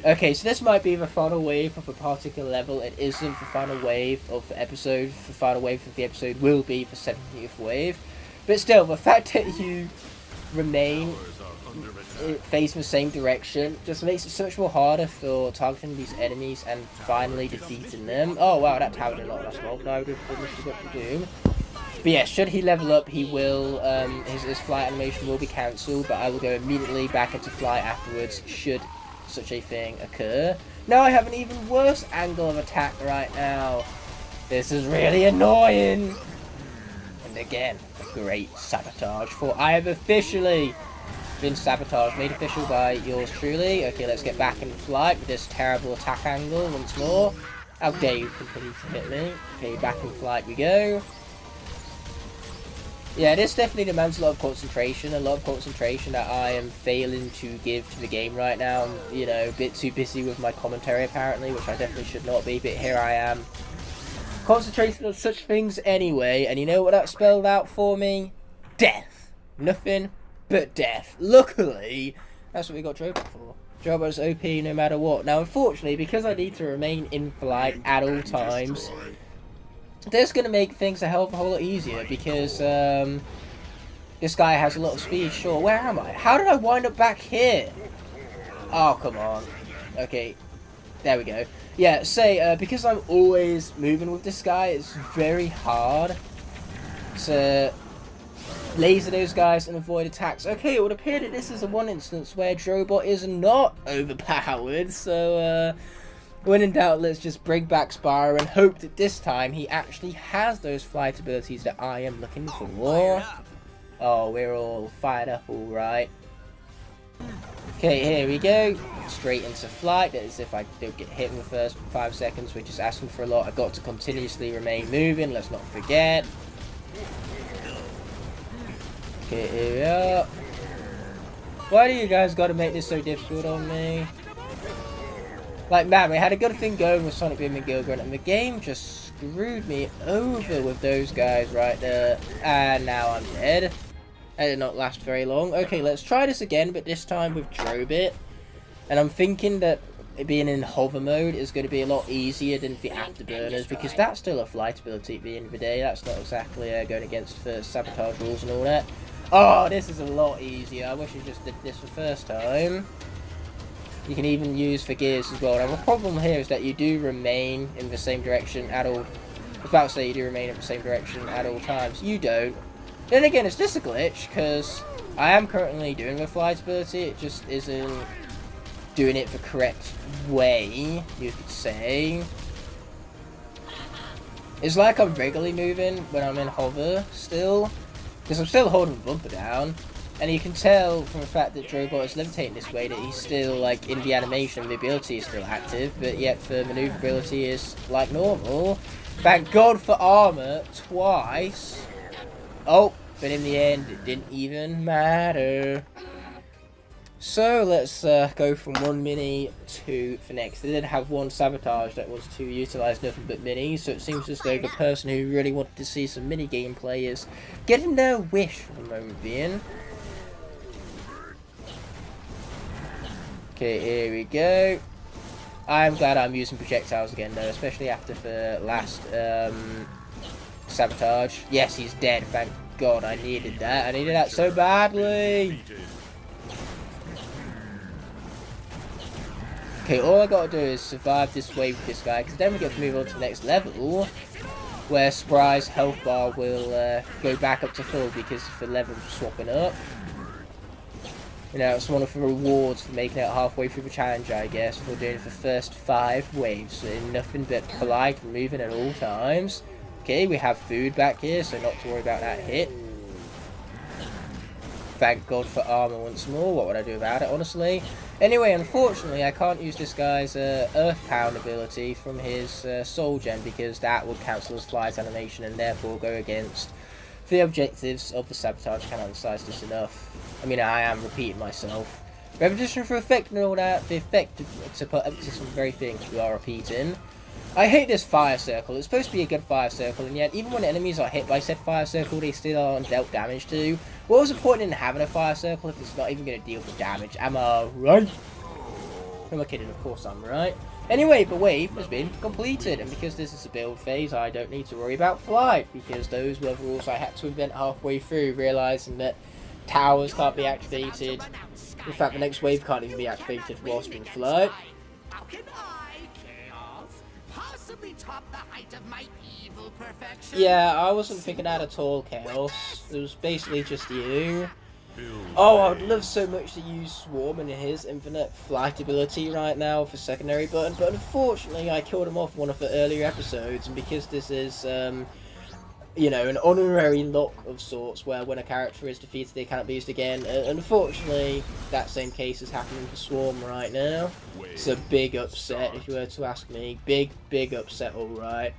Okay, so this might be the final wave of a particular level. It isn't the final wave of the episode. The final wave of the episode will be the 70th wave. But still, the fact that you remain facing the same direction just makes it so much more harder for targeting these enemies and finally defeating them. Oh wow, that towered a lot less well than I would have initially got to do. But yeah, should he level up, he will, his flight animation will be cancelled, but I will go immediately back into flight afterwards, should such a thing occur. Now I have an even worse angle of attack right now. This is really annoying. And again, a great Sabotage, for I have officially been sabotaged, made official by yours truly. Okay, let's get back in flight with this terrible attack angle once more. How dare you continue to hit me. Okay, back in flight we go. Yeah, this definitely demands a lot of concentration that I am failing to give to the game right now. I'm, you know, a bit too busy with my commentary apparently, which I definitely should not be, but here I am. Concentrating on such things anyway, and you know what that spelled out for me? Death. Nothing but death. Luckily, that's what we got Drobot for. Drobot's OP no matter what. Now, unfortunately, because I need to remain in flight at all times, that's going to make things a hell of a whole lot easier, because this guy has a lot of speed, sure. Where am I? How did I wind up back here? Oh, come on. Okay, there we go. Yeah, because I'm always moving with this guy, it's very hard to laser those guys and avoid attacks. Okay, it would appear that this is the one instance where Drobot is not overpowered, so When in doubt, let's just bring back Spyro and hope that this time he actually has those flight abilities that I am looking for. Oh, we're all fired up, alright. Okay, here we go. Straight into flight. That is if I don't get hit in the first 5 seconds, which is asking for a lot. I've got to continuously remain moving, let's not forget. Okay, here we are. Why do you guys gotta make this so difficult on me? Like, man, we had a good thing going with Sonic Boom and Gilgrunt, and the game just screwed me over with those guys right there. And now I'm dead. That did not last very long. Okay, let's try this again, but this time with Drobit. And I'm thinking that it being in hover mode is going to be a lot easier than the afterburners, because that's still a flight ability at the end of the day. That's not exactly going against the sabotage rules and all that. Oh, this is a lot easier. I wish I just did this the first time. You can even use for gears as well. Now, the problem here is that you do remain in the same direction at all... I was about to say you do remain in the same direction at all times. You don't. Then again, it's just a glitch, because I am currently doing the flight ability. It just isn't doing it the correct way, you could say. It's like I'm regularly moving when I'm in hover still, because I'm still holding the bumper down. And you can tell from the fact that Drobot is levitating this way that he's still, like, in the animation, the ability is still active, but yet the maneuverability is like normal. Thank God for armor twice. Oh, but in the end, it didn't even matter. So, let's go from one mini to the next. They did have one Sabotage that was to utilise nothing but minis, so it seems as though the person who really wanted to see some mini gameplay is getting their wish for the moment being. Okay, here we go. I'm glad I'm using projectiles again though, especially after the last Sabotage. Yes, he's dead, thank God. I needed that. I needed that so badly. Okay, all I gotta do is survive this wave with this guy, because then we get to move on to the next level, where Spry's health bar will go back up to full because of the level swapping up. You know, it's one of the rewards for making it halfway through the challenge, I guess, for doing the first 5 waves. So nothing but polite and moving at all times. Okay, we have food back here, so not to worry about that hit. Thank God for armor once more. What would I do about it, honestly? Anyway, unfortunately, I can't use this guy's Earth Pound ability from his Soul Gem, because that would cancel his flight animation and therefore go against the objectives of the Sabotage. I cannot emphasize this enough. I mean, I am repeating myself. Repetition for effect and all that. The effect to put emphasis on the very things we are repeating. I hate this fire circle. It's supposed to be a good fire circle, and yet even when enemies are hit by said fire circle, they still aren't dealt damage to. What was the point in having a fire circle if it's not even going to deal with damage? Am I right? I'm kidding, of course I'm right. Anyway, the wave has been completed, and because this is a build phase, I don't need to worry about flight, because those were the rules I had to invent halfway through, realising that towers can't be activated. In fact, the next wave can't even be activated whilst in flight. How can I, Chaos, possibly top the height of my evil perfection? Yeah, I wasn't thinking that at all, Chaos. It was basically just you. Oh, I would love so much to use Swarm and his infinite flight ability right now for secondary button, but unfortunately I killed him off one of the earlier episodes, and because this is, you know, an honorary lock of sorts where when a character is defeated they cannot be used again, unfortunately that same case is happening for Swarm right now. It's a big upset if you were to ask me. Big upset, alright.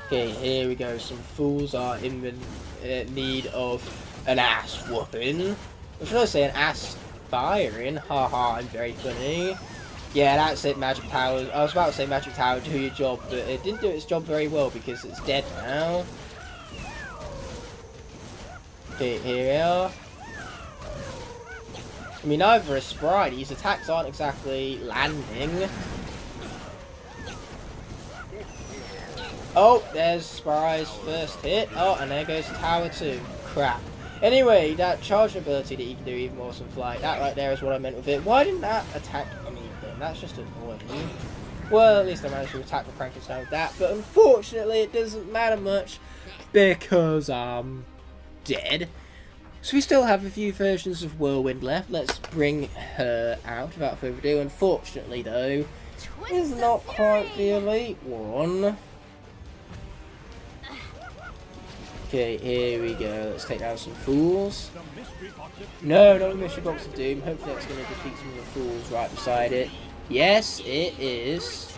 Okay, here we go. Some fools are in the need of an ass whooping. Or should I say an ass firing? Haha, I'm very funny. Yeah, that's it, Magic Tower. I was about to say Magic Tower, do your job, but it didn't do its job very well because it's dead now. Okay, here we are. I mean, neither is Spry. These attacks aren't exactly landing. Oh, there's Spry's first hit. Oh, and there goes Tower 2. Crap. Anyway, that charge ability that you can do even more than flight, that right there is what I meant with it. Why didn't that attack anything? That's just annoying. Well, at least I managed to attack the Frankenstein with that, but unfortunately it doesn't matter much because I'm dead. So we still have a few versions of Whirlwind left. Let's bring her out without further ado. Unfortunately, though, it's not quite the elite one. Okay, here we go. Let's take down some fools. No, not the Mystery Box of Doom. Hopefully that's going to defeat some of the fools right beside it. Yes, it is.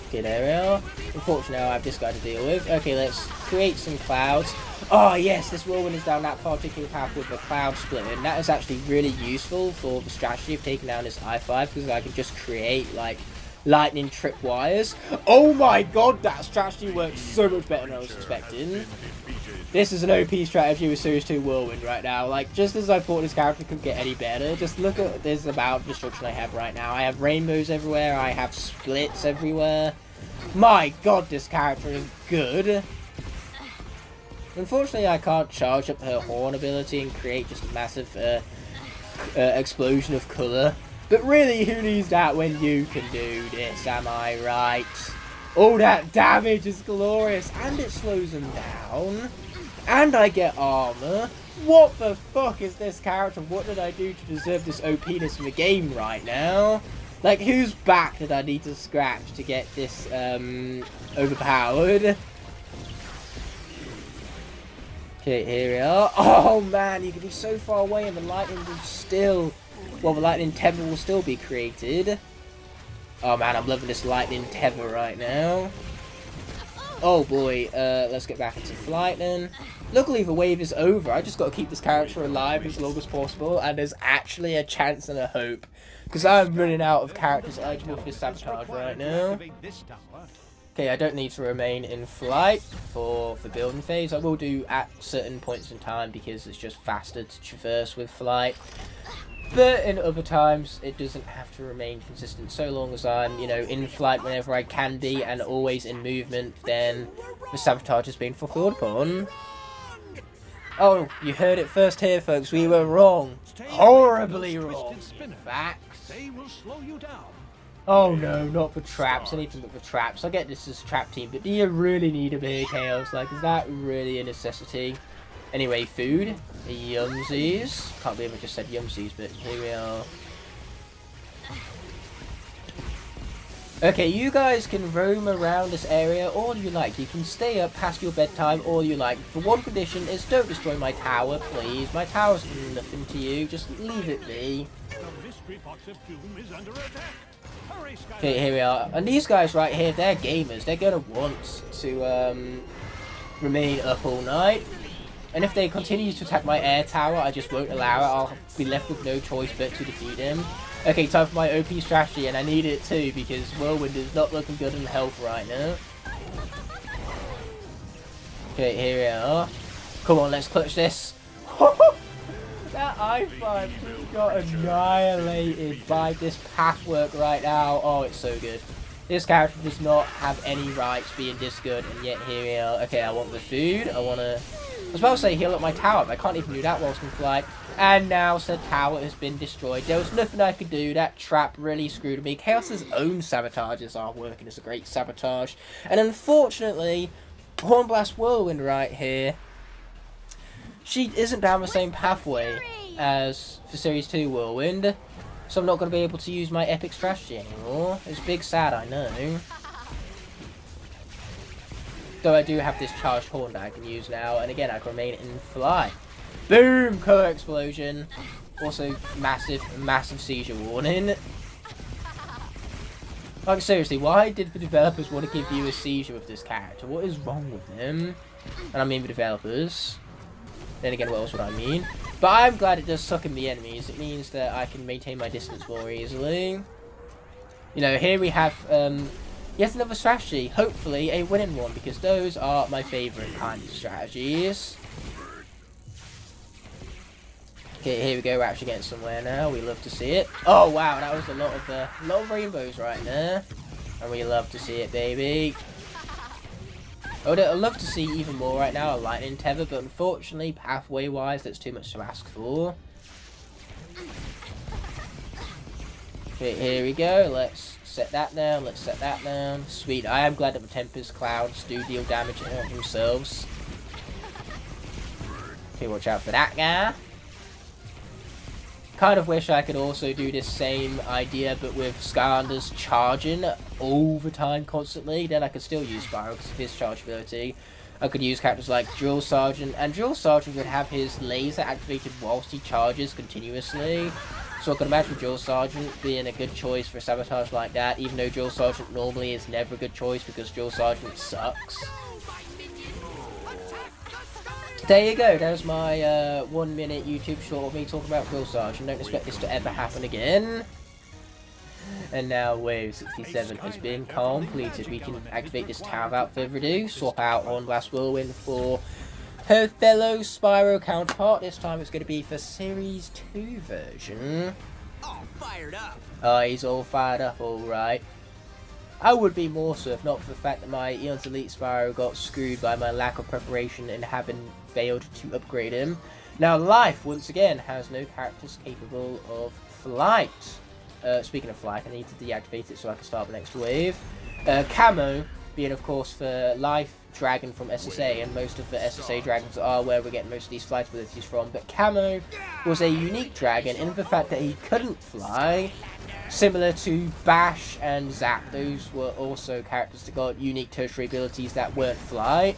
Okay, there we are. Unfortunately, I have this guy to deal with. Okay, let's create some clouds. Oh, yes, this whirlwind is down that particular path with the cloud splitting. That is actually really useful for the strategy of taking down this I-5, because I can just create, like, lightning trip wires. Oh my god, that strategy works so much better than I was expecting. This is an OP strategy with Series 2 Whirlwind right now. Like, just as I thought this character couldn't get any better, just look at this amount of destruction I have right now. I have rainbows everywhere, I have splits everywhere. My god, this character is good. Unfortunately, I can't charge up her horn ability and create just a massive explosion of colour. But really, who needs that when you can do this, am I right? All that damage is glorious, and it slows them down. And I get armor. What the fuck is this character? What did I do to deserve this OPness in the game right now? Like, whose back did I need to scratch to get this overpowered? Okay, here we are. Oh man, you can be so far away and the lightning will still... Well, the lightning tether will still be created. Oh man, I'm loving this lightning tether right now. Oh boy, let's get back into flight then. Luckily the wave is over. I just got to keep this character alive as long as possible, and there's actually a chance and a hope. Because I'm running out of characters eligible for Sabotage right now. Okay, I don't need to remain in flight for the building phase. I will do at certain points in time because it's just faster to traverse with flight. But in other times, it doesn't have to remain consistent. So long as I'm, you know, in flight whenever I can be and always in movement, then the sabotage has been fulfilled upon. Oh, you heard it first here, folks. We were wrong. Horribly wrong. In fact. Oh no, not for traps. Anything but for traps. I get this as a trap team, but do you really need a big chaos? Like, is that really a necessity? Anyway, food. Yumsies. Can't believe I just said yumsies, but here we are. Okay, you guys can roam around this area all you like. You can stay up past your bedtime all you like. For one condition is don't destroy my tower, please. My tower's nothing to you. Just leave it be. Okay, here we are. And these guys right here, they're gamers. They're going to want to remain up all night. And if they continue to attack my air tower, I just won't allow it. I'll be left with no choice but to defeat him. Okay, time for my OP strategy, and I need it too, because Whirlwind is not looking good in health right now. Okay, here we are. Come on, let's clutch this. That I-5 just got annihilated by this pathwork right now. Oh, it's so good. This character does not have any rights being this good, and yet here we are. Okay, I want the food. I want to... I was about to say heal up my tower, but I can't even do that whilst in flight. And now said tower has been destroyed. There was nothing I could do. That trap really screwed me. Chaos's own sabotages are working as a great sabotage. And unfortunately, Hornblast Whirlwind right here, she isn't down the same pathway as for Series 2 Whirlwind. So I'm not going to be able to use my epic strategy anymore. It's big sad, I know. Though I do have this charged horn that I can use now, and again I can remain in flight. Boom! Colour explosion. Also massive seizure warning. Like seriously, why did the developers want to give you a seizure with this character? What is wrong with them? And I mean the developers. Then again, what else would I mean? But I'm glad it does suck in the enemies. It means that I can maintain my distance more easily. You know, here we have yet another strategy, hopefully a winning one, because those are my favourite kind of strategies. Okay, here we go, we're actually getting somewhere now, we love to see it. Oh wow, that was a lot of rainbows right there. And we love to see it, baby. Oh, I'd love to see even more right now, a lightning tether, but unfortunately, pathway-wise, that's too much to ask for. Okay, here we go, let's set that down, let's set that down. Sweet, I am glad that the Tempest Clouds do deal damage themselves. Okay, watch out for that guy. Kind of wish I could also do this same idea, but with Skylanders charging all the time constantly. Then I could still use Spyro because of his charge ability. I could use characters like Drill Sergeant, and Drill Sergeant would have his laser activated whilst he charges continuously. So I could imagine Drill Sergeant being a good choice for Sabotage like that, even though Drill Sergeant normally is never a good choice because Drill Sergeant sucks. There you go, there's my 1 minute YouTube short of me talking about Drill Sergeant. Don't expect this to ever happen again. And now wave 67 has been completed. We can activate this tower without further ado. Swap out on Blast Whirlwind for her fellow Spyro counterpart. This time it's going to be for Series 2 version. All fired up. Oh, he's all fired up, alright. I would be more so if not for the fact that my Eon's Elite Spyro got screwed by my lack of preparation and having failed to upgrade him. Now Life, once again, has no characters capable of flight. Speaking of flight, I need to deactivate it so I can start the next wave. Camo, being of course for Life Dragon from SSA, and most of the SSA dragons are where we're getting most of these flight abilities from, but Camo was a unique dragon in the fact that he couldn't fly, similar to Bash and Zap. Those were also characters that got unique tertiary abilities that weren't flight.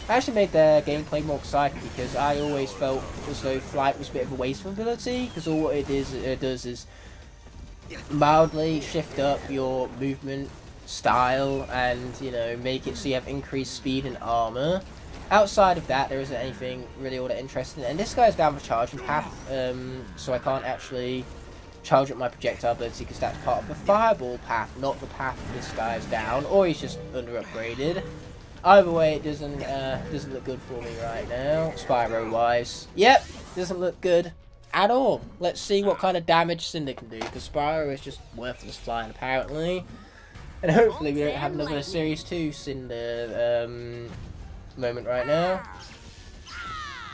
I actually made their gameplay more exciting because I always felt as though flight was a bit of a wasteful ability, because all it does is mildly shift up your movement style and, you know, make it so you have increased speed and armor. Outside of that, there isn't anything really all that interesting, and this guy's down for charging path, so I can't actually charge up my projectile ability because that's part of the fireball path, not the path this guy's down, or he's just under upgraded. Either way, it doesn't look good for me right now, Spyro wise. Yep, doesn't look good at all. Let's see what kind of damage Cinder can do, because Spyro is just worthless flying apparently. And hopefully we don't have another Series 2 Cinder moment right now.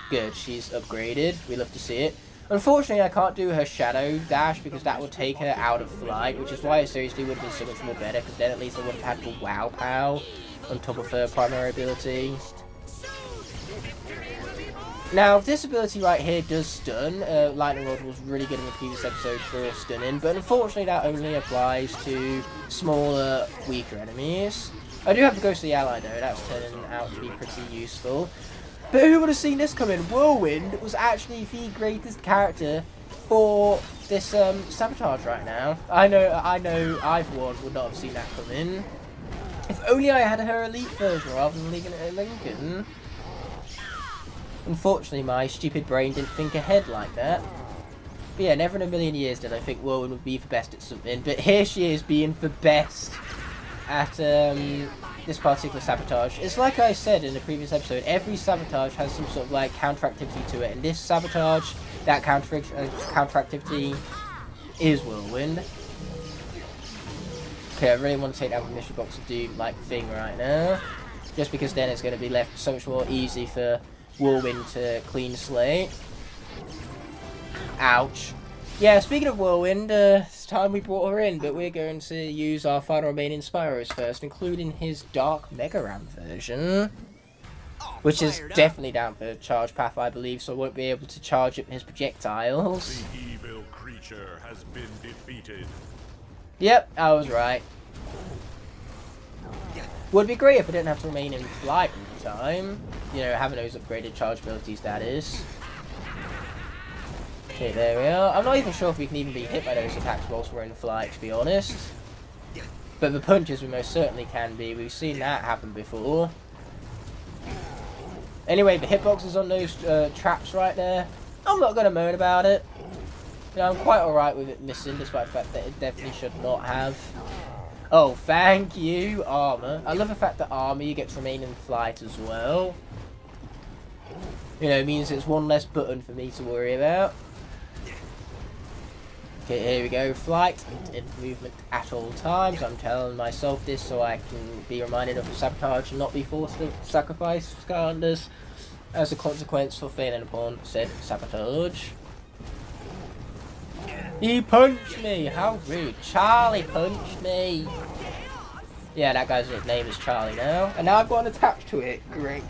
Good, she's upgraded. We love to see it. Unfortunately, I can't do her Shadow Dash because that would take her out of flight, which is why a Series 2 would have been so much more better, because then at least I would have had the Wow Pow on top of her primary ability. Now, this ability right here does stun. Lightning Rod was really good in the previous episode for stunning, but unfortunately that only applies to smaller, weaker enemies. I do have to go to the ally though, that's turning out to be pretty useful. But who would have seen this coming? Whirlwind was actually the greatest character for this Sabotage right now. I know I for one would not have seen that coming. If only I had her Elite version rather than leaving it at Lincoln. Unfortunately, my stupid brain didn't think ahead like that. But yeah, never in a million years did I think Whirlwind would be the best at something. But here she is being the best at this particular Sabotage. It's like I said in the previous episode, every Sabotage has some sort of like counter activity to it. And this Sabotage, that counter activity is Whirlwind. Okay, I really want to take down the Mission Box of Doom like thing right now. Just because then it's going to be left so much more easy for Whirlwind to clean slate. Ouch. Yeah, speaking of Whirlwind, it's time we brought her in, but we're going to use our final remaining Spyros first, including his Dark Mega Ram version, which is definitely down for charge path, I believe, so I won't be able to charge up his projectiles. The evil creature has been defeated. Yep, I was right. Would be great if I didn't have to remain in flight all the time. You know, having those upgraded charge abilities, that is. Okay, there we are. I'm not even sure if we can even be hit by those attacks whilst we're in flight, to be honest. But the punches we most certainly can be. We've seen that happen before. Anyway, the hitboxes on those traps right there, I'm not going to moan about it. You know, I'm quite alright with it missing, despite the fact that it definitely should not have. Oh, thank you, armor. I love the fact that armor you get to remain in flight as well. You know, it means it's one less button for me to worry about. Okay, here we go. Flight in movement at all times. I'm telling myself this so I can be reminded of the Sabotage and not be forced to sacrifice Skylanders as a consequence for failing upon said Sabotage. He punched me! How rude. Charlie punched me! Yeah, that guy's name is Charlie now. And now I've got an attached to it. Great.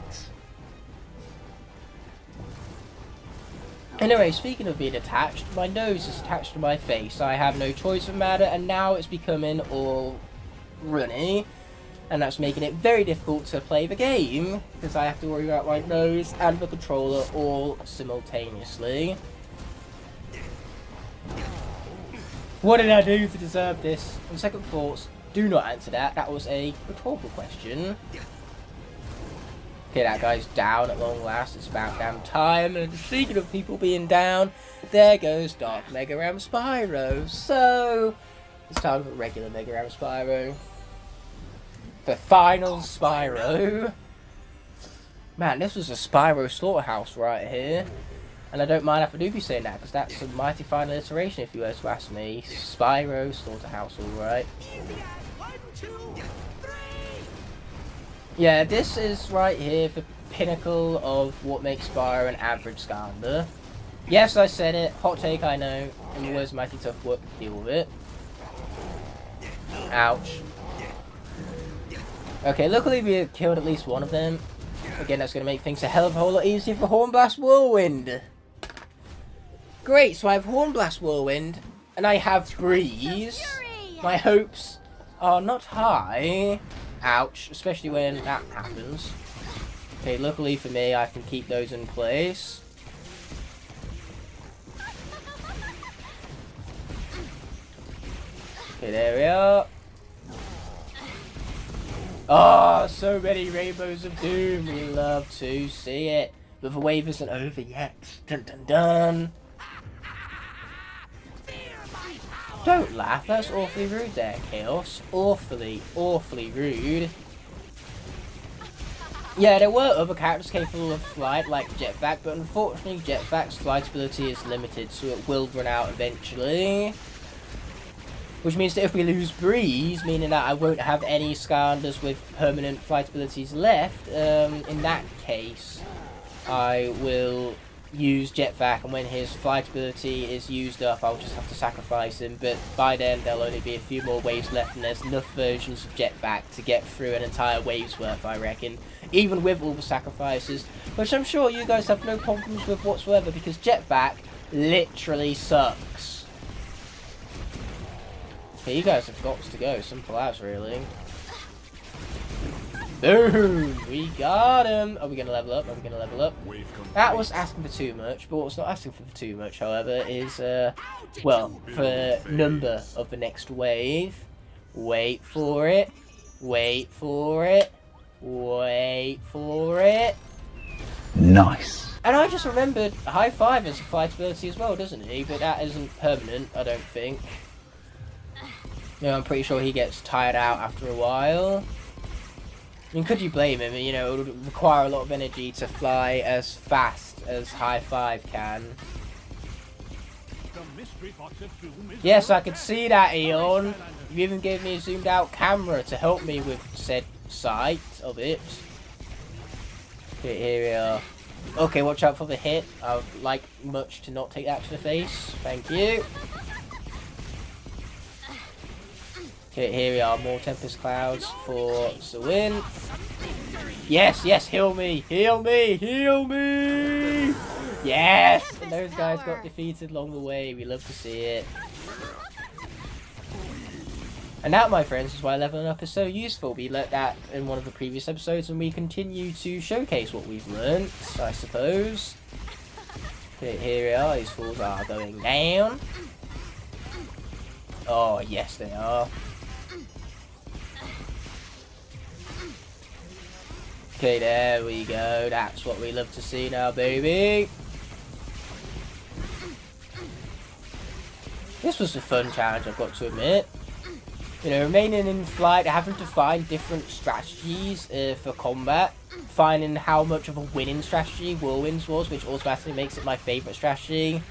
Anyway, speaking of being attached, my nose is attached to my face. I have no choice of matter, and now it's becoming all runny. And that's making it very difficult to play the game, because I have to worry about my nose and the controller all simultaneously. What did I do to deserve this? On second thoughts, do not answer that. That was a rhetorical question. Okay, that guy's down at long last. It's about damn time. And speaking of people being down, there goes Dark Mega Ram Spyro. So, it's time for regular Mega Ram Spyro. The final Spyro. Man, this was a Spyro slaughterhouse right here. And I don't mind if I do be saying that, because that's a mighty fine alliteration if you were to ask me. Spyro slaughterhouse, alright. Yeah, this is right here the pinnacle of what makes Spyro an average Skylander. Yes, I said it. Hot take, I know. And it was mighty tough work to deal with it. Ouch. Okay, luckily we killed at least one of them. Again, that's going to make things a hell of a whole lot easier for Hornblast Whirlwind. Great, so I have Hornblast Whirlwind, and I have Breeze. My hopes are not high. Ouch, especially when that happens. Okay, luckily for me, I can keep those in place. Okay, there we are. Oh, so many rainbows of doom. We love to see it. But the wave isn't over yet. Dun dun dun. Don't laugh, that's awfully rude there, Chaos. Awfully, awfully rude. Yeah, there were other characters capable of flight, like Jetpack, but unfortunately Jetpack's flight ability is limited, so it will run out eventually. Which means that if we lose Breeze, meaning that I won't have any Skylanders with permanent flight abilities left, in that case, I will use Jetpack, and when his flight ability is used up, I'll just have to sacrifice him, but by then there'll only be a few more waves left, and there's enough versions of Jetpack to get through an entire wave's worth, I reckon, even with all the sacrifices, which I'm sure you guys have no problems with whatsoever, because Jetpack literally sucks. Okay, you guys have got to go, simple as, really. Boom! We got him! Are we going to level up? Are we going to level up? That was asking for too much, but what's not asking for too much, however, is, well, the number of the next wave. Wait for it. Wait for it. Wait for it. Nice. And I just remembered, High Five has a flight ability as well, doesn't he? But that isn't permanent, I don't think. No, I'm pretty sure he gets tired out after a while. I mean, could you blame him? You know, it would require a lot of energy to fly as fast as High Five can. Yes, I could see that, Eon. You even gave me a zoomed out camera to help me with said sight of it. Okay, here we are. Okay, watch out for the hit. I would like much to not take that to the face. Thank you. Okay, here we are, more Tempest Clouds for the win. Yes, yes, heal me, heal me, heal me! Yes! And those guys got defeated along the way, we love to see it. And that, my friends, is why leveling up is so useful. We learnt that in one of the previous episodes, and we continue to showcase what we've learnt, I suppose. Okay, here we are, these fools are going down. Oh, yes, they are. Okay, there we go. That's what we love to see now, baby. This was a fun challenge, I've got to admit. You know, remaining in flight, having to find different strategies for combat. Finding how much of a winning strategy Whirlwind's was, which automatically makes it my favourite strategy.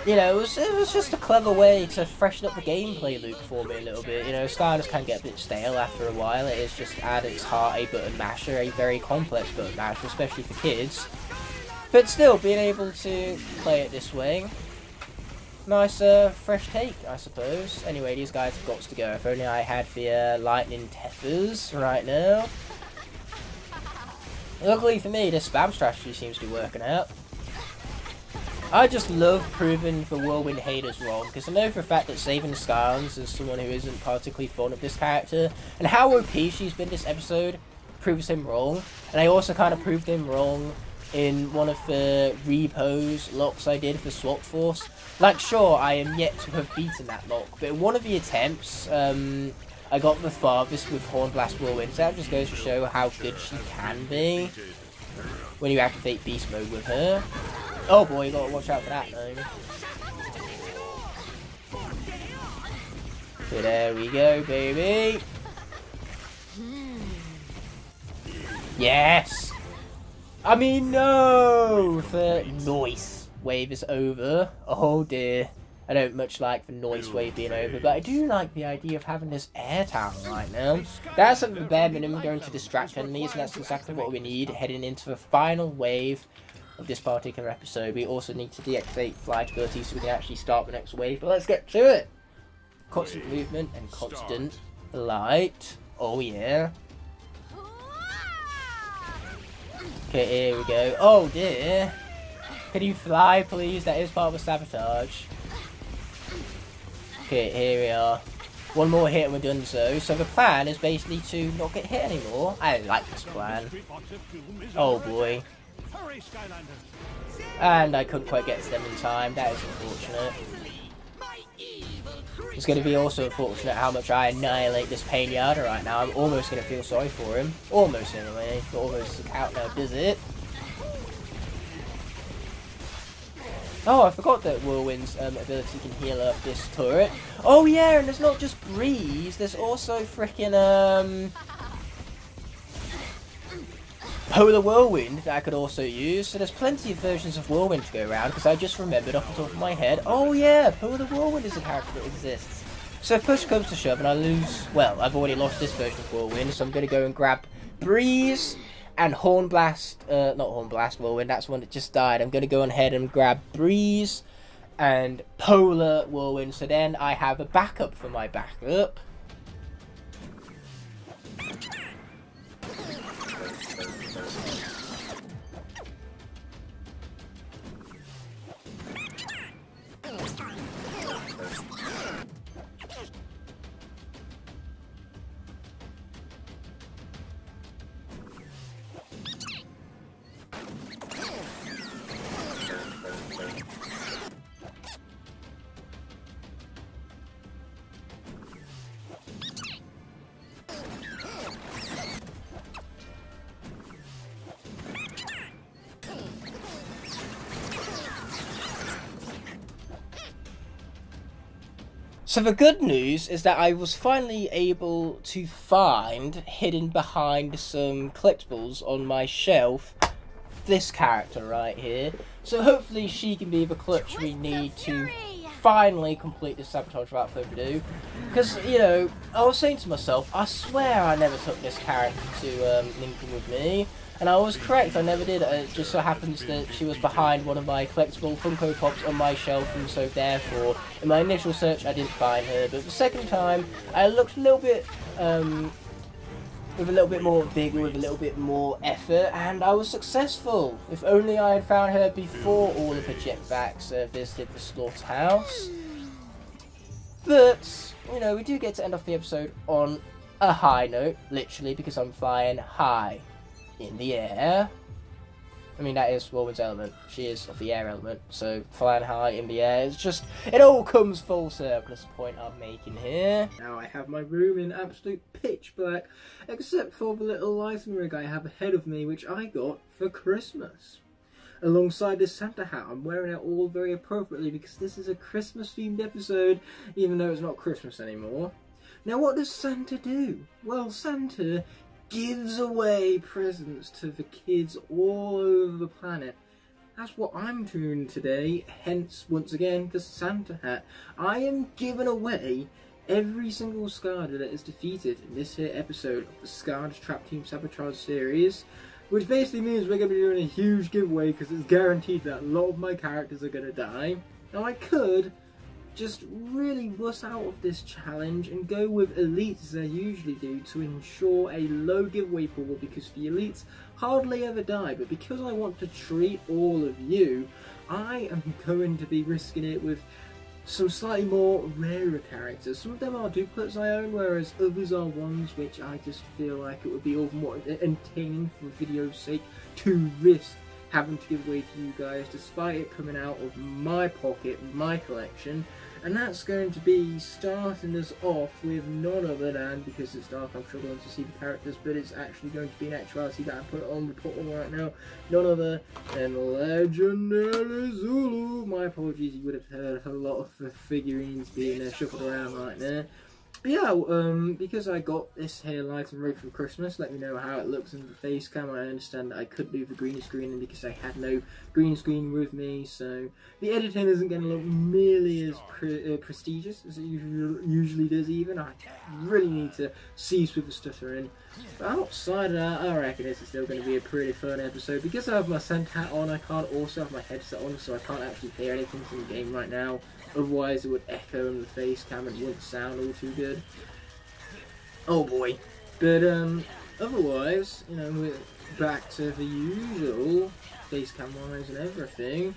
You know, it was just a clever way to freshen up the gameplay loop for me a little bit. You know, Skylanders can get a bit stale after a while. It is just at its heart a button masher, a very complex button masher, especially for kids. But still, being able to play it this way, nice fresh take, I suppose. Anyway, these guys have got to go. If only I had the lightning tethers right now. Luckily for me, this spam strategy seems to be working out. I just love proving the Whirlwind haters wrong, because I know for a fact that saving the Skylanders as someone who isn't particularly fond of this character, and how OP she's been this episode, proves him wrong. And I also kind of proved him wrong in one of the repos locks I did for Swap Force. Like, sure, I am yet to have beaten that lock, but in one of the attempts, I got the farthest with Hornblast Whirlwind, so that just goes to show how good she can be when you activate Beast Mode with her. Oh boy, you gotta watch out for that though. So there we go, baby. Yes! I mean, no! The noise wave is over. Oh dear. I don't much like the noise wave being over, but I do like the idea of having this air tower right now. That's at the bare minimum going to distract enemies, and that's exactly what we need heading into the final wave of this particular episode. We also need to deactivate flight ability so we can actually start the next wave, but let's get to it! Constant movement and constant light. Oh yeah. Okay, here we go. Oh dear. Can you fly, please? That is part of the sabotage. Okay, here we are. One more hit and we're done so. So the plan is basically to not get hit anymore. I like this plan. Oh boy. And I couldn't quite get to them in time. That is unfortunate. It's going to be also unfortunate how much I annihilate this Pinata right now. I'm almost going to feel sorry for him. Almost anyway. But almost doesn't count now, does it? Oh, I forgot that Whirlwind's ability can heal up this turret. Oh yeah, and there's not just Breeze, there's also frickin' Polar Whirlwind that I could also use. So there's plenty of versions of Whirlwind to go around, because I just remembered off the top of my head. Oh yeah, Polar Whirlwind is a character that exists. So if push comes to shove and I lose, well, I've already lost this version of Whirlwind, so I'm going to go and grab Breeze and Hornblast, not Hornblast Whirlwind, that's one that just died. I'm going to go ahead and grab Breeze and Polar Whirlwind, so then I have a backup for my backup. So the good news is that I was finally able to find, hidden behind some collectibles on my shelf, this character right here. So hopefully she can be the clutch we need to finally complete this sabotage without further ado. Because, you know, I was saying to myself, I swear I never took this character to Lincoln with me. And I was correct, I never did. It just so happens that she was behind one of my collectible Funko Pops on my shelf, and so therefore, in my initial search, I didn't find her. But the second time, I looked a little bit, with a little bit more vigour, with a little bit more effort, and I was successful. If only I had found her before all of her jetpacks visited the slaughterhouse. But, you know, we do get to end off the episode on a high note, literally, because I'm flying high in the air. I mean, that is Whirlwind's element. She is of the air element, so flying high in the air. It's just, it all comes full circle. That's the point I'm making here. Now I have my room in absolute pitch black, except for the little lighting rig I have ahead of me, which I got for Christmas. Alongside this Santa hat, I'm wearing it all very appropriately because this is a Christmas themed episode, even though it's not Christmas anymore. Now what does Santa do? Well, Santa gives away presents to the kids all over the planet. That's what I'm doing today, hence, once again, the Santa hat. I am giving away every single Skylander that is defeated in this here episode of the Skylanders Trap Team Sabotage series, which basically means we're going to be doing a huge giveaway because it's guaranteed that a lot of my characters are going to die. Now I could just really wuss out of this challenge and go with elites as I usually do to ensure a low giveaway pool, because the elites hardly ever die, but because I want to treat all of you, I am going to be risking it with some slightly more rarer characters. Some of them are duplicates I own, whereas others are ones which I just feel like it would be all the more entertaining for video's sake to risk having to give away to you guys, despite it coming out of my pocket, my collection. And that's going to be starting us off with none other than, because it's dark I'm struggling to see the characters, but it's actually going to be an actuality that I put on the portal right now, none other than Legendary Zulu. My apologies, you would have heard a lot of the figurines being shuffled around right there. But yeah, because I got this here light and ready for Christmas, let me know how it looks in the face cam. I understand that I could do the green screen because I had no green screen with me, so the editing isn't going to look nearly as prestigious as it usually does even. I really need to cease with the stuttering. But outside of that, I reckon this is still going to be a pretty fun episode. Because I have my Santa hat on, I can't also have my headset on, so I can't actually hear anything from the game right now. Otherwise it would echo in the face cam and it wouldn't sound all too good. Oh boy. But otherwise, you know, we're back to the usual face cam wise and everything.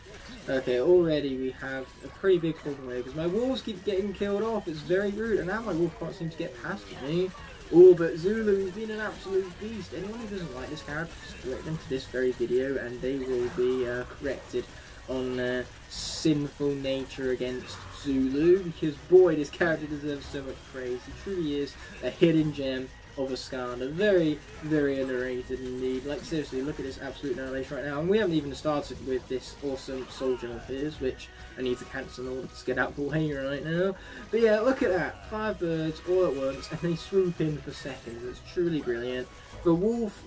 Okay, already we have a pretty big problem here because my wolves keep getting killed off. It's very rude, and now my wolf can't seem to get past me. Oh, but Zulu's been an absolute beast. Anyone who doesn't like this character, just direct them to this very video and they will be corrected on their sinful nature against Zulu, because boy, this character deserves so much praise. He truly is a hidden gem of a Skylander. Very, very underrated indeed. Like, seriously, look at this absolute annihilation right now. And we haven't even started with this awesome soldier of his, which I need to cancel in order to get out the way right now. But yeah, look at that. 5 birds all at once, and they swoop in for seconds. It's truly brilliant. The wolf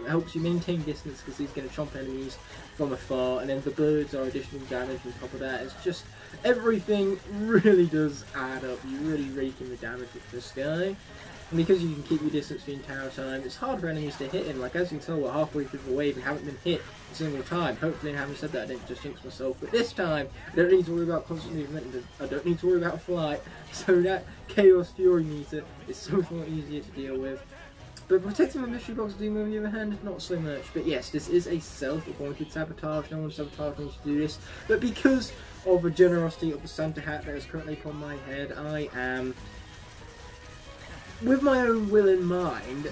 helps you maintain distance because he's going to chomp enemies from afar, and then the birds are additional damage on top of that. It's just, everything really does add up. You're really raking the damage with this guy. And because you can keep your distance the entire time, it's hard for enemies to hit him. Like, as you can tell, we're halfway through the wave and haven't been hit a single time. Hopefully, and having said that, I didn't just jinx myself. But this time, I don't need to worry about constant movement, and I don't need to worry about flight. So that Chaos Fury meter is so much more easier to deal with. But protecting my mystery box Doom, on the other hand, not so much. But yes, this is a self-appointed sabotage. No one sabotaged me to do this. But because of the generosity of the Santa hat that is currently upon my head, I am, with my own will in mind,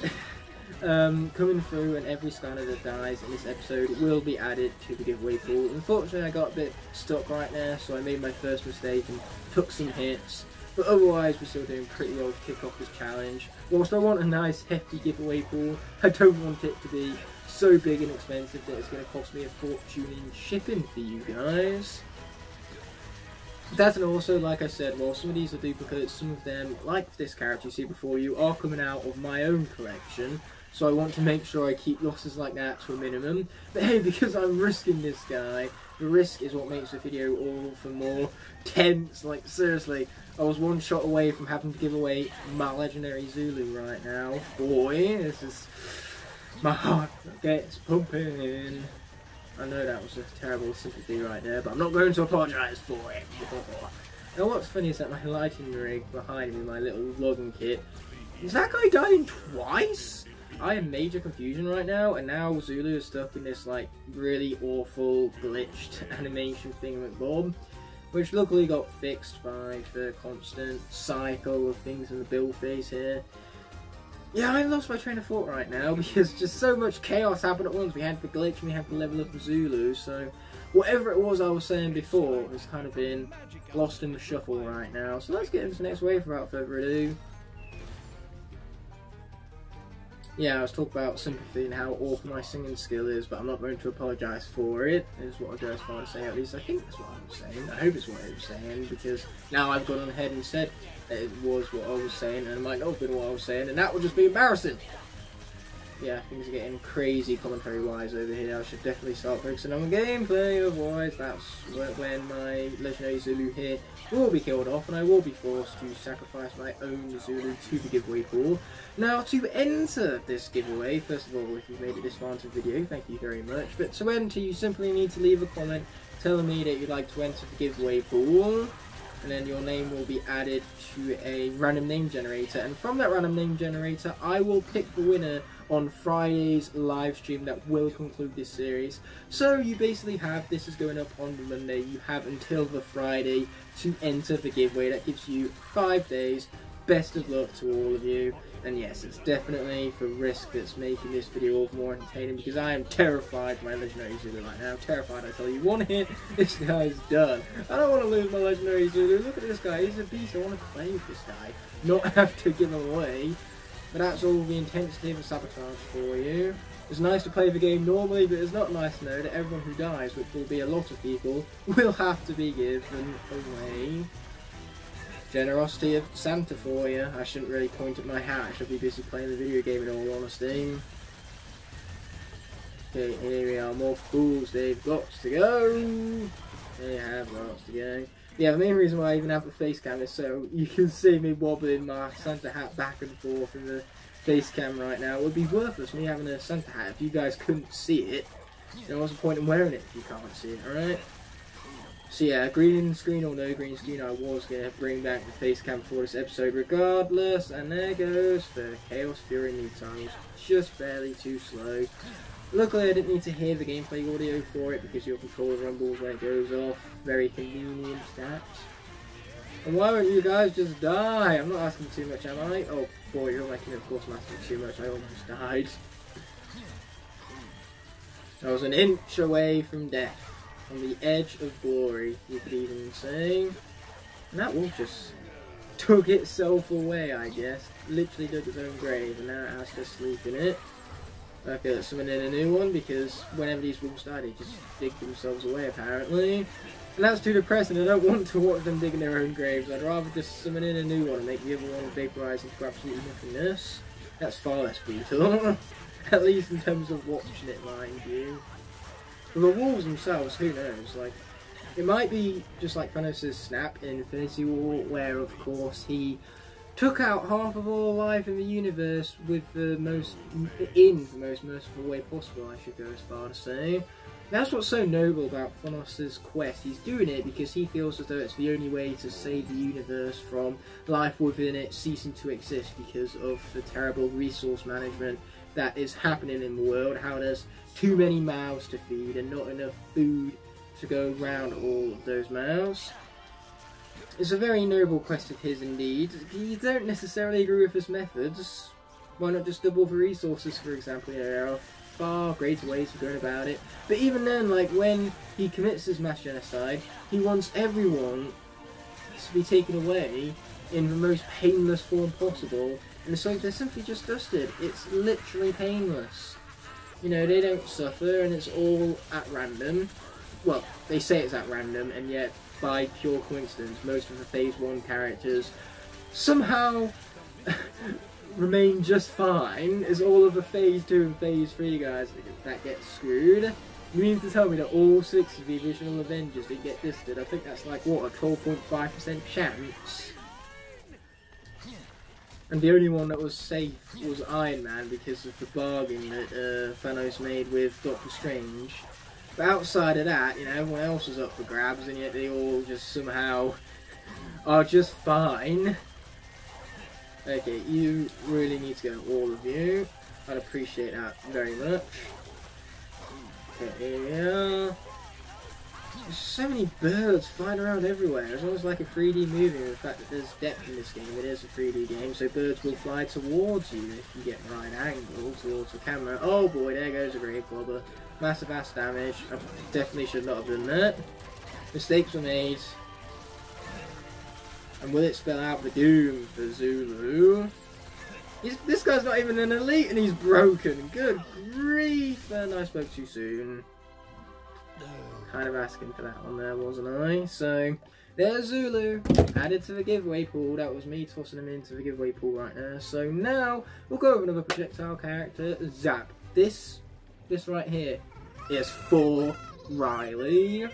coming through, and every Skylander that dies in this episode will be added to the giveaway pool. Unfortunately, I got a bit stuck right there, so I made my first mistake and took some hits. But otherwise, we're still doing pretty well to kick off this challenge. Whilst I want a nice, hefty giveaway pool, I don't want it to be so big and expensive that it's going to cost me a fortune in shipping for you guys. That, and also, like I said, while some of these are duplicates, some of them, like this character you see before you, are coming out of my own collection. So I want to make sure I keep losses like that to a minimum. But hey, because I'm risking this guy, the risk is what makes the video all the more tense. Like, seriously, I was one shot away from having to give away my Legendary Zulu right now. Boy, this is... my heart gets pumping. I know that was a terrible sympathy right there, but I'm not going to apologise for it. Now what's funny is that my lighting rig behind me, my little vlogging kit, is that guy dying twice? I am major confusion right now, and now Zulu is stuck in this like really awful glitched animation thingamabob, which luckily got fixed by the constant cycle of things in the build phase here. Yeah, I lost my train of thought right now because just so much chaos happened at once. We had the glitch and we had to level up the Zulu, so whatever it was I was saying before has kind of been lost in the shuffle right now. So let's get into the next wave without further ado. Yeah, I was talking about sympathy and how awful my singing skill is, but I'm not going to apologise for it, is what I go as far as say. At least I think that's what I was saying. I hope it's what I was saying, because now I've gone on ahead and said that it was what I was saying, and it might not have been what I was saying, and that would just be embarrassing. Yeah, things are getting crazy commentary-wise over here. I should definitely start focusing on the gameplay, otherwise that's when my Legendary Zulu here will be killed off, and I will be forced to sacrifice my own Zulu to the giveaway pool. Now, to enter this giveaway, first of all, if you've made it this far into the video, thank you very much. But to enter, you simply need to leave a comment telling me that you'd like to enter the giveaway pool. and then your name will be added to a random name generator, and from that random name generator I will pick the winner on Friday's live stream that will conclude this series. So you basically have, this is going up on the Monday, you have until the Friday to enter the giveaway. That gives you 5 days. Best of luck to all of you, and yes, it's definitely the risk that's making this video all the more entertaining, because I am terrified for my legendary Zulu right now. I'm terrified, I tell you. One hit, this guy's done. I don't want to lose my legendary Zulu. Look at this guy, he's a beast. I want to play with this guy, not have to give him away. But that's all the intensity of the Sabotage for you. It's nice to play the game normally, but it's not nice to know that everyone who dies, which will be a lot of people, will have to be given away. Generosity of Santa for you. I shouldn't really point at my hat, I should be busy playing the video game in all honesty. Okay, here we are, more fools, they've got to go. They have lots to go. Yeah, the main reason why I even have the face cam is so you can see me wobbling my Santa hat back and forth in the face cam right now. It would be worthless me having a Santa hat if you guys couldn't see it. There was a point in wearing it if you can't see it, alright? So yeah, green screen or no green screen, I was going to bring back the face cam for this episode regardless. And there goes the Chaos Fury new tiles, just barely too slow. Luckily I didn't need to hear the gameplay audio for it because your controller rumbles when it goes off. Very convenient that. And why won't you guys just die? I'm not asking too much, am I? Oh boy, you're making, of course, I'm asking too much. I almost died. I was an inch away from death. On the edge of glory, you could even say. And that wolf just took itself away, I guess. Literally dug its own grave, and now it has to sleep in it. Okay, let's summon in a new one, because whenever these wolves die, they just dig themselves away, apparently. And that's too depressing. I don't want to watch them digging their own graves. I'd rather just summon in a new one and make the other one vaporize into absolutely nothingness. That's far less brutal. At least in terms of watching it, mind you. For the wolves themselves, who knows? Like, it might be just like Thanos' snap in Infinity War, where of course he took out half of all life in the universe with the most merciful way possible, I should go as far to say. That's what's so noble about Thanos' quest. He's doing it because he feels as though it's the only way to save the universe from life within it ceasing to exist because of the terrible resource management that is happening in the world. How there's too many mouths to feed and not enough food to go around all of those mouths. It's a very noble quest of his indeed. You don't necessarily agree with his methods. Why not just double the resources, for example? There are far greater ways of going about it. But even then, like when he commits his mass genocide, he wants everyone to be taken away in the most painless form possible. And so they're simply just dusted. It's literally painless. You know, they don't suffer and it's all at random. Well, they say it's at random, and yet by pure coincidence, most of the Phase 1 characters somehow remain just fine. It's all of the Phase 2 and Phase 3 guys that get screwed. You mean to tell me that all 6 of the original Avengers did get dusted? I think that's like, what, a 12.5% chance? And the only one that was safe was Iron Man because of the bargain that Thanos made with Doctor Strange. But outside of that, you know, everyone else was up for grabs, and yet they all just somehow are just fine. Okay, you really need to go, all of you. I'd appreciate that very much. Okay, here we are. There's so many birds flying around everywhere. It's almost like a 3D movie, and the fact that there's depth in this game. It is a 3D game, so birds will fly towards you if you get the right angle towards the camera. Oh boy, there goes a grave clobber. Massive ass damage. I definitely should not have done that. Mistakes were made. And will it spell out the doom for Zulu? This guy's not even an elite and he's broken. Good grief, and I spoke too soon. Kind of asking for that one there, wasn't I? So, there's Zulu, added to the giveaway pool. That was me tossing him into the giveaway pool right now. So now, we'll go over another projectile character, Zap. This right here is for Riley.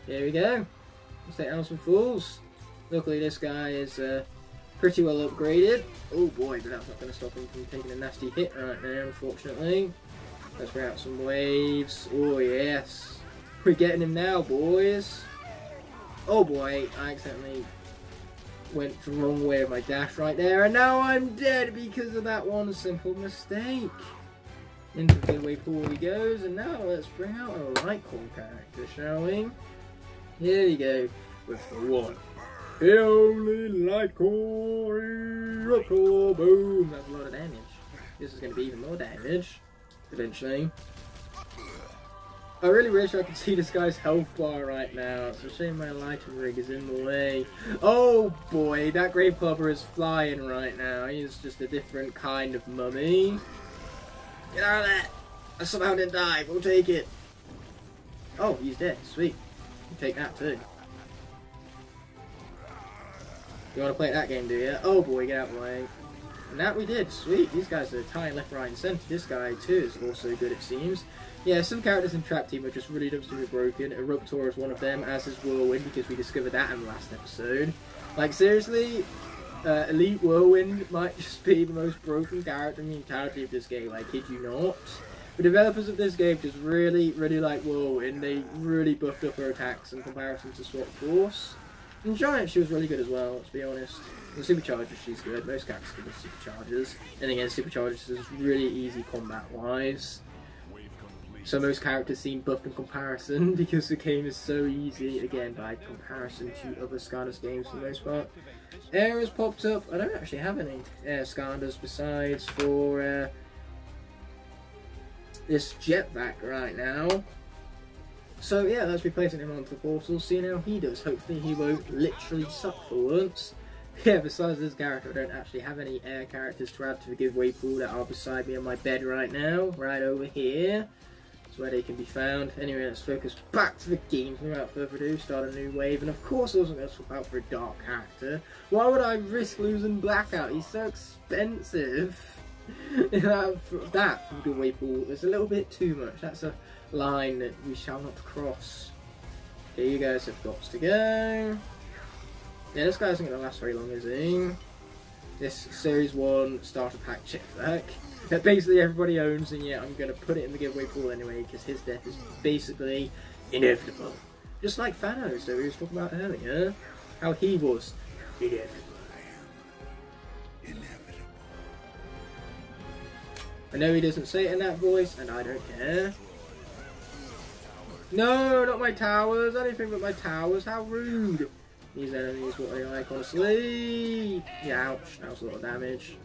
Here we go. Let's take down some fools. Luckily this guy is pretty well upgraded. Oh boy, but that's not going to stop him from taking a nasty hit right now, unfortunately. Let's bring out some waves. Oh yes. We're getting him now, boys. Oh boy, I accidentally went the wrong way of my dash right there, and now I'm dead because of that one simple mistake. Into the giveaway pool he goes, and now let's bring out a Lightcore character, shall we? Here we go, with the one. The only Lightcore, boom, that's a lot of damage. This is going to be even more damage, eventually. I really wish I could see this guy's health bar right now. It's a shame my lighting rig is in the way. Oh boy, that Grave Clubber is flying right now. He's just a different kind of mummy. Get out of there! I somehow didn't die, we'll take it. Oh, he's dead. Sweet. We'll take that too. You want to play that game, do you? Oh boy, get out of the way. And that we did. Sweet. These guys are tying left, right, and centre. This guy too is also good, it seems. Yeah, some characters in Trap Team are just really absolutely broken. Eruptor is one of them, as is Whirlwind, because we discovered that in the last episode. Like, seriously, Elite Whirlwind might just be the most broken character in the entirety of this game, I kid you not. The developers of this game just really, really like Whirlwind. They really buffed up her attacks in comparison to Swap Force. And Giant, she was really good as well, let's be honest. The Supercharger, she's good. Most characters can do Superchargers. And again, Superchargers is really easy combat-wise. So most characters seem buffed in comparison because the game is so easy, again, by comparison to other Skylanders games for the most part. Air has popped up. I don't actually have any Skylanders besides for this Jetpack right now. So yeah, let's be placing him onto the portal, seeing how he does. Hopefully he won't literally suck for once. Yeah, besides this character, I don't actually have any air characters to add to the giveaway pool that are beside me on my bed right now, right over here. Where they can be found. Anyway, let's focus back to the games without further ado, start a new wave, and of course I wasn't going to swap out for a dark character. Why would I risk losing Blackout? He's so expensive. that from the giveaway pool is a little bit too much. That's a line that we shall not cross. Okay, you guys have got to go. Yeah, this guy isn't going to last very long, is he? This Series 1 Starter Pack Jetpack that basically everybody owns, and yeah, I'm going to put it in the giveaway pool anyway, because his death is basically inevitable. Just like Thanos that we were talking about earlier, how he was inevitable. I know he doesn't say it in that voice, and I don't care. No, not my towers, anything but my towers, how rude. These enemies, what they like, honestly. Yeah, ouch, that was a lot of damage.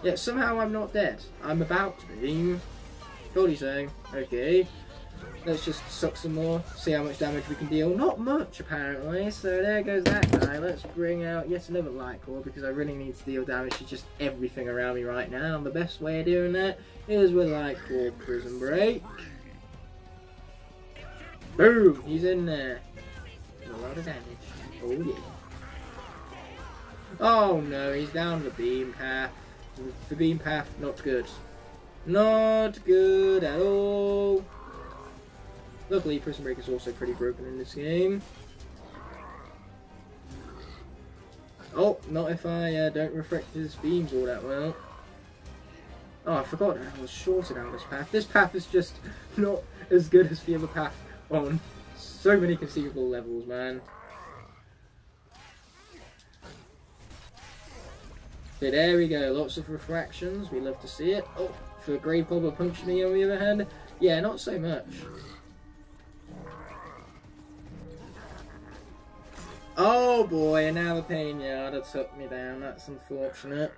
Yeah, somehow I'm not dead. I'm about to be. Told you so. Okay. Let's just suck some more, see how much damage we can deal. Not much, apparently. So there goes that guy. Let's bring out yet another Lightcore, because I really need to deal damage to just everything around me right now. And the best way of doing that is with Lightcore Prison Break. Boom! He's in there. A lot of damage. Oh yeah. Oh no, he's down the beam path. The beam path, not good. Not good at all. Luckily, Prison Break is also pretty broken in this game. Oh, not if I don't reflect his beams all that well. Oh, I forgot I was shorter down this path. This path is just not as good as the other path on so many conceivable levels, man. But there we go, lots of refractions, we love to see it. Oh, for Grave Clubber punching me on the other hand, yeah, not so much. Oh boy, and now the Painada took me down, that's unfortunate.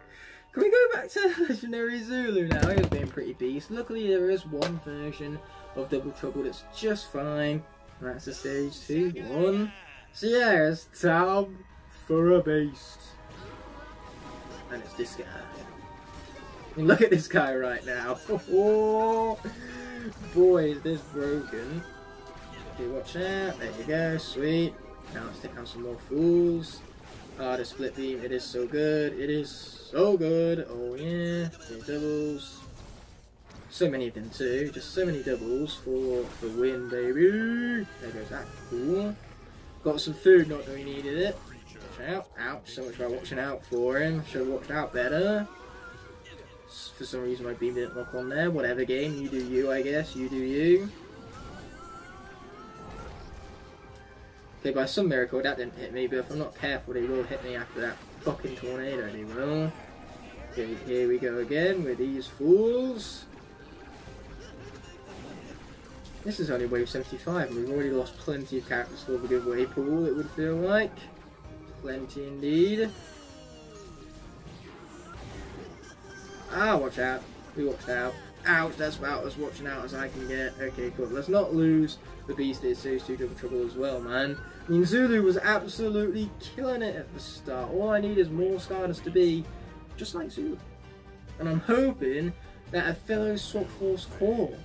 Can we go back to Legendary Zulu now? He was being pretty beast. Luckily there is one version of Double Trouble that's just fine. And that's the Series 2-1. So yeah, it's time for a beast. And it's this guy. I mean, look at this guy right now. Oh, boy, is this broken. Okay, watch out. There you go. Sweet. Now let's take out some more fools. Ah, the split beam. It is so good. It is so good. Oh, yeah. Okay, doubles. So many of them, too. Just so many doubles for win, baby. There goes that. Cool. Got some food, not that we needed it. Watch out. Ouch, so much about watching out for him. Should have watched out better. For some reason my beam didn't lock on there. Whatever game, you do you, I guess. You do you. Okay, by some miracle that didn't hit me, but if I'm not careful, they will hit me after that fucking tornado, they will. Okay, here we go again with these fools. This is only wave 75, and we've already lost plenty of characters for the giveaway pool, it would feel like. Plenty indeed. Ah, watch out. We watched out. Ouch, that's about as watching out as I can get. Okay, cool. Let's not lose the beast that is Series 2 Double Trouble as well, man. I mean, Zulu was absolutely killing it at the start. All I need is more Stardust to be just like Zulu. And I'm hoping that a fellow Swap Force core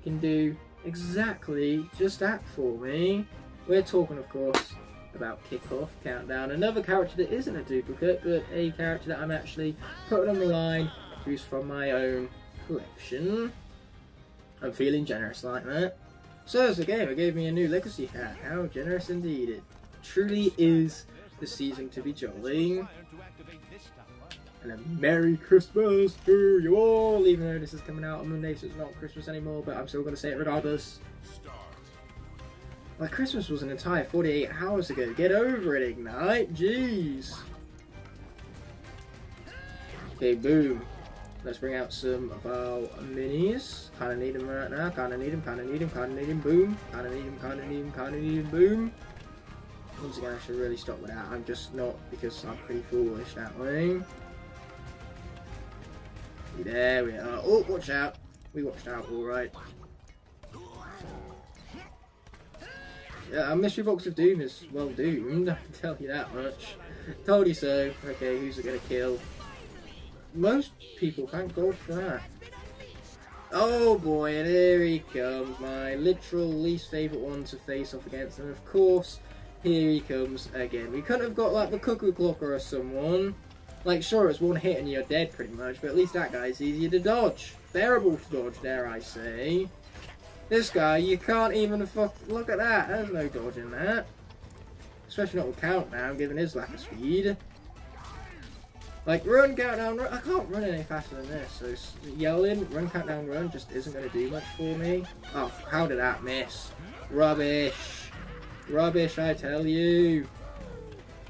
can do exactly just that for me. We're talking, of course, about Kickoff, Countdown, another character that isn't a duplicate, but a character that I'm actually putting on the line, who's from my own collection. I'm feeling generous like that. So as a game, it gave me a new legacy hat. How generous indeed. It truly is the season to be jolly. And a Merry Christmas to you all, even though this is coming out on Monday, so it's not Christmas anymore, but I'm still going to say it regardless. Like, Christmas was an entire 48 hours ago. Get over it, Ignite. Jeez. Okay, boom. Let's bring out some of our minis. Kinda need them right now. Kinda need them, kinda need them, kinda need them. Boom. Kinda need them, kinda need them, kinda need them. Boom. Once again, I should really stop with that. I'm just not, because I'm pretty foolish that way. There we are. Oh, watch out. We watched out, alright. Yeah, our mystery box of doom is well doomed, I can tell you that much. Told you so. Okay, who's it gonna kill? Most people, thank God for that. Oh boy, and here he comes, my literal least favourite one to face off against, and of course, here he comes again. We couldn't have got like the Cuckoo Clocker or someone. Like, sure, it's one hit and you're dead pretty much, but at least that guy's easier to dodge. Bearable to dodge, dare I say. This guy, you can't even look at that. There's no dodging that. Especially not with Countdown, given his lack of speed. Like, run, Countdown, run. I can't run any faster than this, so yelling, run, Countdown, run just isn't going to do much for me. Oh, how did that miss? Rubbish. Rubbish, I tell you.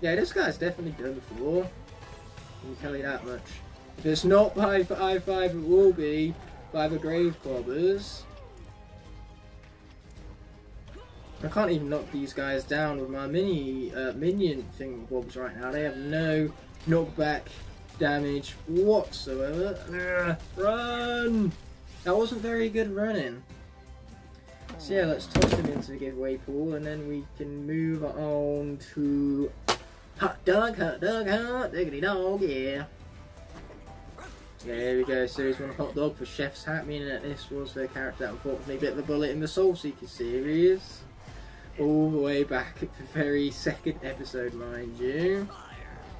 Yeah, this guy's definitely done for. I can tell you that much. If it's not by I-5, it will be by the Grave Clobbers. I can't even knock these guys down with my minion thingamabobs right now. They have no knockback damage whatsoever. Run! That wasn't very good running. So yeah, let's toss him into the giveaway pool and then we can move on to hot dog, diggity dog, yeah. There we go, Series 1 hot dog for Chef's Hat, meaning that this was the character that unfortunately bit the bullet in the Soul Seeker series. All the way back at the very second episode, mind you.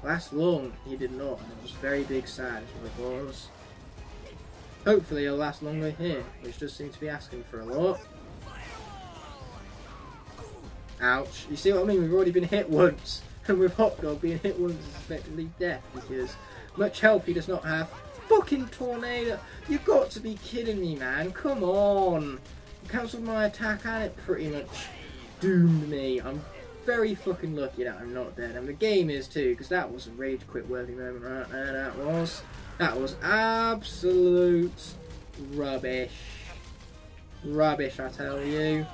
Last long, he did not, and it was very big sad, is what it was. Hopefully it'll last longer here, which does seem to be asking for a lot. Ouch. You see what I mean? We've already been hit once, and with Hot Dog, being hit once is effectively death, because much health he does not have. Fucking tornado! You've got to be kidding me, man. Come on! You cancelled my attack and it pretty much doomed me. I'm very fucking lucky that I'm not dead, and the game is too, because that was a rage quit worthy moment right there. That was absolute rubbish. Rubbish, I tell you.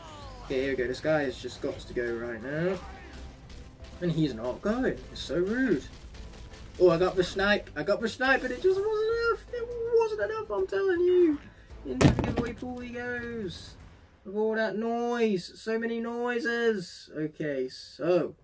Okay, here we go. This guy has just got to go right now, and he's not going. It's so rude. Oh, I got the snipe. I got the snipe, but it just wasn't enough. It wasn't enough, I'm telling you. Into the giveaway pool he goes. With all that noise. So many noises. Okay, so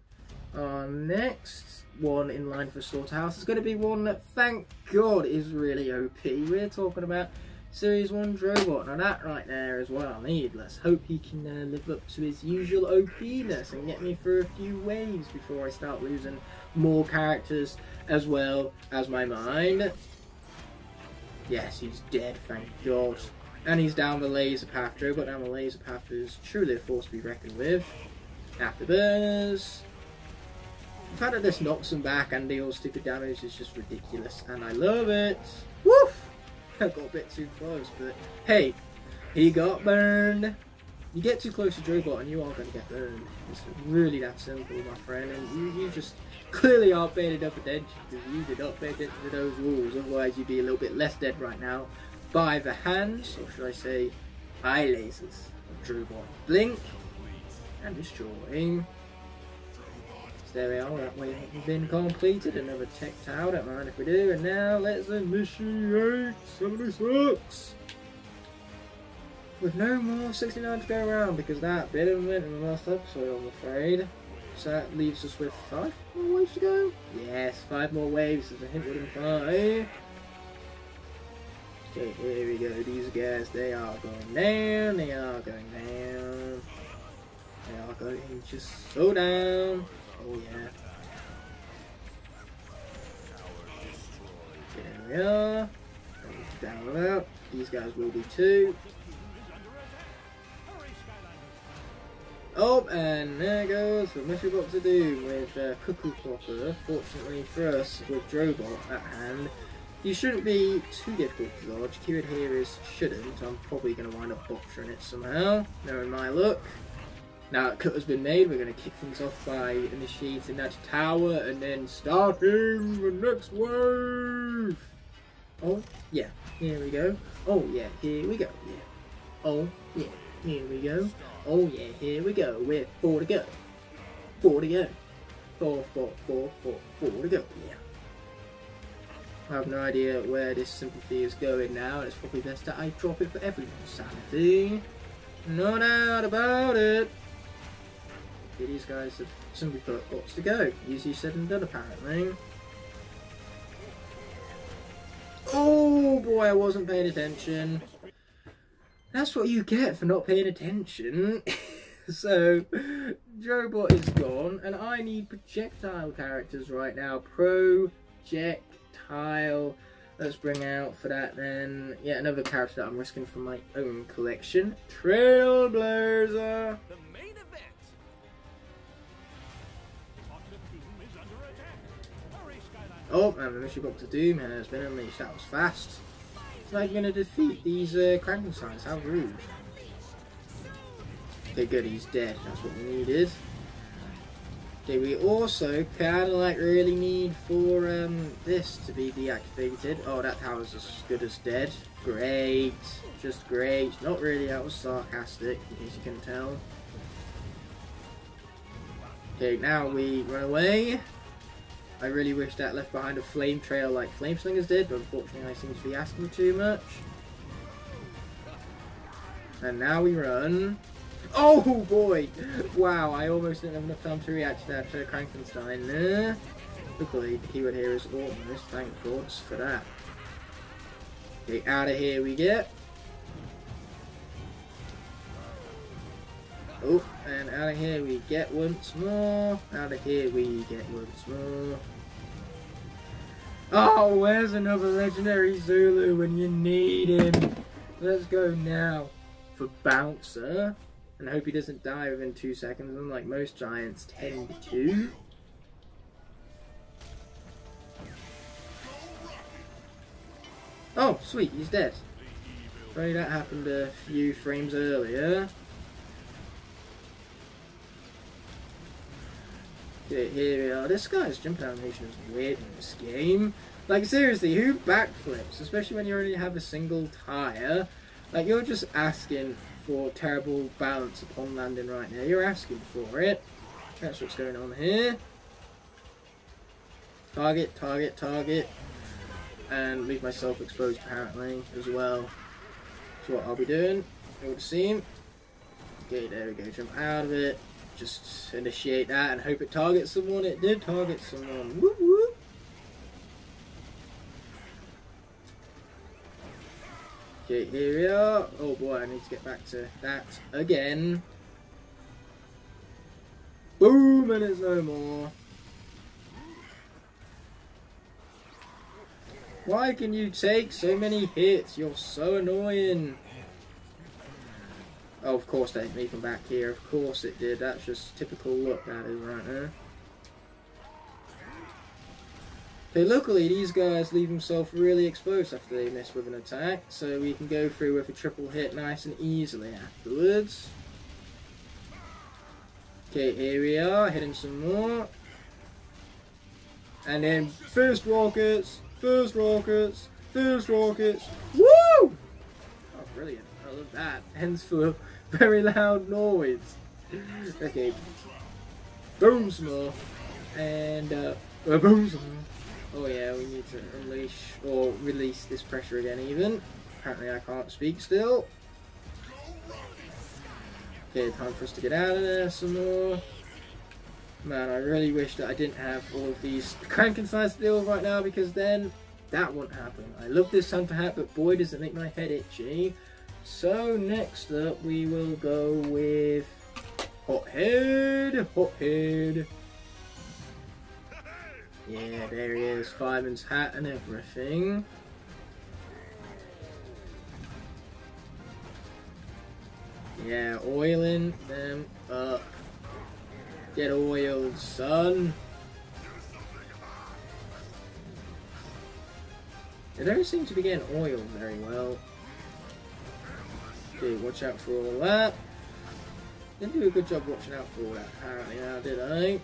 our next one in line for Slaughterhouse is going to be one that, thank God, is really OP. We're talking about Series 1 Drobot. Now that right there is what I need. Let's hope he can live up to his usual OP-ness and get me through a few waves before I start losing more characters as well as my mind. Yes, he's dead, thank God. And he's down the laser path. Drobot down the laser path is truly a force to be reckoned with. Afterburners. The fact that this knocks him back and deals stupid damage is just ridiculous, and I love it. Woof! I got a bit too close, but hey, he got burned. You get too close to Drobot and you are going to get burned. It's really that simple, my friend. And you just clearly aren't paying enough attention because you did not pay attention to those rules. Otherwise, you'd be a little bit less dead right now by the hands, or should I say, eye lasers of Drobot. Blink and destroy. So there we are, that way has been completed. Another tech tower, don't mind if we do. And now let's initiate 76! With no more 69 to go around, because that bit of it in the last episode, I'm afraid. So that leaves us with 5 more waves to go? Yes, 5 more waves, as a hint would imply. Okay, here we go. These guys, they are going down, they are going down. They are going just so down. Oh yeah. There we are. Down and out. These guys will be too. Oh, and there goes the Mystery Box of Doom with Cuckoo Clocker. Fortunately for us, with Drobot at hand, you shouldn't be too difficult to dodge. Keyword here is shouldn't. I'm probably going to wind up botching it somehow, knowing my luck. Now that cut has been made, we're going to kick things off by initiating that tower and then starting the next wave. Oh, yeah, here we go. Oh, yeah, here we go. Yeah. Oh, yeah, here we go. Oh, yeah, here we go. We're 4 to go. 4 to go. 4 to go. Yeah. I have no idea where this sympathy is going now. It's probably best that I drop it for everyone's sanity. No doubt about it. These guys have simply put lots to go. Easier said than done, apparently. Oh boy, I wasn't paying attention. That's what you get for not paying attention. So, Drobot is gone, and I need projectile characters right now. Projectile. Let's bring out for that then. Yeah, another character that I'm risking from my own collection. Trailblazer. Oh, and the Mystery Box of Doom has been unleashed. That was fast. It's like you're going to defeat these Frankensteins. How rude. Okay, good, he's dead. That's what we needed. Okay, we also kind of like really need for this to be deactivated. Oh, that tower's as good as dead. Great. Just great. Not really, that was sarcastic, in case you couldn't tell. Okay, now we run away. I really wish that left behind a flame trail like Flameslingers did, but unfortunately I seem to be asking too much. And now we run. Oh boy! Wow, I almost didn't have enough time to react to that Frankenstein there. Luckily, the keyword here is almost, thank God for that. Okay, out of here we get. Oh, and out of here we get once more. Out of here we get once more. Oh, where's another legendary Zulu when you need him? Let's go now for Bouncer. And I hope he doesn't die within 2 seconds, unlike most giants tend to. Oh, sweet, he's dead. Sorry, that happened a few frames earlier. Okay, here we are. This guy's jumping animation is weird in this game. Like, seriously, who backflips? Especially when you only have a single tire. Like, you're just asking for terrible balance upon landing right now. You're asking for it. That's what's going on here. Target, target, target. And leave myself exposed, apparently, as well. That's what I'll be doing. It would seem. Okay, there we go. Jump out of it. Just initiate that and hope it targets someone. It did target someone. Whoop whoop. Okay, here we are. Oh boy, I need to get back to that again. Boom, and it's no more. Why can you take so many hits? You're so annoying. Oh, of course they hit me from back here. Of course it did. That's just typical luck, that is, right there. Okay, luckily these guys leave themselves really exposed after they miss with an attack, so we can go through with a triple hit nice and easily afterwards. Okay, here we are, hitting some more. And then first rockets, first rockets, first rockets. Woo! Oh, brilliant. I love that. Hence for a very loud noise. Okay. Boom some more. And, boom some more. Oh yeah, we need to unleash, or release this pressure again even. Apparently I can't speak still. Okay, time for us to get out of there some more. Man, I really wish that I didn't have all of these Frankensteins to deal with right now, because then that wouldn't happen. I love this Santa hat, but boy does it make my head itchy. So next up we will go with Hothead. Hothead. Yeah, there he is. Fireman's hat and everything. Yeah, oiling them up. Get oiled, son. They don't seem to be getting oiled very well. Okay, watch out for all that. Didn't do a good job watching out for all that, apparently, now did I?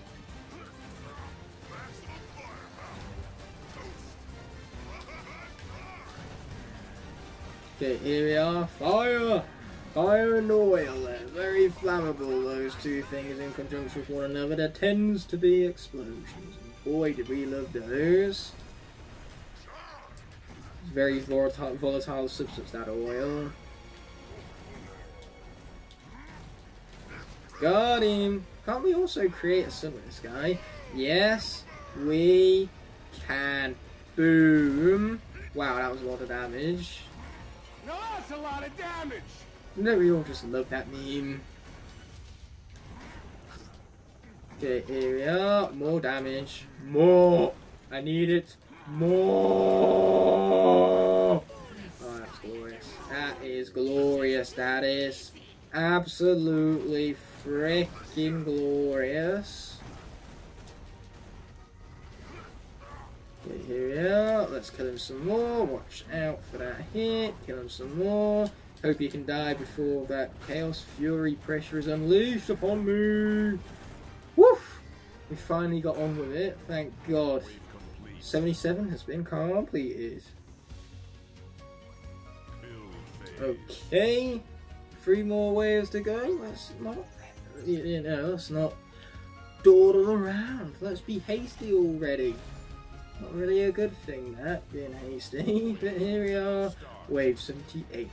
Okay, here we are. Fire! Fire and oil, they're very flammable, those two things in conjunction with one another. There tends to be explosions. And boy, did we love those. It's very volatile substance, that oil. Got him! Can't we also create a sun with this guy? Yes, we can. Boom! Wow, that was a lot of damage. No, that's a lot of damage! No, we all just love that meme. Okay, here we are. More damage. More! I need it. More! Oh, that's glorious. That is glorious. That is absolutely freaking glorious. Okay, here we are. Let's kill him some more. Watch out for that hit. Kill him some more. Hope you can die before that Chaos Fury pressure is unleashed upon me. Woof! We finally got on with it, thank God. 77 has been completed. Okay, 3 more waves to go. Let's not, you know, let's not dawdle around. Let's be hasty already. Not really a good thing, that, being hasty. But here we are, wave 78.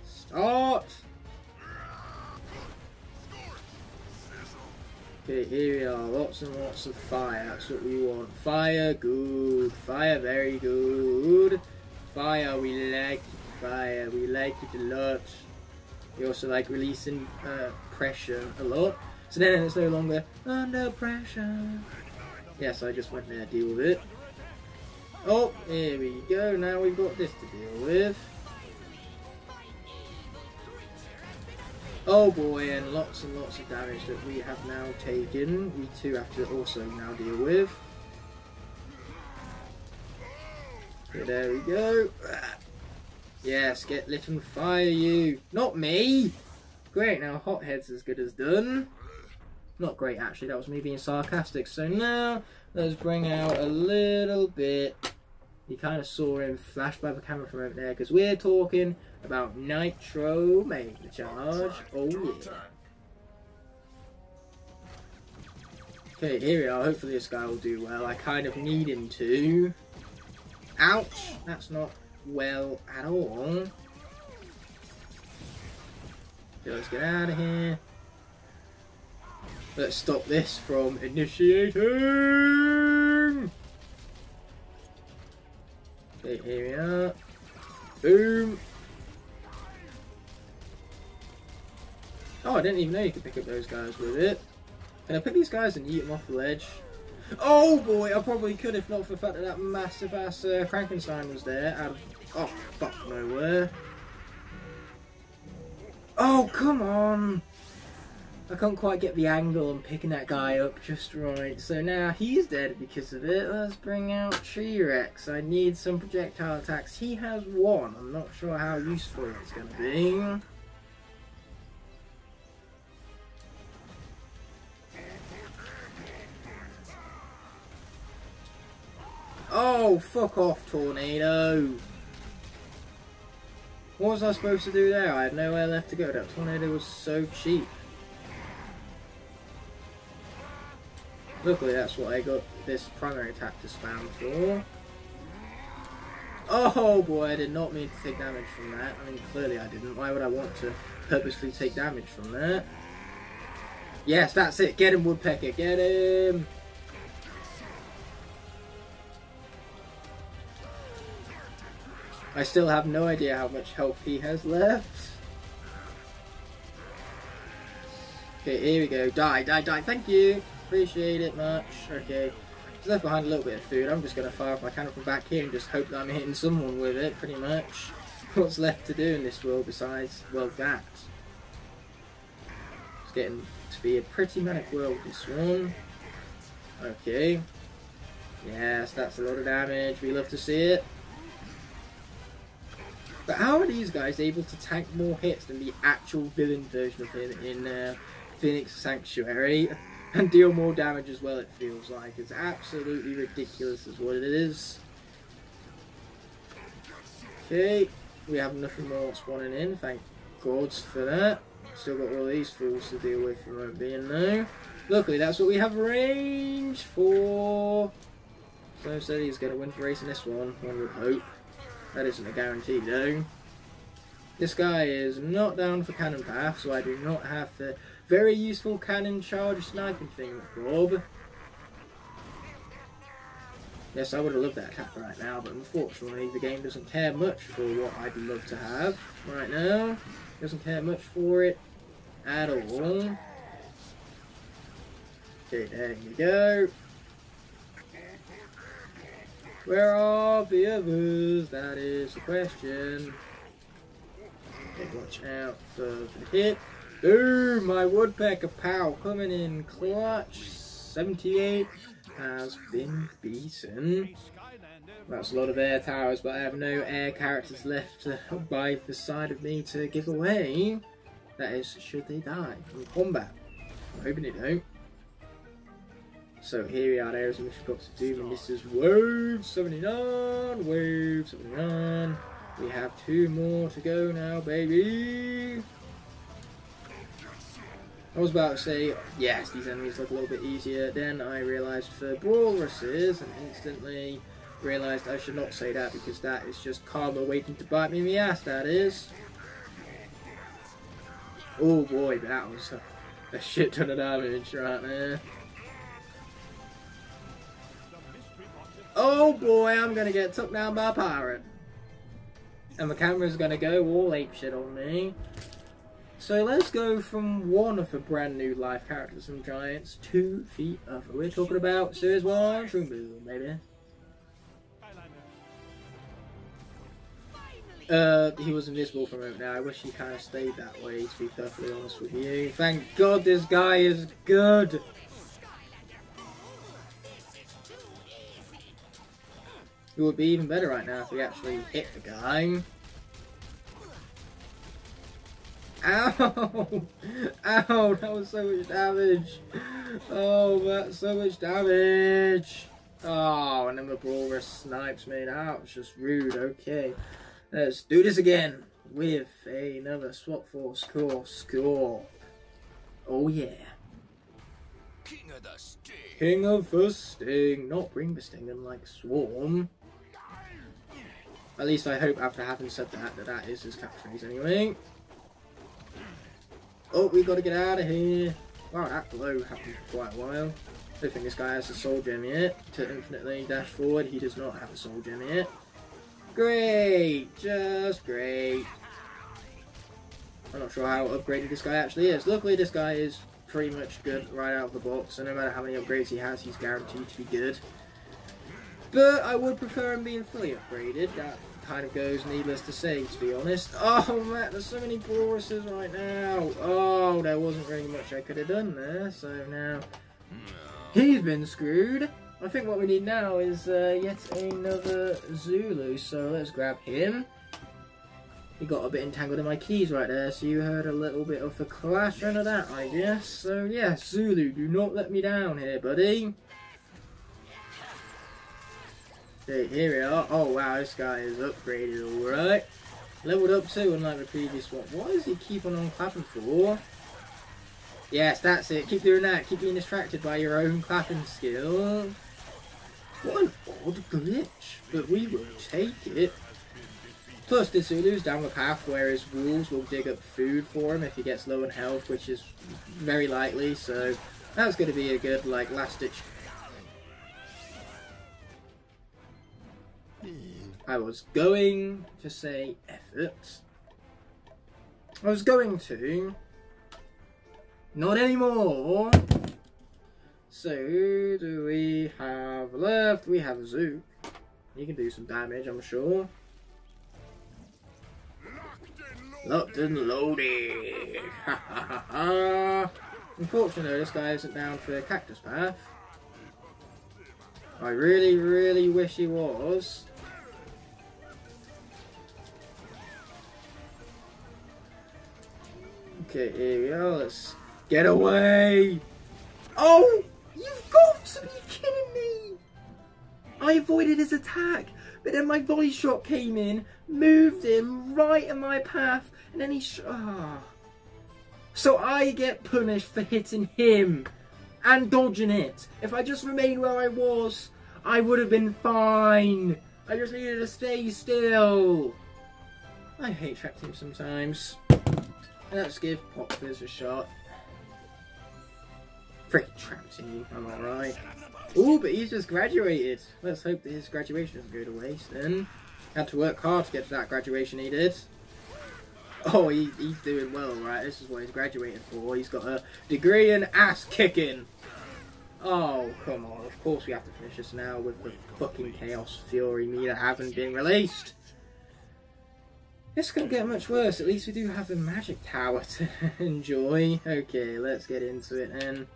Start! Okay, here we are. Lots and lots of fire. That's what we want. Fire, good. Fire, very good. Fire, we like it. Fire, we like it a lot. We also like releasing pressure a lot. So then it's no longer under pressure. Yes, I just went there to deal with it. Oh, here we go. Now we've got this to deal with. Oh boy, and lots of damage that we have now taken. We too have to also now deal with. Okay, there we go. Yes, get lit on fire, you. Not me! Great, now Hothead's as good as done. Not great, actually, that was me being sarcastic. So now, let's bring out a little bit. You kind of saw him flash by the camera from over there, because we're talking about Nitro Mega Charge. Oh yeah. Okay, here we are. Hopefully this guy will do well. I kind of need him to. Ouch! That's not well at all. Okay, let's get out of here. Let's stop this from initiating. Okay, here we are. Boom. Oh, I didn't even know you could pick up those guys with it. Can I pick these guys and eat them off the ledge? Oh boy, I probably could if not for the fact that that massive ass Frankenstein was there out of, oh fuck, nowhere. Oh, come on. I can't quite get the angle on picking that guy up just right. So now he's dead because of it. Let's bring out T-Rex. I need some projectile attacks. He has 1. I'm not sure how useful it's going to be. Oh, fuck off, tornado. What was I supposed to do there? I had nowhere left to go. That tornado was so cheap. Luckily, that's what I got this primary attack to spam for. Oh boy, I did not mean to take damage from that. I mean, clearly I didn't. Why would I want to purposely take damage from that? Yes, that's it. Get him, Woodpecker. Get him. I still have no idea how much health he has left. Okay, here we go. Die, die, die. Thank you. Appreciate it much. Okay. Just left behind a little bit of food. I'm just going to fire off my cannon from back here and just hope that I'm hitting someone with it, pretty much. What's left to do in this world besides, well, that. It's getting to be a pretty manic world, this one. Okay. Yes, that's a lot of damage. We love to see it. But how are these guys able to tank more hits than the actual villain version of him in Phoenix Sanctuary? And deal more damage as well, it feels like. It's absolutely ridiculous is what it is. Okay, we have nothing more spawning in, thank gods for that. Still got all these fools to deal with for won't being though. Luckily that's what we have range for. So said he's going to win for race in this one would hope. That isn't a guarantee though. This guy is not down for cannon path, so I do not have the very useful cannon charge sniping thing with Bob. Yes, I would have loved that attack right now, but unfortunately the game doesn't care much for what I'd love to have right now. It doesn't care much for it at all. Okay, there you go. Where are the others? That is the question. Okay, watch out for the hit. Boom! My Woodpecker Pow coming in clutch. 78 has been beaten. That's a lot of air towers, but I have no air characters left by the side of me to give away. That is, should they die in combat. I'm hoping they don't. So here we are, there's a mission got to do, and this is Wave 79, Wave 79. We have 2 more to go now, baby. I was about to say, yes, these enemies look a little bit easier. Then I realised for Brawleresses, and instantly realised I should not say that because that is just karma waiting to bite me in the ass, that is. Oh boy, that was a shit ton of damage right there. Oh boy, I'm gonna get took down by a pirate. And the camera's gonna go all apeshit on me. So let's go from one of the brand new live characters from Giants to the other. We're talking about Series 1 Shroom Boom, baby. He was invisible for a moment now. I wish he kind of stayed that way, to be perfectly honest with you. Thank God this guy is good. It would be even better right now if we actually hit the guy. Ow! Ow! That was so much damage! Oh, that's so much damage! Oh, and then the brawler snipes me. That was just rude. Okay. Let's do this again with another swap force score. Oh yeah. King of the Sting. King of the Sting. Not bring the Sting unlike Swarm. At least I hope after having said that, that is his catchphrase anyway. Oh, we gotta get out of here. Wow, that blow happened for quite a while. I don't think this guy has a soul gem yet. To infinitely dash forward, he does not have a soul gem yet. Great! Just great. I'm not sure how upgraded this guy actually is. Luckily, this guy is pretty much good right out of the box, so no matter how many upgrades he has, he's guaranteed to be good. But I would prefer him being fully upgraded. That kind of goes needless to say, to be honest. Oh man, there's so many Brawleresses right now. Oh, there wasn't really much I could have done there, so now he's been screwed. I think what we need now is yet another Zulu, so let's grab him. He got a bit entangled in my keys right there, so you heard a little bit of a clash under that, I guess. So yeah, Zulu, do not let me down here, buddy. Okay, here we are. Oh wow, this guy is upgraded alright. Leveled up too, unlike the previous one. What does he keep on clapping for? Yes, that's it. Keep doing that. Keep being distracted by your own clapping skill. What an odd glitch, but we will take it. Plus, Disulu's down the path where his wolves will dig up food for him if he gets low in health, which is very likely, so that's going to be a good, like, last-ditch. I was going to say effort. I was going to. Not anymore. So, who do we have left? We have Zook. He can do some damage, I'm sure. Locked and loaded. Ha ha ha ha. Unfortunately, this guy isn't down for Cactus Path. I really, really wish he was. Okay, here we go. Let's get away. Oh, you've got to be kidding me. I avoided his attack, but then my volley shot came in, moved him right in my path, and then he So I get punished for hitting him and dodging it. If I just remained where I was, I would have been fine. I just needed to stay still. I hate trap teams sometimes. Let's give Pop Fizz a shot. Freaking trap team, am I right? Ooh, but he's just graduated. Let's hope that his graduation doesn't go to waste then. Had to work hard to get to that graduation he did. Oh, he's doing well, right? This is what he's graduated for. He's got a degree in ass kicking. Oh, come on. Of course we have to finish this now with the fucking Chaos Fury meter having been released. This couldn't get much worse. At least we do have the magic tower to enjoy. Okay, let's get into it then.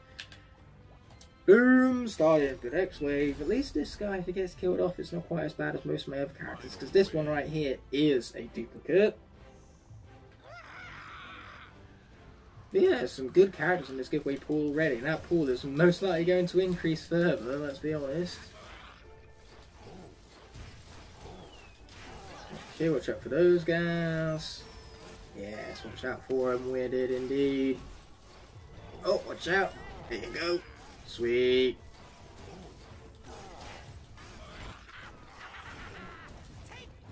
Boom! Started good X-Wave. At least this guy, if he gets killed off, it's not quite as bad as most of my other characters, because this one right here is a duplicate. But yeah, there's some good characters in this giveaway pool already, and that pool is most likely going to increase further, let's be honest. Okay, watch out for those guys. Yes, watch out for them, weirded indeed. Oh, watch out. There you go. Sweet.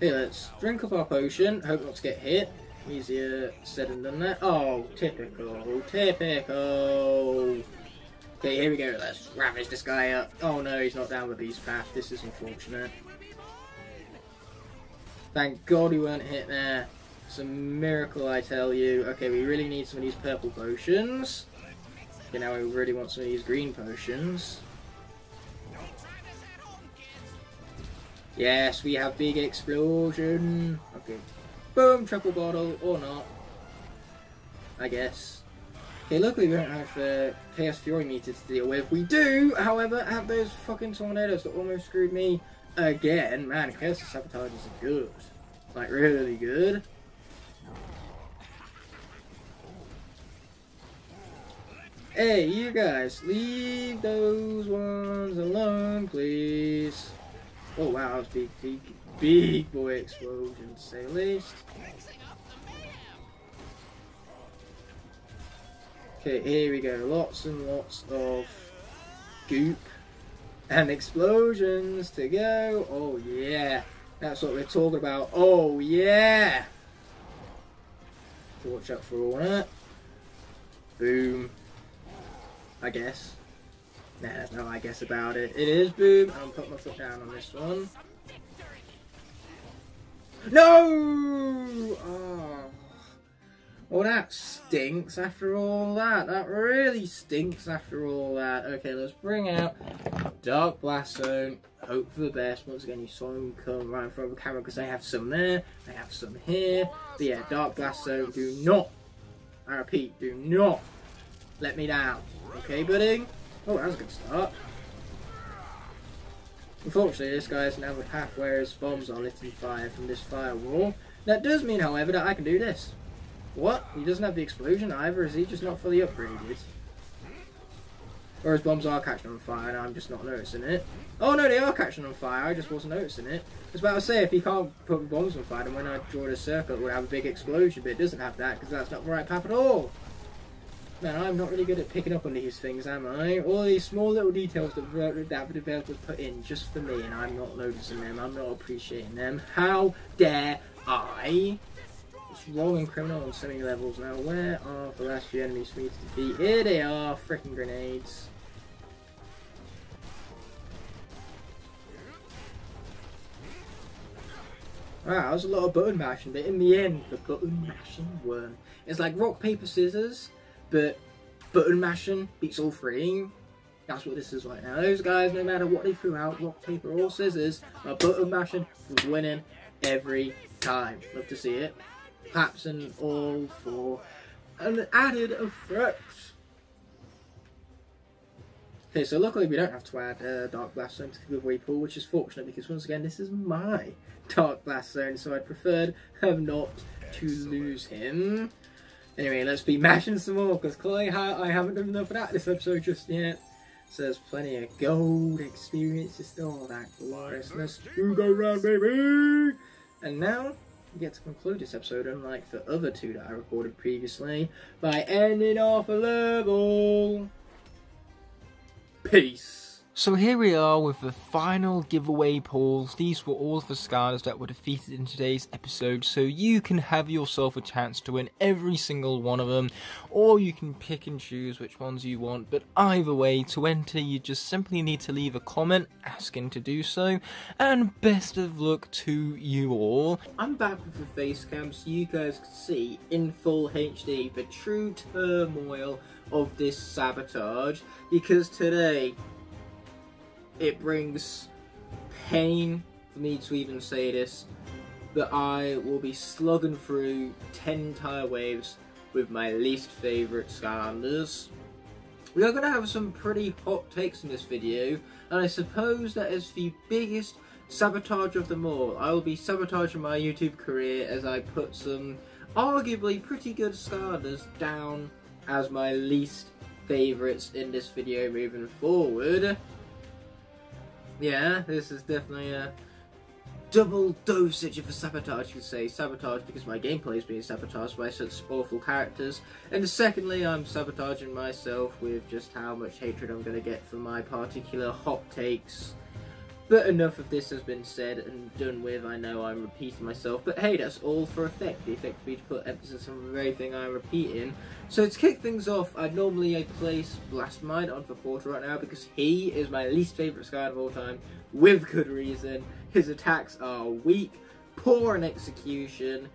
Hey, let's drink up our potion. Hope not to get hit. Easier said than done that. Oh, typical. Typical. Okay, here we go. Let's ravage this guy up. Oh no, he's not down the beast path. This is unfortunate. Thank God we weren't hit there. It's a miracle, I tell you. Okay, we really need some of these purple potions. Okay, now we really want some of these green potions. Yes, we have big explosion. Okay. Boom, triple bottle, or not. I guess. Okay, luckily we don't have the Chaos Fury meter to deal with. We do, however, have those fucking tornadoes that almost screwed me again. Man, Skylanders Sabotage is good. Like, really good. Hey, you guys, leave those ones alone, please. Oh wow, that was big boy explosion, to say the least. Okay, here we go. Lots and lots of goop and explosions to go. Oh yeah, that's what we're talking about. Oh yeah. So watch out for all that. Boom. I guess. Nah, there's no I guess about it. It is boom. I'll put my foot down on this one. No! Oh. Well, that stinks after all that. That really stinks after all that. Okay, let's bring out Dark Blast Zone. Hope for the best. Once again, you saw him come right in front of the camera because I have some there. I have some here. But yeah, Dark Blast Zone, do not, I repeat, do not let me down. Okay, buddy? Oh, that was a good start. Unfortunately, this guy is now the path where his bombs are lit in fire from this firewall. That does mean, however, that I can do this. What? He doesn't have the explosion either, is he just not fully upgraded? Or his bombs are catching on fire and I'm just not noticing it. Oh no, they are catching on fire, I just wasn't noticing it. I was about to say, if he can't put bombs on fire, then when I draw the circle, it would have a big explosion, but it doesn't have that, because that's not the right path at all. Man, I'm not really good at picking up on these things, am I? All these small little details that the developers put in just for me, and I'm not noticing them, I'm not appreciating them. How dare I? It's wrong and criminal on so many levels now. Where are the last few enemies for me to defeat? Here they are, frickin' grenades. Wow, that was a lot of button mashing, but in the end, the button mashing won. It's like rock, paper, scissors, but button mashing beats all three. That's what this is right now. Those guys, no matter what they threw out, rock, paper, or scissors, button mashing was winning every time. Love to see it. Claps and all for an added effect. Okay, so luckily we don't have to add Dark Blast Zone to the giveaway pool, which is fortunate because once again this is my Dark Blast Zone, so I'd prefer not to lose him. Anyway, let's be mashing some more, because clearly I haven't done enough of that this episode just yet. So there's plenty of gold experience, just all that gloriousness to go round, baby! And now, we get to conclude this episode, unlike the other two that I recorded previously, by ending off a level. Peace. So here we are with the final giveaway pools. These were all of the Skylanders that were defeated in today's episode, so you can have yourself a chance to win every single one of them, or you can pick and choose which ones you want, but either way, to enter you just simply need to leave a comment asking to do so, and best of luck to you all. I'm back with the face cam so you guys can see in full HD the true turmoil of this sabotage, because today it brings pain for me to even say this, that I will be slugging through 10 entire waves with my least favourite Skylanders. We are going to have some pretty hot takes in this video, and I suppose that is the biggest sabotage of them all. I will be sabotaging my YouTube career as I put some arguably pretty good Skylanders down as my least favourites in this video moving forward. Yeah, this is definitely a double dosage of a sabotage, you could say. Sabotage because my gameplay is being sabotaged by such awful characters, and secondly, I'm sabotaging myself with just how much hatred I'm going to get for my particular hot takes. But enough of this has been said and done with. I know I'm repeating myself, but hey, that's all for effect. The effect would be to put emphasis on the very thing I'm repeating. So to kick things off, I'd normally place Blastmine on for Porter right now because he is my least favourite Skylander of all time, with good reason. His attacks are weak, poor in execution,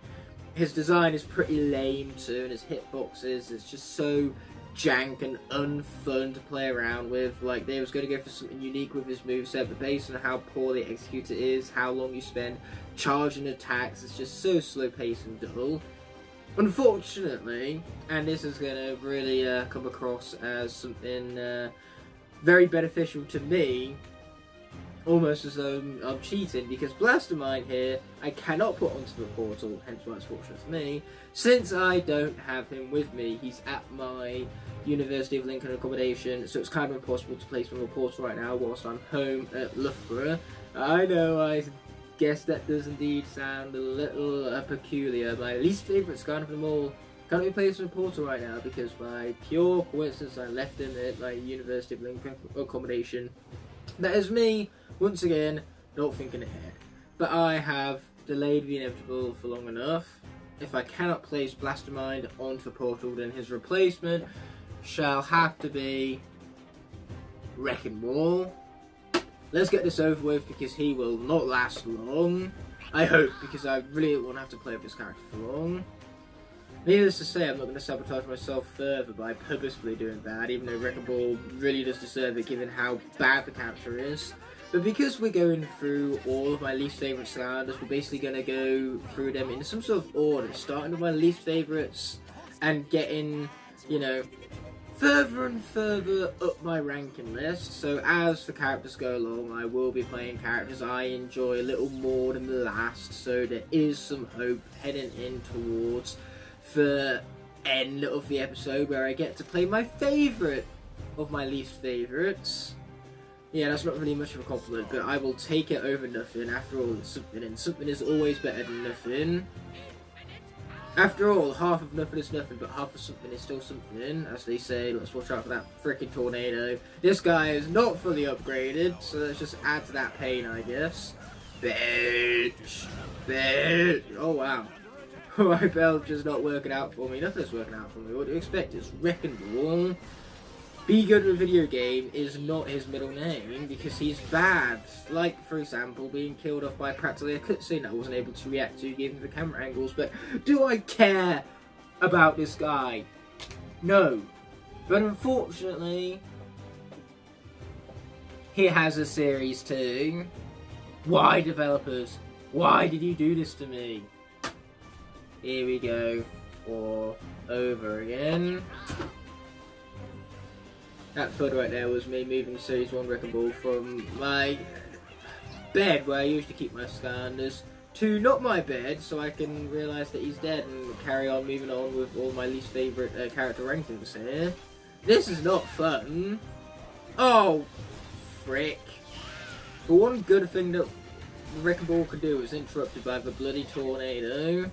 his design is pretty lame too, and his hitboxes is just so jank and unfun to play around with. Like, they was going to go for something unique with his moveset, but based on how poorly executed it is, how long you spend charging attacks, it's just so slow paced and dull. Unfortunately, and this is going to really come across as something very beneficial to me, almost as though I'm cheating, because Blastermine here I cannot put onto the portal, hence why it's fortunate for me, since I don't have him with me. He's at my University of Lincoln accommodation, so it's kind of impossible to place him on the portal right now whilst I'm home at Loughborough. I know, I guess that does indeed sound a little peculiar. My least favourite Skylander of them all can't be placed in the portal right now because by pure coincidence I left him at my University of Lincoln accommodation. That is me, once again, not thinking ahead. But I have delayed the inevitable for long enough. If I cannot place Blastermind onto the portal, then his replacement shall have to be Wrecking Ball. Let's get this over with because he will not last long. I hope, because I really won't have to play with this character for long. Needless to say, I'm not going to sabotage myself further by purposefully doing bad, even though Wrecking Ball really does deserve it given how bad the character is. But because we're going through all of my least favourite Skylanders, we're basically going to go through them in some sort of order, starting with my least favourites and getting, you know, further and further up my ranking list. So as the characters go along, I will be playing characters I enjoy a little more than the last, so there is some hope heading in towards the end of the episode where I get to play my favourite of my least favourites. Yeah, that's not really much of a compliment, but I will take it over nothing. After all, it's something, and something is always better than nothing. After all, half of nothing is nothing, but half of something is still something, as they say. Let's watch out for that freaking tornado. This guy is not fully upgraded, so let's just add to that pain, I guess. Bitch! Bitch! Oh, wow. My belch is not working out for me. Nothing's working out for me. What do you expect? It's Wrecking Ball. Be good at a video game is not his middle name because he's bad. Like, for example, being killed off by practically a cutscene I wasn't able to react to given the camera angles. But do I care about this guy? No. But unfortunately, he has a series too. Why, developers? Why did you do this to me? Here we go. All over again. That photo right there was me moving Series 1 Wrecking Ball from my bed, where I usually keep my Skylanders, to not my bed, so I can realise that he's dead and carry on moving on with all my least favourite character rankings here. This is not fun. Oh, frick. The one good thing that the Wrecking Ball could do was interrupted by the bloody tornado.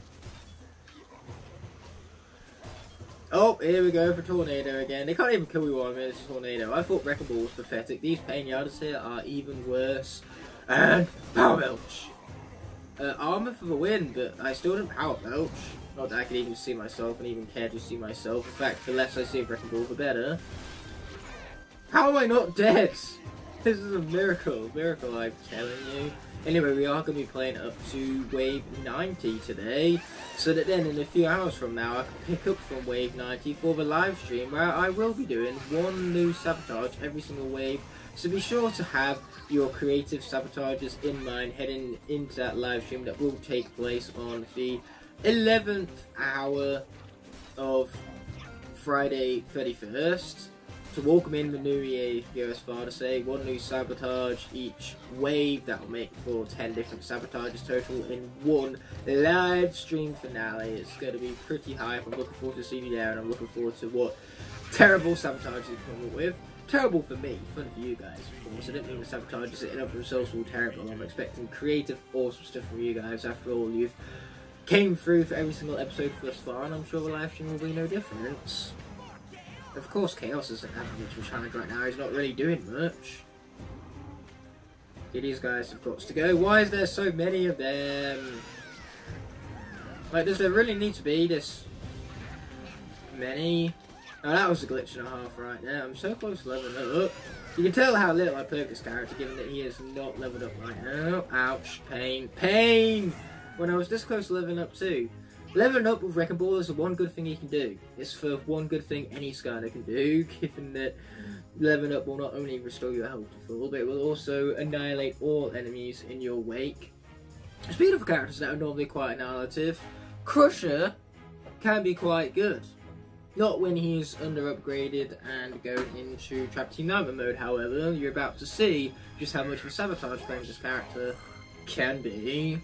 Oh, here we go for tornado again. They can't even kill me while I'm in this tornado. I thought Wrecking Ball was pathetic. These pain yarders here are even worse. And Power Belch. Armor for the win, but I still didn't Power Belch. Not that I could even see myself and even care to see myself. In fact, the less I see of Wrecking Ball, the better. How am I not dead? This is a miracle. Miracle, I'm telling you. Anyway, we are going to be playing up to Wave 90 today, so that then in a few hours from now I can pick up from Wave 90 for the live stream, where I will be doing one new sabotage every single wave, so be sure to have your creative sabotages in mind heading into that live stream that will take place on the 11th hour of Friday 31st. To welcome in the new year, go as far to say one new sabotage each wave. That will make for 10 different sabotages total in one live stream finale. It's going to be pretty hype. I'm looking forward to seeing you there, and I'm looking forward to what terrible sabotages you come up with. Terrible for me, fun for you guys, of course. I don't mean the sabotages in and of themselves all terrible. I'm expecting creative, awesome stuff from you guys. After all, you've came through for every single episode thus far, and I'm sure the live stream will be no different. Of course, Chaos isn't having much of a challenge right now. He's not really doing much. These guys have got to go. Why is there so many of them? Like, does there really need to be this many? Oh, that was a glitch and a half right there. I'm so close to leveling up. You can tell how little I played this character, given that he is not leveled up right now. Ouch. Pain. Pain! When I was this close to leveling up too. Leveling up with Wrecking Ball is the one good thing he can do. It's for one good thing any Skylander can do, given that leveling up will not only restore your health to full, but it will also annihilate all enemies in your wake. Speaking of characters that are normally quite annihilative, Crusher can be quite good. Not when he's under upgraded and going into Trap Team Nightmare mode, however. You're about to see just how much of a sabotage playing this character can be.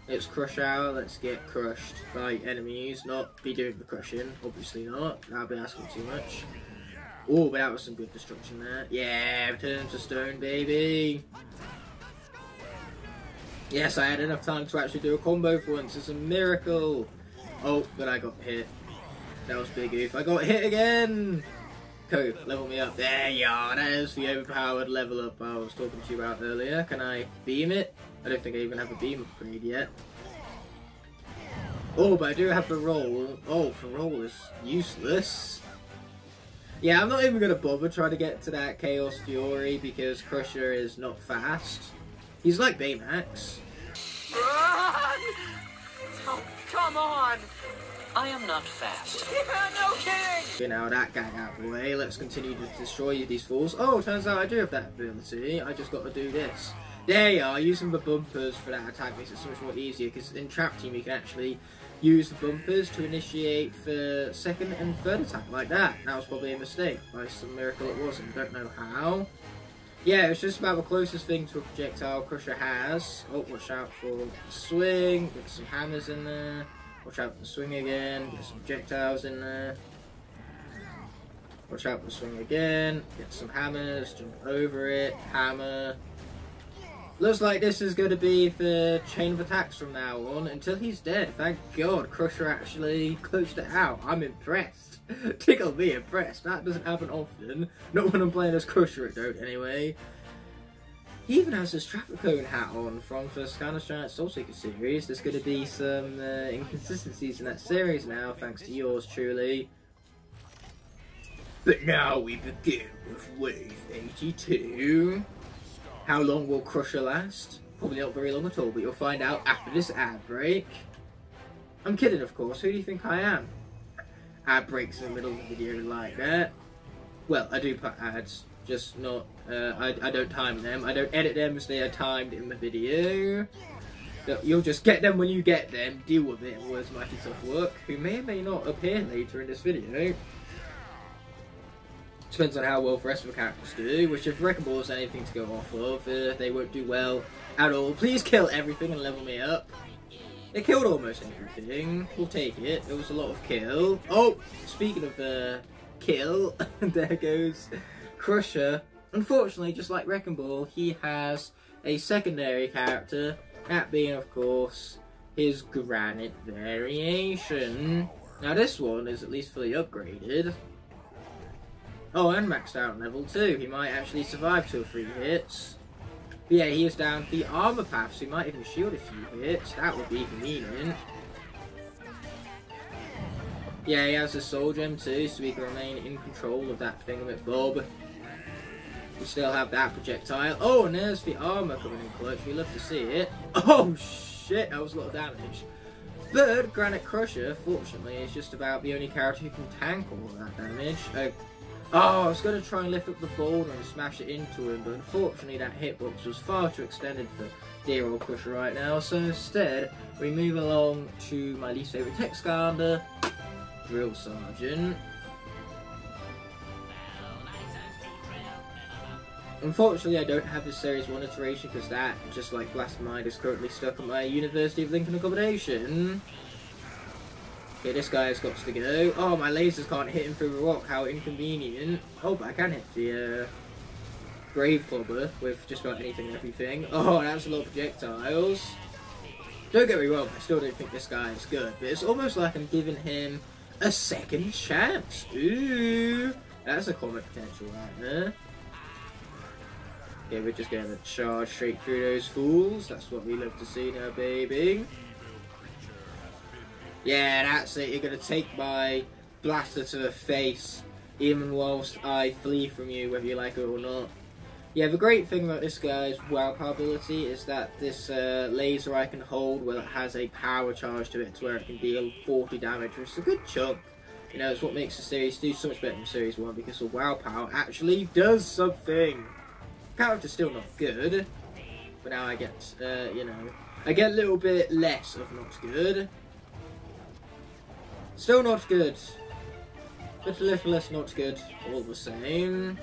It's crush hour, let's get crushed by enemies, not be doing the crushing, obviously not, that'll be asking too much. Oh, but that was some good destruction there. Yeah, return to stone, baby. Yes, I had enough time to actually do a combo for once, it's a miracle. Oh, but I got hit. That was big oof. I got hit again! Cool, level me up. There you are, there's the overpowered level up I was talking to you about earlier. Can I beam it? I don't think I even have a beam upgrade yet. Oh, but I do have the roll. Oh, the roll is useless. Yeah, I'm not even going to bother trying to get to that Chaos Fury because Crusher is not fast. He's like Baymax. Oh, come on! I am not fast. Yeah, no kidding! Okay, now that guy out of the way, let's continue to destroy these fools. Oh, turns out I do have that ability. I just got to do this. There you are, using the bumpers for that attack makes it so much more easier, because in Trap Team you can actually use the bumpers to initiate the second and third attack like that. That was probably a mistake. By some miracle it wasn't, don't know how. Yeah, it's just about the closest thing to a projectile Crusher has. Oh, watch out for the swing, get some hammers in there. Watch out for the swing again, get some projectiles in there. Watch out for the swing again. Get some hammers, jump over it, hammer. Looks like this is going to be the chain of attacks from now on until he's dead. Thank God Crusher actually closed it out. I'm impressed. Tickle me impressed. That doesn't happen often. Not when I'm playing as Crusher, it don't anyway. He even has his traffic cone hat on from the Skylanders Sabotage series. There's going to be some inconsistencies in that series now, thanks to yours truly. But now we begin with Wave 82. How long will Crusher last? Probably not very long at all, but you'll find out after this ad break. I'm kidding, of course. Who do you think I am? Ad breaks in the middle of the video like that. Well, I do put ads, just not... I don't time them. I don't edit them as they are timed in the video. You'll just get them when you get them. Deal with it, in words mighty soft work, who may or may not appear later in this video. Depends on how well the rest of the characters do, which if Wrecking Ball is anything to go off of, they won't do well at all. Please kill everything and level me up. They killed almost everything. We'll take it. It was a lot of kill. Oh, speaking of kill, there goes Crusher. Unfortunately, just like Wrecking Ball, he has a secondary character, that being, of course, his Granite variation. Now this one is at least fully upgraded. Oh, and maxed out on level 2. He might actually survive 2 or 3 hits. But yeah, he is down the armor path, so he might even shield a few hits. That would be convenient. Yeah, he has a soul gem too, so he can remain in control of that thingamabob. We still have that projectile. Oh, and there's the armor coming in clutch. We love to see it. Oh shit, that was a lot of damage. But Granite Crusher, fortunately, is just about the only character who can tank all of that damage. Oh, I was going to try and lift up the boulder and smash it into him, but unfortunately that hitbox was far too extended for dear old Crusher right now, so instead we move along to my least favourite tech Skylander, Drill Sergeant. Unfortunately I don't have the Series 1 iteration because that, just like Blast Mind, is currently stuck at my University of Lincoln accommodation. Okay, this guy has got to go. Oh, my lasers can't hit him through the rock. How inconvenient. Oh, but I can hit the Grave Clobber with just about anything and everything. Oh, that's a lot of projectiles. Don't get me wrong, I still don't think this guy is good, but it's almost like I'm giving him a second chance. Ooh, that's a comic potential right there. Okay, we're just going to charge straight through those fools. That's what we love to see now, baby. Yeah, that's it. You're going to take my blaster to the face, even whilst I flee from you, whether you like it or not. Yeah, the great thing about this guy's wow power ability is that this laser I can hold, well, it has a power charge to it to where it can deal 40 damage, which is a good chunk. You know, it's what makes the series do so much better than Series 1, because the wow power actually does something. The character's still not good, but now I get, you know, I get a little bit less of not good. Still not good, but a little less not good all the same.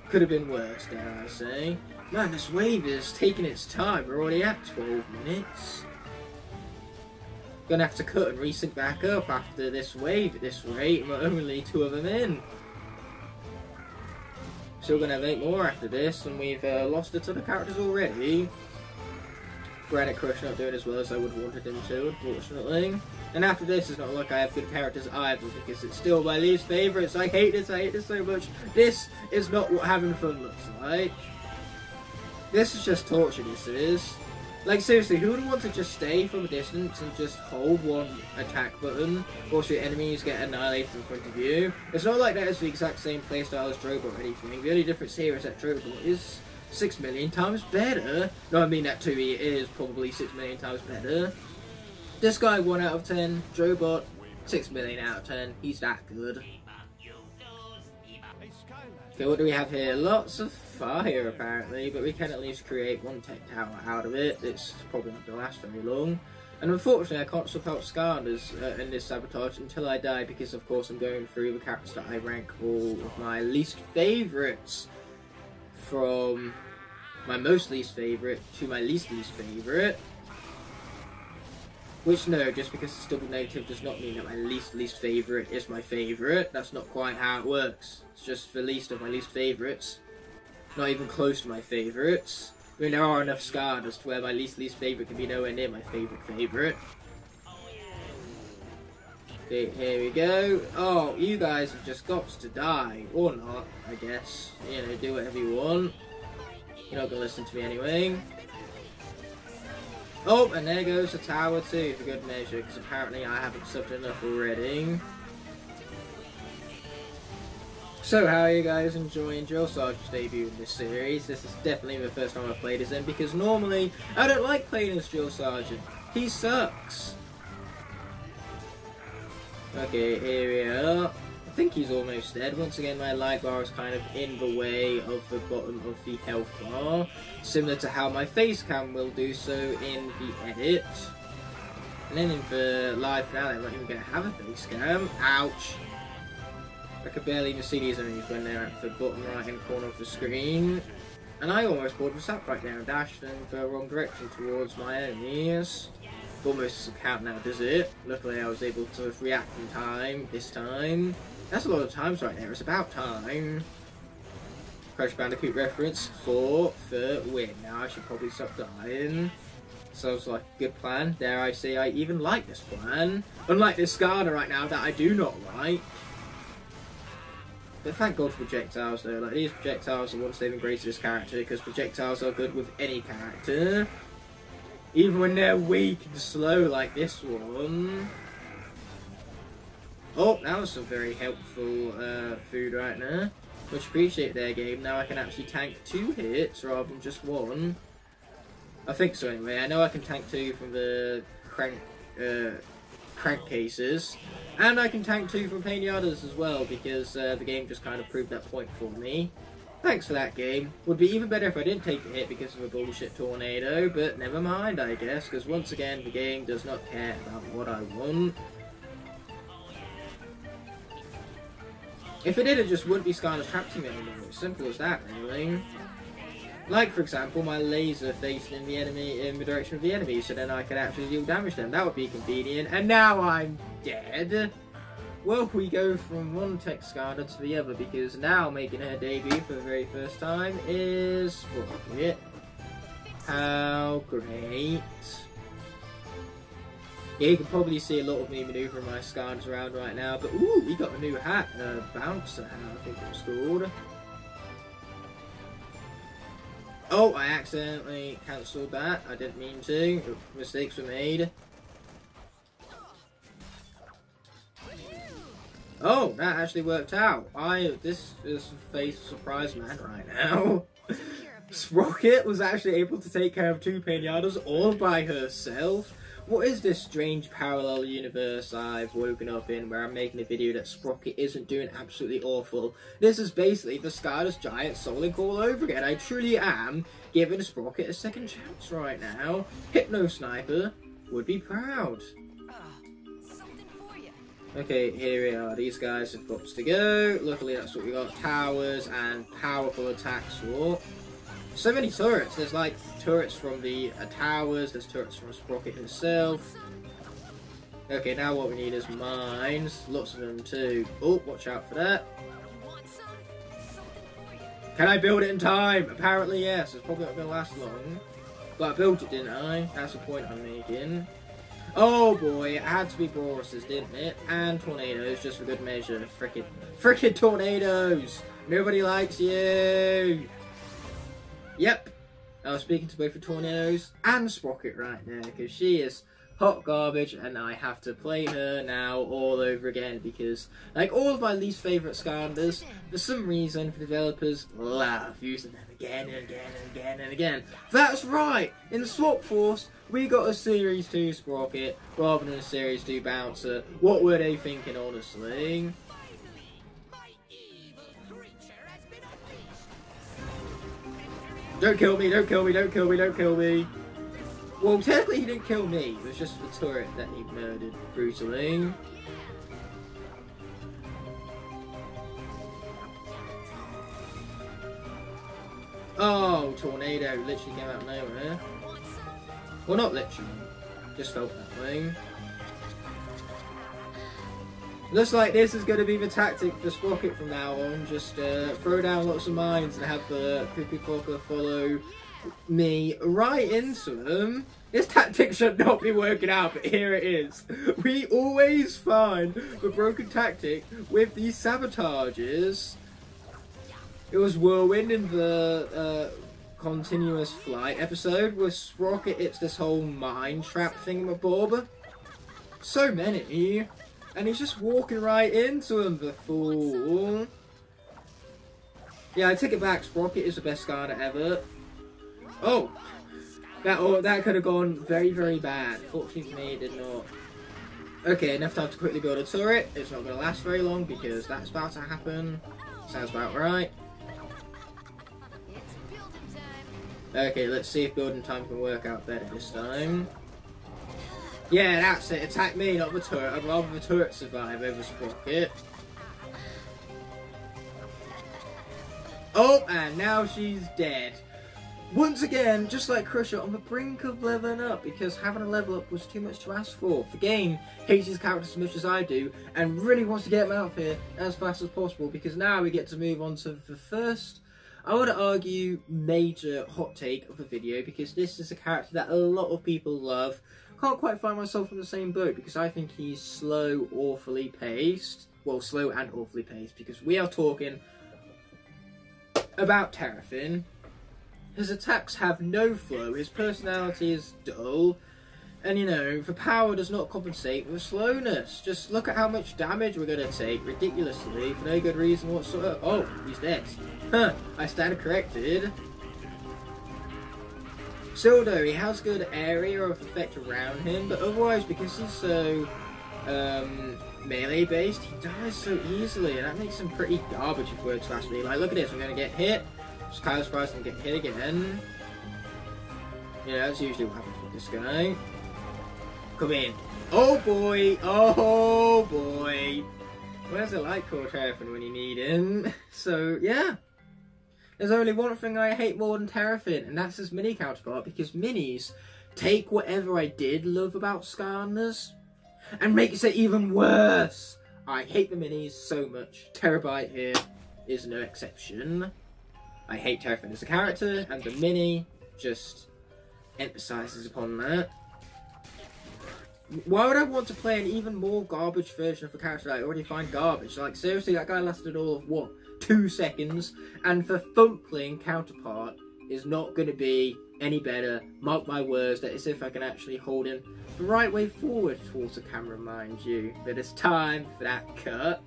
Could have been worse, dare I say. Man, this wave is taking its time. We're already at 12 minutes. Gonna have to cut and resync back up after this wave at this rate. We're only 2 of them in. Still gonna make more after this, and we've lost a ton of characters already. Granite Crush not doing as well as I would have wanted him to, unfortunately. And after this, it's not like I have good characters either, because it's still my least favourites. I hate this so much. This is not what having fun looks like. This is just torture, this is. Like, seriously, who would want to just stay from a distance and just hold one attack button whilst your enemies get annihilated in front of you? It's not like that is the exact same playstyle as Drobot or anything. The only difference here is that Drobot is 6 million times better. No, I mean that too, he is probably 6 million times better. This guy 1 out of 10, Drobot 6 million out of 10, he's that good. Okay, what do we have here? Lots of fire apparently, but we can at least create 1 tech tower out of it. It's probably not going to last very long. And unfortunately I can't swap out Skylanders in this Sabotage until I die, because of course I'm going through the characters that I rank all of my least favourites. From my most least favourite to my least favourite. Which, no, just because it's double negative does not mean that my least favourite is my favourite. That's not quite how it works. It's just the least of my least favourites. Not even close to my favourites. I mean, there are enough Skylanders to where my least favourite can be nowhere near my favourite. Okay, here we go. Oh, you guys have just got to die. Or not, I guess. You know, do whatever you want. You're not going to listen to me anyway. Oh, and there goes the tower too, for good measure, because apparently I haven't suffered enough already. So, how are you guys enjoying Drill Sergeant's debut in this series? This is definitely the first time I've played as him, because normally I don't like playing as Drill Sergeant. He sucks. Okay, here we are. I think he's almost dead. Once again, my light bar is kind of in the way of the bottom of the health bar, similar to how my face cam will do so in the edit. And then in the live finale, I'm not even going to have a face cam. Ouch! I could barely even see these enemies when they're at the bottom right hand corner of the screen. And I almost pulled this up right there and dashed in the wrong direction towards my enemies. Almost doesn't count now, does it? Luckily I was able to react in time this time. That's a lot of times right there, it's about time. Crash Bandicoot reference for the win. Now I should probably stop dying. Sounds like a good plan. Dare I say I even like this plan. Unlike this Skylander right now that I do not like. But thank God for projectiles though. Like, these projectiles are one saving grace of this character, because projectiles are good with any character. Even when they're weak and slow like this one. Oh, that was some very helpful food right now. Much appreciate their game. Now I can actually tank 2 hits rather than just 1. I think so anyway. I know I can tank 2 from the crank cases. And I can tank 2 from Pinatas as well, because the game just kind of proved that point for me. Thanks for that, game. Would be even better if I didn't take the hit because of a bullshit tornado, but never mind, I guess, because once again, the game does not care about what I want. If it did, it just wouldn't be Skylanders Trap Team anymore. It's simple as that, really. Like, for example, my laser facing the enemy in the direction of the enemy, so then I could actually deal damage to them. That would be convenient. And now I'm dead. Well, we go from one tech Skylander to the other, because now making her debut for the very first time is Rocket. How great. Yeah, you can probably see a lot of me manoeuvring my Skylanders around right now, but ooh, we got a new hat, Bouncer hat, I think it was called. Oh, I accidentally cancelled that. I didn't mean to. Mistakes were made. Oh, that actually worked out. This is face surprise man right now. Sprocket was actually able to take care of 2 pinatas all by herself. What is this strange parallel universe I've woken up in where I'm making a video that Sprocket isn't doing absolutely awful? This is basically the Skylanders Giant Sonic all over again. I truly am giving Sprocket a second chance right now. Hypno Sniper would be proud. Okay, here we are. These guys have got to go. Luckily, that's what we got. Towers and powerful attacks for. So many turrets. There's like turrets from the towers. There's turrets from Sprocket himself. Okay, now what we need is mines. Lots of them too. Oh, watch out for that. Can I build it in time? Apparently yes. It's probably not going to last long. But I built it, didn't I? That's the point I'm making. Oh boy, it had to be Boruses, didn't it? And tornadoes, just for good measure. Frickin' tornadoes! Nobody likes you! Yep, I was speaking to both the tornadoes and Sprocket right now, because she is hot garbage, and I have to play her now all over again, because, like all of my least favourite Skylanders, for some reason, the developers love using them again and again and again and again. That's right! In Swap Force, we got a Series 2 Sprocket, rather than a Series 2 Bouncer. What were they thinking, honestly? Don't kill me, don't kill me, don't kill me, don't kill me. Well, technically he didn't kill me. It was just the turret that he murdered brutally. Oh, tornado literally came out of nowhere. Well, not literally. Just felt that way. Looks like this is going to be the tactic for Sprocket from now on. Just throw down lots of mines and have the Cuckoo Clocker follow me right into them. This tactic should not be working out, but here it is. We always find the broken tactic with these sabotages. It was Whirlwind in the continuous flight episode. With Sprocket, it's this whole mine trap thingamabob. So many. And he's just walking right into him, the fool. Yeah, I take it back. Sprocket is the best Skylander ever. Oh! That could have gone very, very bad. Fortunately for me, it did not. Okay, enough time to quickly build a turret. It's not going to last very long because that's about to happen. Sounds about right. Okay, let's see if building time can work out better this time. Yeah, that's it. Attack me, not the turret. I'd rather the turret survive over Sprocket. Oh, and now she's dead. Once again, just like Crusher, on the brink of leveling up, because having a level up was too much to ask for. The game hates his characters as much as I do, and really wants to get him out of here as fast as possible, because now we get to move on to the first, I would argue, major hot take of the video, because this is a character that a lot of people love. Can't quite find myself in the same boat, because I think he's slow, awfully paced. Well, slow and awfully paced, because we are talking about Terrafin. His attacks have no flow, his personality is dull, and you know, the power does not compensate with slowness. Just look at how much damage we're going to take, ridiculously, for no good reason whatsoever. Oh, he's dead. Huh, I stand corrected. Still though, he has good area of effect around him, but otherwise, because he's so melee based, he dies so easily, and that makes him pretty garbage if words ask me. Like, look at this, I'm going to get hit. Just kind of surprised and get hit again. Yeah, that's usually what happens with this guy. Come in. Oh boy! Oh boy! Where's the light core Terrafin when you need him? So, yeah. There's only one thing I hate more than Terrafin, and that's his mini counterpart, because minis take whatever I did love about Skylanders and makes it even worse. I hate the minis so much. Terabyte here is no exception. I hate Terrafin as a character, and the mini just emphasises upon that. Why would I want to play an even more garbage version of a character that I already find garbage? Like, seriously, that guy lasted all of, what, 2 seconds? And the Thumpling counterpart is not going to be any better. Mark my words, that is if I can actually hold him the right way forward towards the camera, mind you. But it's time for that cut.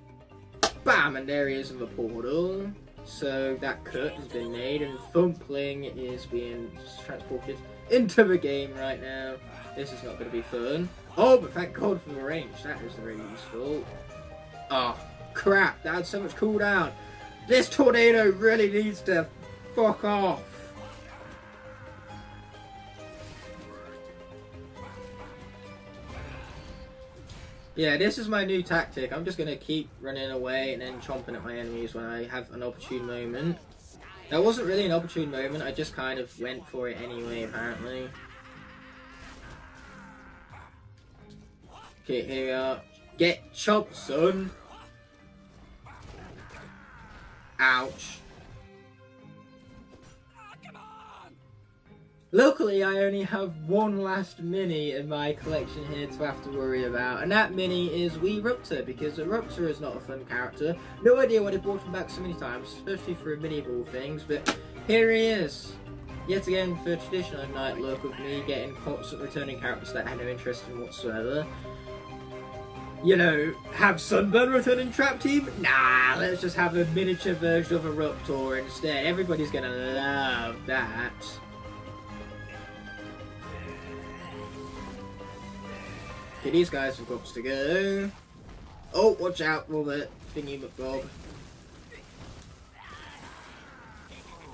Bam! And there he is in the portal. So that cut has been made, and Thumpling is being transported into the game right now. This is not going to be fun. Oh, but thank God for the range. That is very useful. Oh, crap. That had so much cooldown. This tornado really needs to fuck off. Yeah, this is my new tactic. I'm just going to keep running away and then chomping at my enemies when I have an opportune moment. That wasn't really an opportune moment, I just kind of went for it anyway, apparently. Okay, here we are. Get chopped, son! Ouch. Luckily, I only have one last mini in my collection here to have to worry about, and that mini is Wee Ruptor, because Ruptor is not a fun character. No idea why they brought him back so many times, especially for mini ball things, but here he is. Yet again, for traditional night look of me getting constant returning characters that I had no interest in whatsoever. You know, have Sunburn return in Trap Team? Nah, let's just have a miniature version of a Ruptor instead. Everybody's gonna love that. Okay, these guys have got to go. Oh, watch out, Robert. Thingy McBob.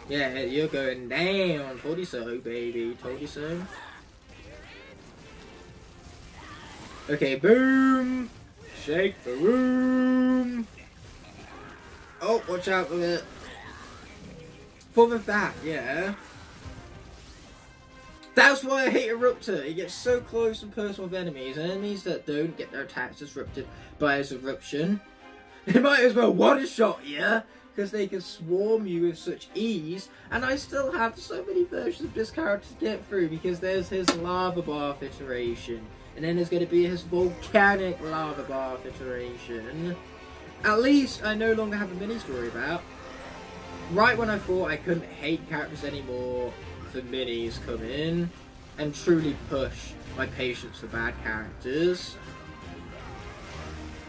Yeah, you're going down. Told you so, baby. Told you so. Okay, boom. Shake the room. Oh, watch out for it. Full of that, yeah. That's why I hate Eruptor. He gets so close and personal with enemies. Enemies that don't get their attacks disrupted by his eruption. They might as well one-shot you, because they can swarm you with such ease. And I still have so many versions of this character to get through, because there's his lava bath iteration. And then there's going to be his volcanic lava bath iteration. At least I no longer have a mini-story about. Right when I thought I couldn't hate characters anymore, the minis come in and truly push my patience for bad characters.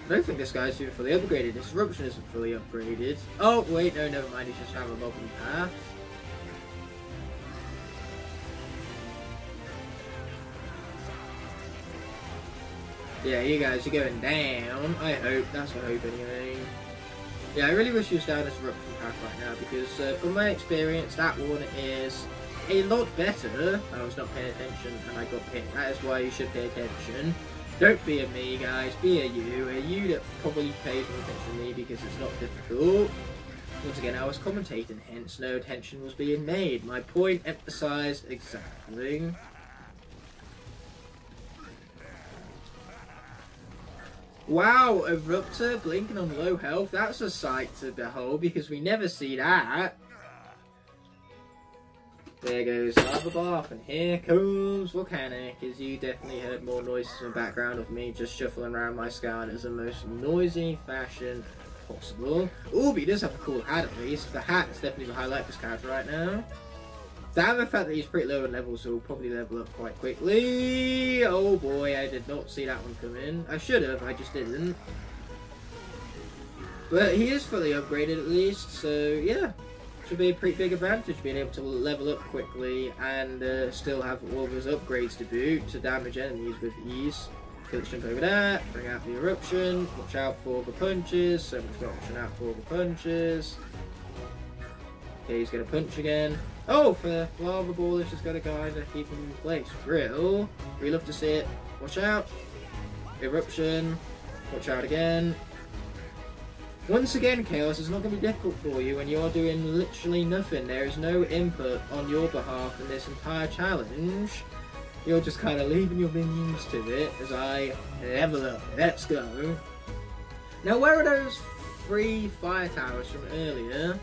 I don't think this guy's even fully upgraded. This eruption isn't fully upgraded. Oh wait, no, never mind. He's just have a bubbly path. Yeah, you guys are going down. I hope. That's what I hope anyway. Yeah, I really wish he was down this eruption path right now, because from my experience, that one is a lot better. I was not paying attention and I got hit. That is why you should pay attention. Don't be a me, guys. Be a you that probably pays more attention to me because it's not difficult. Once again, I was commentating, hence no attention was being made. My point emphasised exactly. Wow, Eruptor blinking on low health. That's a sight to behold because we never see that. There goes Lava Bath, and here comes Volcanic, as you definitely heard more noises in the background of me just shuffling around my Skylanders in the most noisy fashion possible. Ooh, but he does have a cool hat at least. The hat is definitely the highlight of this character right now. Damn the fact that he's pretty low in level, so he'll probably level up quite quickly. Oh boy, I did not see that one come in. I should have, I just didn't. But he is fully upgraded at least, so yeah. Should be a pretty big advantage being able to level up quickly and still have all of his upgrades to boot to damage enemies with ease. Let's jump over that, bring out the eruption, watch out for the punches, so much watching out for the punches. Okay, he's gonna punch again. Oh, for lava ball, it's just got a guy to keep him in place. Real, we love to see it. Watch out. Eruption. Watch out again. Once again, Chaos is not going to be difficult for you when you're doing literally nothing. There is no input on your behalf in this entire challenge. You're just kind of leaving your minions to it as I level up. Let's go. Now, where are those 3 fire towers from earlier?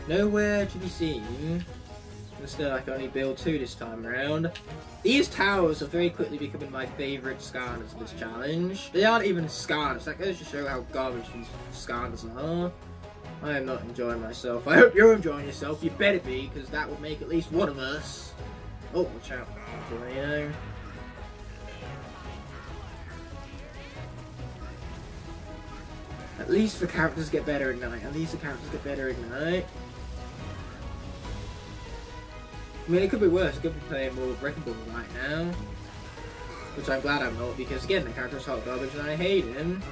Nowhere to be seen. Instead, I can only build 2 this time around. These towers are very quickly becoming my favourite Skylanders in this challenge. They aren't even Skylanders. That goes to show how garbage these Skylanders are. I am not enjoying myself. I hope you're enjoying yourself. You better be, because that would make at least one of us. Oh, watch out. Tornado. At least the characters get better at night. At least the characters get better at night. I mean, it could be worse. I could be playing more Wrecking Ball right now. Which I'm glad I'm not, because again, the character's hot garbage and I hate him.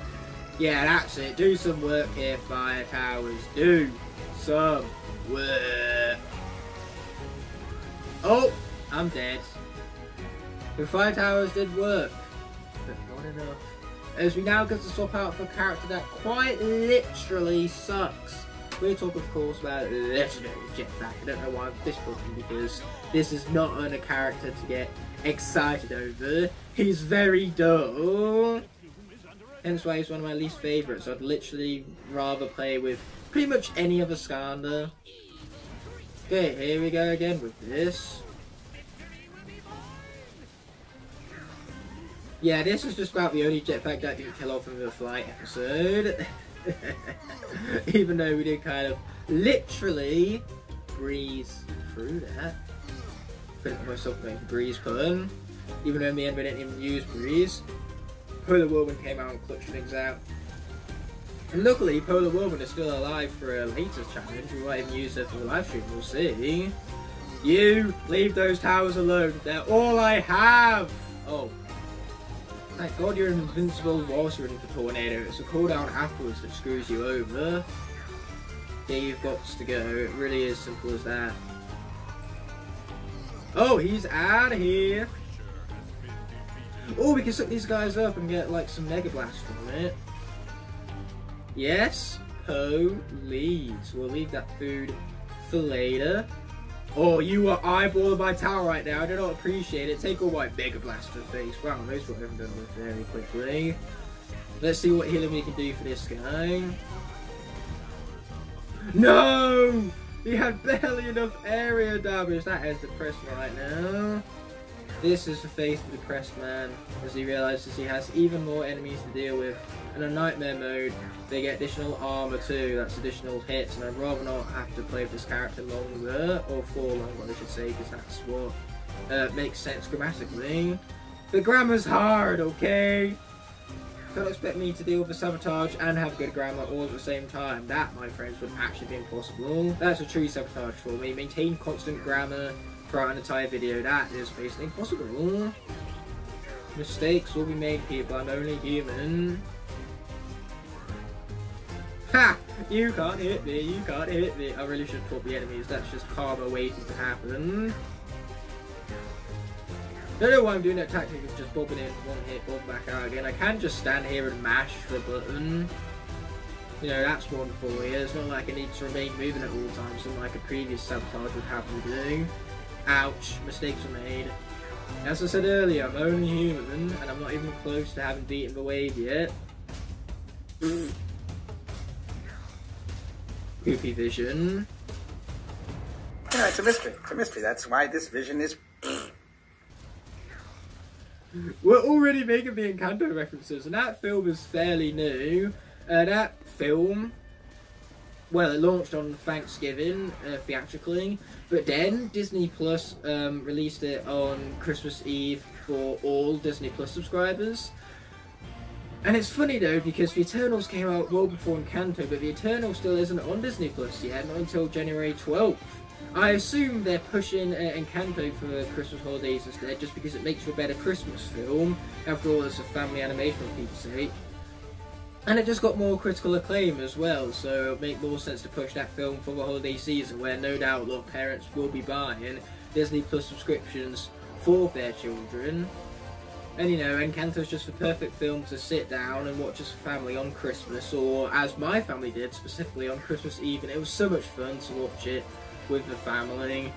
Yeah, that's it. Do some work here, Fire Towers. Do some work. Oh, I'm dead. The Fire Towers did work, but not enough. As we now get to swap out for a character that quite literally sucks. We're talking, of course, about Legendary Jetpack. I don't know why I'm this button, because this is not a character to get excited over. He's very dull. Hence why he's one of my least favourites. I'd literally rather play with pretty much any other Skylander. Okay, here we go again with this. Yeah, this is just about the only jetpack that didn't kill off in the flight episode. Even though we did kind of literally breeze through that. Couldn't myself make a breeze pun. Even though me and we didn't even use breeze. Polar Whirlwind came out and clutched things out. And luckily, Polar Whirlwind is still alive for a later challenge. We might even use it for the live stream, we'll see. You, leave those towers alone. They're all I have. Oh. Thank God you're invincible whilst you're in the tornado. It's a cooldown afterwards that screws you over. Yeah, you've got to go. It really is simple as that. Oh, he's out of here. Oh, we can suck these guys up and get like some Mega Blast from it. Yes, please. We'll leave that food for later. Oh, you are eyeballing my tower right now. I do not appreciate it. Take all my Mega Blaster face. Wow, those were done with very quickly. Let's see what healing we can do for this guy. No! He had barely enough area damage. That is depressing right now. This is the face of the depressed man, as he realizes he has even more enemies to deal with. In a nightmare mode, they get additional armor too, that's additional hits, and I'd rather not have to play with this character longer, or for longer I should say, because that's what makes sense grammatically. The grammar's hard, okay? Don't expect me to deal with the sabotage and have good grammar all at the same time. That, my friends, would actually be impossible. That's a true sabotage for me. Maintain constant grammar throughout an entire video. That is basically impossible. Mistakes will be made, people. I'm only human. Ha! You can't hit me. You can't hit me. I really should put the enemies. That's just karma waiting to happen. Don't know why I'm doing that tactic of just bobbing in one hit, bob back out again. I can just stand here and mash the button. You know, that's wonderful here. It's not like I need to remain moving at all times, unlike a previous sabotage would have me do. Ouch, mistakes were made. As I said earlier, I'm only human, and I'm not even close to having beaten the wave yet. Poopy vision. Yeah, it's a mystery. It's a mystery. That's why this vision is... We're already making the Encanto references, and that film is fairly new. That film, well, it launched on Thanksgiving, theatrically, but then Disney Plus released it on Christmas Eve for all Disney Plus subscribers. And it's funny though, because the Eternals came out well before Encanto, but the Eternals still isn't on Disney Plus yet, not until January 12th. I assume they're pushing Encanto for the Christmas holidays instead, just because it makes for a better Christmas film. After all, it's a family animation for people's sake. And it just got more critical acclaim as well, so it would make more sense to push that film for the holiday season, where no doubt a lot of parents will be buying Disney Plus subscriptions for their children. And you know, Encanto's just the perfect film to sit down and watch as a family on Christmas, or as my family did, specifically on Christmas Eve, and it was so much fun to watch it with the family.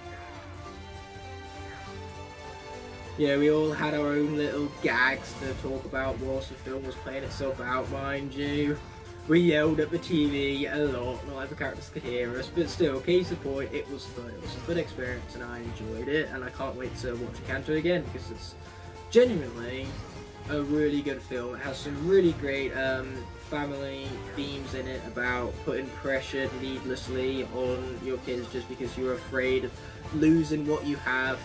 Yeah, we all had our own little gags to talk about whilst the film was playing itself out, mind you. We yelled at the TV a lot, not like the characters could hear us, but still, case in point, it was fun. It was a fun experience and I enjoyed it, and I can't wait to watch Encanto again, because it's genuinely a really good film. It has some really great family themes in it about putting pressure needlessly on your kids just because you're afraid of losing what you have,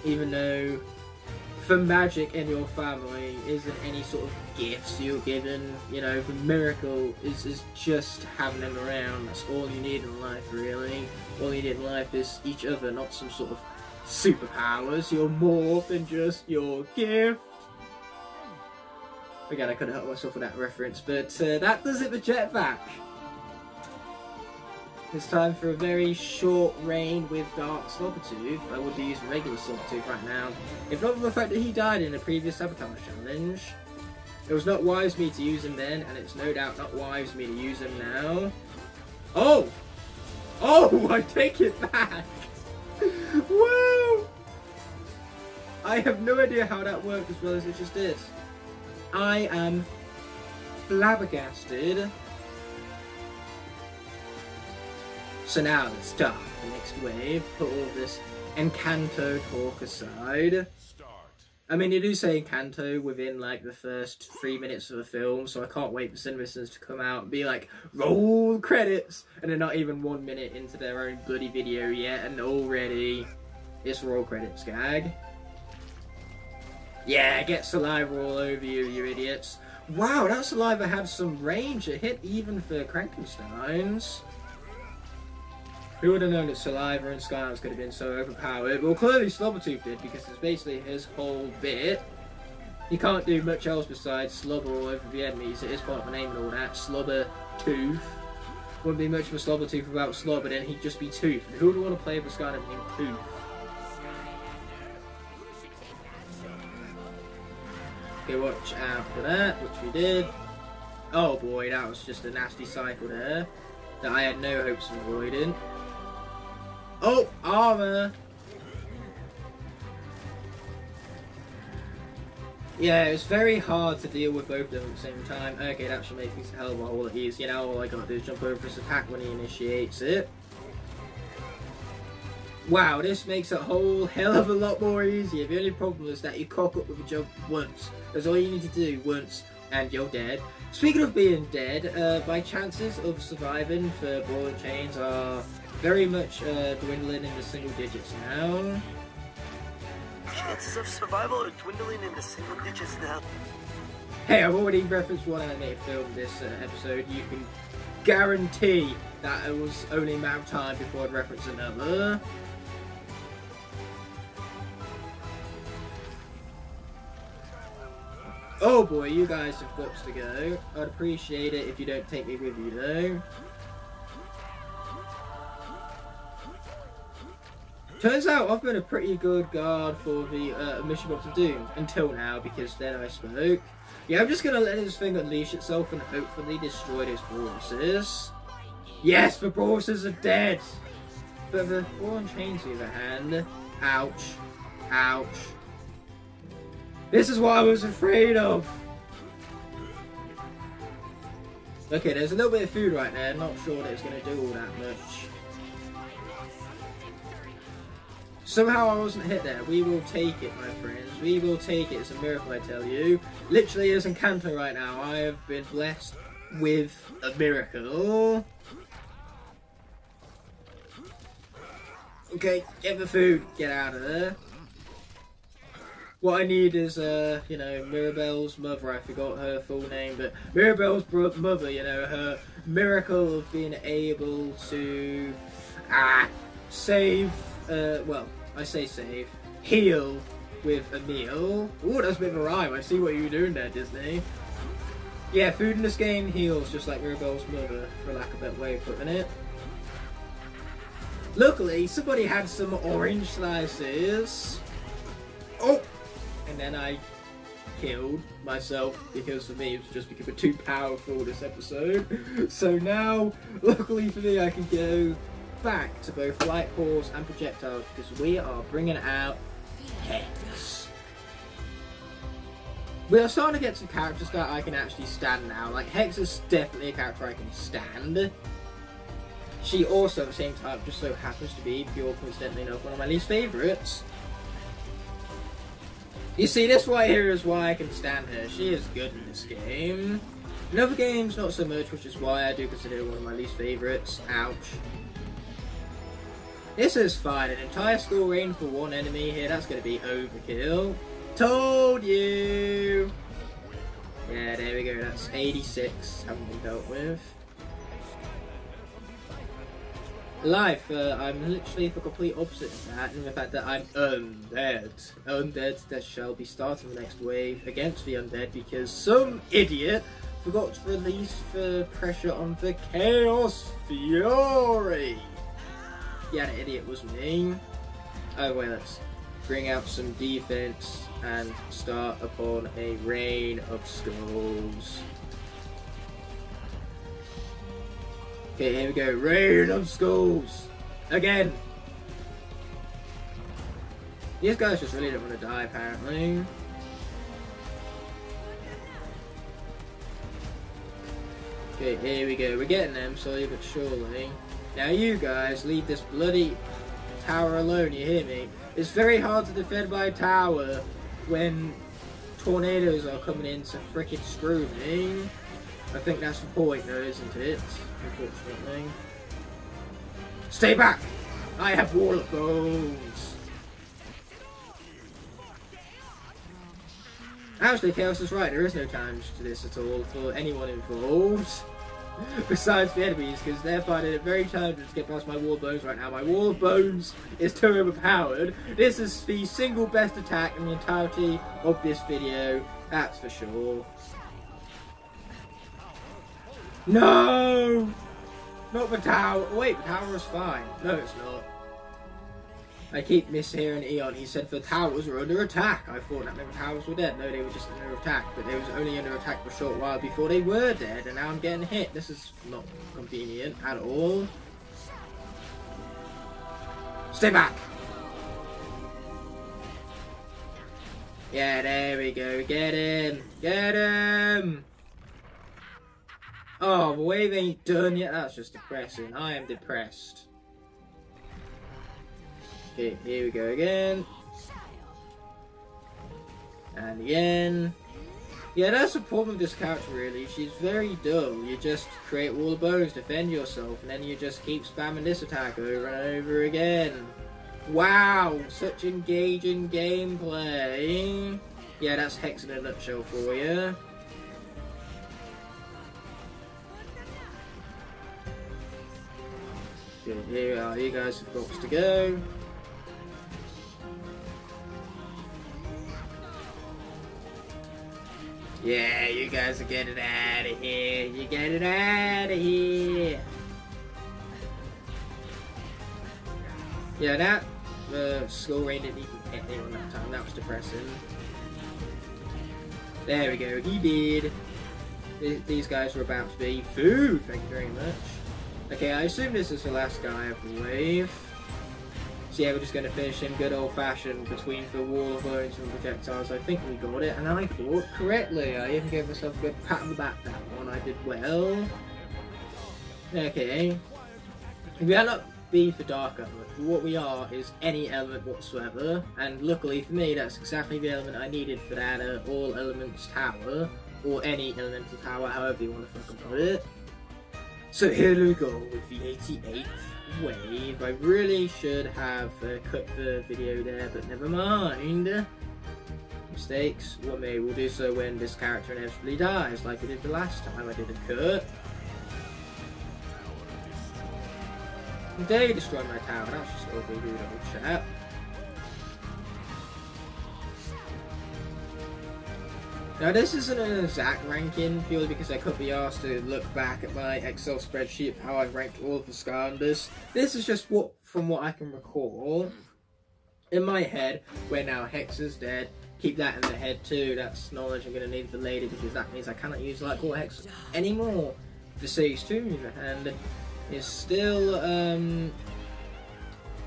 even though the magic in your family isn't any sort of gifts you're given. You know, the miracle is just having them around. That's all you need in life, really. All you need in life is each other, not some sort of superpowers. You're more than just your gift. Again, I could have helped myself with that reference, but that does it for Jetpack. It's time for a very short reign with Dark Sabotage. I would be using regular Sabotage right now, if not for the fact that he died in a previous Sabotage challenge. It was not wise of me to use him then, and it's no doubt not wise of me to use him now. Oh! Oh, I take it back! Woo! I have no idea how that worked as well as it just did. I am flabbergasted. So now let's start the next wave. Put all this Encanto talk aside. I mean, you do say Encanto within like the first 3 minutes of the film, so I can't wait for citizens to come out and be like, roll credits! And they're not even 1 minute into their own bloody video yet, and already it's roll credits gag. Yeah, get saliva all over you, you idiots. Wow, that saliva had some range. It hit even for Frankenstein's. Who would have known that saliva and Skylanders could have been so overpowered? Well, clearly Slobbertooth did, because it's basically his whole bit. He can't do much else besides slobber all over the enemies. It is part of the name and all that. Slobbertooth. Wouldn't be much of a Slobbertooth without slobber, then he'd just be Tooth. And who would want to play with Skylander named Tooth? Okay, watch out for that, which we did. Oh boy, that was just a nasty cycle there that I had no hopes of avoiding. Oh, armor. Yeah, it's very hard to deal with both of them at the same time. Okay, that should make things a hell of a whole lot easier. Now all I gotta do is jump over his attack when he initiates it. Wow, this makes it a whole hell of a lot more easier. The only problem is that you cock up with a jump once. That's all you need to do once, and you're dead. Speaking of being dead, my chances of surviving for Ball and Chains are very much dwindling in the single digits now. Chances of survival are dwindling into single digits now. Hey, I've already referenced one animated film this episode. You can guarantee that it was only a matter of time before I'd reference another. Oh boy, you guys have got to go. I'd appreciate it if you don't take me with you though. Turns out I've been a pretty good guard for the Mission Box of Doom until now, because then I spoke. Yeah, I'm just gonna let this thing unleash itself and hopefully destroy those bosses. Yes, the bosses are dead! But the Ball and Chains on the other hand, ouch, ouch. This is what I was afraid of! Okay, there's a little bit of food right there, not sure that it's gonna do all that much. Somehow I wasn't hit there. We will take it, my friends. We will take it. It's a miracle, I tell you. Literally, as in Kanto right now, I have been blessed with a miracle. Okay, get the food. Get out of there. What I need is, you know, Mirabelle's mother. I forgot her full name, but Mirabelle's mother, you know, her miracle of being able to save, well, I say save, heal with a meal. Ooh, that's a bit of a rhyme. I see what you were doing there, Disney. Yeah, food in this game heals, just like Mirabelle's mother, for lack of a better way of putting it. Luckily, somebody had some orange slices. Oh! And then I killed myself, because for me it was just becoming too powerful this episode. So now, luckily for me, I can go back to both light cores and projectiles, because we are bringing out Hex. We are starting to get some characters that I can actually stand now. Like, Hex is definitely a character I can stand. She also, at the same time, just so happens to be, pure coincidentally enough, one of my least favourites. You see, this right here is why I can stand her. She is good in this game. In other games, not so much, which is why I do consider her one of my least favourites. Ouch. This is fine. An entire score rain for one enemy here. That's going to be overkill. Told you! Yeah, there we go. That's 86. Haven't been dealt with. Life, I'm literally the complete opposite of that, in the fact that I'm undead. Undead that shall be starting the next wave against the undead, because some idiot forgot to release the pressure on the Chaos Fury. Yeah, the idiot was me. Oh wait, let's bring out some defense and start upon a rain of skulls. Okay, here we go. Rain of skulls! Again! These guys just really don't want to die, apparently. Okay, here we go. We're getting them, slowly but surely. Now you guys, leave this bloody tower alone, you hear me? It's very hard to defend my tower when tornadoes are coming in to frickin' screw me. I think that's the point though, isn't it? Unfortunately. Stay back! I have Wall of Bones! Actually, Chaos is right, there is no challenge to this at all for anyone involved. Besides the enemies, because they're finding it very challenging to get past my Wall of Bones right now. My Wall of Bones is too overpowered. This is the single best attack in the entirety of this video, that's for sure. No! Not the tower. Wait, the tower is fine. No, it's not. I keep mishearing Eon. He said the towers were under attack. I thought that the towers were dead. No, they were just under attack. But they was only under attack for a short while before they were dead. And now I'm getting hit. This is not convenient at all. Stay back! Yeah, there we go. Get him! Get him! Oh, the wave ain't done yet. That's just depressing. I am depressed. Okay, here we go again. And again. Yeah, that's the problem with this character, really. She's very dull. You just create wall of bones, defend yourself, and then you just keep spamming this attack over and over again. Wow, such engaging gameplay. Yeah, that's Hex in a nutshell for you. Good, here we are. You guys have got to go. Yeah, you guys are getting out of here. You're getting out of here. Yeah, that skull rain didn't even hit anyone that time. That was depressing. There we go. He did. These guys were about to be food. Thank you very much. Okay, I assume this is the last guy of the wave. So yeah, we're just going to finish him good old-fashioned between the wall of bones and projectiles. I think we got it, and I thought correctly. I even gave myself a good pat on the back that one. I did well. Okay. We are not be for dark element. What we are is any element whatsoever, and luckily for me, that's exactly the element I needed for that all elements tower, or any elemental tower, however you want to fucking put it. So here we go with the 88th wave. I really should have cut the video there, but never mind. Mistakes, what may we'll do so when this character inevitably dies, like I did the last time I did a cut. They destroyed my tower, that's just over rude old chat. Now this isn't an exact ranking, purely because I could be asked to look back at my Excel spreadsheet of how I've ranked all of the Skylanders. This is just from what I can recall. In my head, where now Hex is dead, keep that in the head too. That's knowledge I'm going to need for later, because that means I cannot use Light Core Hex anymore. The Stage 2 and is still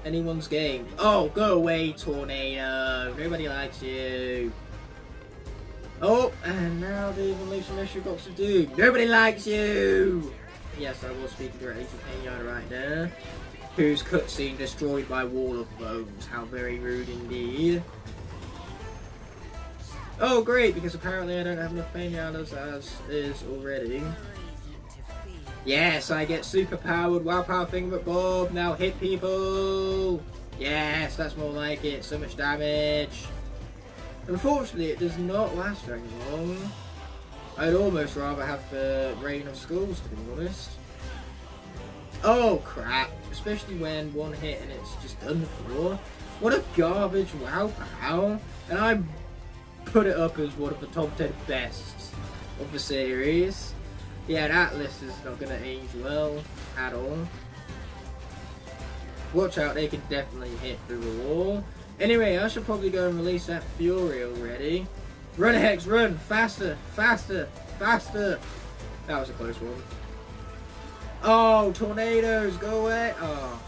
anyone's game. Oh, go away, Tornado. Nobody likes you. Oh, and now the evolution issue box of doom. Nobody likes you! Yes, I was speaking directly to Kenyatta right there. Whose cutscene destroyed by Wall of Bones. How very rude indeed. Oh, great, because apparently I don't have enough Kenyatas as is already. Yes, I get super powered wow power finger Bob. Now hit people! Yes, that's more like it. So much damage. Unfortunately, it does not last very long. I'd almost rather have the Rain of Skulls, to be honest. Oh crap, especially when one hit and it's just done for. What a garbage wow pow. And I put it up as one of the top 10 bests of the series. Yeah, that list is not going to age well at all. Watch out, they can definitely hit through the wall. Anyway, I should probably go and release that Fury already. Run, Hex, run! Faster, faster, faster! That was a close one. Oh, tornadoes, go away! Oh.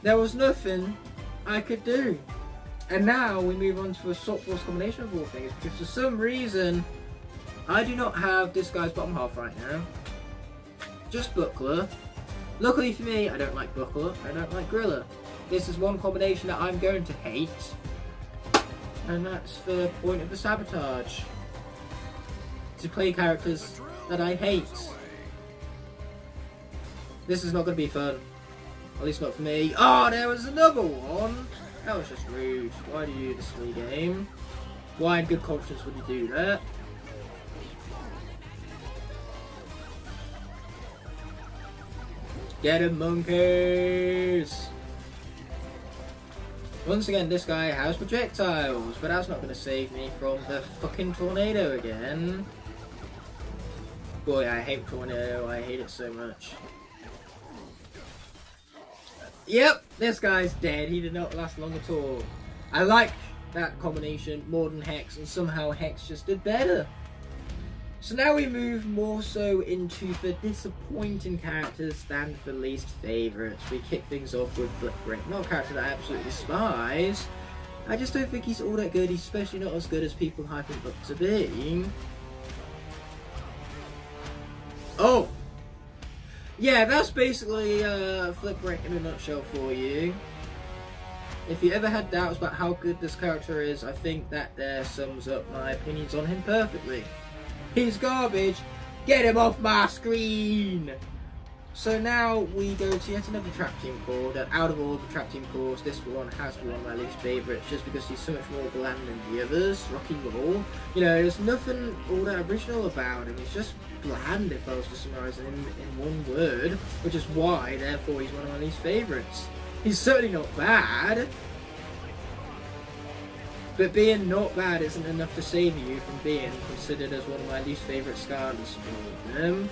There was nothing I could do. And now we move on to a Assault Force combination of all things, because for some reason, I do not have this guy's bottom half right now. Just Buckler. Luckily for me, I don't like Buckler, I don't like Griller. This is one combination that I'm going to hate. And that's the point of the Sabotage. To play characters that I hate. This is not going to be fun. At least not for me. Oh, there was another one! That was just rude. Why do you do this silly game? Why in good conscience would you do that? Get him, monkeys! Once again, this guy has projectiles, but that's not going to save me from the fucking tornado again. Boy, I hate tornado. I hate it so much. Yep, this guy's dead. He did not last long at all. I like that combination more than Hex, and somehow Hex just did better. So now we move more so into the disappointing characters than the least favourites. We kick things off with Flipbrick, not a character that I absolutely despise. I just don't think he's all that good, he's especially not as good as people hype him up to be. Oh! Yeah, that's basically Flipbrick in a nutshell for you. If you ever had doubts about how good this character is, I think that there sums up my opinions on him perfectly. He's garbage! Get him off my screen! So now we go to yet another trap team core, that out of all the trap team cores, this one has to be one of my least favourites, just because he's so much more bland than the others. Rocky Roll. You know, there's nothing all that original about him, he's just bland if I was to summarise him in one word, which is why, therefore, he's one of my least favourites. He's certainly not bad, but being not bad isn't enough to save you from being considered as one of my least favourite Skylanders of them.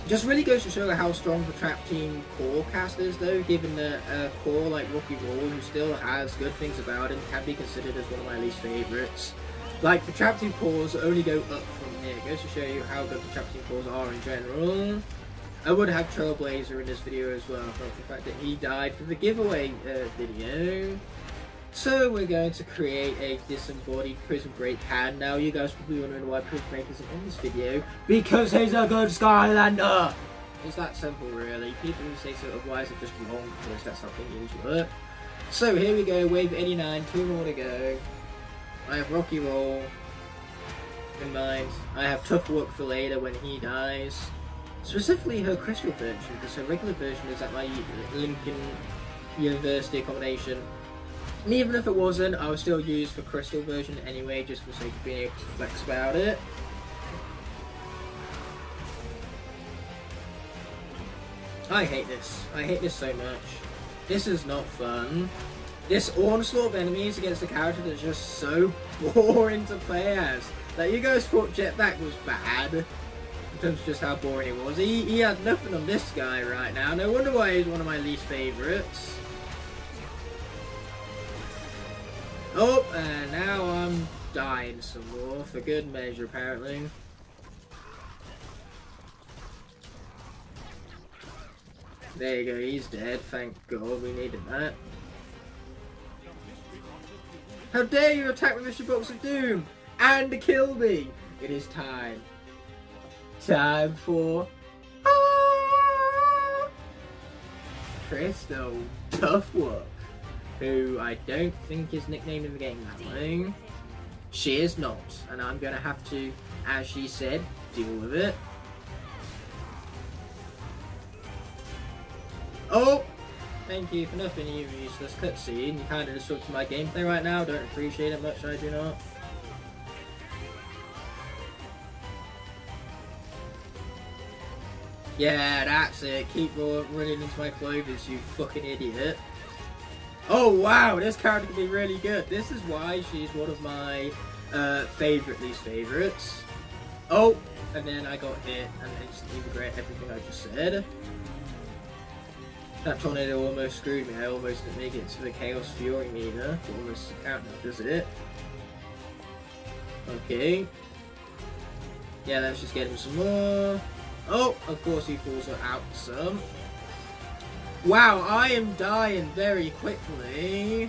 Just really goes to show how strong the trap team core cast is though, given that a core like Rocky Roll, who still has good things about him, can be considered as one of my least favourites. Like, the trap team cores only go up from here. It goes to show you how good the trap team cores are in general. I would have Trailblazer in this video as well, for the fact that he died for the giveaway video. So we're going to create a disembodied Prison Break hand. Now you guys will be wondering why Prison Break isn't in this video. Because he's a good Skylander! It's that simple really. People who say so otherwise are just wrong, because that's how opinions work. So here we go, wave 89, 2 more to go. I have Rocky Roll in mind. I have Tough Work for later when he dies. Specifically her Crystal version, because her regular version is at my Lincoln University accommodation. And even if it wasn't, I would still use the Crystal version anyway, just for the sake of being able to flex about it. I hate this. I hate this so much. This is not fun. This onslaught of enemies against a character that's just so boring to play as. Like, you guys thought Jetpack was bad, in terms of just how boring he was. He had nothing on this guy right now. No wonder why he's one of my least favourites. Oh, and now I'm dying some more, for good measure apparently. There you go, he's dead, thank God, we needed that. How dare you attack with Mr. Box of Doom and kill me! It is time. Time for Crystal Tough Work, who I don't think is nicknamed in the game that way. She is not, and I'm gonna have to, as she said, deal with it. Oh! Thank you for nothing, you useless cutscene. You kind of disrupted my gameplay right now. Don't appreciate it much, I do not. Yeah, that's it. Keep running into my clothes, you fucking idiot. Oh wow, this character can be really good. This is why she's one of my least favourites. Oh, and then I got hit and instantly regret everything I just said. That tornado almost screwed me. I almost didn't make it to the Chaos Fury meter. Almost out now, does it? Okay. Yeah, let's just get him some more. Oh, of course he falls out some. Wow, I am dying very quickly.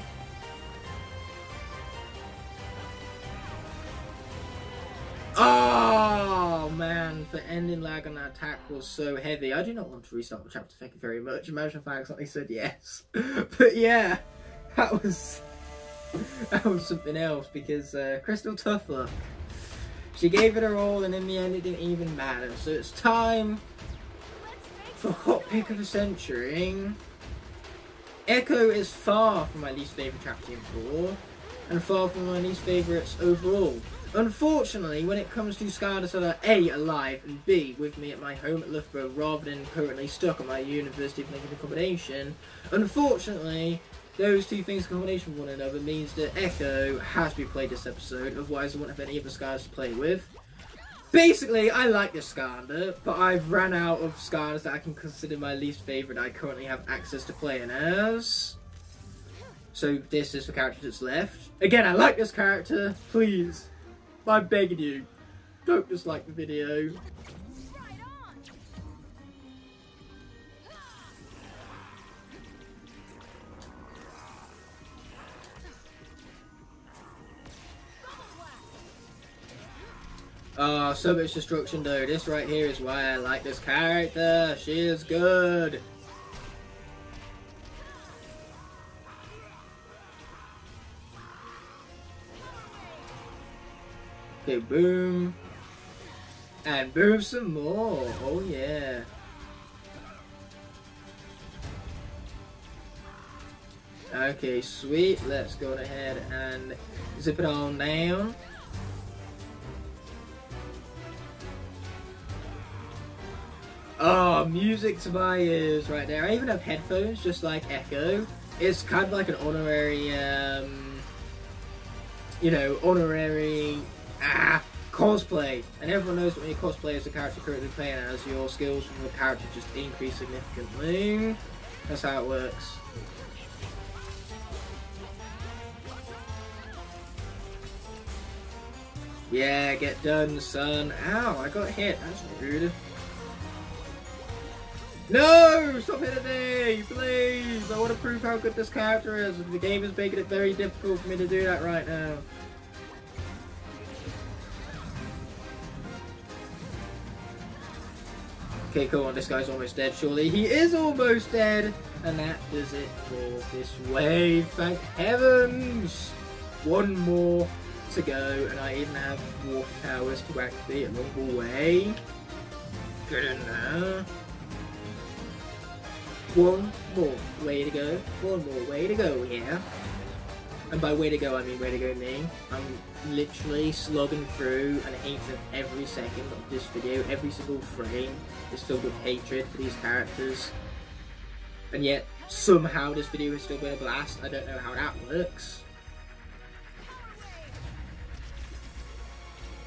Oh man, the ending lag on that attack was so heavy. I do not want to restart the chapter, thank you very much. Imagine if I accidentally said yes. But yeah, that was something else, because Crystal Tough Luck. She gave it her all and in the end it didn't even matter. So it's time for Hot Pick of the Century. Echo is far from my least favourite trap team core, and far from my least favourites overall. Unfortunately, when it comes to Skylanders that are A, alive, and B, with me at my home at Loughborough rather than currently stuck at my University of Lincoln accommodation, unfortunately, those two things in combination with one another means that Echo has to be played this episode, otherwise I wouldn't have any other Skylanders to play with. Basically, I like this Skylander, but I've ran out of Skylanders that I can consider my least favourite I currently have access to playing as. So this is the character that's left. Again, I like this character, please. I'm begging you. Don't dislike the video. Oh, so much destruction though. This right here is why I like this character. She is good. Okay, boom. And boom some more. Oh yeah. Okay, sweet. Let's go ahead and zip it on down. Oh, music to my ears right there. I even have headphones, just like Echo. It's kind of like an honorary, you know, honorary cosplay. And everyone knows that when you cosplay as the character you're currently playing as, your skills from the character just increase significantly. That's how it works. Yeah, get done, son. Ow, I got hit. That's rude. No! Stop hitting me! Please! I want to prove how good this character is. The game is making it very difficult for me to do that right now. Okay, come on. This guy's almost dead, surely. He is almost dead! And that does it for this wave. Thank heavens! One more to go, and I even have water towers to activate along the way. Good enough. One more way to go. One more way to go, yeah. And by way to go, I mean way to go me. I'm literally slogging through and hating every second of this video. Every single frame is filled with hatred for these characters. And yet, somehow this video has still been a blast. I don't know how that works.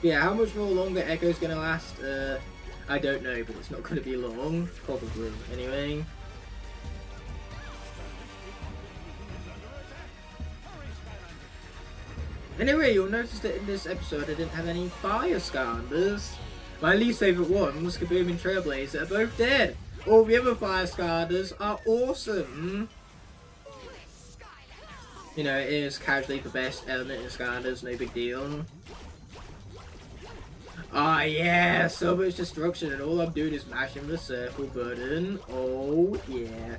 Yeah, how much more longer Echo's gonna last? I don't know, but it's not gonna be long. Probably, anyway. Anyway, you'll notice that in this episode I didn't have any fire Skylanders. My least favourite ones, Kaboom and Trailblazer, are both dead. All the other fire Skylanders are awesome. You know, it is casually the best element in Skylanders, no big deal. Ah yeah, so much destruction and all I'm doing is mashing the circle button. Oh yeah.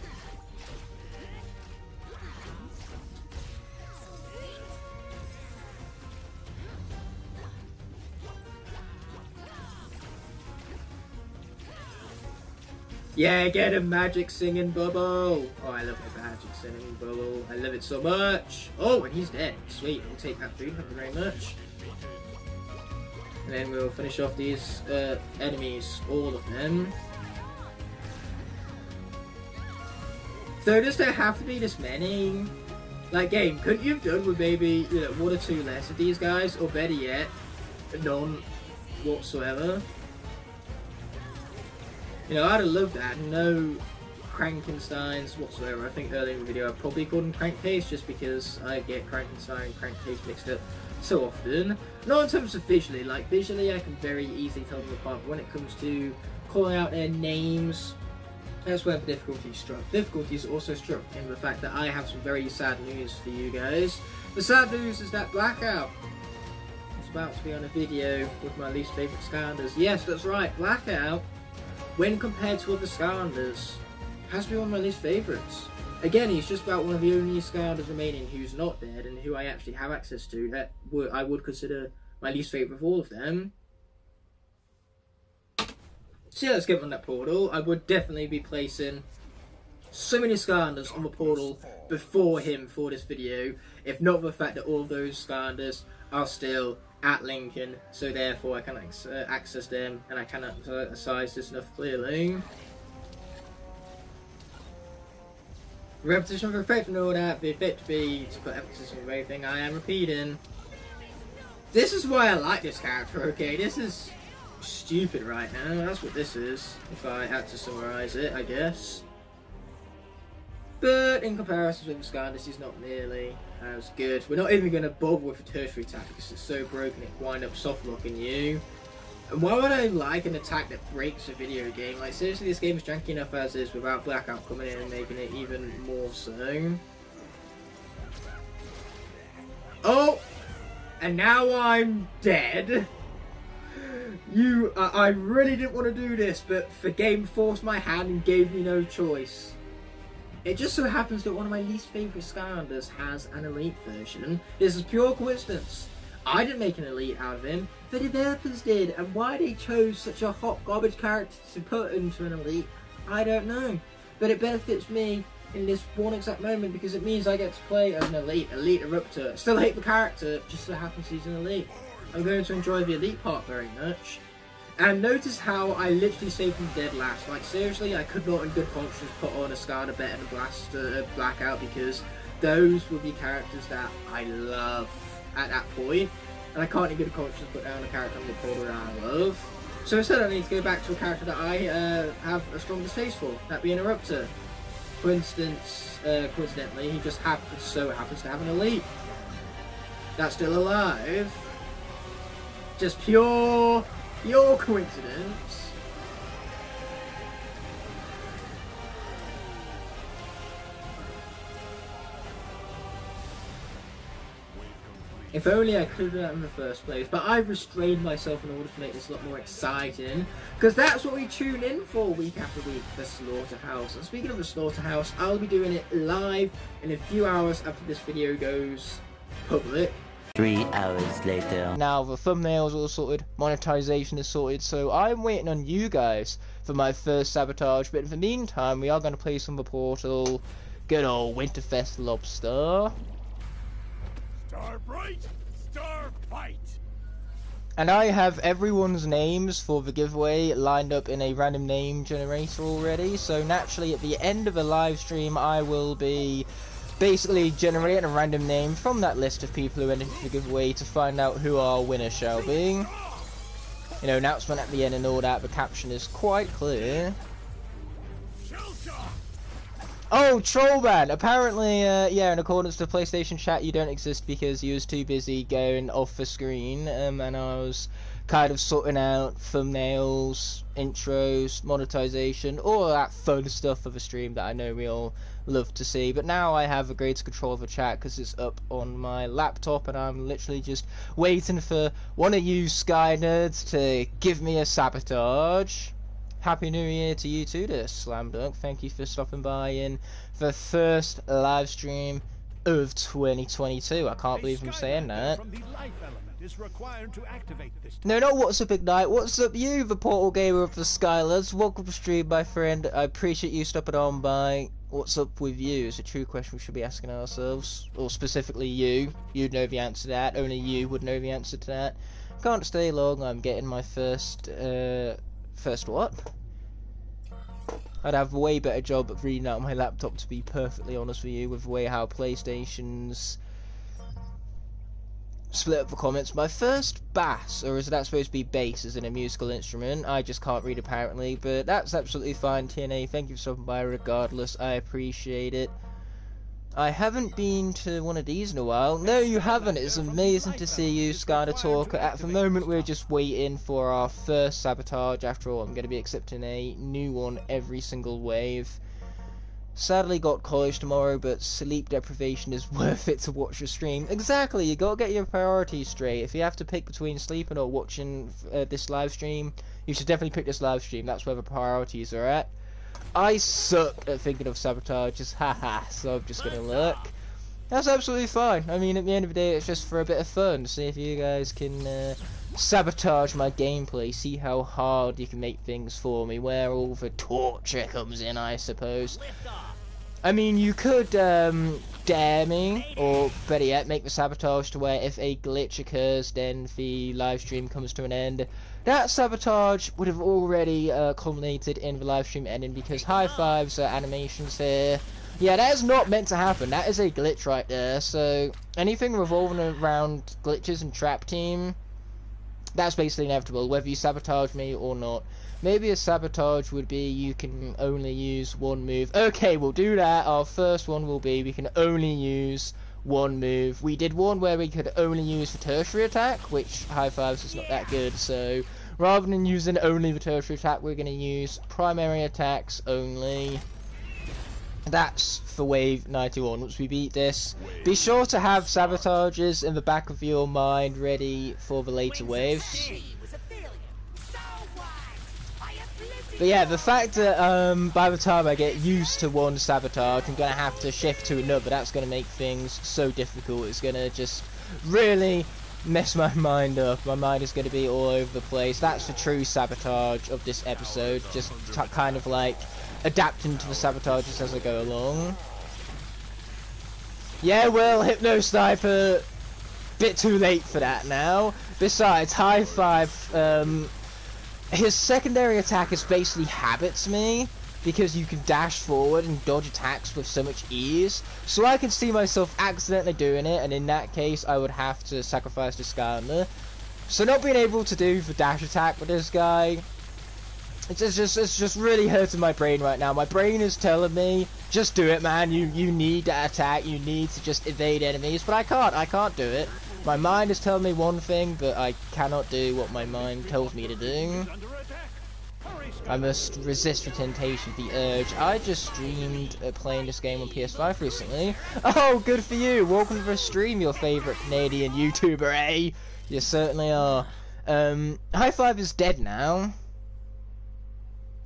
Yeah, get a magic singing bubble. Oh, I love my magic singing bubble. I love it so much. Oh, and he's dead. Sweet, we'll take that food. Thank you very much. And then we'll finish off these enemies, all of them. So does there have to be this many? Like, game, couldn't you have done with maybe, you know, one or two less of these guys? Or better yet, none whatsoever? You know, I'd have loved that. No Crankensteins whatsoever. I think earlier in the video I probably called them Crankcase just because I get Crankenstein and Crankcase mixed up so often. Not in terms of visually, like visually I can very easily tell them apart, but when it comes to calling out their names, that's where the difficulty struck. Difficulty is also struck in the fact that I have some very sad news for you guys. The sad news is that Blackout is about to be on a video with my least favourite Skylanders. Yes, that's right, Blackout, when compared to other Skylanders, has to be one of my least favourites. Again, he's just about one of the only Skylanders remaining who's not dead and who I actually have access to that I would consider my least favourite of all of them. So yeah, let's get on that portal. I would definitely be placing so many Skylanders on the portal before him for this video, if not for the fact that all of those Skylanders are still at Lincoln, so therefore I can access them and I cannot size this enough clearly. Repetition of effect and all that, the effect to be to put emphasis on everything I am repeating. This is why I like this character, okay? This is stupid right now, that's what this is, if I had to summarise it, I guess. But in comparison with Skylanders, he's not nearly as good. We're not even going to bother with a tertiary attack because it's so broken it wind up soft locking you. Why would I like an attack that breaks a video game? Like, seriously, this game is janky enough as is without Blackout coming in and making it even more so. Oh! And now I'm dead. I really didn't want to do this, but the game forced my hand and gave me no choice. It just so happens that one of my least favourite Skylanders has an Elite version. This is pure coincidence. I didn't make an Elite out of him, the developers did, and why they chose such a hot garbage character to put into an Elite, I don't know. But it benefits me in this one exact moment because it means I get to play as an Elite Eruptor. Still hate the character, just so happens he's an Elite. I'm going to enjoy the Elite part very much. And notice how I literally saved him dead last. Like, seriously, I could not in good conscience put on a Skylander better than Blackout, because those would be characters that I love at that point. And I can't in good conscience put down a character I'm going to pull around love. So instead I need to go back to a character that I have a strong distaste for, that being Eruptor. Coincidentally, he just happens to have an Elite that's still alive. Just pure coincidence. If only I could have done that in the first place, but I've restrained myself in order to make this a lot more exciting, because that's what we tune in for week after week, the Slaughterhouse. And speaking of the Slaughterhouse, I'll be doing it live in a few hours after this video goes public. 3 hours later. Now the thumbnail's all sorted, monetization is sorted, so I'm waiting on you guys for my first Sabotage, but in the meantime we are going to play some of the Portal, good old Winterfest Lobster. Star Bright, Star Fight! And I have everyone's names for the giveaway lined up in a random name generator already, so naturally at the end of the live stream I will be basically generating a random name from that list of people who entered the giveaway to find out who our winner shall be. You know, announcement at the end and all that, the caption is quite clear. Oh, Trollman! Apparently, yeah, in accordance to PlayStation chat, you don't exist because you was too busy going off the screen, and I was kind of sorting out thumbnails, intros, monetization, all that fun stuff of a stream that I know we all love to see. But now I have a greater control of the chat because it's up on my laptop, and I'm literally just waiting for one of you Sky Nerds to give me a Sabotage. Happy New Year to you too, there, Slam Dunk. Thank you for stopping by in the first live stream of 2022. I can't believe I'm saying that. No, not what's up, Ignite. What's up, you, the Portal Gamer of the Skylers? Welcome to stream, my friend. I appreciate you stopping on by. What's up with you is a true question we should be asking ourselves. Or specifically you. You'd know the answer to that. Only you would know the answer to that. Can't stay long. I'm getting my first what? I'd have a way better job of reading out my laptop, to be perfectly honest with you, with the way how PlayStation's split up the comments. My first bass, or is that supposed to be bass as in a musical instrument? I just can't read apparently, but that's absolutely fine. TNA, thank you for stopping by regardless, I appreciate it. I haven't been to one of these in a while. No, you haven't. It's amazing to see you, Skyler Talker. At the moment, we're just waiting for our first Sabotage. After all, I'm going to be accepting a new one every single wave. Sadly, got college tomorrow, but sleep deprivation is worth it to watch the stream. Exactly, you got to get your priorities straight. If you have to pick between sleeping or watching this live stream, you should definitely pick this live stream. That's where the priorities are at. I suck at thinking of Sabotages, haha, so I'm just gonna look. That's absolutely fine. I mean, at the end of the day, it's just for a bit of fun. See if you guys can sabotage my gameplay, see how hard you can make things for me, where all the torture comes in, I suppose. I mean, you could dare me, or better yet, make the Sabotage to where if a glitch occurs, then the live stream comes to an end. That Sabotage would have already culminated in the live stream ending, because high fives animations here. Yeah, that is not meant to happen. That is a glitch right there. So anything revolving around glitches and trap team, that's basically inevitable, whether you sabotage me or not. Maybe a Sabotage would be you can only use one move. Okay, we'll do that. Our first one will be we can only use one move. We did one where we could only use the tertiary attack, which high fives is not that good, so Rather than using only the tertiary attack, we're going to use primary attacks only. That's for wave 91. Once we beat this, be sure to have sabotages in the back of your mind ready for the later waves. But yeah, the fact that by the time I get used to one sabotage, I'm going to have to shift to another. That's going to make things so difficult. It's going to just really mess my mind up. My mind is going to be all over the place. That's the true sabotage of this episode. Just kind of like adapting to the sabotages as I go along. Yeah, well, Hypno Sniper, bit too late for that now. Besides, High Five, his secondary attack is basically habits me, because you can dash forward and dodge attacks with so much ease. So I can see myself accidentally doing it, and in that case I would have to sacrifice the Skylander. So not being able to do the dash attack with this guy, it's just really hurting my brain right now. My brain is telling me, just do it, man. You need that attack. You need to just evade enemies, but I can't do it. My mind is telling me one thing, but I cannot do what my mind tells me to do. I must resist the temptation, the urge. I just streamed playing this game on PS5 recently. Oh, good for you. Welcome to the stream, your favourite Canadian YouTuber, eh? You certainly are. High Five is dead now.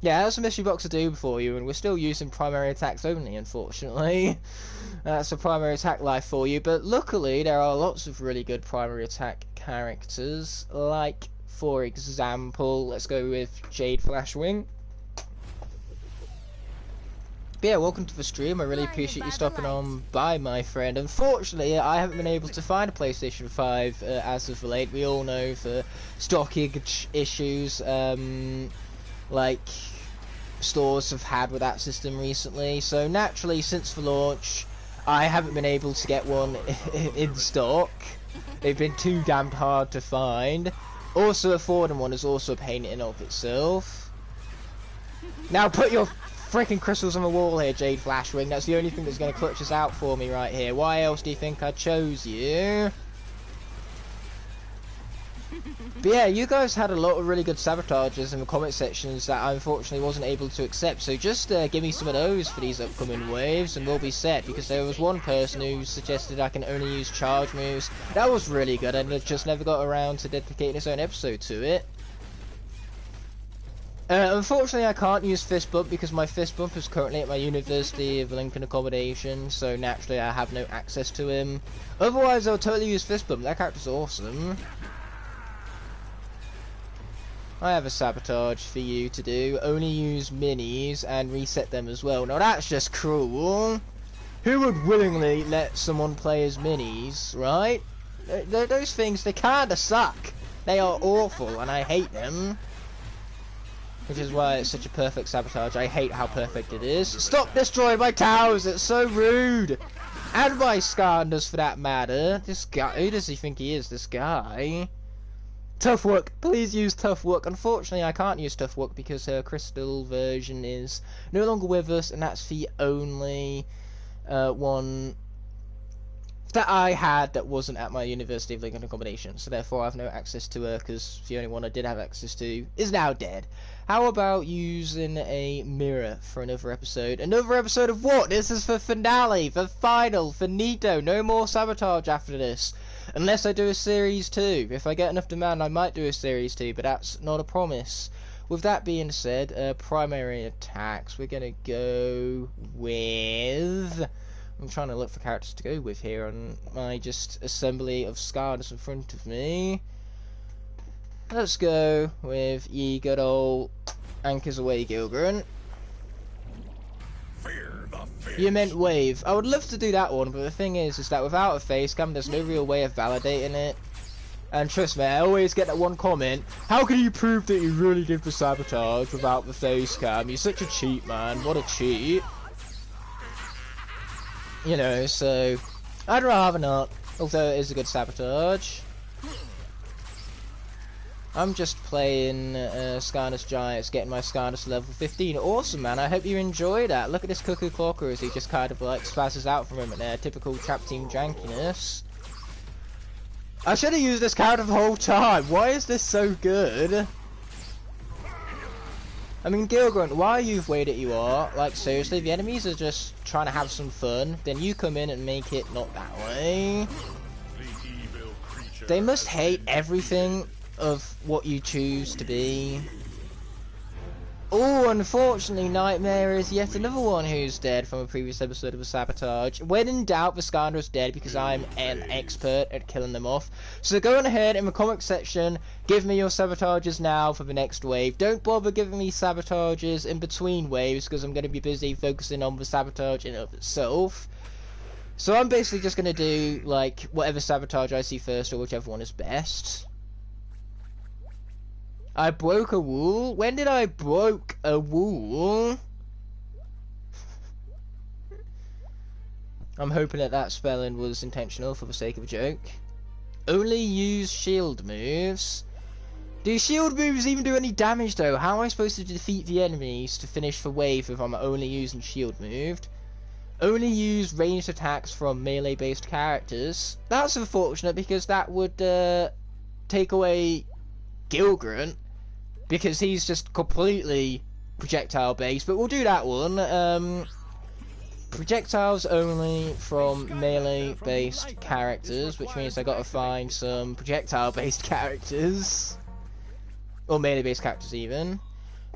Yeah, that's a mystery box to do for you, and we're still using primary attacks only, unfortunately. That's a primary attack life for you, but luckily there are lots of really good primary attack characters, like, for example, let's go with Jade Flashwing. But yeah, welcome to the stream. I really appreciate you stopping on by, my friend. Unfortunately, I haven't been able to find a PlayStation 5 as of late. We all know for stockage issues, like stores have had with that system recently. So naturally, since the launch, I haven't been able to get one in stock. They've been too damned hard to find. Also, affording one is also a pain in and of itself. Now put your freaking crystals on the wall here, Jade Flashwing. That's the only thing that's going to clutch us out for me right here. Why else do you think I chose you? But yeah, you guys had a lot of really good sabotages in the comment sections that I unfortunately wasn't able to accept, so just give me some of those for these upcoming waves and we'll be set, because there was one person who suggested I can only use charge moves. That was really good, and I just never got around to dedicating its own episode to it. Unfortunately, I can't use Fist Bump because my Fist Bump is currently at my University of Lincoln accommodation, so naturally I have no access to him. Otherwise, I'll totally use Fist Bump. That character's awesome. I have a sabotage for you to do. Only use minis and reset them as well. Now that's just cruel. Who would willingly let someone play as minis, right? Those things, they kinda suck. They are awful and I hate them. Which is why it's such a perfect sabotage. I hate how perfect it is. Stop destroying my towers, it's so rude! And my Skylanders for that matter. This guy, who does he think he is, this guy? Tough Work, please use Tough Work. Unfortunately, I can't use Tough Work because her crystal version is no longer with us, and that's the only one that I had that wasn't at my University of Lincoln accommodation. So therefore, I have no access to her because the only one I did have access to is now dead. How about using a mirror for another episode? Another episode of what? This is the finale, the final, finito. No more sabotage after this. Unless I do a series 2. If I get enough demand, I might do a series 2, but that's not a promise. With that being said, primary attacks, we're going to go with... I'm trying to look for characters to go with here on my just assembly of Skylanders in front of me. Let's go with ye good old Anchors Away Gilgren. You meant Wave. I would love to do that one, but the thing is that without a face cam, there's no real way of validating it. And trust me, I always get that one comment, how can you prove that you really did the sabotage without the face cam? You're such a cheat, man. What a cheat. You know, so I'd rather not, although it is a good sabotage. I'm just playing Skylanders Giants, getting my Skylanders to level 15. Awesome, man. I hope you enjoy that. Look at this Cuckoo Clocker as he just kind of like spazzes out from him at there. Typical trap team jankiness. I should have used this character the whole time. Why is this so good? I mean, Gilgrunt, why are you the way that you are? Like, seriously, the enemies are just trying to have some fun, then you come in and make it not that way. They must hate everything of what you choose to be. Oh, unfortunately, Nightmare is yet another one who's dead from a previous episode of the Sabotage. When in doubt, the Skylanders dead because I'm an expert at killing them off. So go on ahead in the comment section, give me your Sabotages now for the next wave. Don't bother giving me Sabotages in between waves because I'm going to be busy focusing on the Sabotage in of itself. So I'm basically just going to do, like, whatever Sabotage I see first or whichever one is best. I broke a wool? When did I broke a wool? I'm hoping that spelling was intentional for the sake of a joke. Only use shield moves. Do shield moves even do any damage though? How am I supposed to defeat the enemies to finish the wave if I'm only using shield moved? Only use ranged attacks from melee based characters. That's unfortunate because that would take away Gilgrunt, because he's just completely projectile based, but we'll do that one. Projectiles only from melee based characters, which means I gotta find some projectile based characters, or melee based characters even.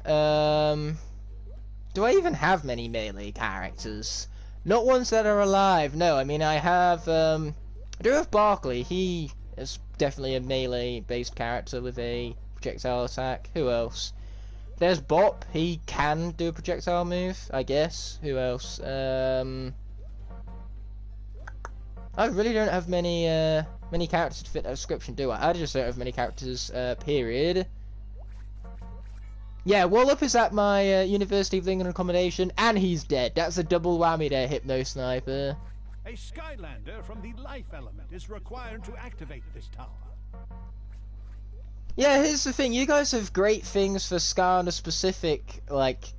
Do I even have many melee characters? Not ones that are alive, no. I mean, I have I do have Barkley. He is definitely a melee based character with a projectile attack. Who else? There's Bop. He can do a projectile move, I guess. Who else? I really don't have many many characters to fit that description, do I? I just don't have many characters, period. Yeah, Wallop is at my University of England accommodation, and he's dead. That's a double whammy there, Hypno Sniper. A Skylander from the life element is required to activate this tower. Yeah, here's the thing. You guys have great things for Skylander specific, like,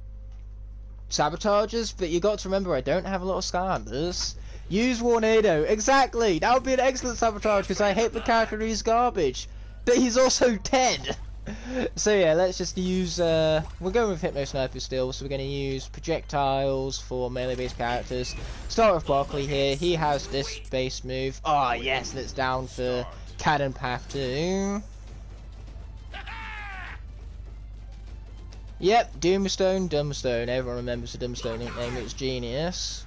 sabotages, but you got to remember I don't have a lot of Skylanders. Use Warnado. Exactly! That would be an excellent sabotage, because I hate the character who's garbage. But he's also dead! So yeah, let's just use, we're going with Hypno Sniper still, so we're going to use projectiles for melee-based characters. Start with Barkley here. He has this base move. Oh yes, and it's down for Cannon Path too. Yep, Doomstone, Dumbstone. Everyone remembers the Dumbstone nickname. It's genius.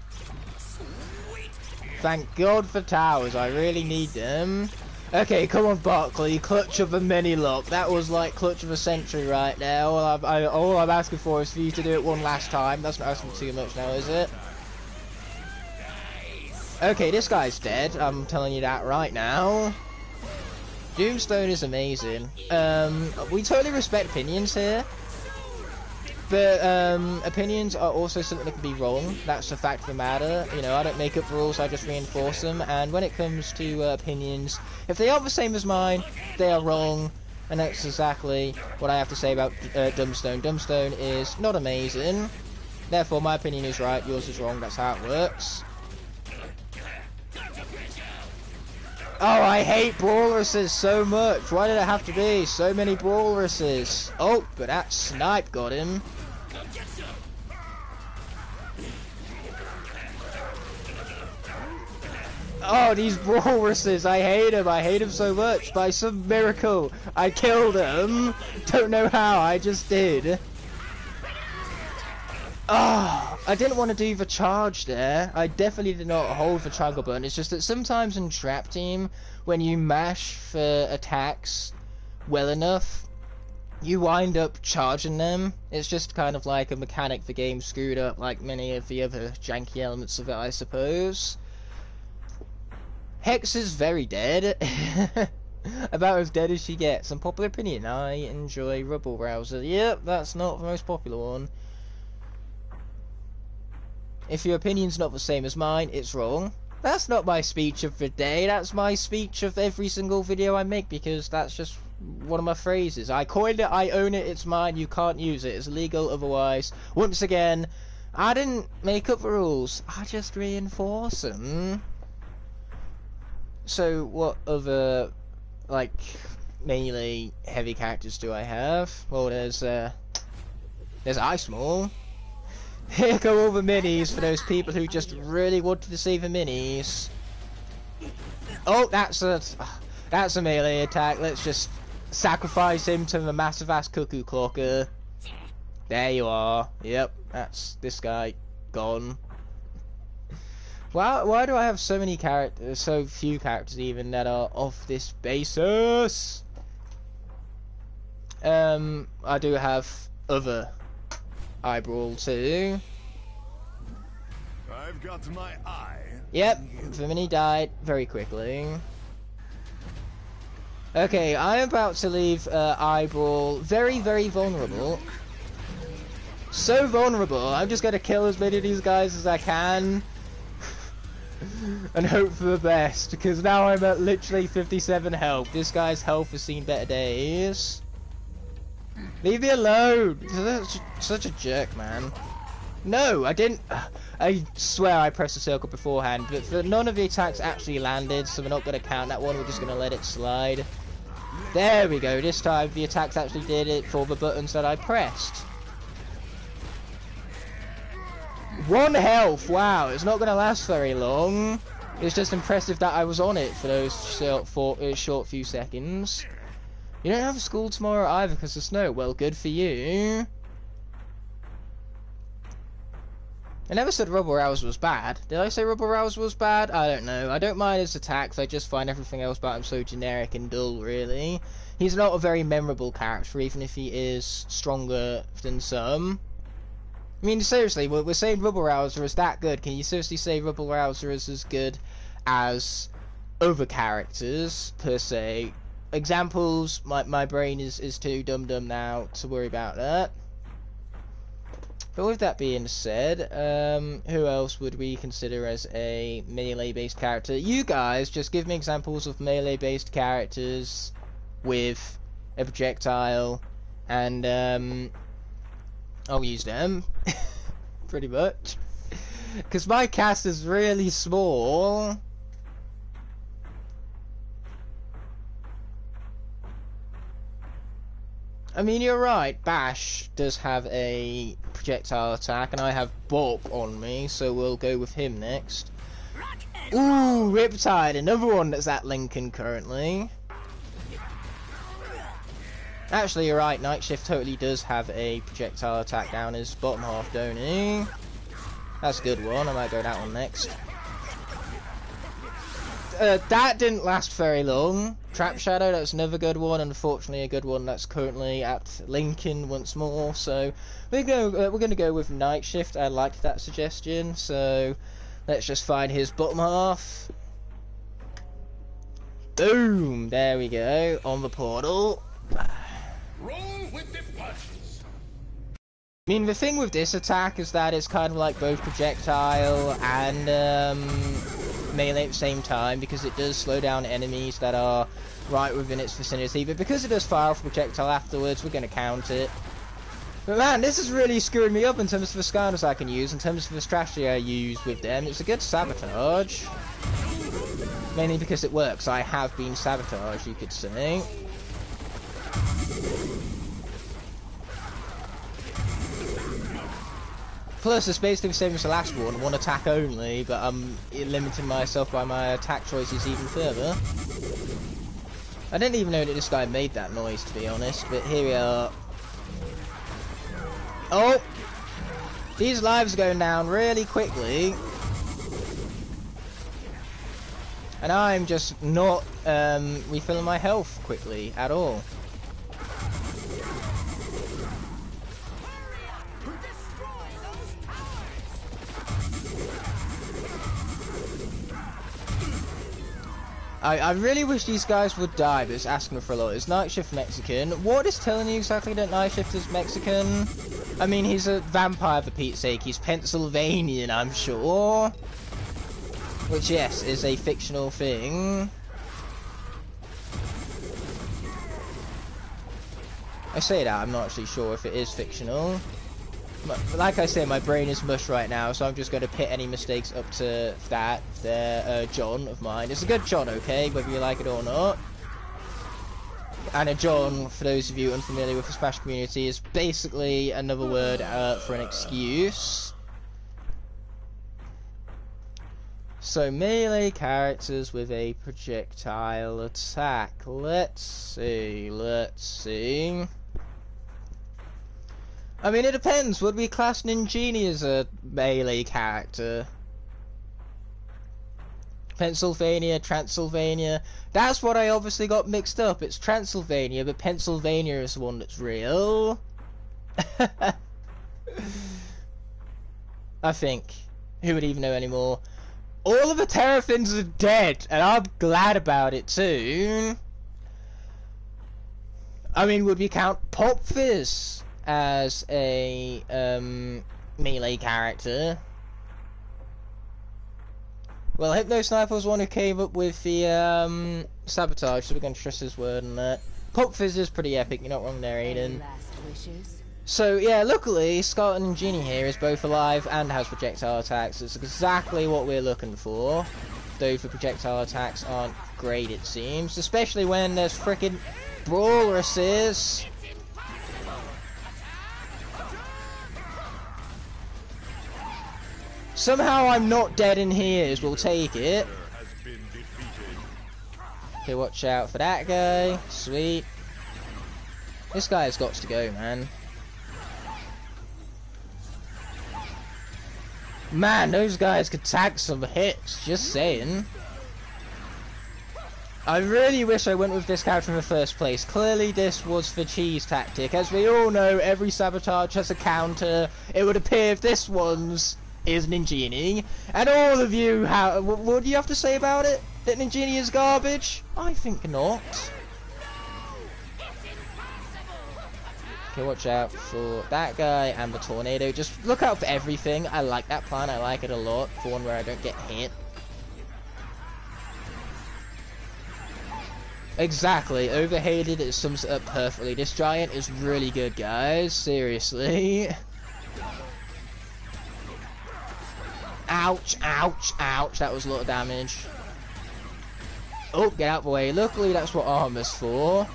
Thank God for towers. I really need them. Okay, come on, Barkley. Clutch of a mini lock. That was like clutch of a century right now. All I'm asking for is for you to do it one last time. That's not asking too much now, is it? Okay, this guy's dead. I'm telling you that right now. Doomstone is amazing. We totally respect opinions here. But opinions are also something that can be wrong. That's the fact of the matter. You know, I don't make up the rules, I just reinforce them. And when it comes to opinions, if they are the same as mine, they are wrong. And that's exactly what I have to say about Dumbstone. Dumbstone is not amazing. Therefore, my opinion is right, yours is wrong. That's how it works. Oh, I hate Brawleresses so much. Why did it have to be so many Brawleresses? Oh, but that snipe got him. Oh, these Brawleresses, I hate them so much. By some miracle, I killed them. Don't know how, I just did. Oh, I didn't want to do the charge there. I definitely did not hold the triangle button. It's just that sometimes in Trap Team, when you mash for attacks well enough, you wind up charging them. It's just kind of like a mechanic the game screwed up, like many of the other janky elements of it, I suppose. Hex is very dead. About as dead as she gets. Unpopular opinion, I enjoy Rubble Rouser. Yep, that's not the most popular one. If your opinion's not the same as mine, it's wrong. That's not my speech of the day, that's my speech of every single video I make, because that's just one of my phrases. I coined it, I own it, it's mine, you can't use it, it's illegal otherwise. Once again, I didn't make up the rules, I just reinforce them. So what other, like, melee heavy characters do I have? Well, there's There's Ice Maul. Here go all the minis for those people who just really wanted to see the minis. Oh, that's a melee attack. Let's just sacrifice him to the massive ass cuckoo clocker. There you are. Yep, that's this guy gone. Why do I have so many characters, so few characters even, that are of this basis? I do have other eyeball too. I've got my eye. Yep, the mini died very quickly. Okay, I'm about to leave Eyeball very, very vulnerable. So vulnerable, I'm just gonna kill as many of these guys as I can. And hope for the best, because now I'm at literally 57 health. This guy's health has seen better days. Leave me alone! Such a jerk, man. No, I didn't. I swear I pressed the circle beforehand, but none of the attacks actually landed, so we're not going to count that one. We're just going to let it slide. There we go. This time the attacks actually did it for the buttons that I pressed. 1 health. Wow, it's not going to last very long. It's just impressive that I was on it for those short few seconds. You don't have school tomorrow either because of snow. Well, good for you. I never said Rubble Rouse was bad. Did I say Rubble Rouse was bad? I don't know. I don't mind his attacks. I just find everything else about him so generic and dull, really. He's not a very memorable character, even if he is stronger than some. I mean, seriously, we're saying Rubble Rouser is that good. Can you seriously say Rubble Rouser is as good as other characters, per se? Examples, my brain is too dumb now to worry about that. But with that being said, who else would we consider as a melee-based character? You guys, just give me examples of melee-based characters with a projectile, and I'll use them, pretty much. Because my cast is really small. I mean, you're right, Bash does have a projectile attack, and I have Bop on me, so we'll go with him next. Ooh, Riptide, another one that's at Lincoln currently. Actually, you're right, Night Shift totally does have a projectile attack down his bottom half, don't he? That's a good one, I might go that one next. That didn't last very long. Trap Shadow, that's another good one. Unfortunately, a good one that's currently at Lincoln once more. So we're going to go with Night Shift. I liked that suggestion. So let's just find his bottom half. Boom! There we go on the portal. Roll with the punches. I mean, the thing with this attack is that it's kind of like both projectile and melee at the same time, because it does slow down enemies that are right within its vicinity, but because it does fire off projectile afterwards, we're going to count it. But man, this is really screwing me up in terms of the Skylanders I can use, in terms of the strategy I use with them. It's a good sabotage, mainly because it works. I have been sabotaged, you could say. Plus, it's basically the same as the last one attack only, but I'm limiting myself by my attack choices even further. I didn't even know that this guy made that noise, to be honest, but here we are. Oh! These lives are going down really quickly. And I'm just not refilling my health quickly at all. I really wish these guys would die, but it's asking for a lot. Is Night Shift Mexican? What is telling you exactly that Night Shift is Mexican? I mean, he's a vampire for Pete's sake. He's Pennsylvanian, I'm sure. Which, yes, is a fictional thing. I say that, I'm not actually sure if it is fictional. Like I say, my brain is mush right now, so I'm just going to pit any mistakes up to that there, John of mine. It's a good John, okay, whether you like it or not. And a John, for those of you unfamiliar with the Smash community, is basically another word for an excuse. So melee characters with a projectile attack. Let's see. I mean, it depends. Would we class Ninjini as a melee character? Pennsylvania, Transylvania. That's what I obviously got mixed up. It's Transylvania, but Pennsylvania is the one that's real. I think. Who would even know anymore? All of the Terrafins are dead, and I'm glad about it too. I mean, would we count Pop Fizz as a melee character? Well, Hypno Sniper was one who came up with the Sabotage, so we're going to trust his word on that. Pop Fizz is pretty epic, you're not wrong there, Aiden. So, yeah, luckily, Scarlet and Genie here is both alive and has projectile attacks. It's exactly what we're looking for. Though the projectile attacks aren't great, it seems. Especially when there's frickin' Brawleresses. Somehow I'm not dead in here, we'll take it. Okay, watch out for that guy. Sweet. This guy's got to go, man. Man, those guys could tag some hits, just saying. I really wish I went with this character in the first place. Clearly this was the cheese tactic. As we all know, every Sabotage has a counter. It would appear if this one's is Ninjini. And all of you, what do you have to say about it? That Ninjini is garbage? I think not. Okay, watch out for that guy and the tornado. Just look out for everything. I like that plan. I like it a lot. For one where I don't get hit. Exactly. Overhated, it sums it up perfectly. This giant is really good, guys. Seriously. Ouch, ouch, ouch. That was a lot of damage. Oh, get out of the way. Luckily, that's what armor's for.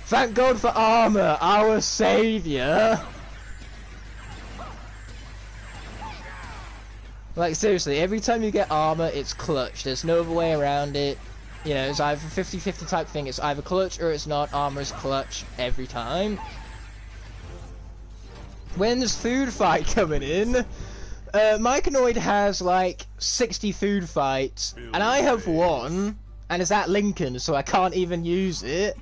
Thank God for armor, our savior. Like, seriously, every time you get armor, it's clutch. There's no other way around it. You know, it's either 50-50 type thing. It's either clutch or it's not. Armor is clutch every time. When there's food fight coming in, Myconoid has like 60 food fights, and I have one, and it's at Lincoln, so I can't even use it.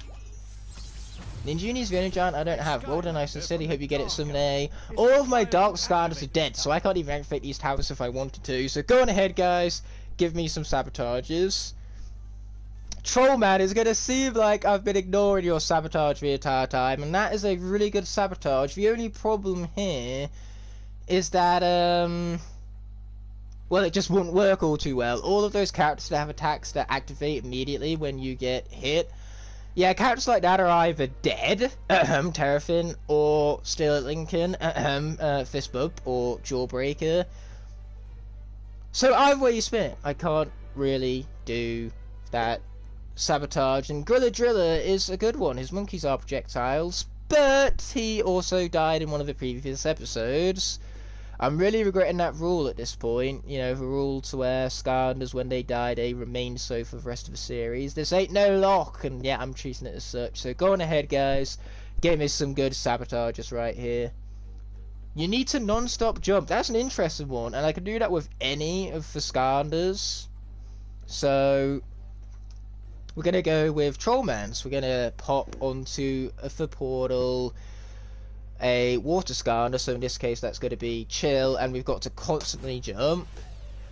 Ninjini's the only giant I don't have. Well done, Ice and City. Hope you get it someday. All of my Dark Skylanders are dead, so I can't even activate these towers if I wanted to. So go on ahead, guys. Give me some Sabotages. Trollman is going to seem like I've been ignoring your Sabotage the entire time, and that is a really good Sabotage. The only problem here is that, well, it just wouldn't work all too well. All of those characters that have attacks that activate immediately when you get hit, yeah, characters like that are either dead, Terrafin, or still at Lincoln, Fist Bump, or Jawbreaker. So either way you spin it, I can't really do that Sabotage. And Grilla Driller is a good one. His monkeys are projectiles, but he also died in one of the previous episodes. I'm really regretting that rule at this point. You know, the rule to where Skylanders, when they die, they remain so for the rest of the series. This ain't no lock, and yeah, I'm treating it as such. So go on ahead, guys. Give me some good Sabotages right here. You need to non-stop jump. That's an interesting one, and I can do that with any of the Skylanders. So we're going to go with Trollman. So we're going to pop onto the portal a water Skylander, so in this case that's going to be Chill, and we've got to constantly jump.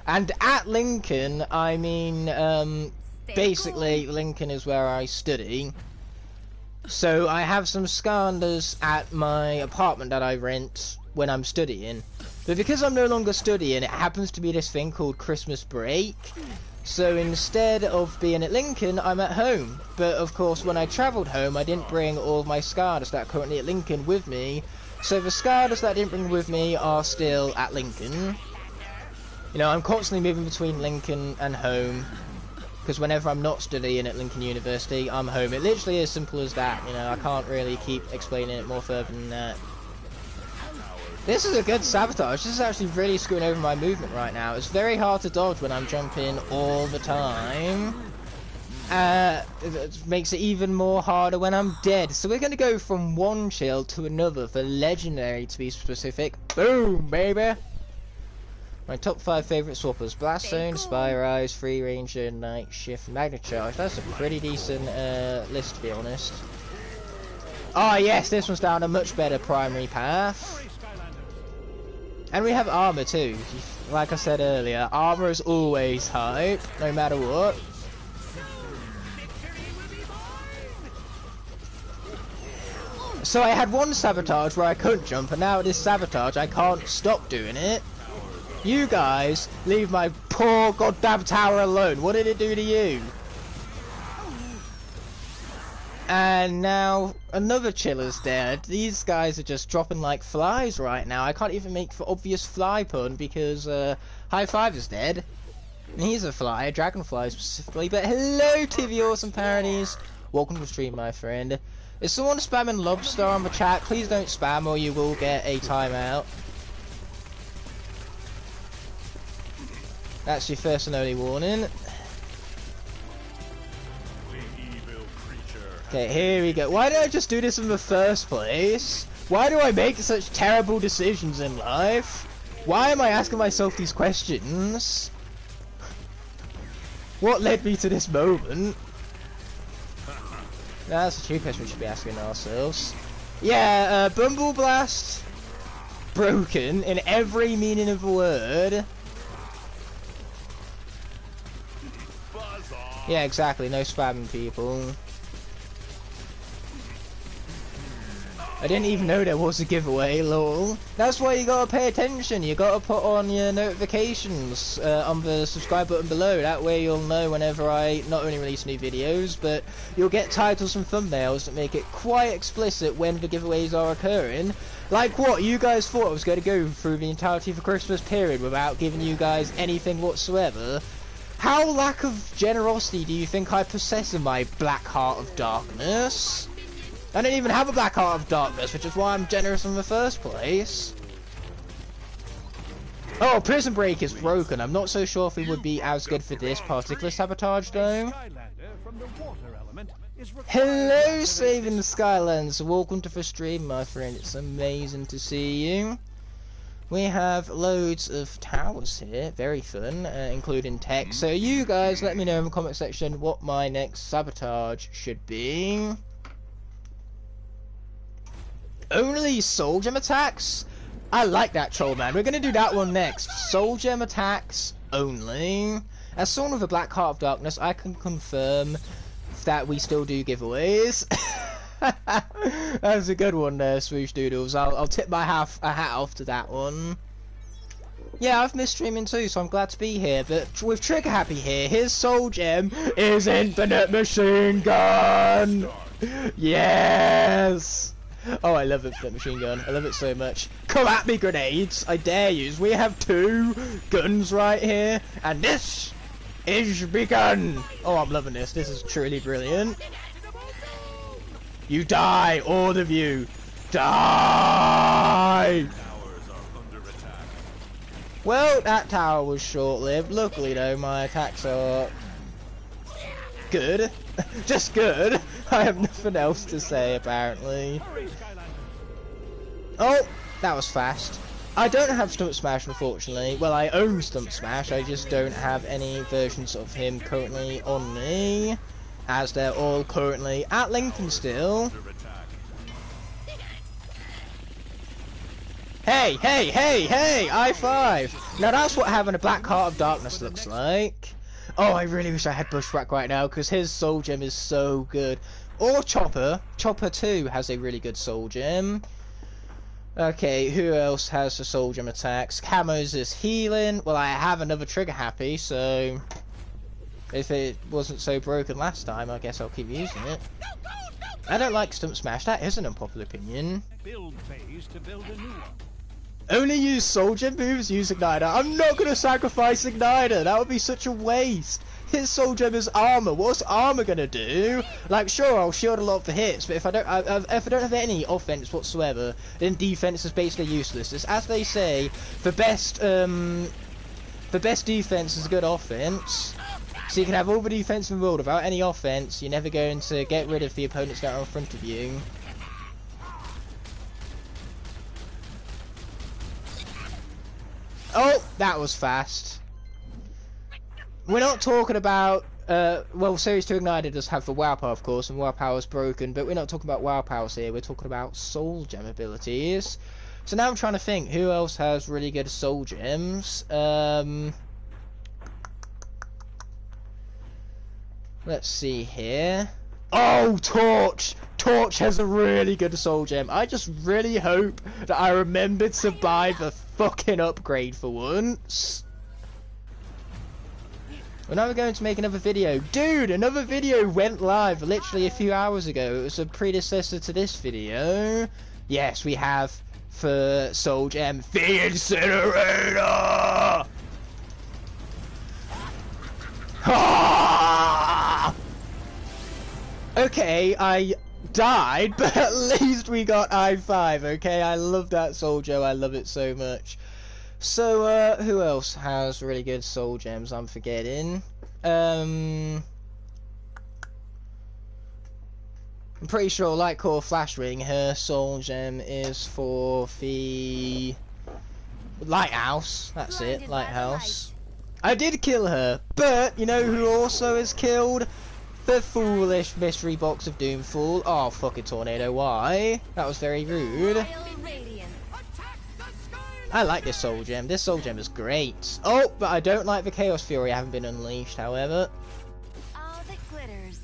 And at Lincoln, I mean, basically Lincoln is where I study, so I have some Skylanders at my apartment that I rent when I'm studying. But because I'm no longer studying, it happens to be this thing called Christmas break. So instead of being at Lincoln, I'm at home. But of course, when I travelled home, I didn't bring all of my Skylanders that are currently at Lincoln with me. So the Skylanders that I didn't bring with me are still at Lincoln. You know, I'm constantly moving between Lincoln and home. because whenever I'm not studying at Lincoln University, I'm home. It literally is as simple as that, you know, I can't really keep explaining it more further than that. This is a good sabotage. This is actually really screwing over my movement right now. It's very hard to dodge when I'm jumping all the time. It makes it even more harder when I'm dead. So we're going to go from one shield to another for legendary, to be specific. Boom, baby! My top 5 favourite swappers: Blast Zone, Spire Eyes, Free Ranger, Night Shift, Magna Charge. That's a pretty decent list, to be honest. Oh yes, this one's down a much better primary path. And we have armor too. Like I said earlier, armor is always hype, no matter what. So I had one sabotage where I couldn't jump, and now this sabotage I can't stop doing it. You guys leave my poor goddamn tower alone. What did it do to you? And now another chiller's dead. These guys are just dropping like flies right now. I can't even make the obvious fly pun because High Five is dead. And he's a fly, a dragonfly specifically. But hello TV Awesome Parodies. Welcome to the stream, my friend. Is someone spamming lobster on the chat? Please don't spam or you will get a timeout. That's your first and only warning. Okay, here we go. Why did I just do this in the first place? Why do I make such terrible decisions in life? Why am I asking myself these questions? What led me to this moment? That's a true question we should be asking ourselves. Yeah, Bumble Blast. Broken in every meaning of the word. Yeah, exactly. No spamming, people. I didn't even know there was a giveaway, lol. That's why you gotta pay attention. You gotta put on your notifications on the subscribe button below. That way you'll know whenever I not only release new videos, but you'll get titles and thumbnails that make it quite explicit when the giveaways are occurring. Like what? You guys thought I was going to go through the entirety of the Christmas period without giving you guys anything whatsoever? How lack of generosity do you think I possess in my black heart of darkness? I don't even have a black heart of darkness, which is why I'm generous in the first place. Oh, Prison Break is broken. I'm not so sure if it would be as good for this particular sabotage, though. Hello, Saving the Skylanders. Welcome to the stream, my friend. It's amazing to see you. We have loads of towers here, very fun, including tech. So you guys let me know in the comment section what my next sabotage should be. Only soul gem attacks? I like that, troll man. We're going to do that one next. Soul gem attacks only. As someone with a black heart of darkness, I can confirm that we still do giveaways. That's a good one there, Swoosh Doodles. I'll tip my hat off to that one. Yeah, I've missed streaming too, so I'm glad to be here. But with Trigger Happy here, his soul gem is Infinite Machine Gun! Yes! Oh, I love Infinite Machine Gun. I love it so much. Come at me, grenades! I dare you. We have 2 guns right here, and this is begun! Oh, I'm loving this. This is truly brilliant. You die, all of you. Die! Well, that tower was short-lived. Luckily, though, my attacks are good. Just good. I have nothing else to say, apparently. Oh, that was fast. I don't have Stump Smash, unfortunately. Well, I own Stump Smash. I just don't have any versions of him currently on me, as they're all currently at Lincoln still. Hey, hey, hey, hey! I5! Now that's what having a black heart of darkness looks like. Oh, I really wish I had Bushwhack right now, because his soul gem is so good. Or Chopper. Chopper 2 has a really good soul gem. Okay, who else has the soul gem attacks? Camos is healing. Well, I have another Trigger Happy, so if it wasn't so broken last time, I guess I'll keep using it. I don't like Stump Smash. That is an unpopular opinion. Build phase to build a new one. Only use soul gem moves, use Igniter. I'm not going to sacrifice Igniter. That would be such a waste. his soul gem is armor. What's armor gonna do? Like, sure, I'll shield a lot of the hits, but if I don't have any offense whatsoever, then defense is basically useless. It's, as they say, the best defense is good offense. So you can have all the defense in the world without any offense. You're never going to get rid of the opponents that are in front of you. Oh, that was fast. We're not talking about, well, Series 2 Ignited does have the WoW power, of course, and WoW power is broken, but we're not talking about WoW powers here, we're talking about soul gem abilities. So now I'm trying to think, who else has really good soul gems? Let's see here. Oh, Torch! Torch has a really good soul gem. I just really hope that I remember to buy the fucking upgrade for once. Well, now we're going to make another video. Dude, another video went live literally a few hours ago. It was a predecessor to this video. Yes, we have for soul gem the Incinerator! Ah! Okay, I died, but at least we got I-5, okay? I love that soul gem, I love it so much. So, who else has really good soul gems I'm forgetting? I'm pretty sure Lightcore Flashwing, her soul gem is for the Lighthouse. That's it, Lighthouse. I did kill her, but you know who also is killed? The foolish mystery box of Doomfall. Oh, fucking tornado, why? That was very rude. I like this soul gem. This soul gem is great. Oh, but I don't like the Chaos Fury. I haven't been unleashed, however. All that glitters.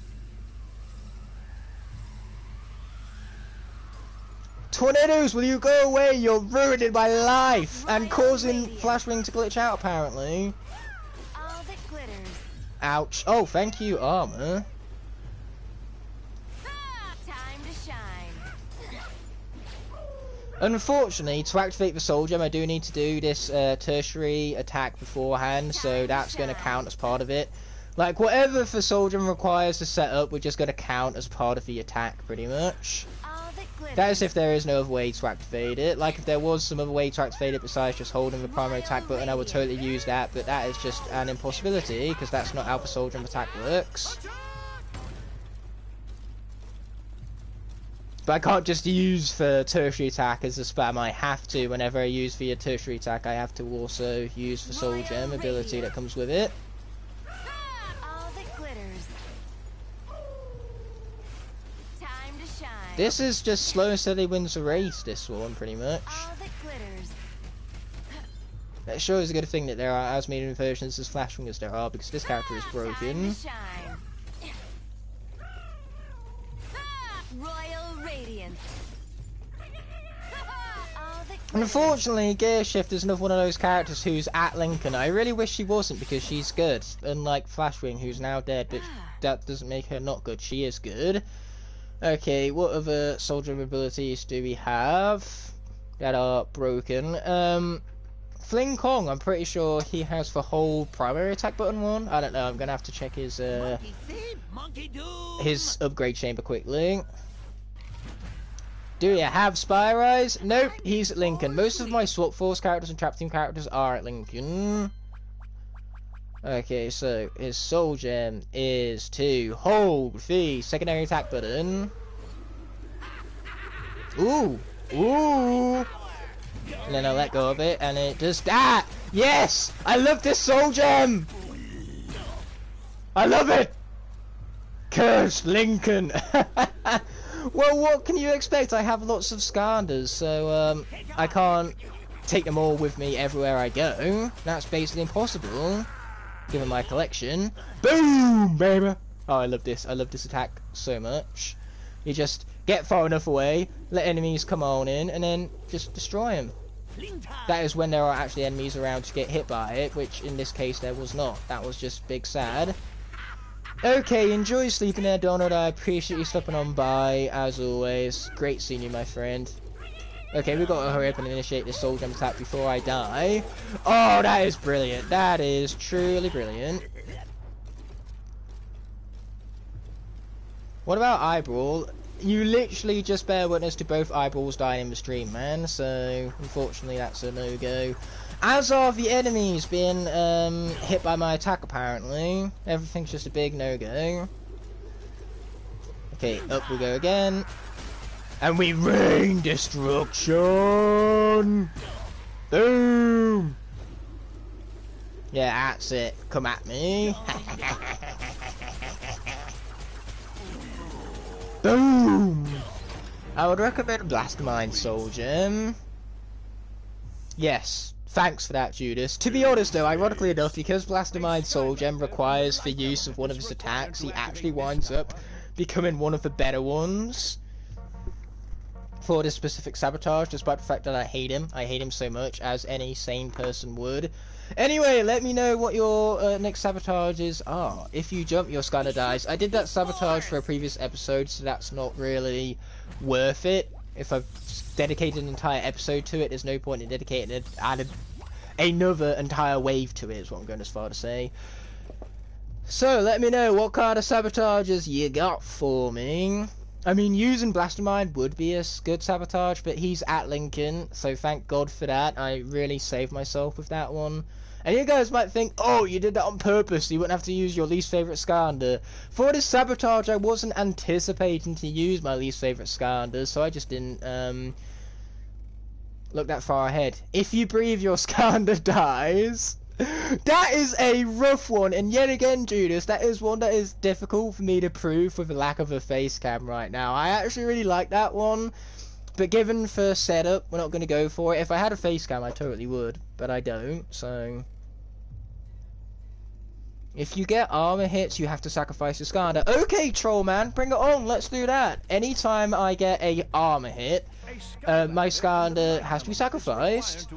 Tornadoes, will you go away? You're ruining my life and causing Flashwing to glitch out, apparently. All that glitters. Ouch. Oh, thank you, armor. Time to shine. Unfortunately, to activate the soul gem, I do need to do this tertiary attack beforehand, so that's going to count as part of it. Like, whatever the soul gem requires to set up, we're just going to count as part of the attack, pretty much. That is if there is no other way to activate it. Like, if there was some other way to activate it besides just holding the primary attack button, I would totally use that, but that is just an impossibility, because that's not how the soul gem attack works. But I can't just use the tertiary attack as a spam. I have to, whenever I use the tertiary attack, I have to also use the soul gem ability that comes with it. All that glitters. Time to shine. This is just slow and steady wins the race, this one, pretty much. All that glitters. That sure is a good thing that there are as many versions as Flashwing as there are, because this character is broken. Royal Radiance. Unfortunately, Gear Shift is another one of those characters who's at Lincoln. I really wish she wasn't, because she's good. Unlike Flashwing, who's now dead, but that doesn't make her not good. She is good. Okay, what other soldier abilities do we have that are broken? Fling Kong, I'm pretty sure he has the whole primary attack button one. I don't know, I'm gonna have to check his upgrade chamber quickly. Do you have Spire Eyes? Nope, he's at Lincoln. Most of my Swap Force characters and Trap Team characters are at Lincoln. Okay, so his soul gem is to hold the secondary attack button. Ooh! Ooh! And then I'll let go of it, and it does that! Yes! I love this soul gem! I love it! Curse Lincoln! Well, what can you expect? I have lots of Skylanders, so I can't take them all with me everywhere I go. That's basically impossible, given my collection. Boom, baby! Oh, I love this. I love this attack so much. You just get far enough away, let enemies come on in, and then just destroy them. That is when there are actually enemies around to get hit by it, which in this case there was not. That was just big sad. Okay, enjoy sleeping there, Donald. I appreciate you stopping on by, as always. Great seeing you, my friend. Okay, we've got to hurry up and initiate this soul gem attack before I die. Oh, that is brilliant. That is truly brilliant. What about Eyeball? You literally just bear witness to both Eyeballs dying in the stream, man. So, unfortunately, that's a no-go. As are the enemies being hit by my attack, apparently. Everything's just a big no-go. Okay, up we go again. And we rain destruction! Boom! Yeah, that's it. Come at me. Boom! I would recommend Blastamind Soul Gem. Yes, thanks for that, Judas. To be honest though, ironically enough, because Blastamind Soul Gem requires the use of one of his attacks, he actually winds up becoming one of the better ones for this specific Sabotage, despite the fact that I hate him. I hate him so much, as any sane person would. Anyway, let me know what your next Sabotages are. If you jump, your Skylander dies. I did that Sabotage for a previous episode, so that's not really worth it. If I've dedicated an entire episode to it, there's no point in dedicating it. Added another entire wave to it, is what I'm going as far to say. So, let me know what kind of Sabotages you got for me. I mean, using Blastamind would be a good Sabotage, but he's at Lincoln, so thank God for that. I really saved myself with that one. And you guys might think, oh, you did that on purpose, so you wouldn't have to use your least favourite Skylander. For this Sabotage, I wasn't anticipating to use my least favourite Skylander, so I just didn't look that far ahead. If you breathe, your Skylander dies. That is a rough one, and yet again, Judas, that is one that is difficult for me to prove with the lack of a face cam right now. I actually really like that one, but given the setup, we're not going to go for it. If I had a face cam, I totally would, but I don't, so... If you get armor hits, you have to sacrifice your Skylander. Okay, Trollman, bring it on, let's do that. Anytime I get a armor hit, my Skylander has to be sacrificed.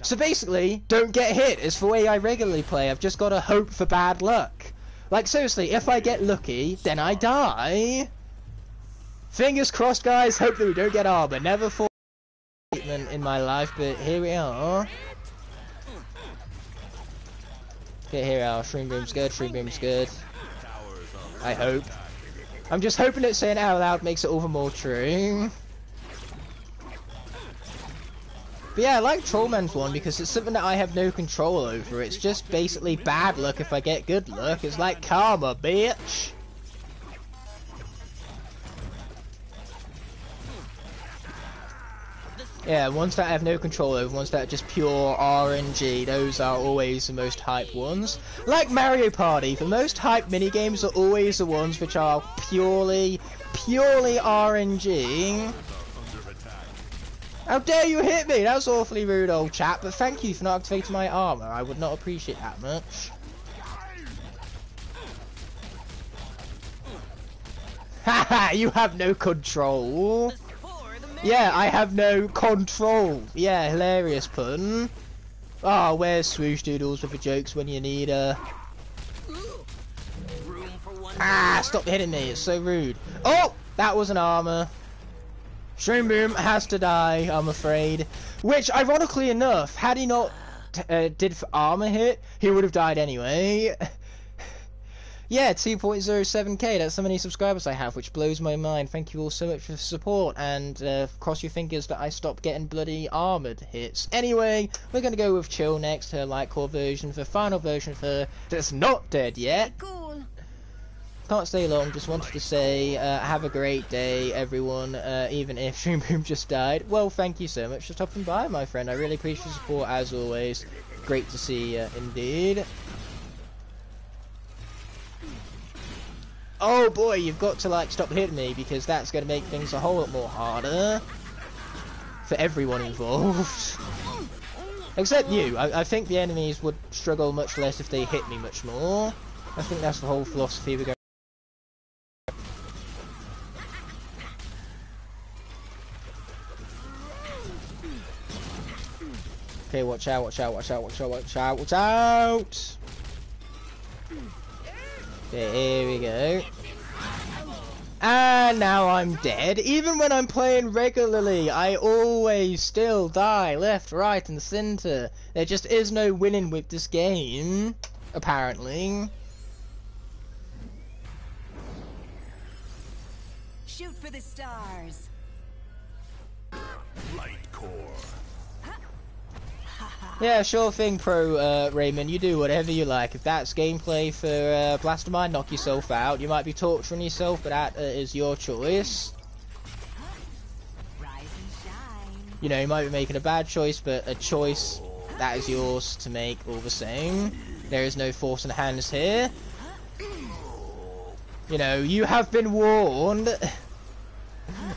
So basically, don't get hit is the way I regularly play. I've just got to hope for bad luck. Like, seriously, if I get lucky, then I die. Fingers crossed, guys, hope that we don't get armor. Never thought statement in my life, but here we are. Okay, here we are. Shroom Boom's good, Shroom Boom's good. I hope. I'm just hoping that saying it out loud makes it all the more true. But yeah, I like Trollman's one because it's something that I have no control over. It's just basically bad luck if I get good luck. It's like karma, bitch. Yeah, ones that I have no control over, ones that are just pure RNG, those are always the most hyped ones. Like Mario Party, the most hyped minigames are always the ones which are purely RNG. How dare you hit me? That was awfully rude, old chap, but thank you for not activating my armor. I would not appreciate that much. Haha, you have no control. Yeah, I have no control. Yeah, hilarious pun. Oh, where's Swoosh Doodles with the jokes when you need her? Ah, stop hitting me, it's so rude. Oh, that was an armor. Shroom Boom has to die, I'm afraid. Which, ironically enough, had he not did for armor hit, he would have died anyway. Yeah, 2.07k, that's how many subscribers I have, which blows my mind. Thank you all so much for the support, and cross your fingers that I stop getting bloody armoured hits. Anyway, we're going to go with Chill next, her light core version, the final version of her that's not dead yet. Cool. Can't stay long, just wanted to say, have a great day, everyone, even if Shroom Boom just died. Well, thank you so much for stopping by, my friend. I really appreciate your support, as always. Great to see you, indeed. Oh boy, you've got to like stop hitting me because that's going to make things a whole lot more harder for everyone involved. Except you. I think the enemies would struggle much less if they hit me much more. I think that's the whole philosophy we're going. Okay, watch out, watch out, watch out, watch out, watch out, watch out! Okay, here we go. And now I'm dead. Even when I'm playing regularly, I always still die left, right, and centre. There just is no winning with this game, apparently. Shoot for the stars. Light core. Yeah, sure thing, Pro Raymond. You do whatever you like. If that's gameplay for Blastermind, knock yourself out. You might be torturing yourself, but that is your choice. You know, you might be making a bad choice, but a choice that is yours to make all the same. There is no force in hands here. You know, you have been warned.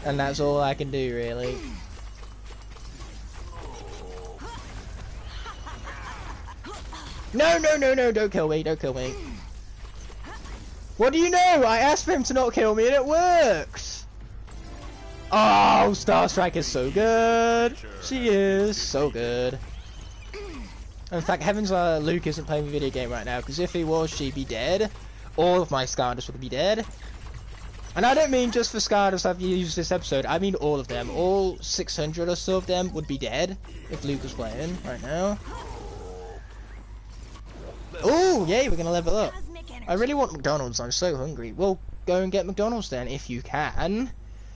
And that's all I can do, really. No, no, no, no, don't kill me, don't kill me. What do you know? I asked for him to not kill me and it worked! Oh, Star Strike is so good! She is so good. In fact, heavens Luke isn't playing a video game right now, because if he was, she'd be dead. All of my Skylanders would be dead. And I don't mean just for Skylanders I've used this episode, I mean all of them. All 600 or so of them would be dead if Luke was playing right now. Oh, yay, we're gonna level up. I really want McDonald's, I'm so hungry. Well, go and get McDonald's then, if you can.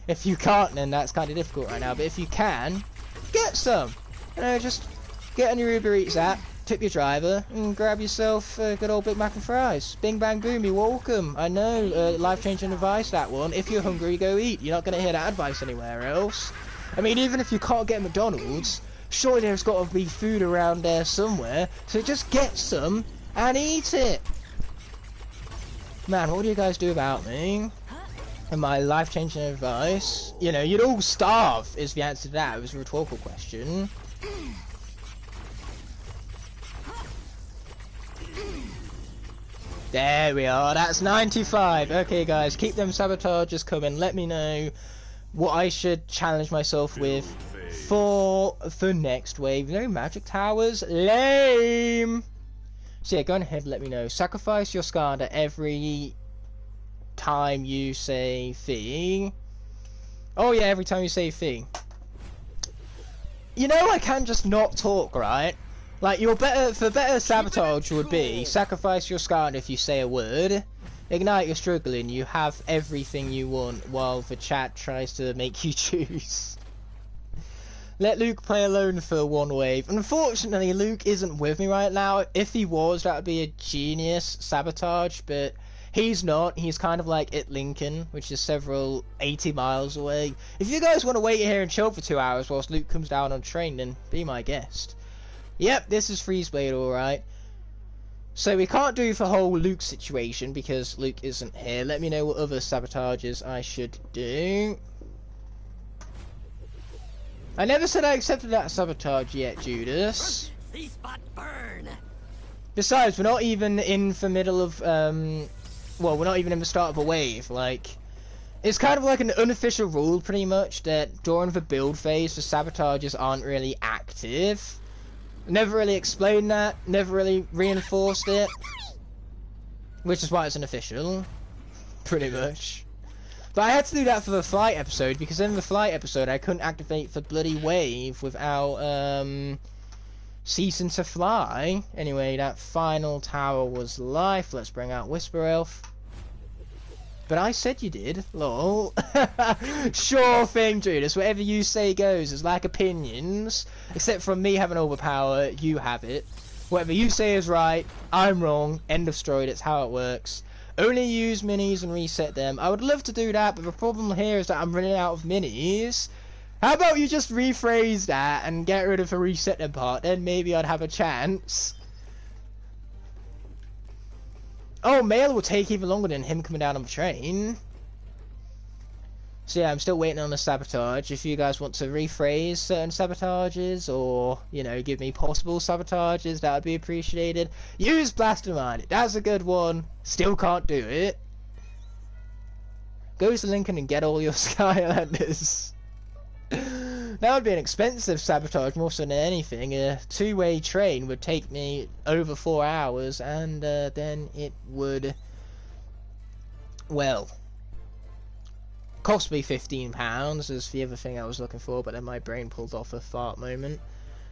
If you can't, then that's kind of difficult right now, but if you can, get some. You know, just get on your Uber Eats app, tip your driver, and grab yourself a good old Big Mac and fries. Bing bang boom, you're welcome. I know, life-changing advice, that one. If you're hungry, go eat. You're not gonna hear that advice anywhere else. I mean, even if you can't get McDonald's, surely there's got to be food around there somewhere, so just get some and eat it. Man, what do you guys do about me? And my life-changing advice? You know, you'd all starve is the answer to that. It was a rhetorical question. There we are, that's 95. Okay guys, keep them sabotages coming. Let me know what I should challenge myself with for the next wave. No magic towers? Lame! So yeah, go ahead, let me know. Sacrifice your Skylander every time you say fee. Oh yeah, every time you say fee. You know, I can just not talk, right? Like, better sabotage would be sacrifice your Skylander if you say a word. Ignite your struggling, you have everything you want while the chat tries to make you choose. Let Luke play alone for one wave. Unfortunately, Luke isn't with me right now. If he was, that would be a genius sabotage, but he's not. He's kind of like at Lincoln, which is several 80 miles away. If you guys want to wait here and chill for 2 hours whilst Luke comes down on train, then be my guest. Yep, this is Freeze Blade, alright. So we can't do the whole Luke situation because Luke isn't here. Let me know what other sabotages I should do. I never said I accepted that sabotage yet, Judas. Besides, we're not even in the middle of, well, we're not even in the start of a wave. Like, it's kind of like an unofficial rule, pretty much, that during the build phase, the sabotages aren't really active. Never really explained that, never really reinforced it. Which is why it's unofficial, pretty much. But I had to do that for the flight episode, because in the flight episode I couldn't activate the bloody wave without ceasing to fly. Anyway, that final tower was life. Let's bring out Whisper Elf. But I said you did, lol. Sure thing, Judas. Whatever you say goes. It's like opinions. Except from me having all the power, you have it. Whatever you say is right, I'm wrong. End of story, that's how it works. Only use minis and reset them. I would love to do that, but the problem here is that I'm running out of minis. How about you just rephrase that and get rid of the reset them part, then maybe I'd have a chance. Oh, mail will take even longer than him coming down on the train. So yeah, I'm still waiting on the sabotage. If you guys want to rephrase certain sabotages, or, you know, give me possible sabotages, that would be appreciated. Use Blastermind, that's a good one. Still can't do it. Go to Lincoln and get all your Skylanders. That would be an expensive sabotage more so than anything. A two-way train would take me over 4 hours, and then it would, well, cost me £15 is the other thing I was looking for, but then my brain pulled off a fart moment.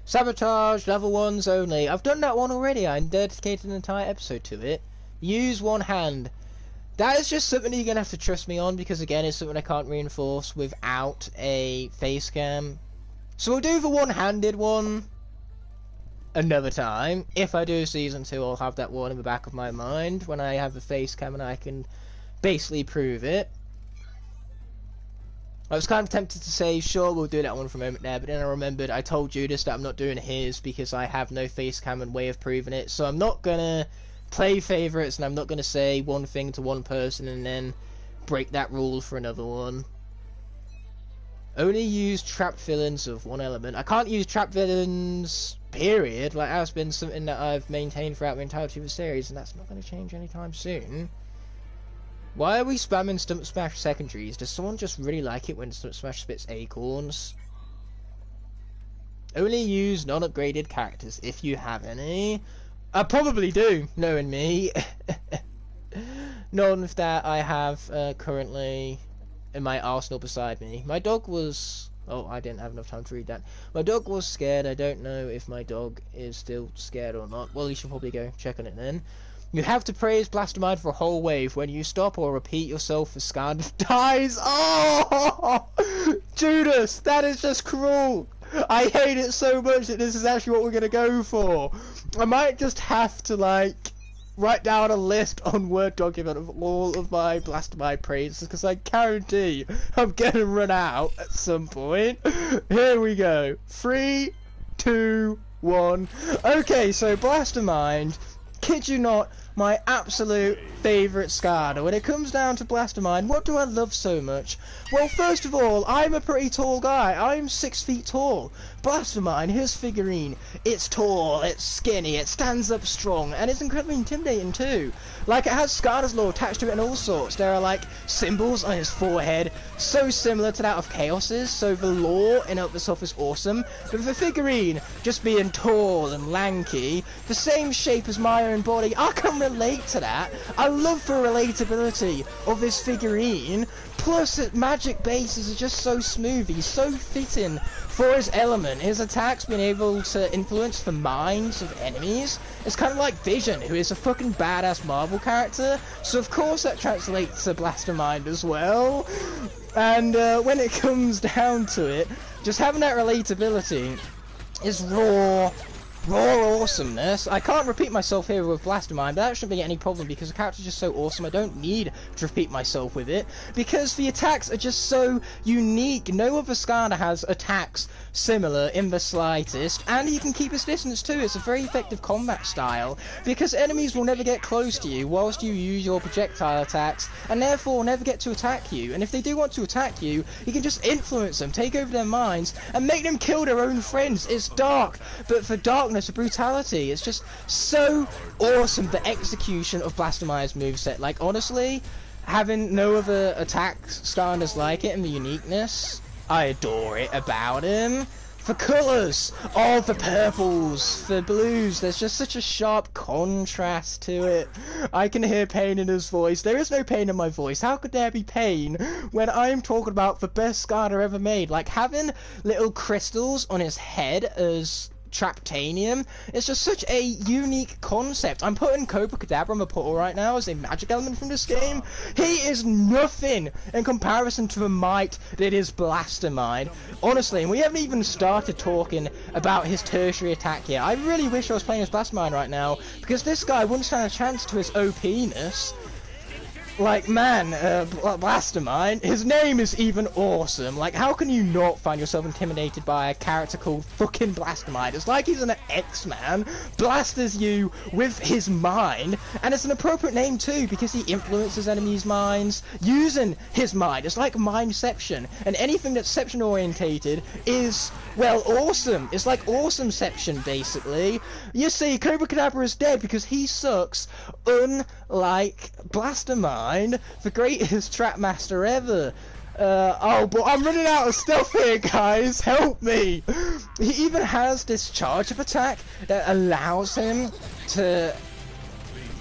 Sabotage, level 1s only. I've done that one already. I dedicated an entire episode to it. Use one hand. That is just something you're going to have to trust me on, because again, it's something I can't reinforce without a face cam. So we'll do the one-handed one another time. If I do Season 2, I'll have that one in the back of my mind when I have the face cam and I can basically prove it. I was kind of tempted to say, sure, we'll do that one for a moment there, but then I remembered I told Judas that I'm not doing his because I have no face cam and way of proving it, so I'm not gonna play favourites and I'm not gonna say one thing to one person and then break that rule for another one. Only use trapped villains of one element. I can't use trapped villains, period. Like, that's been something that I've maintained throughout the entirety of the series, and that's not going to change anytime soon. Why are we spamming Stump Smash secondaries? Does someone just really like it when Stump Smash spits acorns? Only use non-upgraded characters if you have any. I probably do, knowing me. None of that I have currently in my arsenal beside me. My dog was... Oh, I didn't have enough time to read that. My dog was scared. I don't know if my dog is still scared or not. Well, you should probably go check on it then. You have to praise Blastermind for a whole wave. When you stop or repeat yourself, the Skylanders dies. Oh! Judas, that is just cruel. I hate it so much that this is actually what we're going to go for. I might just have to, like, write down a list on Word document of all of my Blastermind praises, because I guarantee I'm going to run out at some point. Here we go. 3, 2, 1. Okay, so Blastermind, kid you not, my absolute favourite Scarder. When it comes down to Blastermind, what do I love so much? Well, first of all, I'm a pretty tall guy. I'm 6 feet tall. Blastermind, his figurine, it's tall, it's skinny, it stands up strong, and it's incredibly intimidating too. Like, it has Scarder's lore attached to it and all sorts. There are, like, symbols on his forehead, so similar to that of Chaos's, so the lore in of itself is awesome. But the figurine just being tall and lanky, the same shape as my own body, I can relate to that. I love the relatability of this figurine. Plus, its magic bases are just so smooth. He's so fitting for his element. His attacks being able to influence the minds of enemies. It's kind of like Vision, who is a fucking badass Marvel character. So of course that translates to Blastermind as well. And when it comes down to it, just having that relatability is raw awesomeness. I can't repeat myself here with Blastermind, but that shouldn't be any problem because the character's just so awesome. I don't need to repeat myself with it because the attacks are just so unique. No other Scarder has attacks similar in the slightest, and he can keep his distance too. It's a very effective combat style because enemies will never get close to you whilst you use your projectile attacks, and therefore never get to attack you. And if they do want to attack you, you can just influence them, take over their minds, and make them kill their own friends. It's dark, but for darkness, the brutality, it's just so awesome. The execution of Blastermind's moveset, like, honestly, having no other attacks Skylanders like it, and the uniqueness, I adore it about him. The colours, oh, the purples, the blues, there's just such a sharp contrast to it. I can hear pain in his voice. There is no pain in my voice. How could there be pain when I'm talking about the best Scarder ever made? Like, having little crystals on his head as Traptanium, it's just such a unique concept. I'm putting Cobra Kadabra on the portal right now as a magic element from this game. He is nothing in comparison to the might that is Blastermind. Honestly, and we haven't even started talking about his tertiary attack yet. I really wish I was playing as Blastermind right now, because this guy wouldn't stand a chance to his OP-ness. Like, man, Blastermind, his name is even awesome. Like, how can you not find yourself intimidated by a character called fucking Blastermind? It's like he's an X-Man, blasters you with his mind, and it's an appropriate name too, because he influences enemies' minds using his mind. It's like Mindception, and anything that's Ception-orientated is, well, awesome. It's like Awesomeception, basically. You see, Cobra Kadabra is dead because he sucks, unlike Blastermind, the greatest trap master ever. Oh, but I'm running out of stuff here, guys. Help me. He even has this charge of attack that allows him to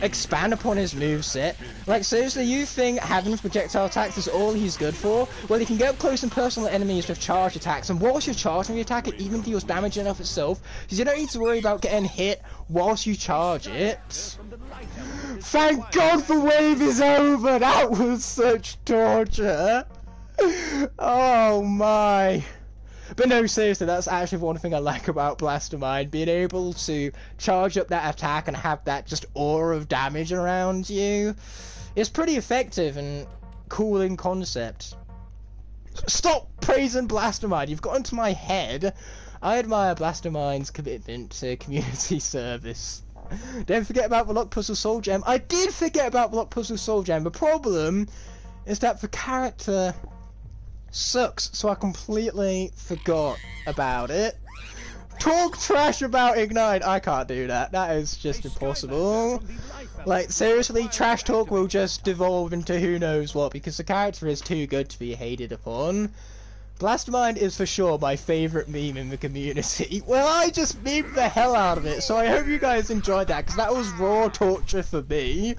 expand upon his moveset. Like, seriously, you think having projectile attacks is all he's good for? Well, he can get up close and personal enemies with charge attacks, and whilst you're charging the attack, it even deals damage enough itself, because you don't need to worry about getting hit whilst you charge it. Thank God the wave is over! That was such torture! Oh my! But no, seriously, that's actually one thing I like about Blastermind, being able to charge up that attack and have that just aura of damage around you. It's pretty effective and cool in concept. Stop praising Blastermind, you've got into my head. I admire Blastermind's commitment to community service. Don't forget about the Lock Puzzle Soul Gem. I did forget about the Lock Puzzle Soul Gem. The problem is that the character sucks, so I completely forgot about it. Talk trash about Ignite. I can't do that. That is just impossible. Like, seriously, trash talk will just devolve into who knows what, because the character is too good to be hated upon. Blastermind is for sure my favourite meme in the community. Well, I just memed the hell out of it, so I hope you guys enjoyed that, because that was raw torture for me.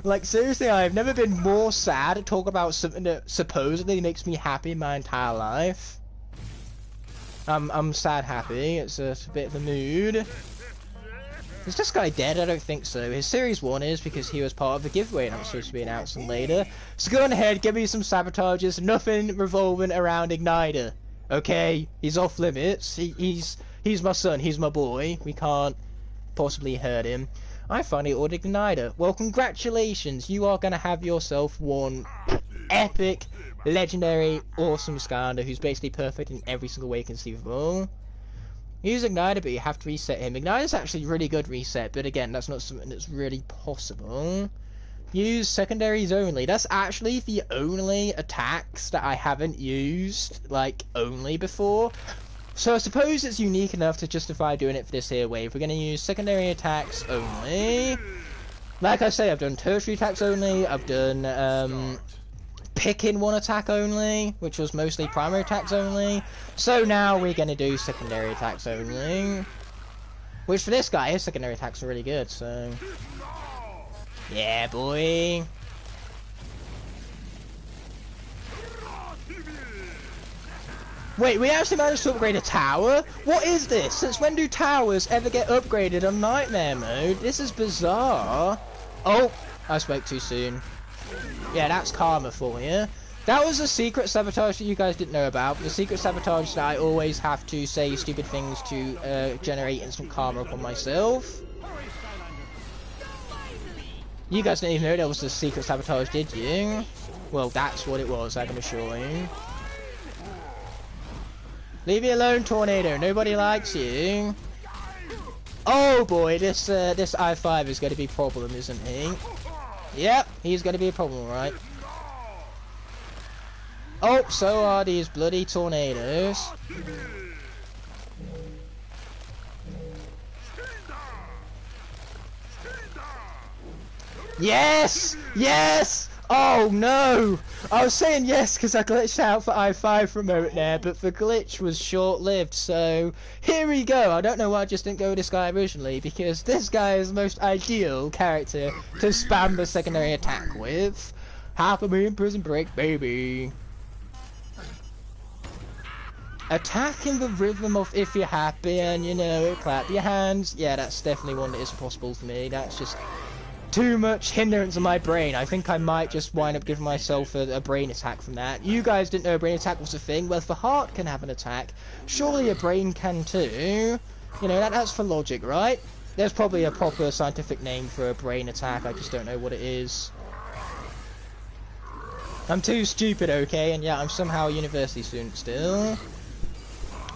Like, seriously, I've never been more sad to talk about something that supposedly makes me happy in my entire life. I'm sad happy, it's a bit of a mood. Is this guy dead? I don't think so. His Series 1 is, because he was part of the giveaway and I'm supposed to be announcing later. So go on ahead, give me some sabotages, nothing revolving around Igniter. Okay? He's off limits. He's my son, he's my boy. We can't possibly hurt him. I finally ordered Igniter. Well, congratulations, you are gonna have yourself one epic, legendary, awesome Skylander who's basically perfect in every single way conceivable. Use Igniter, but you have to reset him. Igniter's actually really good reset, but again, that's not something that's really possible. Use secondaries only. That's actually the only attacks that I haven't used, like, only before. So I suppose it's unique enough to justify doing it for this here wave. We're going to use secondary attacks only. Like I say, I've done tertiary attacks only. I've done, picking one attack only, which was mostly primary attacks only. So now we're going to do secondary attacks only. Which for this guy, his secondary attacks are really good, so... yeah, boy. Wait, we actually managed to upgrade a tower? What is this? Since when do towers ever get upgraded on Nightmare Mode? This is bizarre. Oh, I spoke too soon. Yeah, that's karma for you. That was a secret sabotage that you guys didn't know about. The secret sabotage that I always have to say stupid things to generate instant karma upon myself. You guys didn't even know that was the secret sabotage, did you? Well, that's what it was, I can assure you. Leave me alone, Tornado. Nobody likes you. Oh boy, this I-5 is going to be a problem, isn't he? Yep, he's going to be a problem, right? Oh, so are these bloody tornadoes. Yes! Yes! Oh no! I was saying yes because I glitched out for I-5 for a moment there, but the glitch was short-lived, so here we go. I don't know why I just didn't go with this guy originally, because this guy is the most ideal character to spam the secondary attack with. Half a million prison break, baby. Attack in the rhythm of if you're happy and, you know, clap your hands. Yeah, that's definitely one that isn't possible for me. That's just too much hindrance on my brain. I think I might just wind up giving myself a brain attack from that. You guys didn't know a brain attack was a thing. Well, if the heart can have an attack, surely a brain can too. You know, that's for logic, right? There's probably a proper scientific name for a brain attack. I just don't know what it is. I'm too stupid, okay? And yeah, I'm somehow a university student still.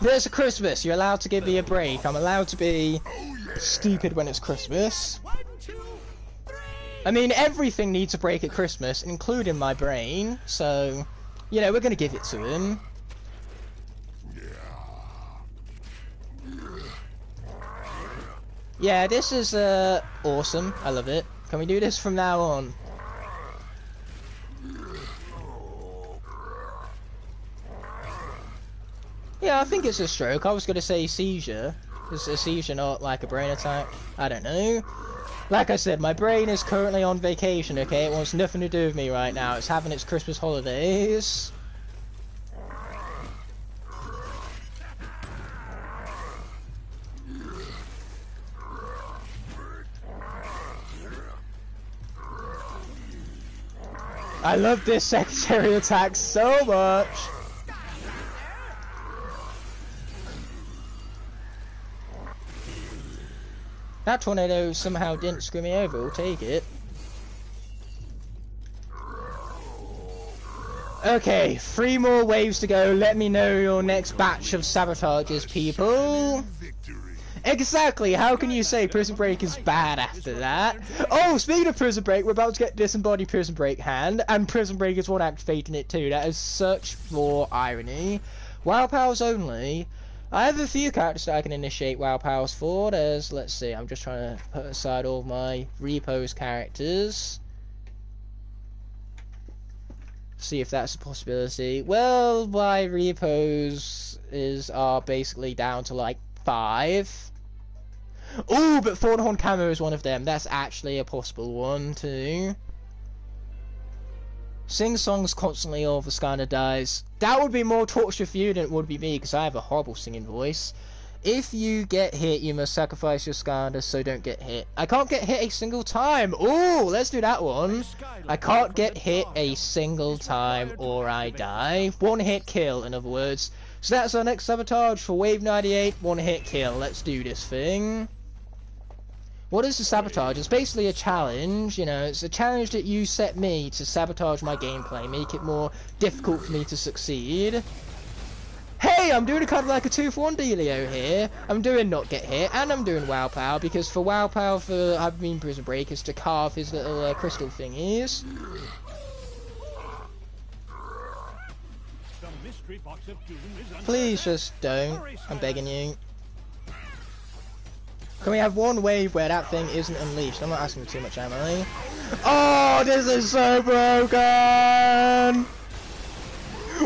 But it's a Christmas. You're allowed to give me a break. I'm allowed to be stupid when it's Christmas. I mean, everything needs a break at Christmas, including my brain. So, you know, we're going to give it to him. Yeah, this is awesome. I love it. Can we do this from now on? Yeah, I think it's a stroke. I was going to say seizure. Is a seizure not like a brain attack? I don't know. Like I said, my brain is currently on vacation, okay? It wants nothing to do with me right now. It's having its Christmas holidays. I love this secondary attack so much. That tornado somehow didn't screw me over, we'll take it. Okay, 3 more waves to go. Let me know your next batch of sabotages, people. Exactly, how can you say Prison Break is bad after that? Oh, speaking of Prison Break, we're about to get Disembodied Prison Break hand, and Prison Break is one activating it too. That is such raw irony. WoW powers only. I have a few characters that I can initiate WoW powers for. There's, let's see, I'm just trying to put aside all my repos characters. See if that's a possibility. Well, my repos are basically down to like 5. Ooh, but Thornhorn Camo is one of them. That's actually a possible one too. Sing songs constantly or the Skylander dies. That would be more torture for you than it would be me, because I have a horrible singing voice. If you get hit, you must sacrifice your Skylander so don't get hit. I can't get hit a single time. Ooh, let's do that one. I can't get hit a single time or I die. 1 hit kill, in other words. So that's our next sabotage for Wave 98. 1 hit kill. Let's do this thing. What is the sabotage? It's basically a challenge, you know, it's a challenge that you set me to sabotage my gameplay, make it more difficult for me to succeed. Hey, I'm doing a kind of like a 2-for-1 dealio here. I'm doing not get hit, and I'm doing WoW Power, because for WoW Power for I've been Prison Break is to carve his little crystal thingies. Please just don't, I'm begging you. Can we have 1 wave where that thing isn't unleashed? I'm not asking for too much, am I? Oh, this is so broken!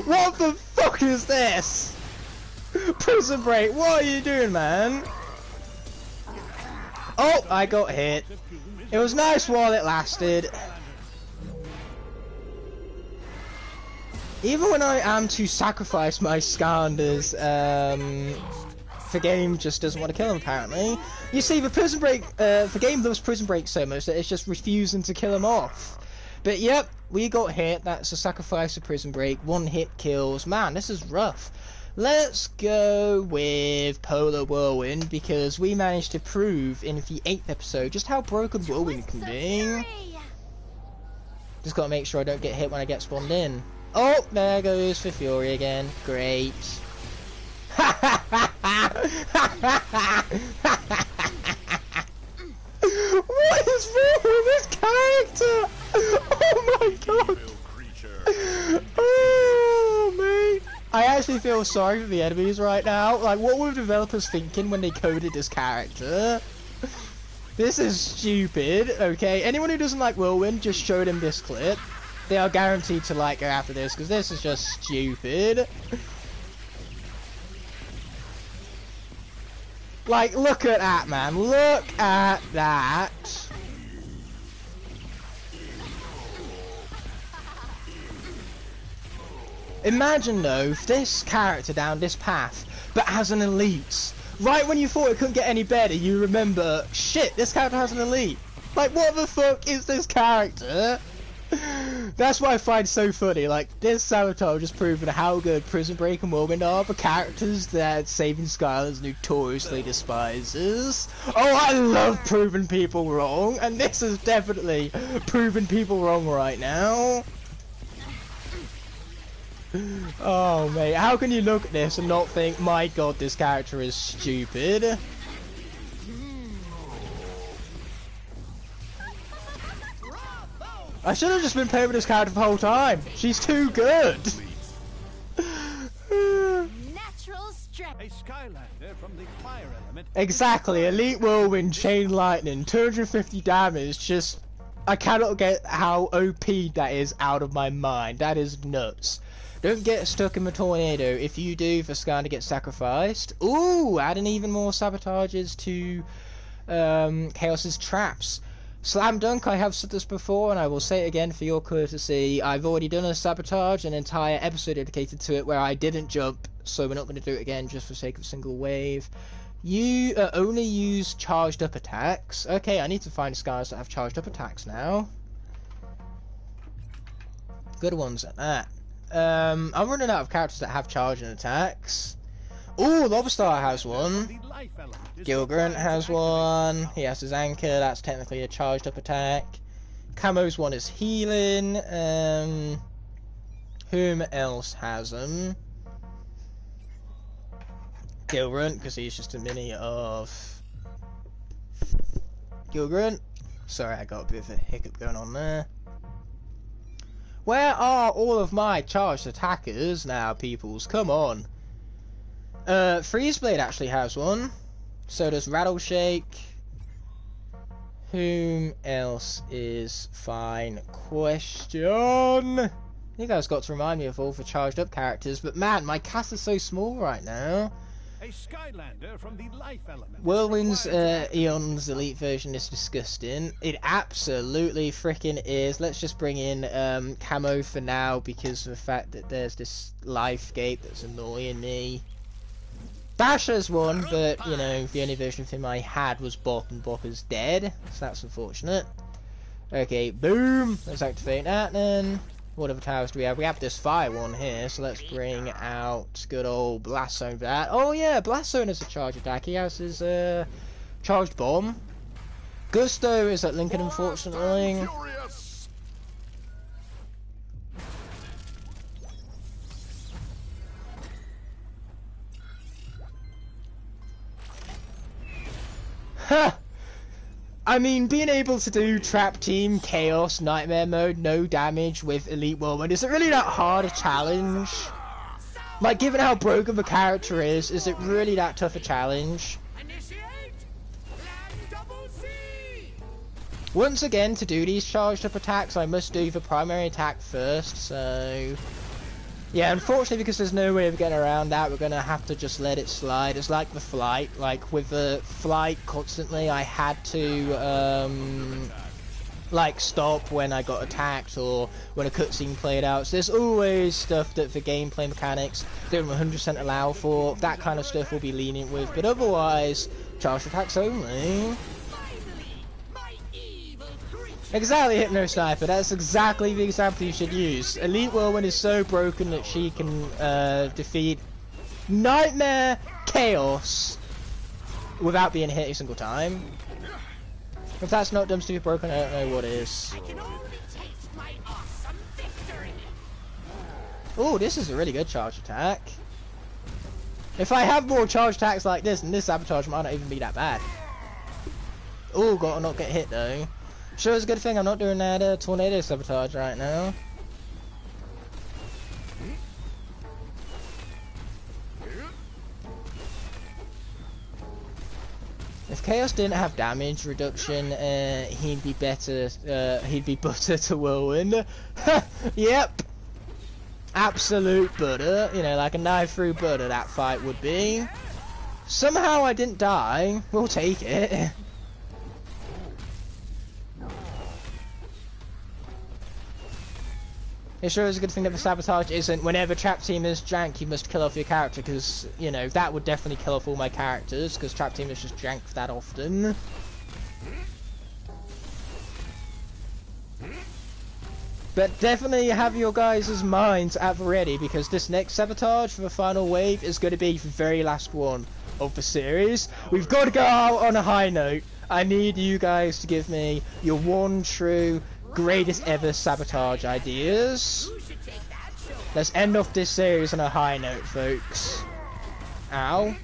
What the fuck is this? Prison Break, what are you doing, man? Oh, I got hit. It was nice while it lasted. Even when I am to sacrifice my Skylanders, the game just doesn't want to kill him, apparently. You see, the Prison Break, the game loves Prison Break so much that it's just refusing to kill him off. But yep, we got hit. That's a sacrifice of Prison Break. 1 hit kills. Man, this is rough. Let's go with Polar Whirlwind, because we managed to prove in the 8th episode just how broken Whirlwind can be. Just gotta make sure I don't get hit when I get spawned in. Oh, there goes for Fury again. Great. What is wrong with this character? Oh my god! Oh mate, I actually feel sorry for the enemies right now. Like, what were the developers thinking when they coded this character? This is stupid. Okay, anyone who doesn't like Whirlwind, just show them this clip. They are guaranteed to like her after this, because this is just stupid. Like, look at that, man. Look at that. Imagine, though, this character down this path, but has an elite. Right when you thought it couldn't get any better, you remember, shit, this character has an elite. Like, what the fuck is this character? That's what I find so funny. Like, this Sabotage has proven how good Prison Break and Whirlwind are for characters that Saving Skylanders notoriously despises. Oh, I love proving people wrong, and this is definitely proving people wrong right now. Oh mate, how can you look at this and not think, my god, this character is stupid? I should have just been playing with this character the whole time. She's too good. Natural strength. A Skylander from the fire element. Exactly, Elite Whirlwind, Chain Lightning, 250 damage. Just, I cannot get how OP that is out of my mind. That is nuts. Don't get stuck in the tornado. If you do, the Skylander gets sacrificed. Ooh, adding even more sabotages to Chaos's traps. Slam Dunk, I have said this before, and I will say it again for your courtesy. I've already done a Sabotage, an entire episode dedicated to it, where I didn't jump, so we're not going to do it again just for the sake of a single wave. You only use charged up attacks. Okay, I need to find Skylers that have charged up attacks now. good ones at that. I'm running out of characters that have charging attacks. Ooh, Lobstar has one. Gilgrunt has one. He has his anchor. That's technically a charged up attack. Camo's one is healing. Whom else has them? Gilgrunt, because he's just a mini of Gilgrunt. Sorry, I got a bit of a hiccup going on there. Where are all of my charged attackers now, peoples? Come on. Freezeblade actually has one. So does Rattleshake. Whom else is fine? Question. You guys got to remind me of all the charged up characters, but man, my cast is so small right now. A Skylander from the life element. Whirlwind's Eon's Elite version is disgusting. It absolutely freaking is. Let's just bring in Camo for now because of the fact that there's this life gate that's annoying me. Basher's one, but you know, the only version of him I had was Bop, and Bop is dead, so that's unfortunate. Okay, boom! Let's activate that then. What other towers do we have? We have this fire one here, so let's bring out good old Blast Zone for that. Oh yeah, Blast Zone is a charge attack. He has his charged bomb. Gusto is at Lincoln, unfortunately. Ha! I mean, being able to do Trap Team, Chaos, Nightmare Mode, no damage with Elite Whirlwind, is it really that hard a challenge? Like, given how broken the character is it really that tough a challenge? Once again, to do these charged up attacks, I must do the primary attack first, so... Yeah, unfortunately, because there's no way of getting around that, we're gonna have to just let it slide. It's like the flight. Like, with the flight constantly, I had to, like, stop when I got attacked or when a cutscene played out. So there's always stuff that the gameplay mechanics don't 100% allow for. That kind of stuff we'll be lenient with, but otherwise, charged attacks only. Exactly, Hypno Sniper, that's exactly the example you should use. Elite Whirlwind is so broken that she can defeat Nightmare Chaos without being hit a single time. If that's not dumb stupid broken, I don't know what is. Oh, this is a really good charge attack. If I have more charge attacks like this, and this Sabotage might not even be that bad. Oh, gotta not get hit though. Sure, it's a good thing I'm not doing that Tornado Sabotage right now. If Chaos didn't have damage reduction, he'd be better. He'd be butter to Whirlwind. Yep, absolute butter. You know, like a knife through butter. That fight would be. Somehow I didn't die. We'll take it. It sure is a good thing that the Sabotage isn't whenever Trap Team is jank, you must kill off your character, because, you know, that would definitely kill off all my characters, because Trap Team is just jank that often. But definitely have your guys' minds at the ready, because this next Sabotage for the final wave is going to be the very last one of the series. We've got to go out on a high note. I need you guys to give me your one true greatest ever Sabotage ideas. Let's end off this series on a high note, folks. Ow.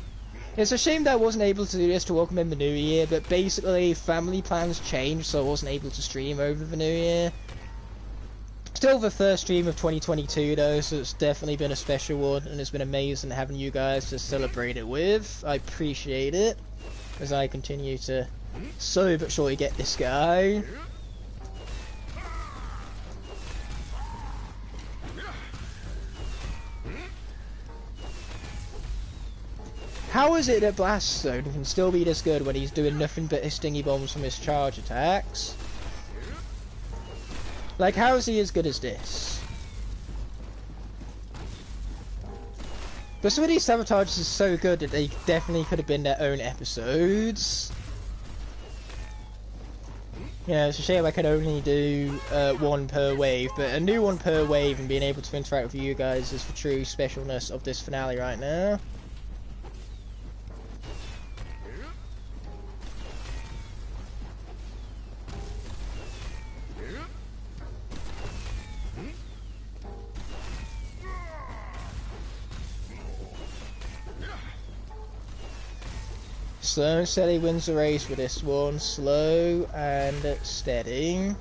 It's a shame that I wasn't able to do this to welcome in the new year, but basically family plans changed, so I wasn't able to stream over the new year. Still the first stream of 2022 though, so it's definitely been a special one, and it's been amazing having you guys to celebrate it with. I appreciate it, as I continue to slowly but surely get this guy. How is it that Blast Zone can still be this good when he's doing nothing but his stingy bombs from his charge attacks? Like, how is he as good as this? But some of these Sabotages are so good that they definitely could have been their own episodes. Yeah, it's a shame I can only do one per wave, but a new one per wave and being able to interact with you guys is the true specialness of this finale right now. Slow and steady wins the race with this one. Slow and steady.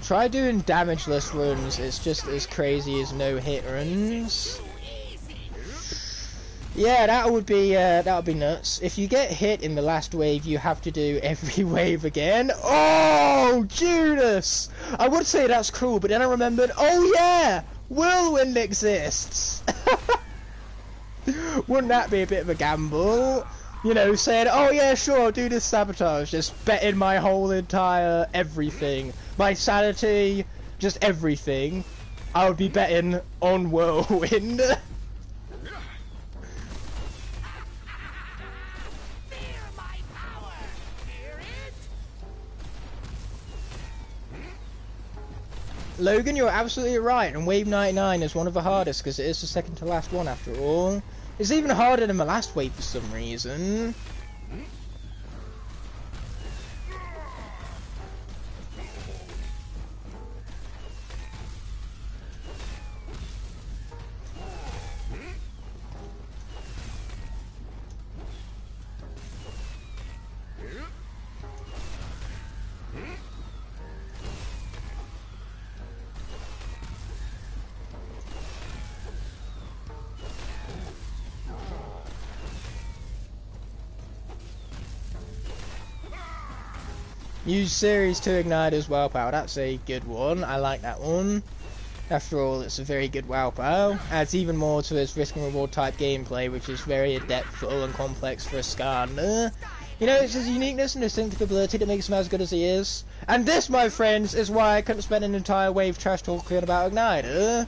Try doing damageless runs, it's just as crazy as no hit runs. Yeah, that would be nuts. If you get hit in the last wave, you have to do every wave again. Oh, Judas! I would say that's cruel, but then I remembered, oh yeah, Whirlwind exists. Wouldn't that be a bit of a gamble? You know, saying, oh yeah, sure, I'll do this sabotage, just betting my whole entire everything. My sanity, just everything. I would be betting on Whirlwind. Logan, you're absolutely right, and Wave 99 is one of the hardest because it is the second to last one after all. It's even harder than the last wave for some reason. Use Series 2 Igniters WoW Power, that's a good one, I like that one. After all, it's a very good WoW Power. Adds even more to its risk and reward type gameplay, which is very adeptful and complex for a Skylander. You know, it's his uniqueness and distinctive ability that makes him as good as he is. And this, my friends, is why I couldn't spend an entire wave trash talking about Igniter.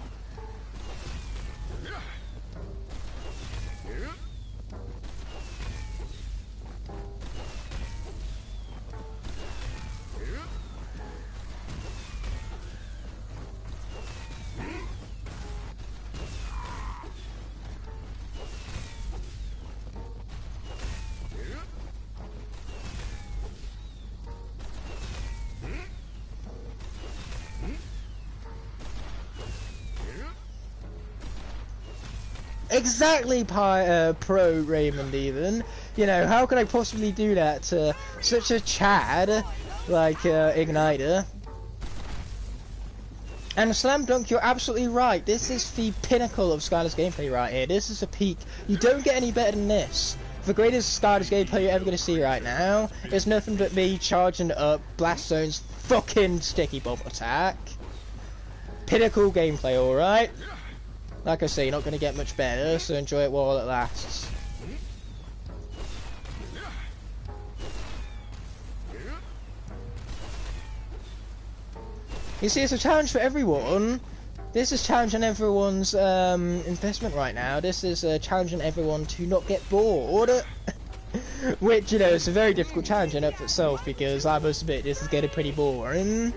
Exactly, Pro Raymond even. You know, how could I possibly do that to such a Chad like Igniter? And Slam Dunk, you're absolutely right. This is the pinnacle of Skylanders gameplay right here. This is a peak. You don't get any better than this. The greatest Skylanders gameplay you're ever going to see right now is nothing but me charging up Blast Zone's fucking Sticky Bomb attack. Pinnacle gameplay, alright? Like I say, you're not going to get much better, so enjoy it while it lasts. You see, it's a challenge for everyone. This is challenging everyone's investment right now. This is challenging everyone to not get bored. Which, you know, is a very difficult challenge in of itself, because I must admit, this is getting pretty boring.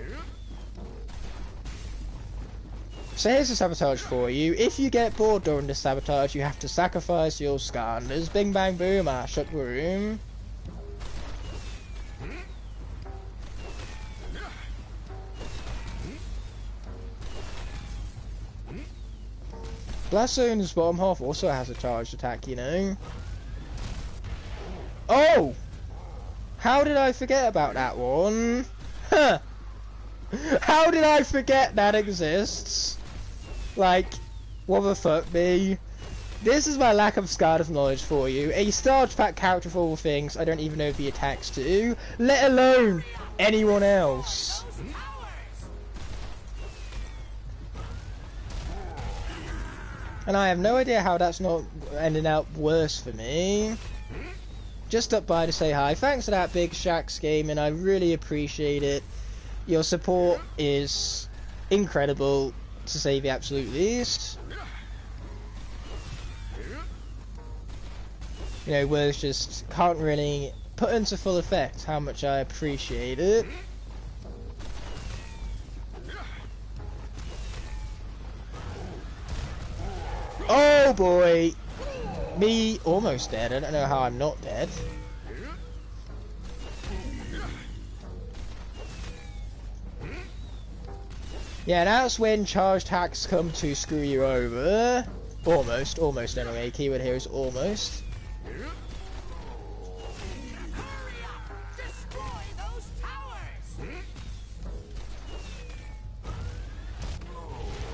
So here's a sabotage for you. If you get bored during the sabotage, you have to sacrifice your Skylanders. Bing bang boom, I shut the room. Blast Zone's bottom half also has a charged attack, you know. Oh! How did I forget about that one? Huh! How did I forget that exists? Like, what the fuck, me? This is my lack of Skylanders knowledge for you. A starch pack character for all things, I don't even know if he attacks to, let alone anyone else. And I have no idea how that's not ending out worse for me. Just up by to say hi. Thanks for that, Big Shax Gaming. I really appreciate it. Your support is incredible. to say the absolute least. You know, words just can't really put into full effect how much I appreciate it. Oh boy! Me almost dead. I don't know how I'm not dead. Yeah, that's when charged hacks come to screw you over. Almost anyway. Keyword here is almost.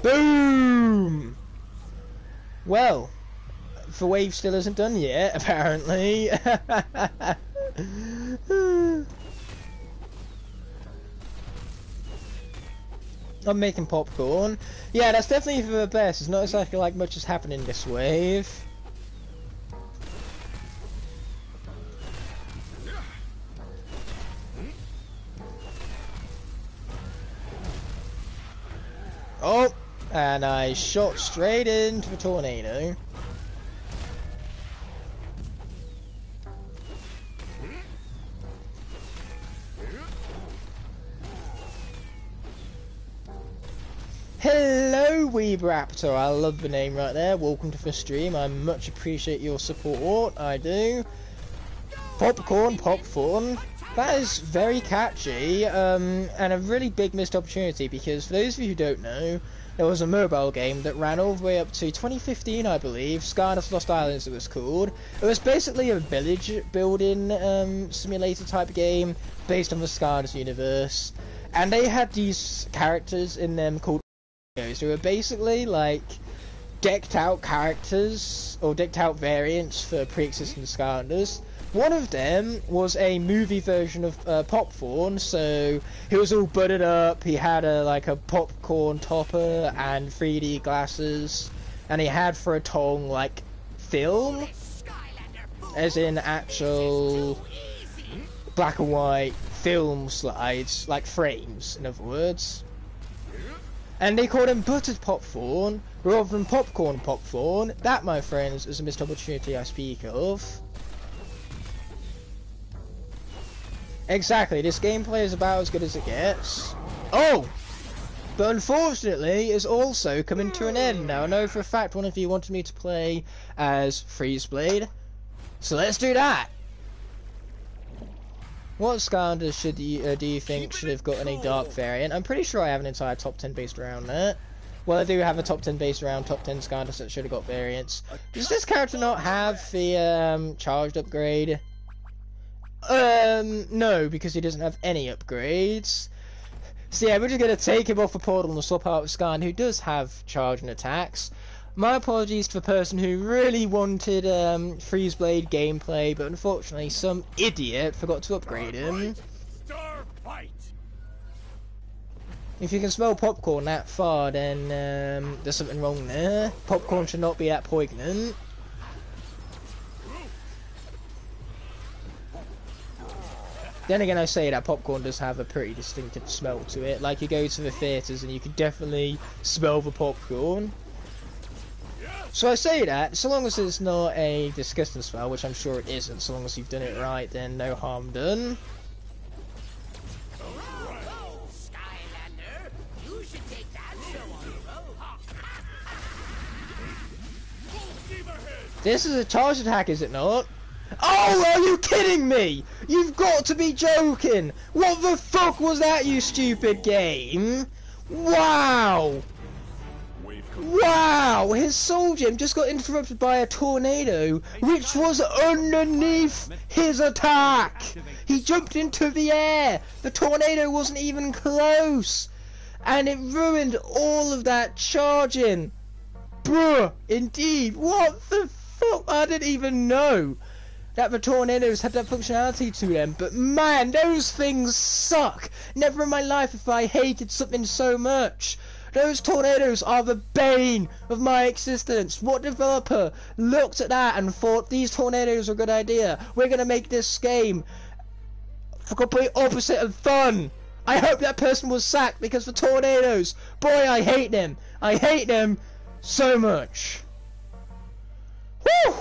Boom! Well, the wave still isn't done yet, apparently. I'm making popcorn. Yeah, that's definitely for the best. It's not exactly like much is happening this wave. Oh, and I shot straight into the tornado. Hello, Weebraptor. I love the name right there. Welcome to the stream. I much appreciate your support. I do. Popcorn, popcorn. That is very catchy, and a really big missed opportunity, because for those of you who don't know, there was a mobile game that ran all the way up to 2015, I believe. Skylanders Lost Islands, it was called. It was basically a village building simulator type game based on the Skylanders universe, and they had these characters in them called who were basically like decked out characters or decked out variants for pre-existing Skylanders. One of them was a movie version of Popcorn, so he was all buttered up, he had like a popcorn topper and 3D glasses, and he had for a tongue like film, as in actual black and white film slides, like frames in other words. And they called him Buttered Popcorn rather than Popcorn Popcorn. That, my friends, is a missed opportunity I speak of. Exactly, this gameplay is about as good as it gets. Oh! But unfortunately, it's also coming to an end now. I know for a fact one of you wanted me to play as Freezeblade, so let's do that! What Skylanders should you, do you think should have gotten a dark variant? I'm pretty sure I have an entire top 10 based around that. Well, I do have a top 10 based around top 10 Skylanders that should have got variants. Does this character not have the charged upgrade? No, because he doesn't have any upgrades. So yeah, we're just going to take him off the portal and swap out with Skylander, who does have charging attacks. My apologies to the person who really wanted Freezeblade gameplay, but unfortunately some idiot forgot to upgrade him. If you can smell popcorn that far, then there's something wrong there. Popcorn should not be that poignant. Then again, I say that popcorn does have a pretty distinctive smell to it. Like, you go to the theatres and you can definitely smell the popcorn. So I say that, so long as it's not a disgusting smell, which I'm sure it isn't, so long as you've done it right, then no harm done. This is a charge attack, is it not? Oh, are you kidding me? You've got to be joking! What the fuck was that, you stupid game? Wow! Wow! His soul gem just got interrupted by a tornado, which was underneath his attack! He jumped into the air! The tornado wasn't even close! And it ruined all of that charging! Bruh! Indeed! What the fuck? I didn't even know that the tornadoes had that functionality to them, but man, those things suck! Never in my life have I hated something so much! Those tornadoes are the bane of my existence. What developer looked at that and thought these tornadoes are a good idea? We're gonna make this game the complete opposite of fun. I hope that person was sacked because the tornadoes. Boy, I hate them. I hate them so much. Woo!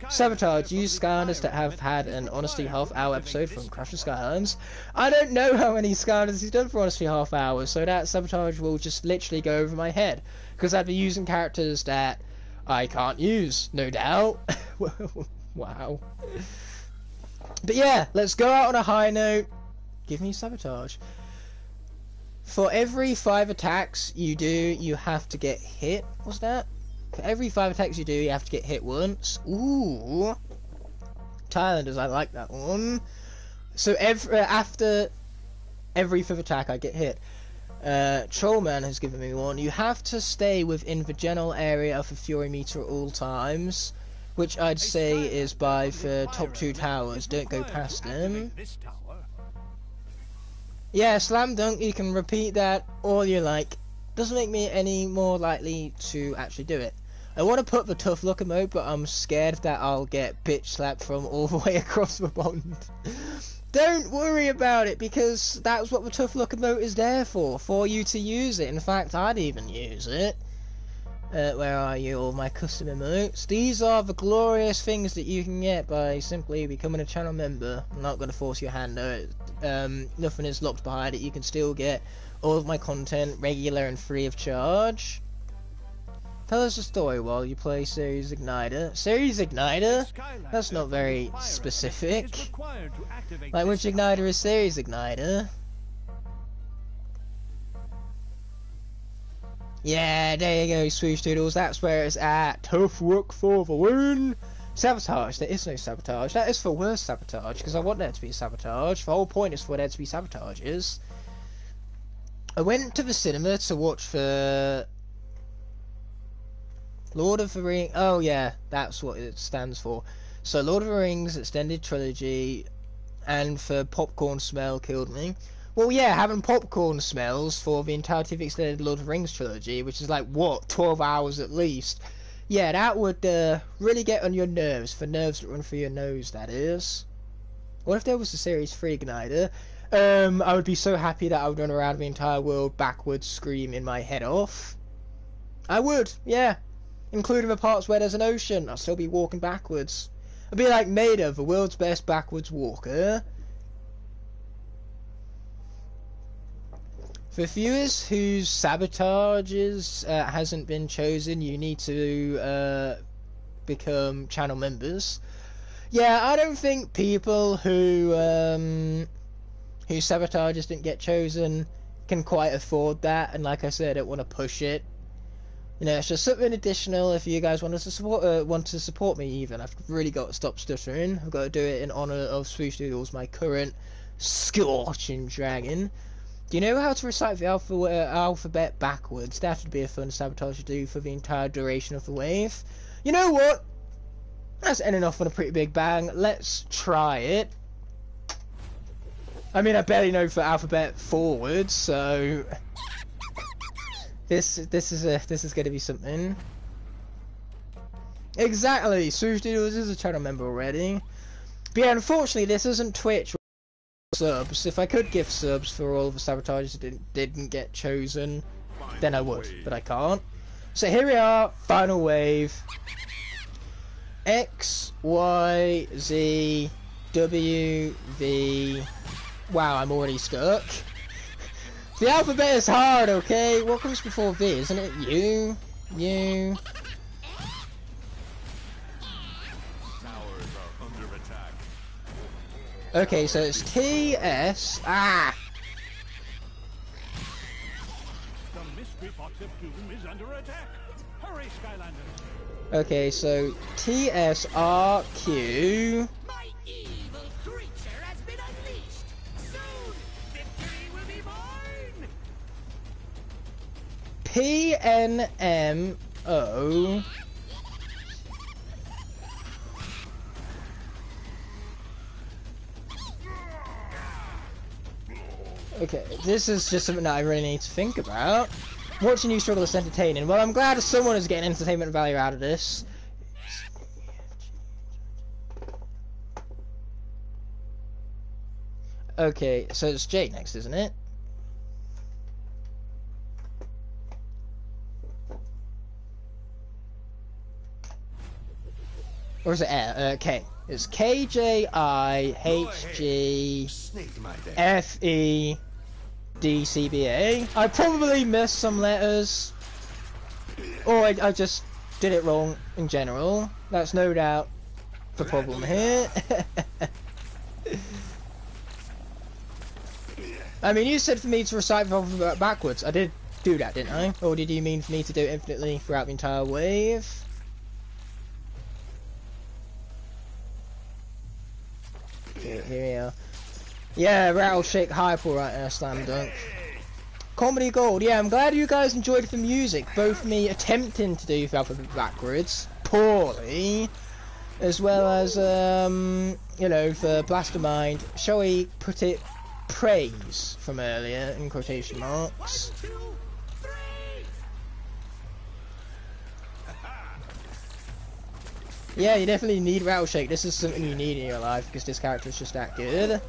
Sabotage. Use Skylanders that have had an Honesty half-hour episode from Crash of Skylands. I don't know how many Skylanders he's done for Honesty half hours, so that Sabotage will just literally go over my head. Because I'd be using characters that I can't use, no doubt. Wow. But yeah, let's go out on a high note. Give me Sabotage. For every 5 attacks you do, you have to get hit. What's that? For every 5 attacks you do, you have to get hit once. Ooh. Thailanders, I like that one. So after every 5th attack, I get hit. Trollman has given me one. You have to stay within the general area of the Fury meter at all times, which I'd say is by the top 2 towers. Don't go past them. Yeah, slam dunk. You can repeat that all you like. Doesn't make me any more likely to actually do it. I want to put the tough luck mode, but I'm scared that I'll get bitch slapped from all the way across the pond. Don't worry about it, because that's what the tough luck emote is there for you to use it. In fact, I'd even use it. Where are you, all my custom emotes? These are the glorious things that you can get by simply becoming a channel member. I'm not going to force your hand out. Nothing is locked behind it. You can still get all of my content regular and free of charge. Tell us a story while you play Series Igniter. Series Igniter? That's not very specific. Like, which Igniter is Series Igniter? Yeah, there you go, Swoosh Doodles. That's where it's at. Tough work for the win. Sabotage. There is no Sabotage. That is for worse Sabotage, because I want there to be a Sabotage. The whole point is for there to be Sabotages. I went to the cinema to watch the Lord of the Rings. Oh yeah, that's what it stands for. So Lord of the Rings Extended Trilogy, and the popcorn smell killed me. Well, yeah, having popcorn smells for the entirety of the Extended Lord of the Rings trilogy, which is like, what, 12 hours at least. Yeah, that would really get on your nerves, the nerves that run through your nose, that is. What if there was a Series 3 Igniter? I would be so happy that I would run around the entire world backwards, screaming my head off. I would, yeah. Including the parts where there's an ocean, I'll still be walking backwards. I'd be like Maida, the world's best backwards walker. For viewers whose sabotages hasn't been chosen, you need to become channel members. Yeah, I don't think people whose sabotages didn't get chosen can quite afford that, and like I said, I don't want to push it. You know, it's just something additional if you guys want to support me even. I've really got to stop stuttering. I've got to do it in honour of Swoosh Doodles, my current scorching dragon. Do you know how to recite the alphabet backwards? That would be a fun sabotage to do for the entire duration of the wave. You know what? That's ending off on a pretty big bang. Let's try it. I mean, I barely know the alphabet forwards, so this is going to be something. Exactly. Swoosh Doodles is a channel member already. But yeah, unfortunately, this isn't Twitch. Subs. If I could give subs for all of the sabotages that didn't get chosen, then I would, but I can't. So here we are, final wave. X, Y, Z, W, V. Wow, I'm already stuck. The alphabet is hard, okay? What comes before V? Isn't it U? U. Okay, so it's T, S, ah! The mystery box of doom is under attack. Hurry, Skylanders! Okay, so T, S, R, Q... My evil creature has been unleashed! Soon, victory will be mine! P, N, M, O... Okay, this is just something that I really need to think about. Watching you struggle is entertaining. Well, I'm glad someone is getting entertainment value out of this. Okay, so it's Jay next, isn't it? Or is it K? It's KJIHGFEDCBA. I probably missed some letters. Or I just did it wrong in general. That's no doubt the problem here. I mean, you said for me to recite the alphabet backwards. I did do that, didn't I? Or did you mean for me to do it infinitely throughout the entire wave? Okay, here we are. Yeah, Rattle Shake Hyper right there, Slam Dunk. Comedy Gold. Yeah, I'm glad you guys enjoyed the music. Both me attempting to do the alphabet backwards, poorly, as well as, you know, the Blastermind, shall we put it, praise from earlier, in quotation marks. Yeah, you definitely need Rattle Shake. This is something you need in your life because this character is just that good.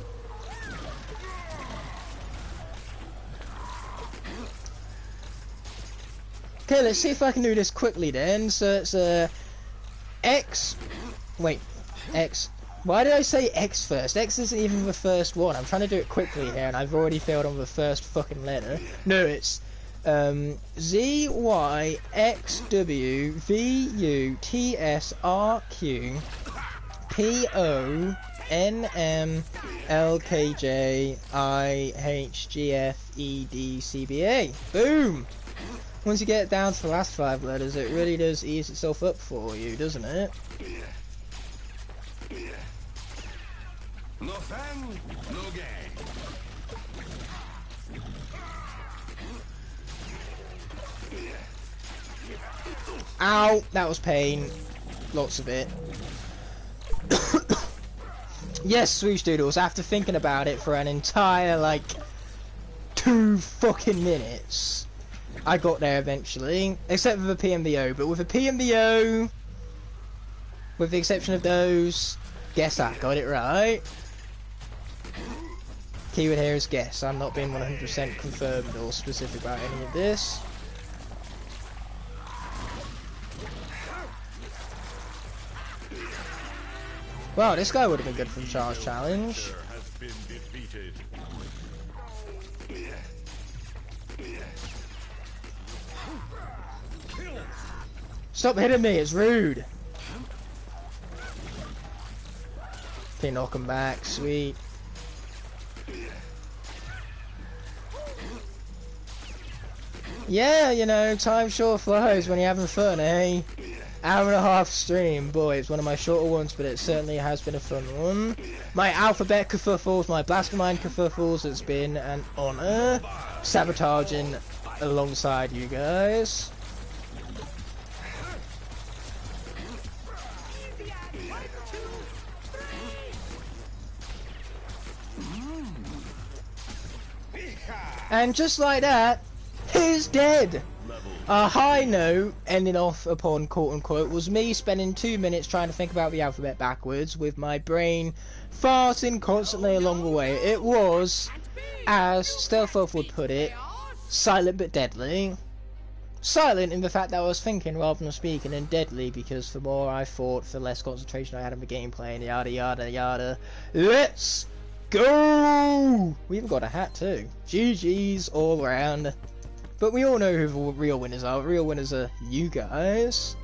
Okay, let's see if I can do this quickly then. So it's X. Wait, X. Why did I say X first? X isn't even the first one. I'm trying to do it quickly here, and I've already failed on the first fucking letter. No, it's Z Y X W V U T S R Q P O N M L K J I H G F E D C B A. Boom! Once you get down to the last 5 letters, it really does ease itself up for you, doesn't it? No fan, no gain. Ow! That was pain. Lots of it. Yes, Swoosh Doodles, after thinking about it for an entire, like, 2 fucking minutes, I got there eventually. Except for the PMBO, but with the PMBO, with the exception of those, guess I got it right. Keyword here is guess. I'm not being 100% confirmed or specific about any of this. Wow, this guy would have been good for the Charge Challenge. Stop hitting me, it's rude. Okay, knock him back, sweet. Yeah, you know, time sure flies when you're having fun, eh? Hour and a half stream, boy, it's one of my shorter ones, but it certainly has been a fun one. My alphabet kerfuffles, my Blastermind kerfuffles, it's been an honour sabotaging alongside you guys. And just like that, he's dead! A high note, ending off upon quote-unquote, was me spending 2 minutes trying to think about the alphabet backwards, with my brain farting constantly along the way. It was, as Stealthwolf would put it, silent but deadly. Silent in the fact that I was thinking rather than speaking, and deadly because the more I thought, the less concentration I had on the gameplay, and yada yada yada. Let's go! We even got a hat too. GG's all around. But we all know who the real winners are. The real winners are you guys.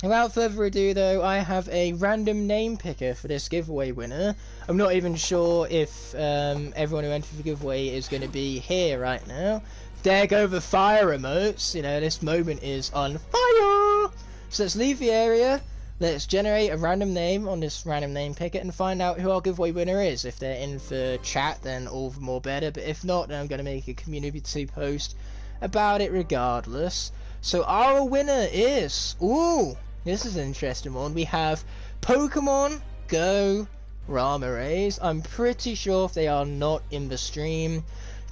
Without further ado though, I have a random name picker for this giveaway winner. I'm not even sure if everyone who entered the giveaway is going to be here right now. There go the fire emotes. You know, this moment is on fire! So let's leave the area. Let's generate a random name on this random name picker and find out who our giveaway winner is. If they're in the chat, then all the more better. But if not, then I'm going to make a community post about it regardless. So our winner is... Ooh, this is an interesting one. We have Pokemon Go Ramarays. I'm pretty sure if they are not in the stream.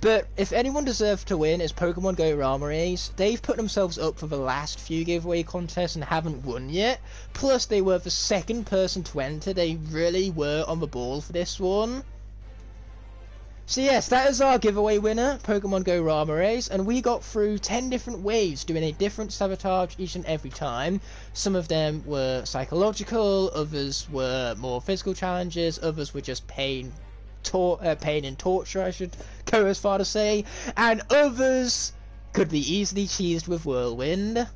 But if anyone deserves to win, it's Pokemon Go Ramarays. They've put themselves up for the last few giveaway contests and haven't won yet. Plus, they were the second person to enter. They really were on the ball for this one. So yes, that is our giveaway winner, Pokemon Go Ramarays, and we got through 10 different waves, doing a different sabotage each and every time. Some of them were psychological, others were more physical challenges, others were just pain and torture, I should go as far to say, and others could be easily cheesed with Whirlwind.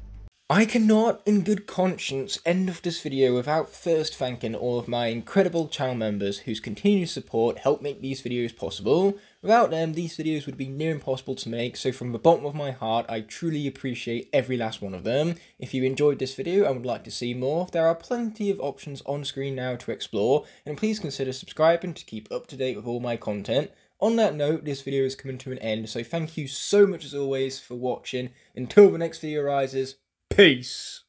I cannot, in good conscience, end off this video without first thanking all of my incredible channel members whose continued support help make these videos possible. Without them, these videos would be near impossible to make, so from the bottom of my heart, I truly appreciate every last one of them. If you enjoyed this video and would like to see more, there are plenty of options on screen now to explore, and please consider subscribing to keep up to date with all my content. On that note, this video is coming to an end, so thank you so much as always for watching. Until the next video arises, peace!